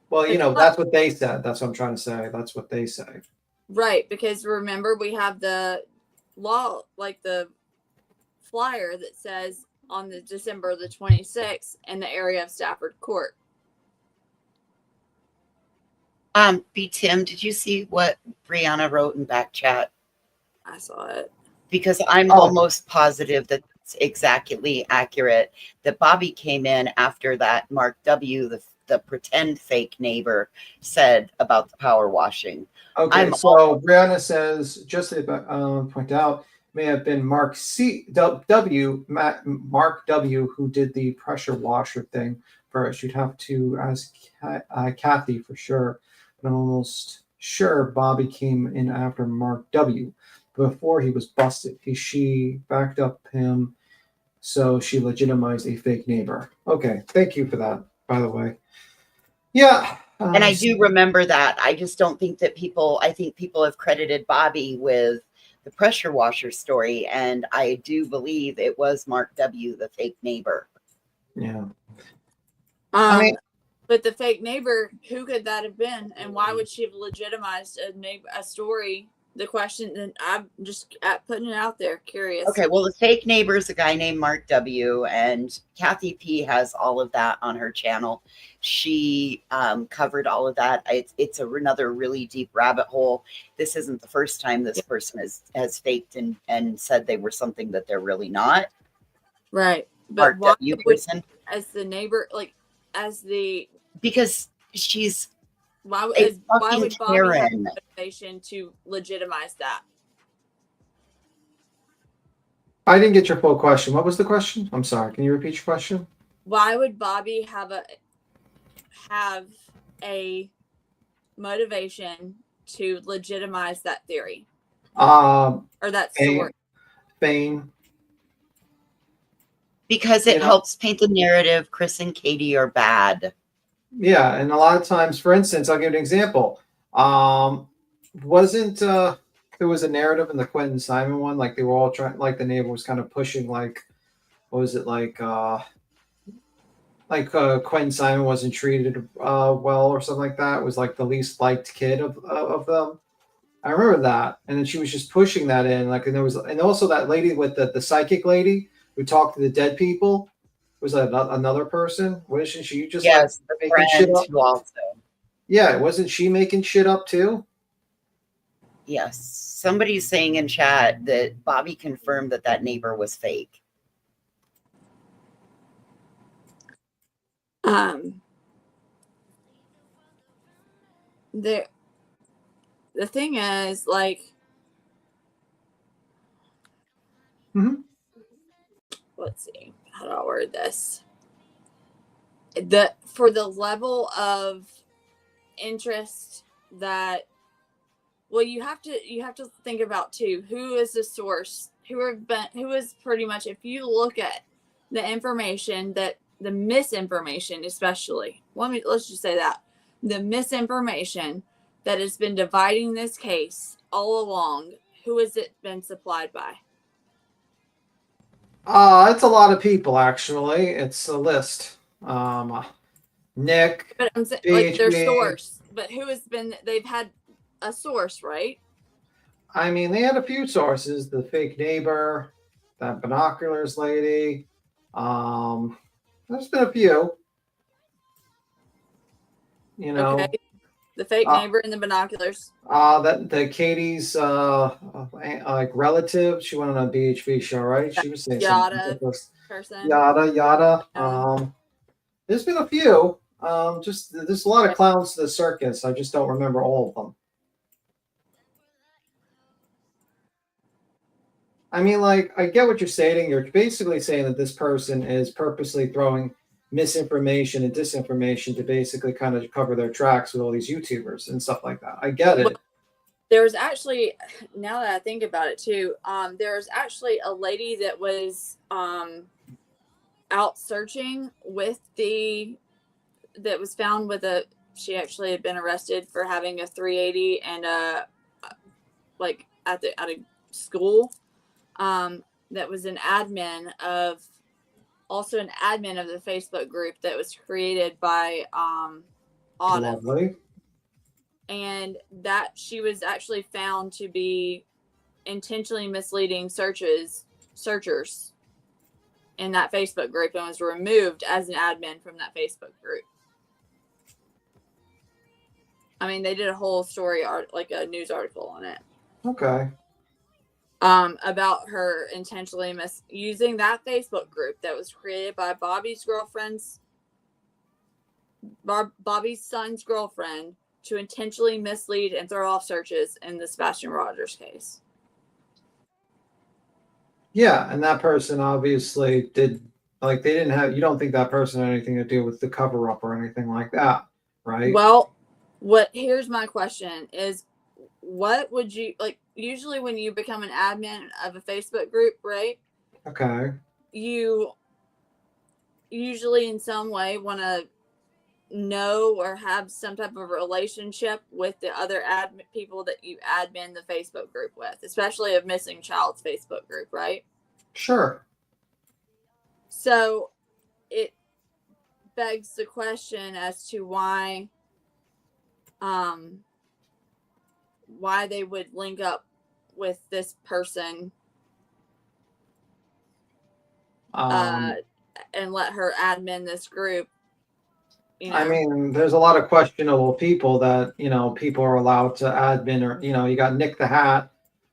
[SPEAKER 11] Well, that's what they said. That's what I'm trying to say. That's what they say.
[SPEAKER 14] Right, because remember we have the law, like the flyer that says on the December the 26th in the area of Stafford Court.
[SPEAKER 21] Tim, did you see what Brianna wrote in back chat?
[SPEAKER 14] I saw it.
[SPEAKER 21] Because I'm almost positive that it's exactly accurate. That Bobby came in after that Mark W., the pretend fake neighbor, said about the power washing.
[SPEAKER 11] Okay, Brianna says, just to point out, may have been Mark W. who did the pressure washer thing first. You'd have to ask Kathy for sure, but I'm almost sure Bobby came in after Mark W. before he was busted. She backed up him, so she legitimized a fake neighbor. Okay, thank you for that, by the way. Yeah.
[SPEAKER 21] And I do remember that. I just don't think that I think people have credited Bobby with the pressure washer story. And I do believe it was Mark W., the fake neighbor.
[SPEAKER 11] Yeah.
[SPEAKER 14] But the fake neighbor, who could that have been? And why would she have legitimized a story? The question, and I'm just putting it out there, curious.
[SPEAKER 21] Okay, well, the fake neighbor is a guy named Mark W., and Kathy P. has all of that on her channel. She covered all of that. It's another really deep rabbit hole. This isn't the first time this person has faked and said they were something that they're really not.
[SPEAKER 14] Right.
[SPEAKER 21] But Mark W. person.
[SPEAKER 14] As the neighbor,
[SPEAKER 21] because she's
[SPEAKER 14] why would Bobby have
[SPEAKER 21] Karen.
[SPEAKER 14] motivation to legitimize that?
[SPEAKER 11] I didn't get your full question. What was the question? I'm sorry. Can you repeat your question?
[SPEAKER 14] Why would Bobby have a motivation to legitimize that theory? Or that story?
[SPEAKER 11] Fame.
[SPEAKER 21] Because it helps paint the narrative Chris and Katie are bad.
[SPEAKER 11] Yeah, and a lot of times, for instance, I'll give you an example. Wasn't there was a narrative in the Quentin Simon one, like they were all trying, like the neighbor was kind of pushing, like, what was it, like Quentin Simon wasn't treated well or something like that. It was like the least liked kid of them. I remember that, and then she was just pushing that in, like, and there was, and also that lady with the psychic lady who talked to the dead people. Was that another person? Wasn't she just
[SPEAKER 21] Yes,
[SPEAKER 11] like
[SPEAKER 21] the
[SPEAKER 11] making shit
[SPEAKER 21] friend
[SPEAKER 11] up?
[SPEAKER 21] who also.
[SPEAKER 11] Yeah, wasn't she making shit up too?
[SPEAKER 21] Yes. Somebody's saying in chat that Bobby confirmed that neighbor was fake.
[SPEAKER 14] The thing is, like, let's see, how do I word this? For the level of interest that, well, you have to think about too, who is the source, who is pretty much, if you look at the information, that the misinformation, especially, let's just say that the misinformation that has been dividing this case all along, who has it been supplied by?
[SPEAKER 11] It's a lot of people, actually. It's a list. Nick,
[SPEAKER 14] But I'm saying, like, their
[SPEAKER 11] BHB.
[SPEAKER 14] source, but who has been, they've had a source, right?
[SPEAKER 11] I mean, they had a few sources. The fake neighbor, that binoculars lady. There's been a few. You know.
[SPEAKER 14] Okay. The fake neighbor and the binoculars.
[SPEAKER 11] That the Katie's like relative. She went on a BHB show, right? She was saying
[SPEAKER 14] Yada
[SPEAKER 11] some
[SPEAKER 14] person.
[SPEAKER 11] Yada. There's been a few. Just there's a lot of clowns to the circus. I just don't remember all of them. I mean, like, I get what you're saying. You're basically saying that this person is purposely throwing misinformation and disinformation to basically kind of cover their tracks with all these YouTubers and stuff like that. I get it.
[SPEAKER 14] There was actually, now that I think about it too, there was actually a lady that was out searching that was found with she actually had been arrested for having a 380 and like at a school. That was an admin of the Facebook group that was created by Autumn.
[SPEAKER 11] Lovely.
[SPEAKER 14] And that she was actually found to be intentionally misleading searchers in that Facebook group and was removed as an admin from that Facebook group. I mean, they did a whole story, like a news article on it.
[SPEAKER 11] Okay.
[SPEAKER 14] About her intentionally misusing that Facebook group that was created by Bobby's son's girlfriend to intentionally mislead and throw off searches in the Sebastian Rogers case.
[SPEAKER 11] Yeah, and that person obviously did, like, they didn't have, you don't think that person had anything to do with the cover up or anything like that, right?
[SPEAKER 14] Well, here's my question is, what would you, like, usually when you become an admin of a Facebook group, right?
[SPEAKER 11] Okay.
[SPEAKER 14] You usually in some way want to know or have some type of relationship with the other people that you admin the Facebook group with, especially a missing child's Facebook group, right?
[SPEAKER 11] Sure.
[SPEAKER 14] So it begs the question as to why they would link up with this person and let her admin this group. You know?
[SPEAKER 11] I mean, there's a lot of questionable people that, people are allowed to admin, or, you got Nick the Hat,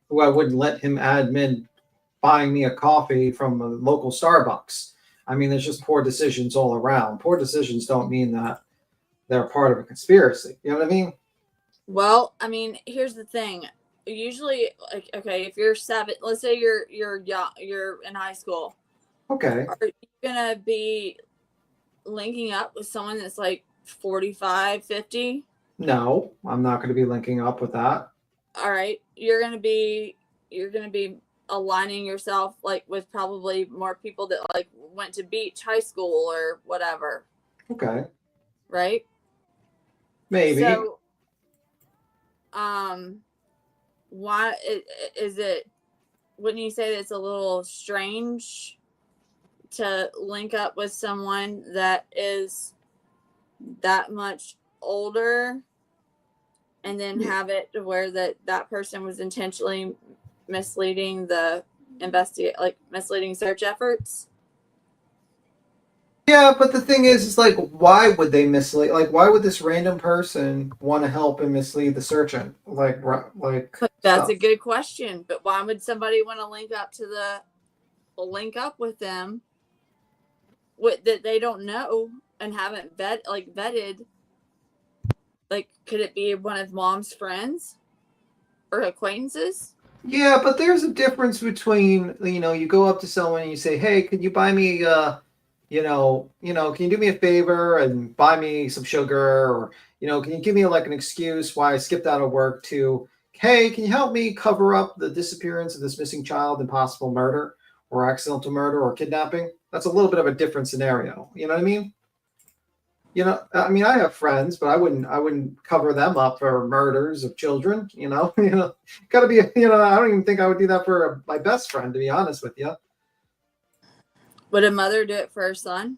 [SPEAKER 11] who I wouldn't let him admin buying me a coffee from a local Starbucks. I mean, there's just poor decisions all around. Poor decisions don't mean that they're part of a conspiracy. You know what I mean?
[SPEAKER 14] Well, I mean, here's the thing. Usually, like, okay, if you're 7, let's say you're young, you're in high school.
[SPEAKER 11] Okay.
[SPEAKER 14] Are you gonna be linking up with someone that's like 45, 50?
[SPEAKER 11] No, I'm not going to be linking up with that.
[SPEAKER 14] All right, you're gonna be aligning yourself like with probably more people that like went to Beach High School or whatever.
[SPEAKER 11] Okay.
[SPEAKER 14] Right?
[SPEAKER 11] Maybe.
[SPEAKER 14] So, why is it? Wouldn't you say that it's a little strange to link up with someone that is that much older, and then have it to where that person was intentionally misleading the misleading search efforts?
[SPEAKER 11] Yeah, but the thing is like, why would they mislead? Like, why would this random person want to help and mislead the search engine? Like
[SPEAKER 14] That's
[SPEAKER 11] stuff.
[SPEAKER 14] a good question. But why would somebody want to link up with them that they don't know and haven't vetted? Like, could it be one of mom's friends or acquaintances?
[SPEAKER 11] Yeah, but there's a difference between, you go up to someone and you say, "Hey, could you buy me can you do me a favor and buy me some sugar, or, can you give me like an excuse why I skipped out of work," to, "Hey, can you help me cover up the disappearance of this missing child and possible murder or accidental murder or kidnapping?" That's a little bit of a different scenario. You know what I mean? I mean, I have friends, but I wouldn't cover them up for murders of children. Gotta be, I don't even think I would do that for my best friend, to be honest with you.
[SPEAKER 14] Would a mother do it for her son?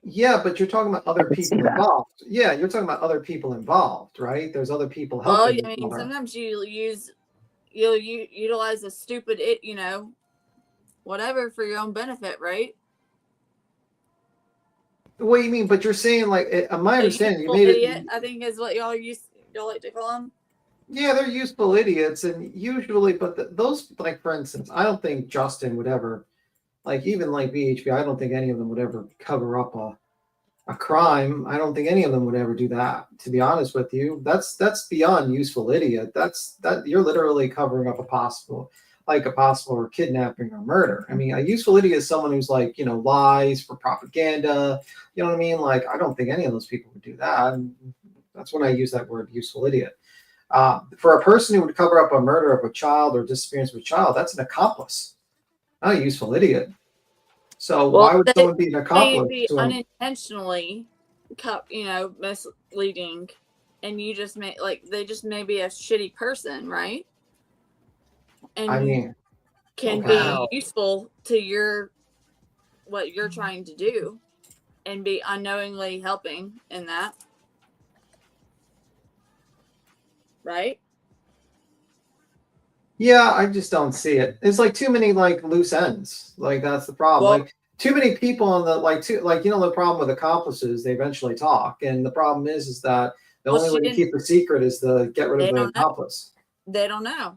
[SPEAKER 11] Yeah, but you're talking about other people involved. Yeah, you're talking about other people involved, right? There's other people
[SPEAKER 14] Well,
[SPEAKER 11] helping.
[SPEAKER 14] I mean, sometimes you'll utilize a stupid whatever for your own benefit, right?
[SPEAKER 11] What do you mean? But you're saying, like, my understanding, you made
[SPEAKER 14] idiot,
[SPEAKER 11] it.
[SPEAKER 14] I think is what y'all like to call them.
[SPEAKER 11] Yeah, they're useful idiots, and usually, but those, like, for instance, I don't think Justin would ever, like, even like BHP, I don't think any of them would ever cover up a crime. I don't think any of them would ever do that, to be honest with you. That's beyond useful idiot. That you're literally covering up a possible or kidnapping or murder. I mean, a useful idiot is someone who's like, lies for propaganda. You know what I mean? Like, I don't think any of those people would do that. And that's when I use that word, useful idiot. For a person who would cover up a murder of a child or disappearance of a child, that's an accomplice, not a useful idiot. So why would someone be an accomplice?
[SPEAKER 14] Be unintentionally, misleading, and you just they just may be a shitty person, right? And
[SPEAKER 11] I mean,
[SPEAKER 14] can be useful to what you're trying to do, and be unknowingly helping in that, right?
[SPEAKER 11] Yeah, I just don't see it. It's like too many like loose ends. Like that's the problem. Like too many people on the the problem with accomplices, they eventually talk. And the problem is that the only way to keep a secret is to get rid of the accomplice.
[SPEAKER 14] They don't know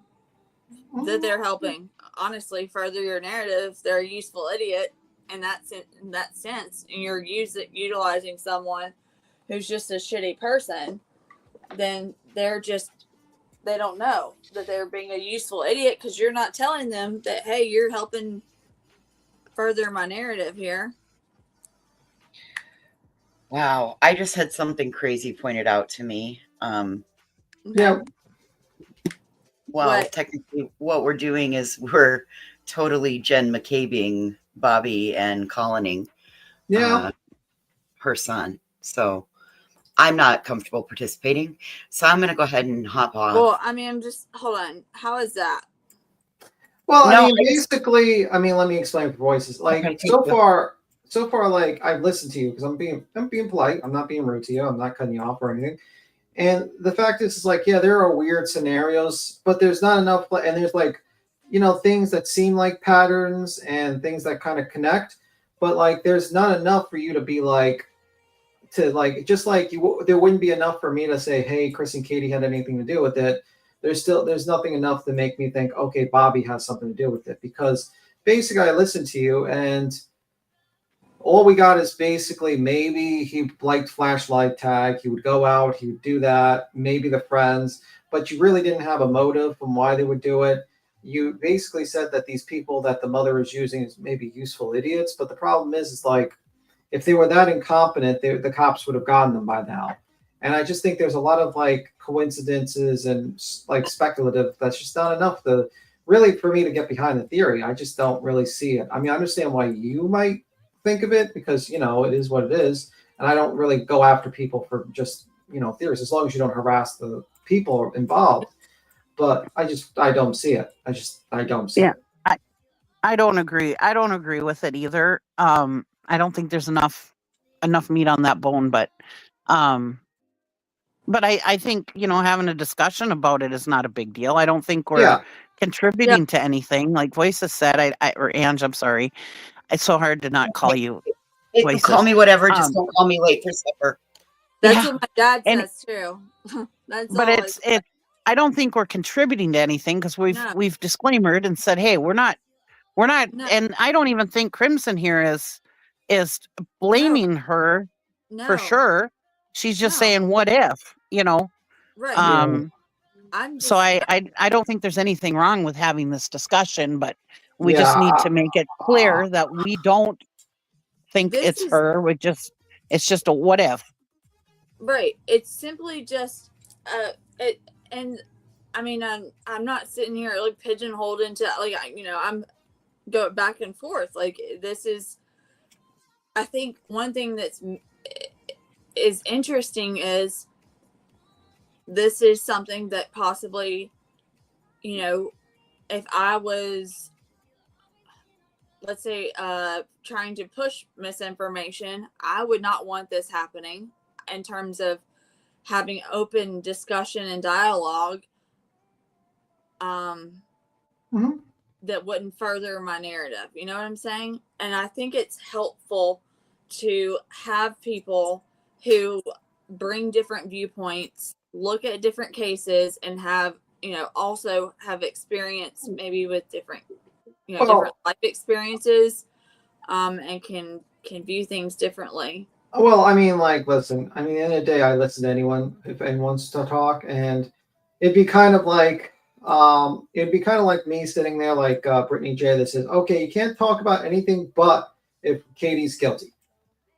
[SPEAKER 14] that they're helping. Honestly, further your narrative, they're a useful idiot in that sense, and you're utilizing someone who's just a shitty person. Then they don't know that they're being a useful idiot because you're not telling them that, hey, you're helping further my narrative here.
[SPEAKER 21] Wow, I just had something crazy pointed out to me.
[SPEAKER 11] Yeah.
[SPEAKER 21] Well, technically, what we're doing is we're totally Jen McCabeing Bobby and Collining her son. So I'm not comfortable participating. So I'm going to go ahead and hop off.
[SPEAKER 14] Well, I mean, hold on. How is that?
[SPEAKER 11] Well, I mean, basically, let me explain for voices. Like so far, like I've listened to you because I'm being polite. I'm not being rude to you. I'm not cutting you off or anything. And the fact is like, yeah, there are weird scenarios, but there's not enough. And there's like, things that seem like patterns and things that kind of connect, but like, there's not enough for you to be like, there wouldn't be enough for me to say, hey, Chris and Katie had anything to do with it. There's nothing enough to make me think, okay, Bobby has something to do with it, because basically I listened to you and all we got is basically maybe he liked flashlight tag. He would go out, he would do that, maybe the friends, but you really didn't have a motive from why they would do it. You basically said that these people that the mother is using is maybe useful idiots, but the problem is like, if they were that incompetent, the cops would have gotten them by now. And I just think there's a lot of like coincidences and like speculative. That's just not enough to really, for me to get behind the theory, I just don't really see it. I mean, I understand why you might think of it because, you know, it is what it is. And I don't really go after people for just, you know, theories, as long as you don't harass the people involved. But I don't see it. I don't see
[SPEAKER 1] Yeah.
[SPEAKER 11] it.
[SPEAKER 1] I don't agree. I don't agree with it either. I don't think there's enough meat on that bone, um, but I think, you know, having a discussion about it is not a big deal. I don't think we're
[SPEAKER 11] Yeah.
[SPEAKER 1] contributing to anything. Like Voices said, or Ange, I'm sorry. It's so hard to not call you
[SPEAKER 21] Hey, you call
[SPEAKER 1] Voices.
[SPEAKER 21] me whatever, just don't call me late for supper.
[SPEAKER 14] That's
[SPEAKER 1] Yeah.
[SPEAKER 14] what my dad
[SPEAKER 1] And
[SPEAKER 14] says too. That's
[SPEAKER 1] but
[SPEAKER 14] always
[SPEAKER 1] it's I don't think we're contributing to anything because
[SPEAKER 14] no,
[SPEAKER 1] we've disclaimered and said, hey, we're not,
[SPEAKER 14] no,
[SPEAKER 1] and I don't even think Crimson here is blaming her for
[SPEAKER 14] no,
[SPEAKER 1] sure. She's just
[SPEAKER 14] no.
[SPEAKER 1] saying, what if, you know?
[SPEAKER 14] Right.
[SPEAKER 1] Um,
[SPEAKER 14] I'm
[SPEAKER 1] so
[SPEAKER 14] just
[SPEAKER 1] I don't think there's anything wrong with having this discussion, but we just
[SPEAKER 11] Yeah.
[SPEAKER 1] need to make it clear that we don't think
[SPEAKER 14] This
[SPEAKER 1] it's
[SPEAKER 14] is
[SPEAKER 1] her. It's just a what if.
[SPEAKER 14] right. It's simply just it, and I mean I'm not sitting here like pigeonholed into like you know I'm going back and forth like this is. I think one thing is interesting is this is something that possibly, you know, if I was, let's say, trying to push misinformation, I would not want this happening in terms of having open discussion and dialogue that wouldn't further my narrative. You know what I'm saying? And I think it's helpful to have people who bring different viewpoints, look at different cases, and have, you know, also have experience maybe with different, you know, different life experiences, and can view things differently.
[SPEAKER 11] Well, I mean, like, listen, I mean, at the end of the day, I listen to anyone if anyone wants to talk, and it'd be kind of like, me sitting there like Brittany J that says, okay, you can't talk about anything but if Katie's guilty.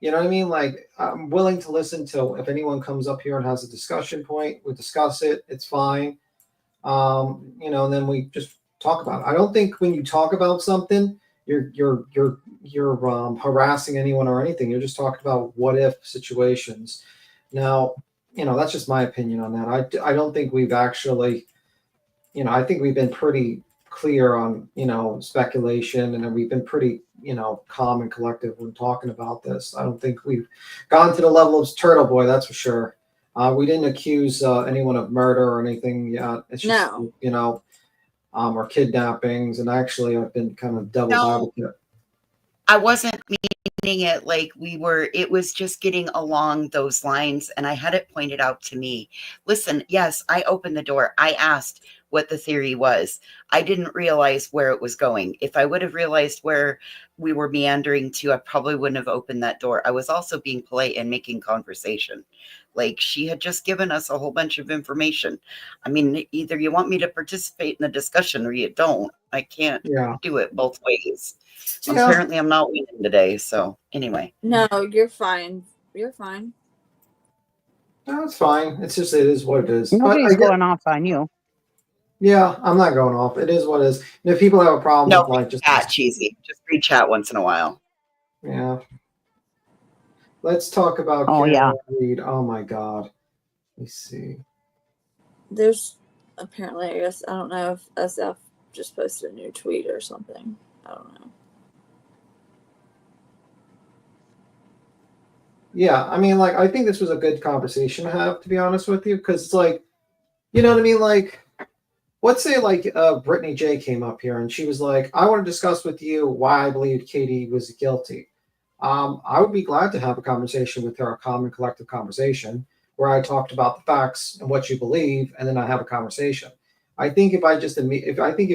[SPEAKER 11] You know what I mean? Like, I'm willing to listen to if anyone comes up here and has a discussion point, we discuss it. It's fine. You know, and then we just talk about it. I don't think when you talk about something, you're harassing anyone or anything. You're just talking about what if situations. Now, you know, that's just my opinion on that. I don't think we've actually, you know, I think we've been pretty clear on, you know, speculation, and then we've been pretty, you know, calm and collective when talking about this. I don't think we've gone to the level of Turtle Boy, that's for sure. We didn't accuse anyone of murder or anything yet. It's just, you know, or kidnappings. And actually, I've been kind of devil's advocate.
[SPEAKER 21] I wasn't meaning it like it was just getting along those lines. And I had it pointed out to me. Listen, yes, I opened the door. I asked what the theory was. I didn't realize where it was going. If I would have realized where we were meandering to, I probably wouldn't have opened that door. I was also being polite and making conversation. Like, she had just given us a whole bunch of information. I mean, either you want me to participate in the discussion or you don't. I can't do it both ways.
[SPEAKER 11] Yeah.
[SPEAKER 21] Apparently I'm not winning today. So anyway.
[SPEAKER 14] No, you're fine. You're fine.
[SPEAKER 11] No, it's fine. It's just, it is what it is.
[SPEAKER 1] Nobody's going off on you.
[SPEAKER 11] Yeah, I'm not going off. It is what it is. And if people have a problem with like just
[SPEAKER 21] cheesy, just read chat once in a while.
[SPEAKER 11] Yeah. Let's talk about Karen Reed. Oh my God. Let me see.
[SPEAKER 14] There's apparently, I guess, I don't know if SF just posted a new tweet or something. I don't know.
[SPEAKER 11] Yeah, I mean, like, I think this was a good conversation to have, to be honest with you, because it's like, you know what I mean? Like, let's say, like, Brittany J came up here and she was like, I want to discuss with you why I believe Katie was guilty. I would be glad to have a conversation with her, a calm and collective conversation, where I talked about the facts and what you believe, and then I have a conversation. I think if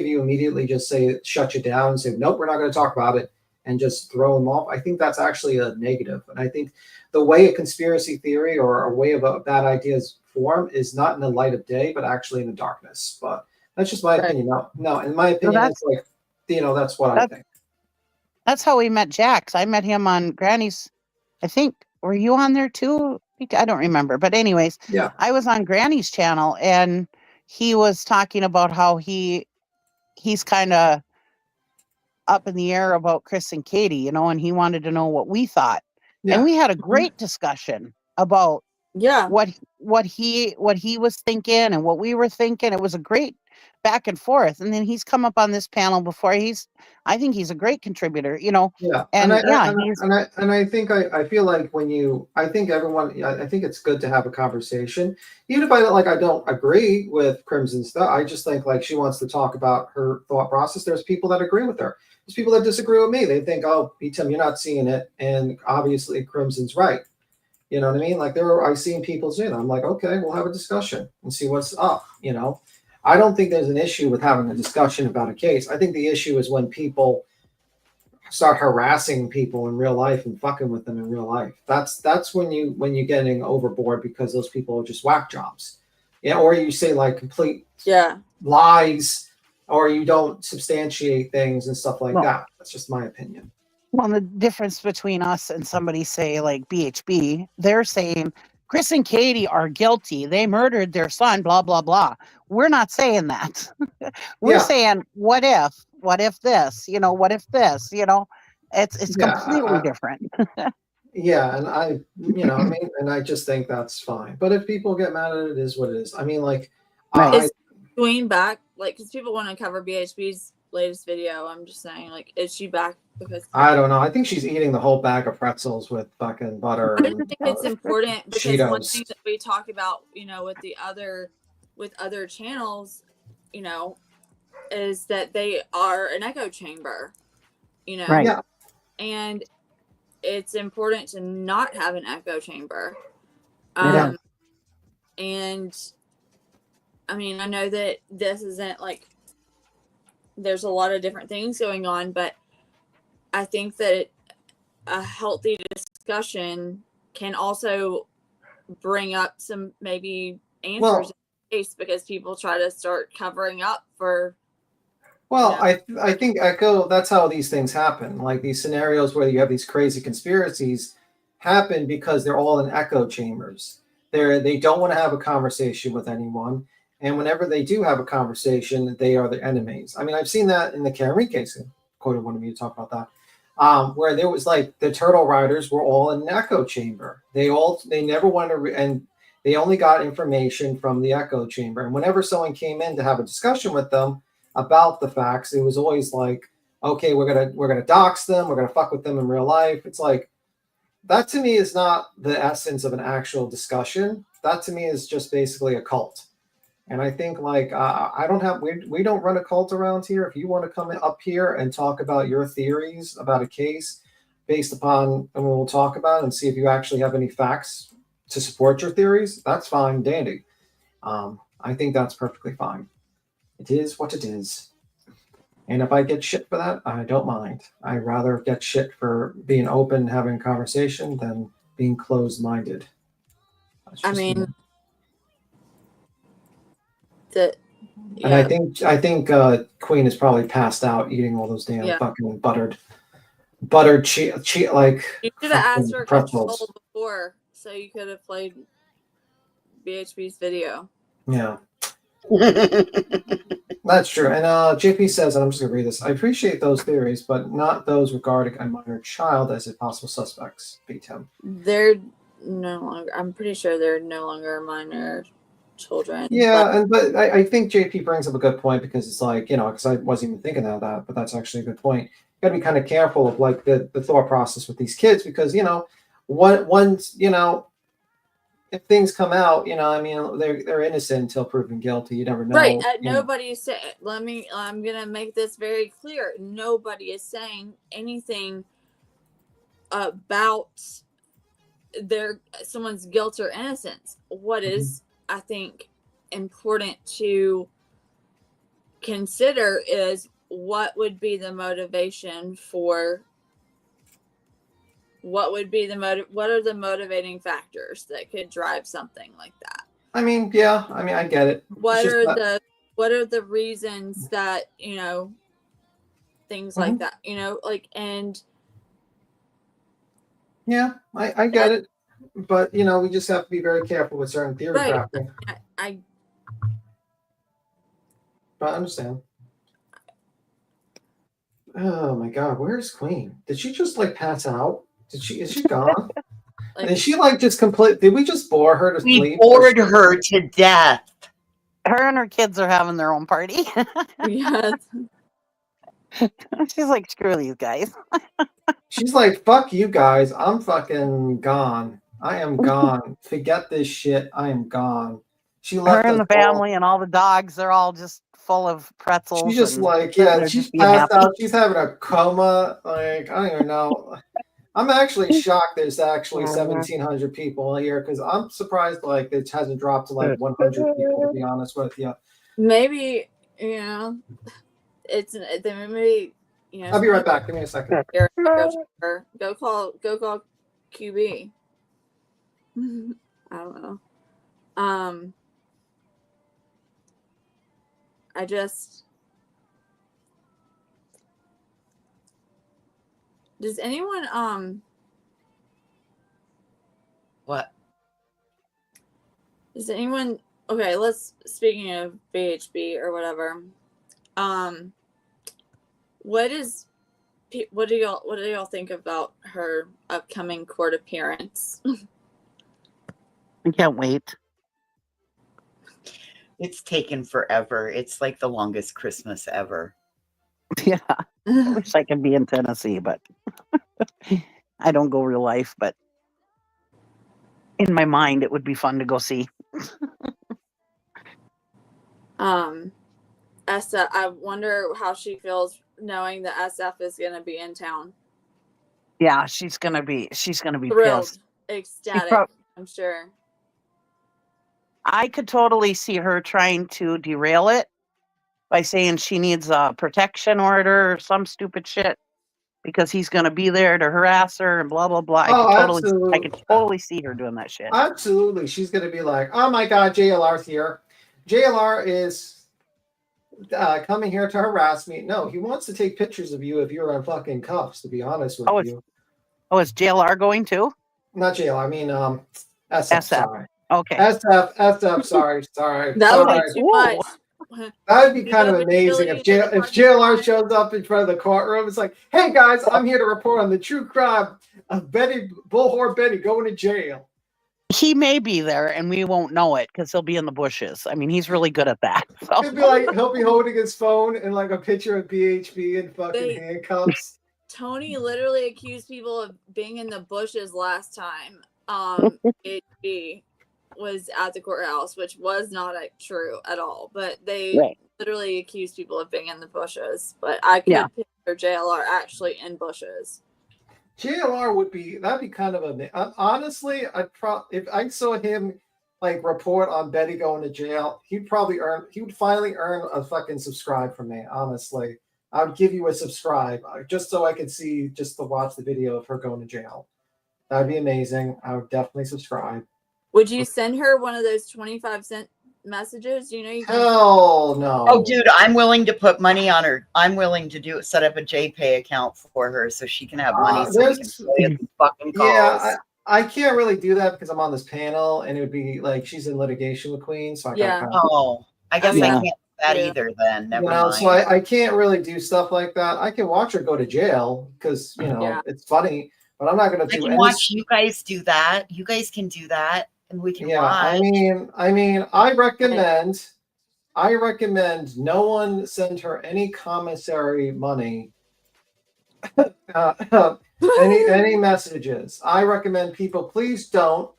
[SPEAKER 11] you immediately just say, shut you down and say, nope, we're not going to talk about it, and just throw them off, I think that's actually a negative. And I think the way a conspiracy theory or a way of a bad ideas form is not in the light of day, but actually in the darkness. But that's just my opinion. No, in my opinion, that's like, you know, that's what I think.
[SPEAKER 1] That's how we met Jax. I met him on Granny's. I think, were you on there too? I don't remember. But anyways,
[SPEAKER 11] yeah,
[SPEAKER 1] I was on Granny's channel and he was talking about how he he's kind of up in the air about Chris and Katie, you know, and he wanted to know what we thought.
[SPEAKER 11] Yeah.
[SPEAKER 1] And we had a great discussion about what he was thinking and what we were thinking. It was a great back and forth. And then he's come up on this panel before. I think he's a great contributor, you know.
[SPEAKER 11] Yeah,
[SPEAKER 1] And
[SPEAKER 11] I think I feel like I think it's good to have a conversation, even if I don't agree with Crimson's stuff. I just think like she wants to talk about her thought process. There's people that agree with her. There's people that disagree with me. They think, oh, Tim, you're not seeing it, and obviously Crimson's right. You know what I mean? Like I've seen people say that. I'm like, okay, we'll have a discussion and see what's up. You know, I don't think there's an issue with having a discussion about a case. I think the issue is when people start harassing people in real life and fucking with them in real life. That's when you're getting overboard because those people are just whack jobs. Yeah, or you say like complete lies, or you don't substantiate things and stuff like that. That's just my opinion.
[SPEAKER 1] Well, the difference between us and somebody, say, like BHB, they're saying Chris and Katie are guilty. They murdered their son, blah, blah, blah. We're not saying that. We're saying, what if this, you know, what if this, you know, it's completely different.
[SPEAKER 11] Yeah. And and I just think that's fine. But if people get mad at it, it is what it is. I mean, like,
[SPEAKER 14] Is Queen back? Like, because people want to cover BHB's latest video. I'm just saying, like, is she back? Because
[SPEAKER 11] I don't know. I think she's eating the whole bag of pretzels with fucking butter.
[SPEAKER 14] I don't think it's important because one
[SPEAKER 11] Cheetos.
[SPEAKER 14] thing that we talk about, you know, with other channels, you know, is that they are an echo chamber, you know,
[SPEAKER 11] Yeah.
[SPEAKER 14] and it's important to not have an echo chamber. And I mean, I know that this isn't like there's a lot of different things going on, but I think that a healthy discussion can also bring up some maybe answers in the case because people try to start covering up for.
[SPEAKER 11] Well, I think echo. That's how these things happen. Like these scenarios where you have these crazy conspiracies happen because they're all in echo chambers. They don't want to have a conversation with anyone, and whenever they do have a conversation, they are the enemies. I mean, I've seen that in the Karen case. Quoted one of you to talk about that. Where there was like the Turtle Riders were all in an echo chamber. They never wanted to, and they only got information from the echo chamber. And whenever someone came in to have a discussion with them about the facts, it was always like, okay, we're gonna dox them, we're gonna fuck with them in real life. It's like that to me is not the essence of an actual discussion. That to me is just basically a cult. And I think like we don't run a cult around here. If you want to come up here and talk about your theories about a case based upon, and we'll talk about it and see if you actually have any facts to support your theories, that's fine, dandy. I think that's perfectly fine. It is what it is. And if I get shit for that, I don't mind. I'd rather get shit for being open, having a conversation than being closed-minded.
[SPEAKER 14] I mean,
[SPEAKER 11] and I think Queen is probably passed out eating all those damn fucking buttered like
[SPEAKER 14] you should have asked her
[SPEAKER 11] pretzels
[SPEAKER 14] before, so you could have played BHB's video.
[SPEAKER 11] Yeah. That's true. And JP says, and I'm just gonna read this. I appreciate those theories, but not those regarding a minor child as a possible suspects. Beat him.
[SPEAKER 14] They're no longer. I'm pretty sure they're no longer minor children.
[SPEAKER 11] Yeah, but I think JP brings up a good point because it's like, you know, because I wasn't even thinking of that, but that's actually a good point. You got to be kind of careful of like the thought process with these kids because, you know, once, you know, if things come out, you know, I mean, they're innocent until proven guilty. You never know.
[SPEAKER 14] Right. Nobody is saying, I'm going to make this very clear. Nobody is saying anything about someone's guilt or innocence. What is, I think, important to consider is what would be the motivation for what are the motivating factors that could drive something like that?
[SPEAKER 11] I mean, yeah, I get it.
[SPEAKER 14] What are the reasons that, you know, things like that, you know, like, and
[SPEAKER 11] yeah, I get it. But, you know, we just have to be very careful with certain theory crafting.
[SPEAKER 14] I
[SPEAKER 11] understand. Oh my God, where's Queen? Did she just like pass out? Is she gone? Did she like just complete? Did we just bore her to
[SPEAKER 21] We
[SPEAKER 11] sleep?
[SPEAKER 21] bored her to death.
[SPEAKER 1] Her and her kids are having their own party.
[SPEAKER 14] Yes.
[SPEAKER 1] She's like, screw these guys.
[SPEAKER 11] She's like, fuck you guys. I'm fucking gone. I am gone. Forget this shit. I am gone. She
[SPEAKER 1] Her
[SPEAKER 11] left
[SPEAKER 1] and
[SPEAKER 11] us
[SPEAKER 1] the
[SPEAKER 11] all.
[SPEAKER 1] family and all the dogs, they're all just full of pretzels.
[SPEAKER 11] She's just
[SPEAKER 1] and
[SPEAKER 11] like,
[SPEAKER 1] sitting
[SPEAKER 11] yeah,
[SPEAKER 1] there
[SPEAKER 11] she's
[SPEAKER 1] just being
[SPEAKER 11] passed
[SPEAKER 1] happy.
[SPEAKER 11] out. She's having a coma. Like, I don't even know. I'm actually shocked there's actually 1,700 people here because I'm surprised like it hasn't dropped to like 100 people, to be honest with you.
[SPEAKER 14] Maybe, you know, maybe, you know.
[SPEAKER 11] I'll be right back. Give me a second.
[SPEAKER 14] Go call QB. I don't know. I just. Does anyone
[SPEAKER 21] What?
[SPEAKER 14] Does anyone okay, speaking of BHB or whatever. What do y'all think about her upcoming court appearance?
[SPEAKER 1] I can't wait.
[SPEAKER 21] It's taken forever. It's like the longest Christmas ever.
[SPEAKER 1] Yeah. I wish I could be in Tennessee, but I don't go real life, but in my mind it would be fun to go see.
[SPEAKER 14] I wonder how she feels knowing that SF is gonna be in town.
[SPEAKER 1] Yeah, she's gonna be
[SPEAKER 14] Thrilled,
[SPEAKER 1] pissed.
[SPEAKER 14] ecstatic, I'm sure.
[SPEAKER 1] I could totally see her trying to derail it by saying she needs a protection order or some stupid shit because he's going to be there to harass her and blah blah blah. I could totally see her doing that shit.
[SPEAKER 11] Absolutely, she's gonna be like, "Oh my God, JLR's here. JLR is coming here to harass me." No, he wants to take pictures of you if you're in fucking cuffs. To be honest with you.
[SPEAKER 1] Is JLR going too?
[SPEAKER 11] Not JLR. I mean, SF. Sorry.
[SPEAKER 1] Okay.
[SPEAKER 11] SF. Sorry.
[SPEAKER 14] That would be too much.
[SPEAKER 11] That would be kind of amazing if JLR shows up in front of the courtroom. It's like, hey guys, I'm here to report on the true crime of Bullhorn Betty going to jail.
[SPEAKER 1] He may be there and we won't know it because he'll be in the bushes. I mean, he's really good at that. So.
[SPEAKER 11] It'd be like he'll be holding his phone and like a picture of BHB and fucking handcuffs.
[SPEAKER 14] Tony literally accused people of being in the bushes last time. BHB was at the courthouse, which was not true at all. But they literally accused people of being in the bushes. But I could picture JLR actually in bushes.
[SPEAKER 11] JLR that'd be kind of a honestly. If I saw him like report on Betty going to jail, he would finally earn a fucking subscribe from me. Honestly, I would give you a subscribe just so I could see just to watch the video of her going to jail. That'd be amazing. I would definitely subscribe.
[SPEAKER 14] Would you send her one of those 25-cent messages? You know you can.
[SPEAKER 11] Hell no.
[SPEAKER 21] Oh, dude, I'm willing to put money on her. I'm willing to set up a JPay account for her so she can have money. So we can play the fucking calls.
[SPEAKER 11] Yeah, I can't really do that because I'm on this panel, and it would be like she's in litigation with Queen. So I
[SPEAKER 21] I guess I can't do that either. Then never mind.
[SPEAKER 11] So I can't really do stuff like that. I can watch her go to jail because it's funny, but I'm not going to do.
[SPEAKER 21] I can watch you guys do that. You guys can do that. And we can watch.
[SPEAKER 11] I mean, I recommend no one send her any commissary money, any messages. I recommend people please don't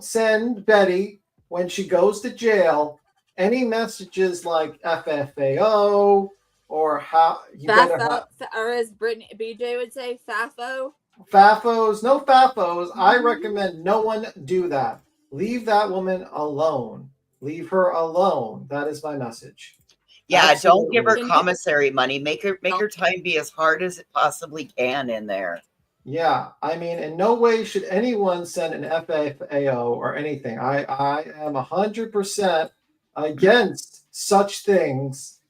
[SPEAKER 11] send Betty when she goes to jail any messages like FFAO or how you
[SPEAKER 14] or as BJ would say, FAFO.
[SPEAKER 11] FAFOs, no FAFOs. I recommend no one do that. Leave that woman alone. Leave her alone. That is my message.
[SPEAKER 21] Yeah,
[SPEAKER 11] Absolutely.
[SPEAKER 21] Don't give her commissary money. Make her time be as hard as it possibly can in there.
[SPEAKER 11] Yeah, I mean, in no way should anyone send an FFAO or anything. I am 100% against such things.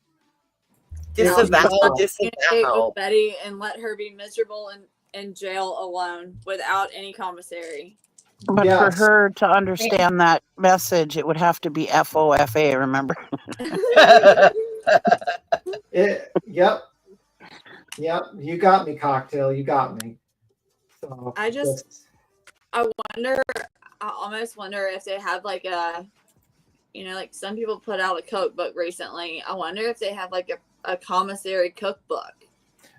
[SPEAKER 14] Disavow with Betty and let her be miserable in jail alone without any commissary.
[SPEAKER 1] But for her to understand that message, it would have to be FOFA, remember?
[SPEAKER 11] Yep. Yep, you got me, Cocktail. You got me. So,
[SPEAKER 14] I wonder. I almost wonder if they have like a, like some people put out a cookbook recently. I wonder if they have like a commissary cookbook.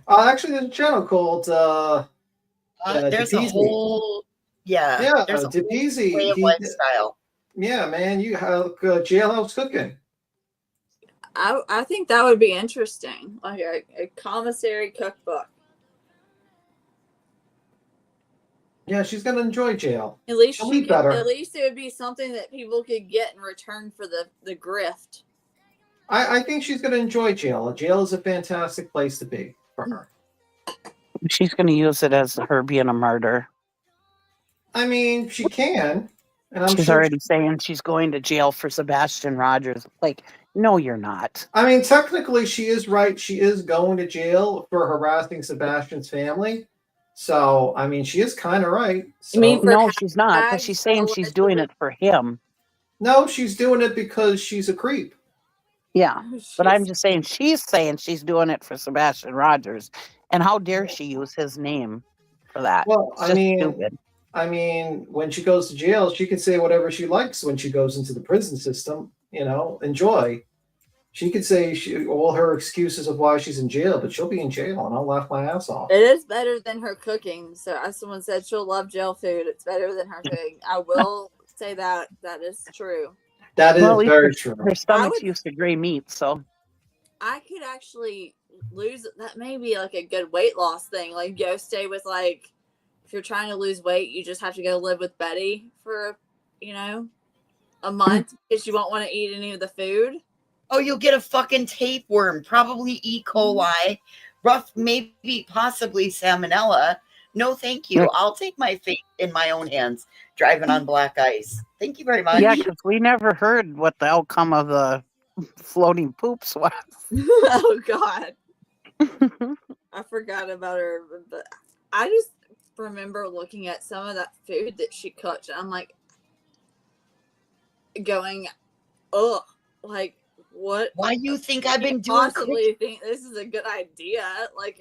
[SPEAKER 11] Actually, there's a channel called
[SPEAKER 21] there's a
[SPEAKER 11] DePeasy.
[SPEAKER 21] whole
[SPEAKER 11] Yeah,
[SPEAKER 21] there's a whole
[SPEAKER 11] DePeasy.
[SPEAKER 21] way of lifestyle.
[SPEAKER 11] Yeah, man, you have jailhouse cooking.
[SPEAKER 14] I think that would be interesting, like a commissary cookbook.
[SPEAKER 11] Yeah, she's gonna enjoy jail.
[SPEAKER 14] At least
[SPEAKER 11] She'll eat better.
[SPEAKER 14] At least it would be something that people could get in return for the grift.
[SPEAKER 11] I think she's gonna enjoy jail. Jail is a fantastic place to be for her.
[SPEAKER 1] She's going to use it as her being a martyr.
[SPEAKER 11] I mean, she can. And I'm
[SPEAKER 1] She's
[SPEAKER 11] sure
[SPEAKER 1] already saying she's going to jail for Sebastian Rogers. Like, no, you're not.
[SPEAKER 11] I mean, technically, she is right. She is going to jail for harassing Sebastian's family. So, I mean, she is kind of right. So,
[SPEAKER 1] No, she's not, because she's saying she's doing it for him.
[SPEAKER 11] No, she's doing it because she's a creep.
[SPEAKER 1] Yeah, but I'm just saying she's doing it for Sebastian Rogers. And how dare she use his name for that?
[SPEAKER 11] Well,
[SPEAKER 1] It's just stupid.
[SPEAKER 11] I mean, when she goes to jail, she can say whatever she likes when she goes into the prison system. Enjoy. She could say all her excuses of why she's in jail, but she'll be in jail, and I'll laugh my ass off.
[SPEAKER 14] It is better than her cooking. So, as someone said, she'll love jail food. It's better than her cooking. I will say that is true.
[SPEAKER 11] That is very true.
[SPEAKER 1] Her stomach's used to gray meat, so
[SPEAKER 14] I could actually lose. That may be like a good weight loss thing. Like, go stay with if you're trying to lose weight, you just have to go live with Betty for a month because you won't want to eat any of the food.
[SPEAKER 21] Oh, you'll get a fucking tapeworm, probably E. coli, maybe possibly salmonella. No, thank you. I'll take my fate in my own hands, driving on black ice. Thank you very much.
[SPEAKER 1] yeah, because we never heard what the outcome of the floating poops was.
[SPEAKER 14] Oh God, I forgot about her. But I just remember looking at some of that food that she cooked, and I'm like, going, ugh, like. What?
[SPEAKER 21] Why do you think I've been doing?
[SPEAKER 14] Possibly think this is a good idea,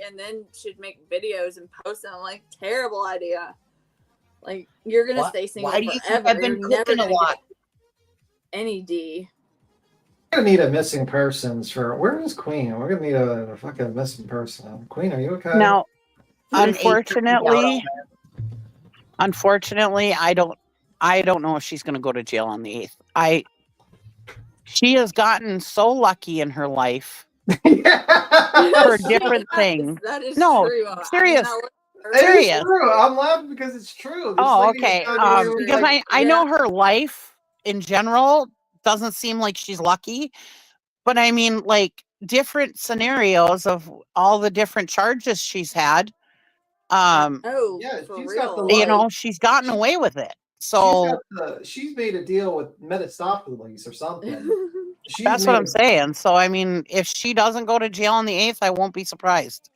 [SPEAKER 14] and then she'd make videos and post them. I'm like, terrible idea. Like, you're gonna stay single
[SPEAKER 21] why do you
[SPEAKER 14] forever.
[SPEAKER 21] think I've been
[SPEAKER 14] You're never
[SPEAKER 21] cooking a
[SPEAKER 14] gonna
[SPEAKER 21] lot?
[SPEAKER 14] get any D.
[SPEAKER 11] We're gonna need a missing persons where is Queen? We're gonna need a fucking missing person. Queen, are you okay?
[SPEAKER 1] Now, unfortunately, I don't know if she's gonna go to jail on the 8th. She has gotten so lucky in her life for different things.
[SPEAKER 14] That is
[SPEAKER 1] no,
[SPEAKER 14] true.
[SPEAKER 1] serious.
[SPEAKER 11] It is true. I'm laughing because it's true. This lady
[SPEAKER 1] Okay.
[SPEAKER 11] is out here,
[SPEAKER 1] Because
[SPEAKER 11] like,
[SPEAKER 1] I know her life in general doesn't seem like she's lucky, but I mean, like, different scenarios of all the different charges she's had.
[SPEAKER 11] yeah, she's got the
[SPEAKER 1] She's gotten away with it. So
[SPEAKER 11] she's made a deal with Mephistopheles or something.
[SPEAKER 1] that's what I'm saying. So I mean, if she doesn't go to jail on the 8th, I won't be surprised.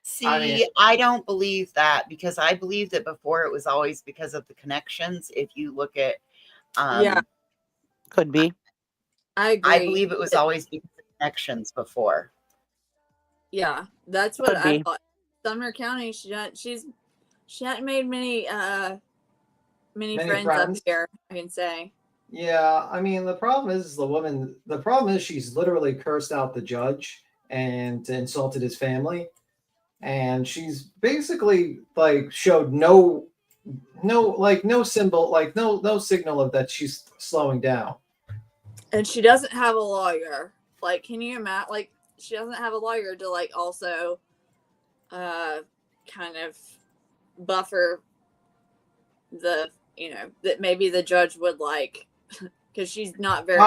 [SPEAKER 21] See, I don't believe that, because I believe that before it was always because of the connections. If you look at,
[SPEAKER 1] could be.
[SPEAKER 14] I agree.
[SPEAKER 21] I believe it was always because of connections before.
[SPEAKER 14] Yeah, that's what
[SPEAKER 1] Could
[SPEAKER 14] I
[SPEAKER 1] be.
[SPEAKER 14] thought. Sumner County, she hadn't made many friends up here, I can say.
[SPEAKER 11] Yeah, I mean, the problem is she's literally cursed out the judge and insulted his family, and she's basically like showed no symbol, like no signal of that she's slowing down.
[SPEAKER 14] And she doesn't have a lawyer. Like, can you imagine? Like, she doesn't have a lawyer to also kind of buffer the that maybe the judge would like, because she's not very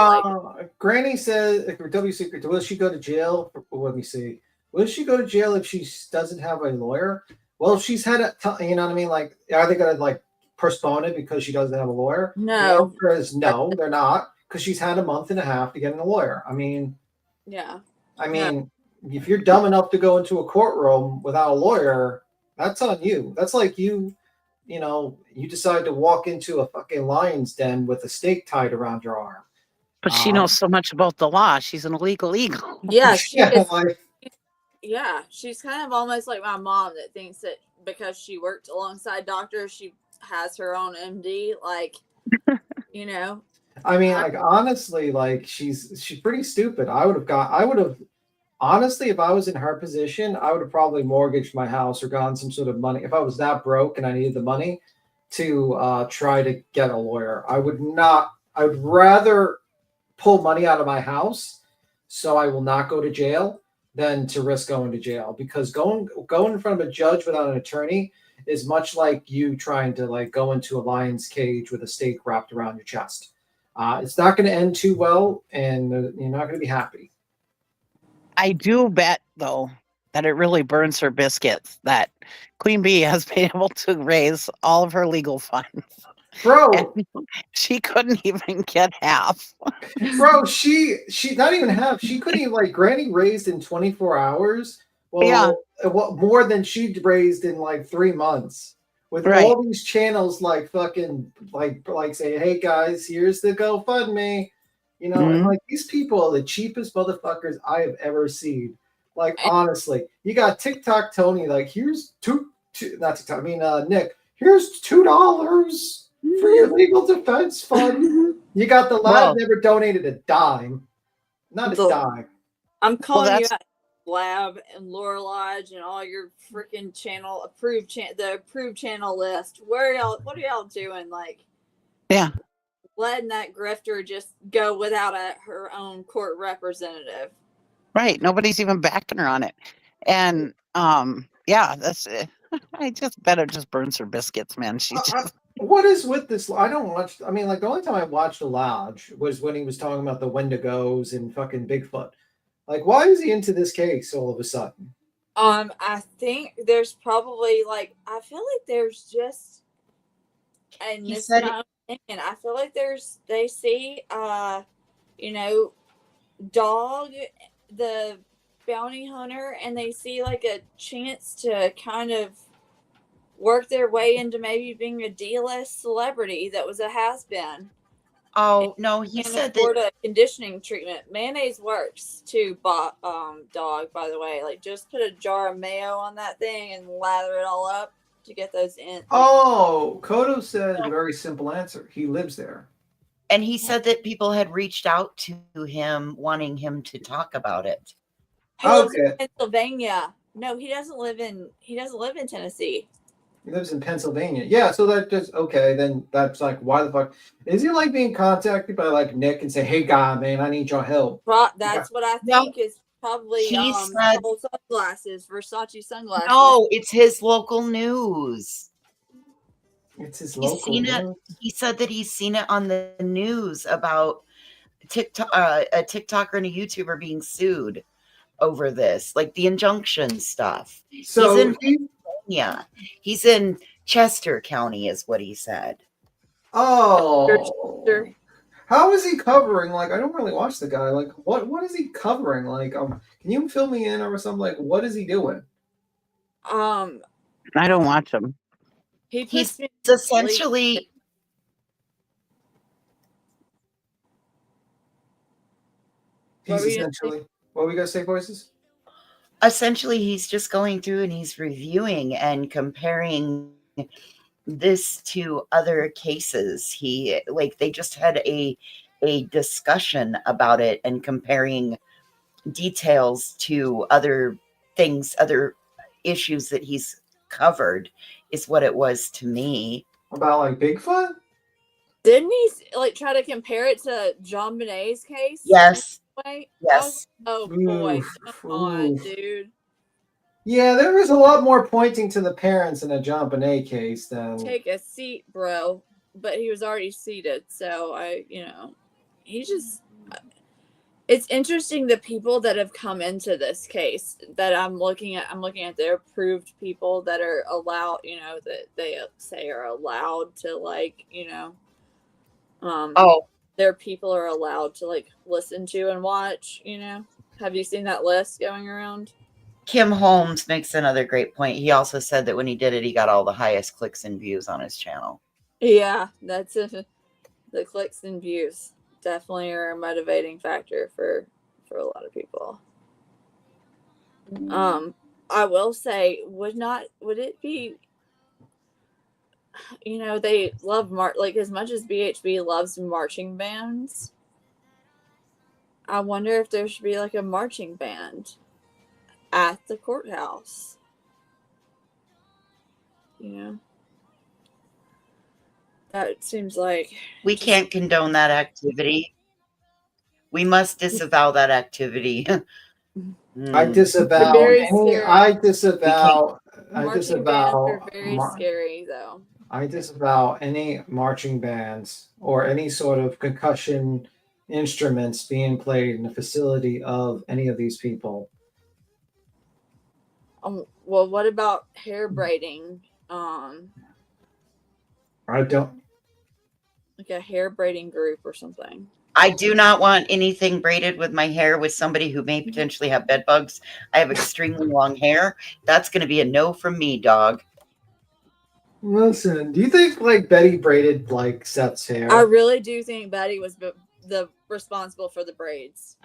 [SPEAKER 11] Granny says, W Secret, will she go to jail? Let me see. Will she go to jail if she doesn't have a lawyer? Well, if she's had you know what I mean? Like, are they gonna postpone it because she doesn't have a lawyer?
[SPEAKER 14] No.
[SPEAKER 11] The answer is no, they're not, because she's had a month and a half to get a lawyer. I mean, if you're dumb enough to go into a courtroom without a lawyer, that's on you. That's like you decide to walk into a fucking lion's den with a stake tied around your arm.
[SPEAKER 1] But she knows so much about the law. She's an illegal eagle.
[SPEAKER 14] Yeah, Yeah, she's kind of almost like my mom that thinks that because she worked alongside doctors, she has her own MD. Like, you know.
[SPEAKER 11] I mean, like honestly, like she's pretty stupid. I would have honestly, if I was in her position, I would have probably mortgaged my house or gotten some sort of money. If I was that broke and I needed the money to try to get a lawyer, I would not. I would rather pull money out of my house so I will not go to jail than to risk going to jail, because going in front of a judge without an attorney is much like you trying to like go into a lion's cage with a stake wrapped around your chest. It's not going to end too well, and you're not going to be happy.
[SPEAKER 1] I do bet, though, that it really burns her biscuits that Queen Bee has been able to raise all of her legal funds.
[SPEAKER 11] Bro,
[SPEAKER 1] she couldn't even get half.
[SPEAKER 11] Bro, she not even half. She couldn't even like Granny raised in 24 hours. Well,
[SPEAKER 1] Yeah.
[SPEAKER 11] What more than she raised in like 3 months. With all these channels like fucking like say, hey guys, here's the GoFundMe. You know, and like these people are the cheapest motherfuckers I have ever seen. Like honestly, you got TikTok Tony, like here's two not TikTok, I mean Nick, here's $2 for your legal defense fund. You got the lad never donated a dime. Not a dime.
[SPEAKER 14] I'm calling you out, Lab and Laura Lodge and all your freaking channel the approved channel list. What are y'all doing? Like,
[SPEAKER 1] yeah,
[SPEAKER 14] letting that grifter just go without her own court representative.
[SPEAKER 1] Right. Nobody's even backing her on it. And yeah, that's it. I just bet it just burns her biscuits, man. She just
[SPEAKER 11] what is with this? I don't watch. I mean, like the only time I watched The Lodge was when he was talking about the Wendigos and fucking Bigfoot. Like, why is he into this case all of a sudden?
[SPEAKER 14] I think there's probably like I feel like there's just and this is my own opinion. I feel like they see you know, Dog, the bounty hunter, and they see like a chance to kind of work their way into maybe being a D-list celebrity that was a has-been.
[SPEAKER 21] Oh no, he said
[SPEAKER 14] that a conditioning treatment. Mayonnaise works too, Dog, by the way. Like just put a jar of mayo on that thing and lather it all up to get those in.
[SPEAKER 11] Oh, Kodo said a very simple answer. He lives there.
[SPEAKER 21] And he said that people had reached out to him wanting him to talk about it.
[SPEAKER 14] He lives in Pennsylvania. No, he doesn't live in Tennessee.
[SPEAKER 11] He lives in Pennsylvania. Yeah, so that just okay. Then that's like, why the fuck is he like being contacted by like Nick and say, "Hey, guy, man, I need your help."
[SPEAKER 14] That's what I think is probably sunglasses, Versace sunglasses.
[SPEAKER 21] No, it's his local news.
[SPEAKER 11] It's his
[SPEAKER 21] local news. He said that he's seen it on the news about TikTok, a TikToker and a YouTuber being sued over this, like the injunction stuff.
[SPEAKER 11] So
[SPEAKER 21] he's in Pennsylvania. He's in Chester County, is what he said.
[SPEAKER 11] Oh, how is he covering? Like, I don't really watch the guy. Like, what is he covering? Like, can you fill me in or something? Like, what is he doing?
[SPEAKER 1] I don't watch him.
[SPEAKER 21] He's essentially.
[SPEAKER 11] What were we gonna say, voices?
[SPEAKER 21] Essentially, he's just going through and he's reviewing and comparing this to other cases. They just had a discussion about it and comparing details to other things, other issues that he's covered, is what it was to me.
[SPEAKER 11] About like Bigfoot?
[SPEAKER 14] Didn't he like try to compare it to John Bonet's case?
[SPEAKER 21] Yes.
[SPEAKER 14] Yes. Oh boy, come on, dude.
[SPEAKER 11] Yeah, there was a lot more pointing to the parents in a John Bonet case than.
[SPEAKER 14] Take a seat, bro. But he was already seated, so he's just. It's interesting the people that have come into this case that I'm looking at. I'm looking at their approved people that are allowed, that they say are allowed to their people are allowed to like listen to and watch, Have you seen that list going around?
[SPEAKER 21] Kim Holmes makes another great point. He also said that when he did it, he got all the highest clicks and views on his channel.
[SPEAKER 14] Yeah, that's it. The clicks and views definitely are a motivating factor for a lot of people. I will say, would it be, they love like as much as BHB loves marching bands, I wonder if there should be like a marching band at the courthouse. That seems like
[SPEAKER 21] We can't condone that activity. We must disavow that activity.
[SPEAKER 11] I disavow any. I disavow. I
[SPEAKER 14] marching bands
[SPEAKER 11] disavow.
[SPEAKER 14] are very scary, though.
[SPEAKER 11] I disavow any marching bands or any sort of concussion instruments being played in the facility of any of these people.
[SPEAKER 14] Well, what about hair braiding?
[SPEAKER 11] I don't.
[SPEAKER 14] Like a hair braiding group or something.
[SPEAKER 21] I do not want anything braided with my hair with somebody who may potentially have bed bugs. I have extremely long hair. That's going to be a no from me, dog.
[SPEAKER 11] Listen, do you think like Betty braided like Seth's hair?
[SPEAKER 14] I really do think Betty was the responsible for the braids.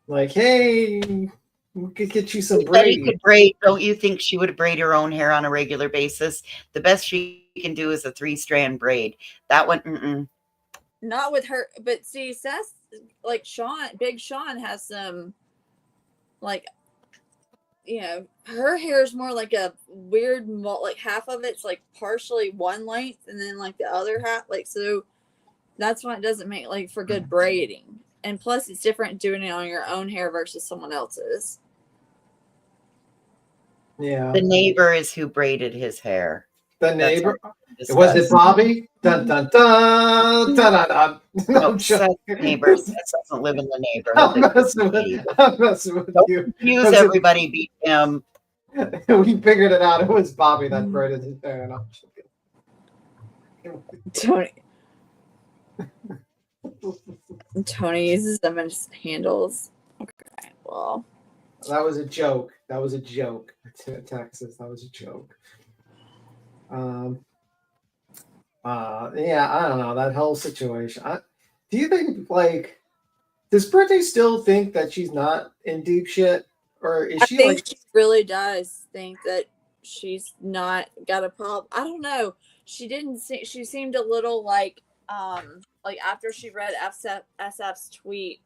[SPEAKER 11] Like, hey, we could get you some
[SPEAKER 21] Betty
[SPEAKER 11] braid.
[SPEAKER 21] could braid. Don't you think she would braid her own hair on a regular basis? The best she can do is a 3-strand braid. That one,
[SPEAKER 14] Not with her, but see, Seth, like Big Sean has some, like, her hair is more like a weird, like half of it's like partially one length and then like the other half, like, so that's why it doesn't make like for good braiding. And plus it's different doing it on your own hair versus someone else's.
[SPEAKER 11] Yeah.
[SPEAKER 21] the neighbor is who braided his hair.
[SPEAKER 11] The neighbor? Was it Bobby? Dun dun dun dun dun dun.
[SPEAKER 21] No, Seth's neighbor. Seth doesn't live in the neighborhood.
[SPEAKER 11] I'm messing with
[SPEAKER 21] Don't
[SPEAKER 11] you.
[SPEAKER 21] confuse everybody. Beat him.
[SPEAKER 11] We figured it out. It was Bobby that braided his hair. No,
[SPEAKER 14] Tony uses them as handles. Okay, well.
[SPEAKER 11] That was a joke. That was a joke. Texas. That was a joke. Yeah, I don't know that whole situation. Do you think like does Brittany still think that she's not in deep shit, or is she like?
[SPEAKER 14] She really does think that she's not got a problem. I don't know. She didn't. She seemed a little like after she read SF's tweet.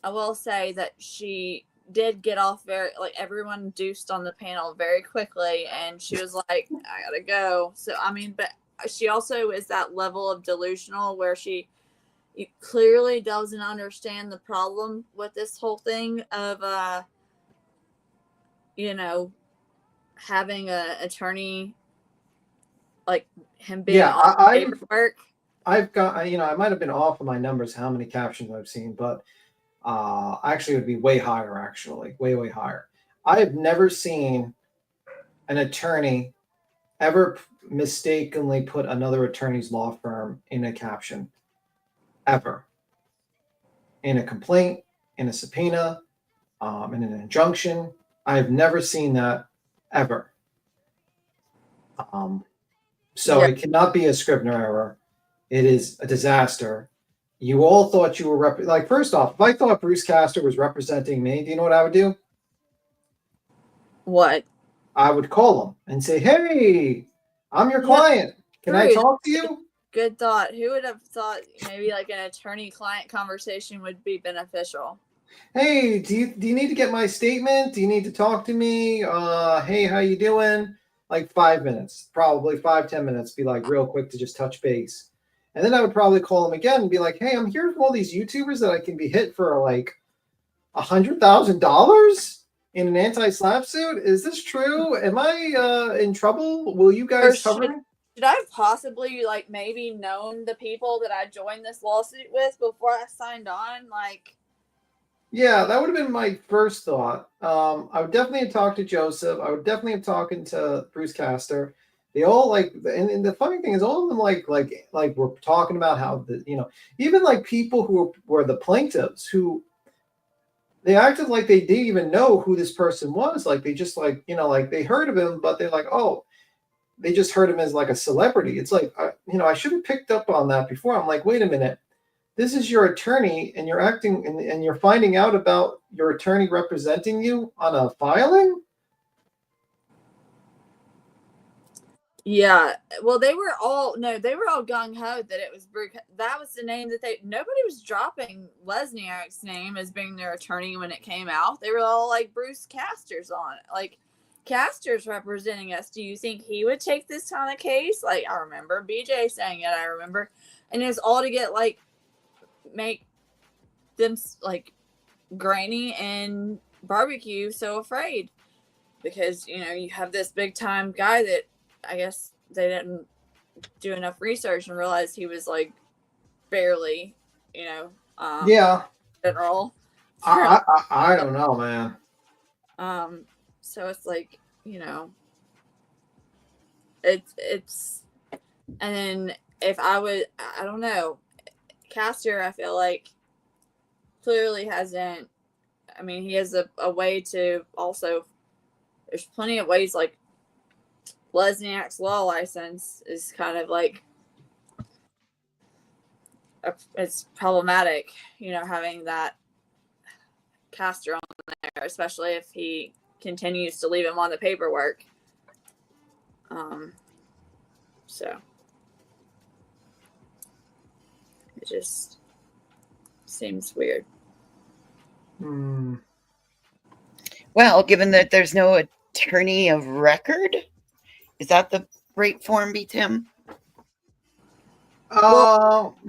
[SPEAKER 14] I will say that she did get off like everyone deuced on the panel very quickly, and she was like, I gotta go. So I mean, but she also is that level of delusional where she clearly doesn't understand the problem with this whole thing of having an attorney like him being on paperwork.
[SPEAKER 11] I've got I might have been off of my numbers how many captions I've seen, but actually it would be way higher, actually way higher. I have never seen an attorney ever mistakenly put another attorney's law firm in a caption, ever, in a complaint, in a subpoena, in an injunction. I've never seen that ever. So it cannot be a Scribner error. It is a disaster. You all thought you were first off, if I thought Bruce Castor was representing me, do you know what I would do?
[SPEAKER 14] What?
[SPEAKER 11] I would call him and say, hey, I'm your client. Can I talk to you?
[SPEAKER 14] Good thought. Who would have thought maybe like an attorney-client conversation would be beneficial?
[SPEAKER 11] Hey, do you need to get my statement? Do you need to talk to me? Hey, how you doing? Like 5 minutes, probably 5-10 minutes. Be like real quick to just touch base. And then I would probably call him again and be like, hey, I'm hearing from all these YouTubers that I can be hit for like $100,000 in an anti-SLAPP suit. Is this true? Am I in trouble? Will you guys cover me?
[SPEAKER 14] Should I have possibly like maybe known the people that I joined this lawsuit with before I signed on? Like,
[SPEAKER 11] yeah, that would have been my first thought. I would definitely have talked to Joseph. I would definitely have talked to Bruce Castor. They all and the funny thing is, all of them like we're talking about how even like people who were the plaintiffs who they acted like they didn't even know who this person was. Like they just they heard of him, but they're like, oh, they just heard him as like a celebrity. It's like I should have picked up on that before. I'm like, wait a minute, This is your attorney, and you're acting, and you're finding out about your attorney representing you on a filing.
[SPEAKER 14] Yeah, well, they were all gung ho that it was Brooke. That was the name that nobody was dropping Lesniak's name as being their attorney when it came out. They were all like Bruce Castor's on it, like Castor's representing us. Do you think he would take this kind of case? Like I remember BJ saying it. I remember, and it's all to get like make them like Granny and Barbecue so afraid because you have this big time guy that. I guess they didn't do enough research and realize he was like barely,
[SPEAKER 11] Yeah.
[SPEAKER 14] general.
[SPEAKER 11] I don't know, man.
[SPEAKER 14] So it's like, it's, and then if I don't know, Castor, I feel like clearly hasn't, I mean, he has a way to also, there's plenty of ways like, Lesniak's law license is kind of like it's problematic, having that Castor on there, especially if he continues to leave him on the paperwork. So it just seems weird.
[SPEAKER 21] Well, given that there's no attorney of record. Is that the right form, B. Tim?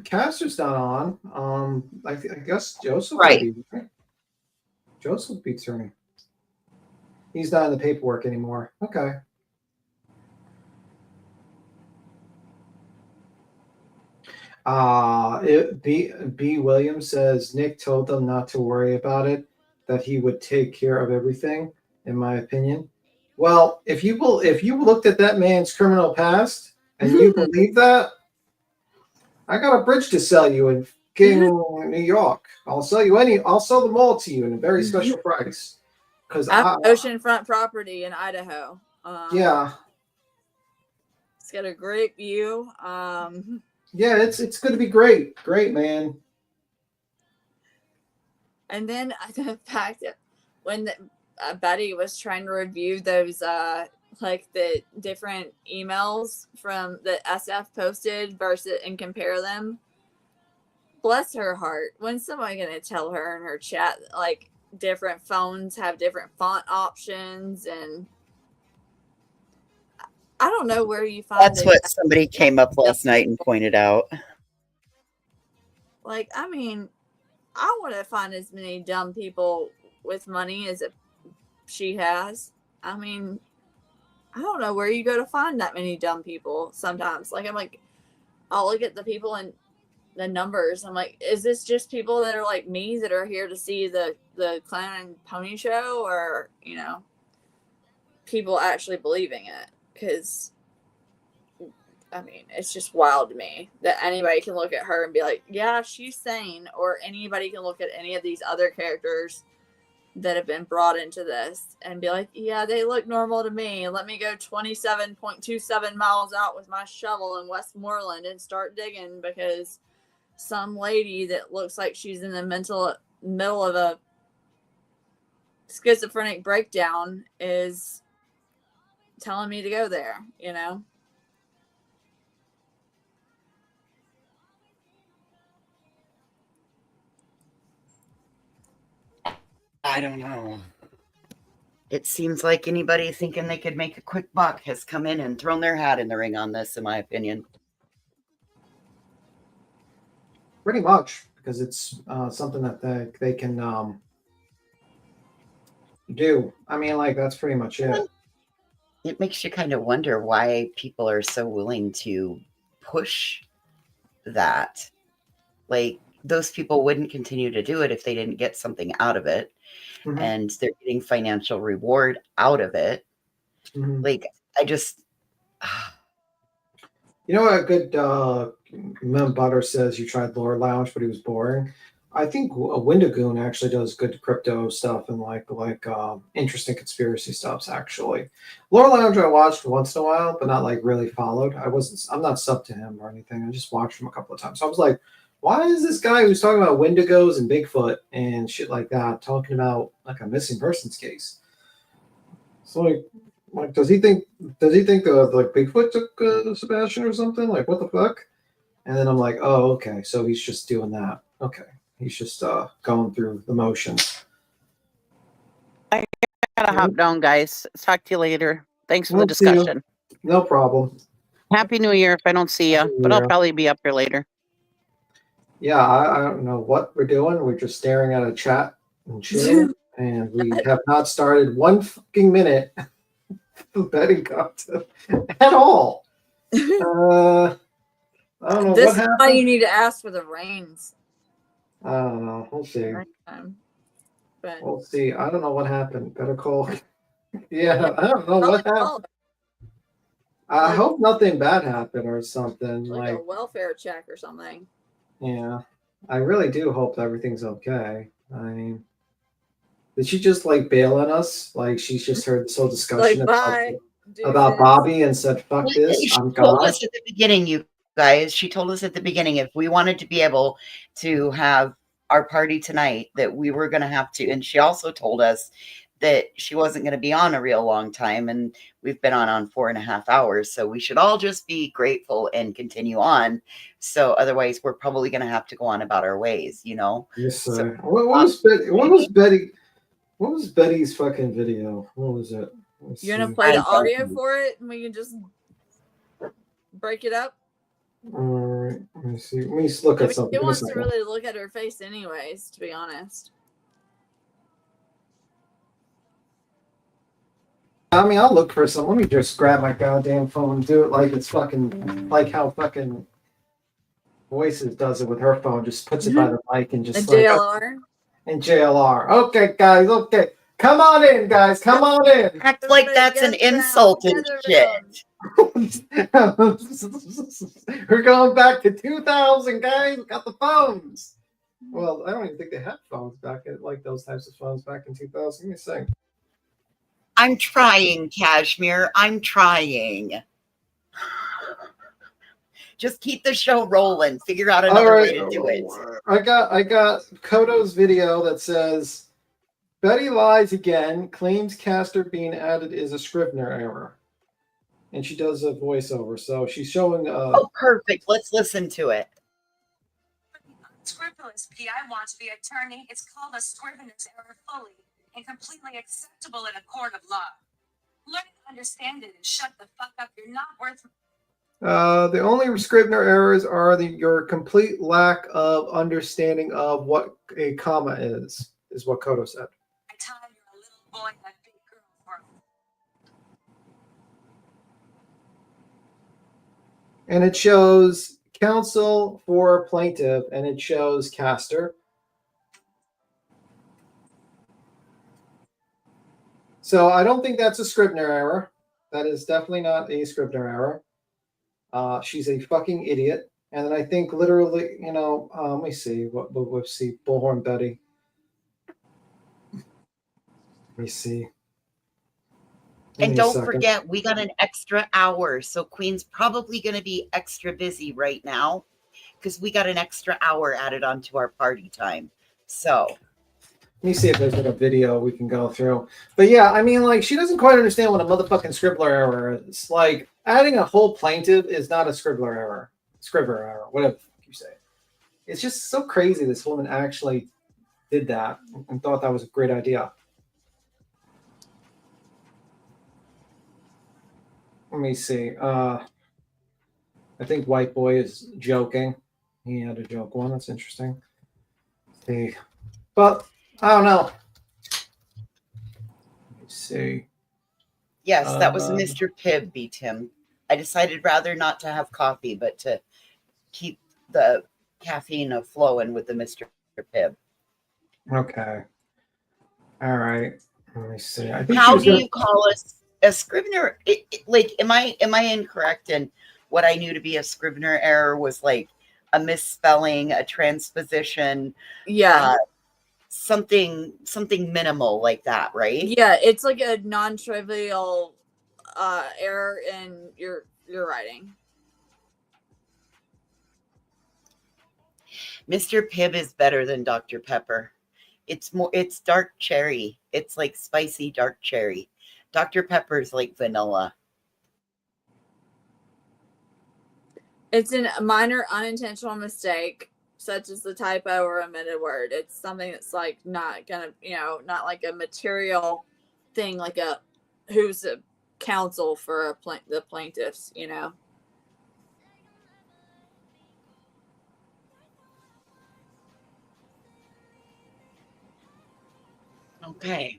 [SPEAKER 11] Castor's not on. I guess Joseph
[SPEAKER 21] right.
[SPEAKER 11] Would be, right? Joseph would be attorney. He's not in the paperwork anymore. Okay. B. Williams says Nick told them not to worry about it, that he would take care of everything, in my opinion. Well, if you looked at that man's criminal past and you believe that, I got a bridge to sell you in New York. I'll sell them all to you in a very special price. Because
[SPEAKER 14] oceanfront property in Idaho.
[SPEAKER 11] Yeah.
[SPEAKER 14] It's got a great view.
[SPEAKER 11] Yeah, it's going to be great. Great, man.
[SPEAKER 14] And then the fact that when Betty was trying to review those, like the different emails from the SF posted versus and compare them, bless her heart. When's somebody going to tell her in her chat, like different phones have different font options? And I don't know where you find
[SPEAKER 21] That's what somebody came up last night and pointed out.
[SPEAKER 14] Like, I mean, I want to find as many dumb people with money as she has. I mean, I don't know where you go to find that many dumb people sometimes. Like, I'm like, I'll look at the people and the numbers. I'm like, is this just people that are like me that are here to see the clown and pony show, or, people actually believing it? Because, I mean, it's just wild to me that anybody can look at her and be like, yeah, she's sane, or anybody can look at any of these other characters that have been brought into this and be like, yeah, they look normal to me. Let me go 27.27 miles out with my shovel in Westmoreland and start digging because some lady that looks like she's in the middle of a schizophrenic breakdown is telling me to go there,
[SPEAKER 21] I don't know. It seems like anybody thinking they could make a quick buck has come in and thrown their hat in the ring on this, in my opinion.
[SPEAKER 11] Pretty much, because it's something that they can do. I mean, like, that's pretty much it.
[SPEAKER 21] It makes you kind of wonder why people are so willing to push that. Like, those people wouldn't continue to do it if they didn't get something out of it. Mm-hmm. And they're getting financial reward out of it. Mm-hmm. Like, I just...
[SPEAKER 11] You know what a good Mem Butter says you tried Lore Lounge, but he was boring. I think Windagoon actually does good crypto stuff and like interesting conspiracy stuffs. Actually, Lore Lounge I watched once in a while, but not like really followed. I'm not sub to him or anything. I just watched him a couple of times. So I was like why is this guy who's talking about Wendigos and Bigfoot and shit like that talking about like a missing persons case? So like does he think like Bigfoot took Sebastian or something? Like what the fuck? And then I'm like, oh, okay, so he's just doing that. Okay, he's just going through the motions.
[SPEAKER 1] I gotta hop down, guys. Talk to you later. Thanks for the
[SPEAKER 11] We'll see you.
[SPEAKER 1] discussion.
[SPEAKER 11] No problem.
[SPEAKER 1] Happy New Year if I don't see you, but I'll
[SPEAKER 11] Year.
[SPEAKER 1] probably be up here later.
[SPEAKER 11] Yeah, I don't know what we're doing. We're just staring at a chat and chilling, and we have not started 1 fucking minute of betting content at all. I don't know
[SPEAKER 14] This
[SPEAKER 11] what
[SPEAKER 14] is
[SPEAKER 11] happened.
[SPEAKER 14] why you need to ask for the reins.
[SPEAKER 11] I don't know. We'll see.
[SPEAKER 14] But
[SPEAKER 11] We'll see. I don't know what happened. Better call. Yeah, I don't know what happened. I hope nothing bad happened or something.
[SPEAKER 14] like a welfare check or something.
[SPEAKER 11] Yeah, I really do hope everything's okay. I mean, did she just like bail on us? Like she's just heard this whole discussion
[SPEAKER 14] Like, bye,
[SPEAKER 11] about Bobby and said, "Fuck this,
[SPEAKER 21] She
[SPEAKER 11] I'm
[SPEAKER 21] told
[SPEAKER 11] gone."
[SPEAKER 21] us at the beginning, you guys. She told us at the beginning if we wanted to be able to have our party tonight, that we were going to have to. And she also told us that she wasn't going to be on a real long time, and we've been on 4.5 hours. So we should all just be grateful and continue on. So otherwise, we're probably going to have to go on about our ways, you know.
[SPEAKER 11] Yes,
[SPEAKER 21] So,
[SPEAKER 11] sir. What was Betty? What was Betty's fucking video? What was it? Let's
[SPEAKER 14] You're gonna
[SPEAKER 11] see.
[SPEAKER 14] play the audio for it, and we can just break it up.
[SPEAKER 11] All right, let me see. Let me just look
[SPEAKER 14] I
[SPEAKER 11] at
[SPEAKER 14] mean,
[SPEAKER 11] something.
[SPEAKER 14] he
[SPEAKER 11] Give me a
[SPEAKER 14] wants to
[SPEAKER 11] second.
[SPEAKER 14] really look at her face, anyways. To be honest.
[SPEAKER 11] I mean, I'll look for some. Let me just grab my goddamn phone and do it like it's fucking like how fucking Voices does it with her phone. Just puts it by the mic and just
[SPEAKER 14] The
[SPEAKER 11] like
[SPEAKER 14] JLR.
[SPEAKER 11] and JLR. Okay, guys. Okay, come on in, guys. Come on in.
[SPEAKER 21] Act like that's an insult and shit.
[SPEAKER 11] We're going back to 2000, guys. We got the phones. Well, I don't even think they had phones back at like those types of phones back in 2000. Let me see.
[SPEAKER 21] I'm trying, Cashmere. I'm trying. Just keep the show rolling. Figure out another way to do it.
[SPEAKER 11] I got Kodo's video that says Betty lies again, claims Caster being added is a Scrivener error. And she does a voiceover. So she's showing
[SPEAKER 21] Oh, perfect. Let's listen to it.
[SPEAKER 10] Scrupulous PI wants the attorney. It's called a Scrivener's error fully and completely acceptable in a court of law. Learn to understand it and shut the fuck up. You're not worth.
[SPEAKER 11] the only Scrivener errors are your complete lack of understanding of what a comma is what Kodo said.
[SPEAKER 10] I tell you, you're a little boy that big girl for.
[SPEAKER 11] And it shows counsel for plaintiff, and it shows Caster. So I don't think that's a Scrivener error. That is definitely not a Scrivener error. She's a fucking idiot. And then I think literally, let me see. Let's see. Bullhorn Betty. Let me see.
[SPEAKER 21] And don't forget, we got an extra hour. So Queen's probably going to be extra busy right now because we got an extra hour added onto our party time. So
[SPEAKER 11] let me see if there's like a video we can go through. But yeah, I mean, like, she doesn't quite understand what a motherfucking Scribbler error is. Like, adding a whole plaintiff is not a Scribbler error. Scribbler error, whatever you say. It's just so crazy this woman actually did that and thought that was a great idea. Let me see. I think White Boy is joking. He had a joke one. That's interesting. Let's see. But I don't know. Let's see.
[SPEAKER 21] yes, that was Mr. Pibb beat him. I decided rather not to have coffee, but to keep the caffeine flowing with the Mr. Pibb.
[SPEAKER 11] Okay. All right. Let me see. I think
[SPEAKER 21] How do you call us a Scrivener? Like, am I incorrect in what I knew to be a Scrivener error was like a misspelling, a transposition?
[SPEAKER 14] Yeah.
[SPEAKER 21] Something minimal like that, right?
[SPEAKER 14] Yeah, it's like a non-trivial error in your writing.
[SPEAKER 21] Mr. Pibb is better than Dr. Pepper. It's dark cherry. It's like spicy dark cherry. Dr. Pepper's like vanilla.
[SPEAKER 14] It's a minor unintentional mistake, such as the typo or omitted word. It's something that's like not gonna, not like a material thing, like who's a counsel for the plaintiffs,
[SPEAKER 21] Okay.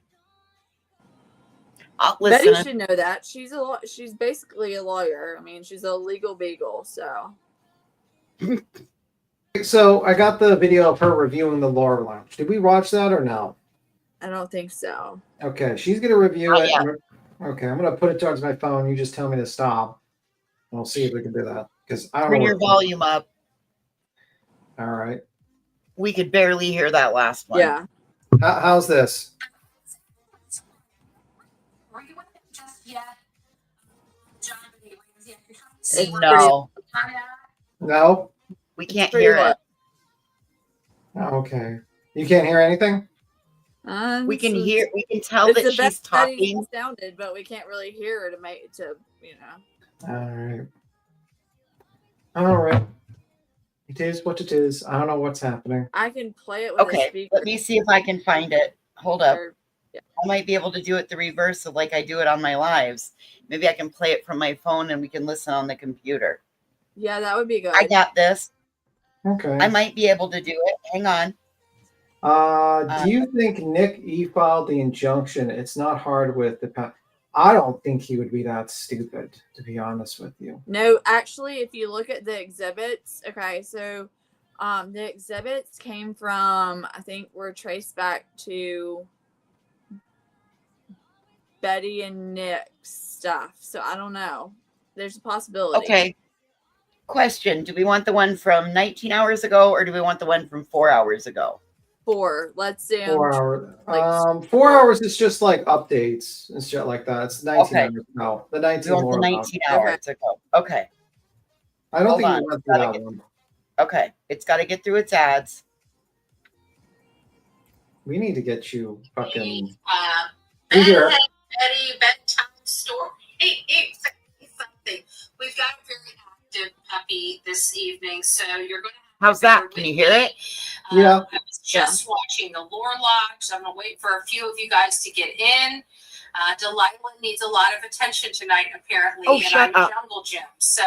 [SPEAKER 14] Betty should know that. She's basically a lawyer. I mean, she's a legal beagle, so.
[SPEAKER 11] So I got the video of her reviewing the Laura Lounge. Did we watch that or no?
[SPEAKER 14] I don't think so.
[SPEAKER 11] Okay, she's gonna review it.
[SPEAKER 21] Yeah.
[SPEAKER 11] Okay, I'm gonna put it towards my phone. You just tell me to stop. And we'll see if we can do that. Because I don't
[SPEAKER 21] Turn
[SPEAKER 11] know.
[SPEAKER 21] your volume up.
[SPEAKER 11] All right.
[SPEAKER 21] We could barely hear that last one.
[SPEAKER 14] Yeah.
[SPEAKER 11] How's this?
[SPEAKER 21] No.
[SPEAKER 11] No?
[SPEAKER 21] We can't hear it.
[SPEAKER 11] Okay. You can't hear anything?
[SPEAKER 21] We can tell that she's talking.
[SPEAKER 14] Sounded, but we can't really hear her
[SPEAKER 11] All right. It is what it is. I don't know what's happening.
[SPEAKER 14] I can play it with a speaker.
[SPEAKER 21] Let me see if I can find it. Hold up. I might be able to do it the reverse of like I do it on my lives. Maybe I can play it from my phone and we can listen on the computer.
[SPEAKER 14] Yeah, that would be good.
[SPEAKER 21] I got this.
[SPEAKER 11] Okay.
[SPEAKER 21] I might be able to do it. Hang on.
[SPEAKER 11] Do you think Nick e-filed the injunction? It's not hard with the. I don't think he would be that stupid, to be honest with you.
[SPEAKER 14] No, actually, if you look at the exhibits, okay, so the exhibits came from, I think, were traced back to Betty and Nick's stuff. So I don't know. There's a possibility.
[SPEAKER 21] Okay. Question: do we want the one from 19 hours ago, or do we want the one from 4 hours ago?
[SPEAKER 14] 4. Let's do
[SPEAKER 11] 4 hours. 4 hours is just like updates and shit like that. It's 19 hours. No, the 19
[SPEAKER 21] We want the 19 hours ago. Okay.
[SPEAKER 11] I don't
[SPEAKER 21] Hold
[SPEAKER 11] think
[SPEAKER 21] on.
[SPEAKER 11] we went through that one.
[SPEAKER 21] Okay. It's got to get through its ads.
[SPEAKER 11] We need to get you fucking.
[SPEAKER 10] Bedtime story. Something. We've got a very active puppy this evening, so you're going to.
[SPEAKER 21] How's that? Can you hear it?
[SPEAKER 11] Yeah.
[SPEAKER 10] I was just watching the lore logs. I'm going to wait for a few of you guys to get in. Delilah needs a lot of attention tonight, apparently.
[SPEAKER 21] Oh, shut up.
[SPEAKER 10] Jungle Gym. So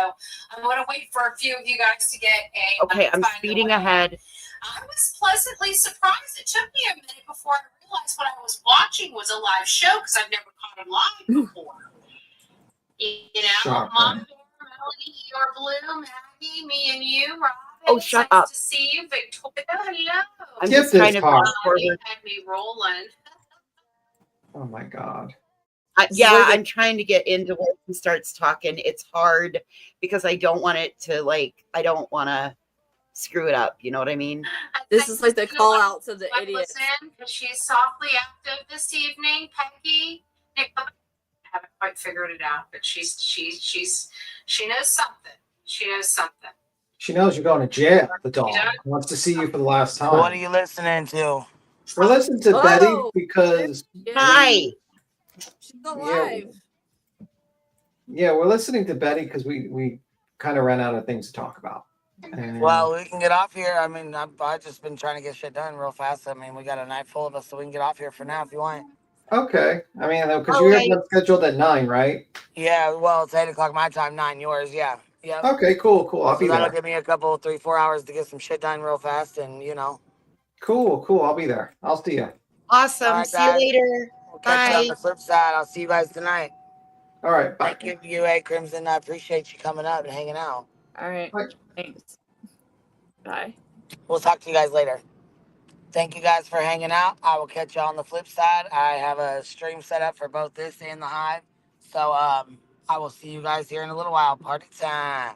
[SPEAKER 10] I'm going to wait for a few of you guys to get a.
[SPEAKER 21] Okay, I'm speeding ahead.
[SPEAKER 10] I was pleasantly surprised. It took me a minute before I realized what I was watching was a live show because I've never caught it live before. Mom, Melanie, you're Blue, Maggie, me and you, Robin.
[SPEAKER 21] Oh, shut
[SPEAKER 10] nice
[SPEAKER 21] up.
[SPEAKER 10] to see you, Victoria. Hello.
[SPEAKER 21] I'm just kind of
[SPEAKER 10] had me rolling.
[SPEAKER 11] Oh my god.
[SPEAKER 21] I'm trying to get into where he starts talking. It's hard because I don't want it to I don't want to screw it up. You know what I mean?
[SPEAKER 14] This is like the call outs of the idiots.
[SPEAKER 10] Listen, because she's softly active this evening, Peggy. Nick, I haven't quite figured it out, but she knows something. She knows something.
[SPEAKER 11] She knows you're going to jail. The dog wants to see you for the last time.
[SPEAKER 2] What are you listening to?
[SPEAKER 11] We're listening to Betty because.
[SPEAKER 21] Hi.
[SPEAKER 14] She's alive.
[SPEAKER 11] Yeah, we're listening to Betty because we kind of ran out of things to talk about. And
[SPEAKER 2] Well, we can get off here. I mean, I've just been trying to get shit done real fast. I mean, we got a night full of us, so we can get off here for now if you want.
[SPEAKER 11] Okay. I mean, because you have one scheduled at 9, right?
[SPEAKER 2] Yeah, well, it's 8 o'clock my time, 9 yours. Yeah. Yep.
[SPEAKER 11] Okay, cool. I'll be
[SPEAKER 2] that'll
[SPEAKER 11] there.
[SPEAKER 2] give me a couple, 3-4 hours to get some shit done real fast, and
[SPEAKER 11] Cool. I'll be there. I'll see you.
[SPEAKER 21] Awesome.
[SPEAKER 2] All right,
[SPEAKER 21] see you
[SPEAKER 2] guys.
[SPEAKER 21] later.
[SPEAKER 2] We'll catch you
[SPEAKER 21] Bye.
[SPEAKER 2] on the flip side. I'll see you guys tonight.
[SPEAKER 11] All right. Bye.
[SPEAKER 2] Thank you, UA Crimson. I appreciate you coming up and hanging out.
[SPEAKER 14] All right.
[SPEAKER 11] Bye.
[SPEAKER 14] Thanks. Bye.
[SPEAKER 2] We'll talk to you guys later. Thank you guys for hanging out. I will catch you on the flip side. I have a stream set up for both this and the Hive. So I will see you guys here in a little while. Party time.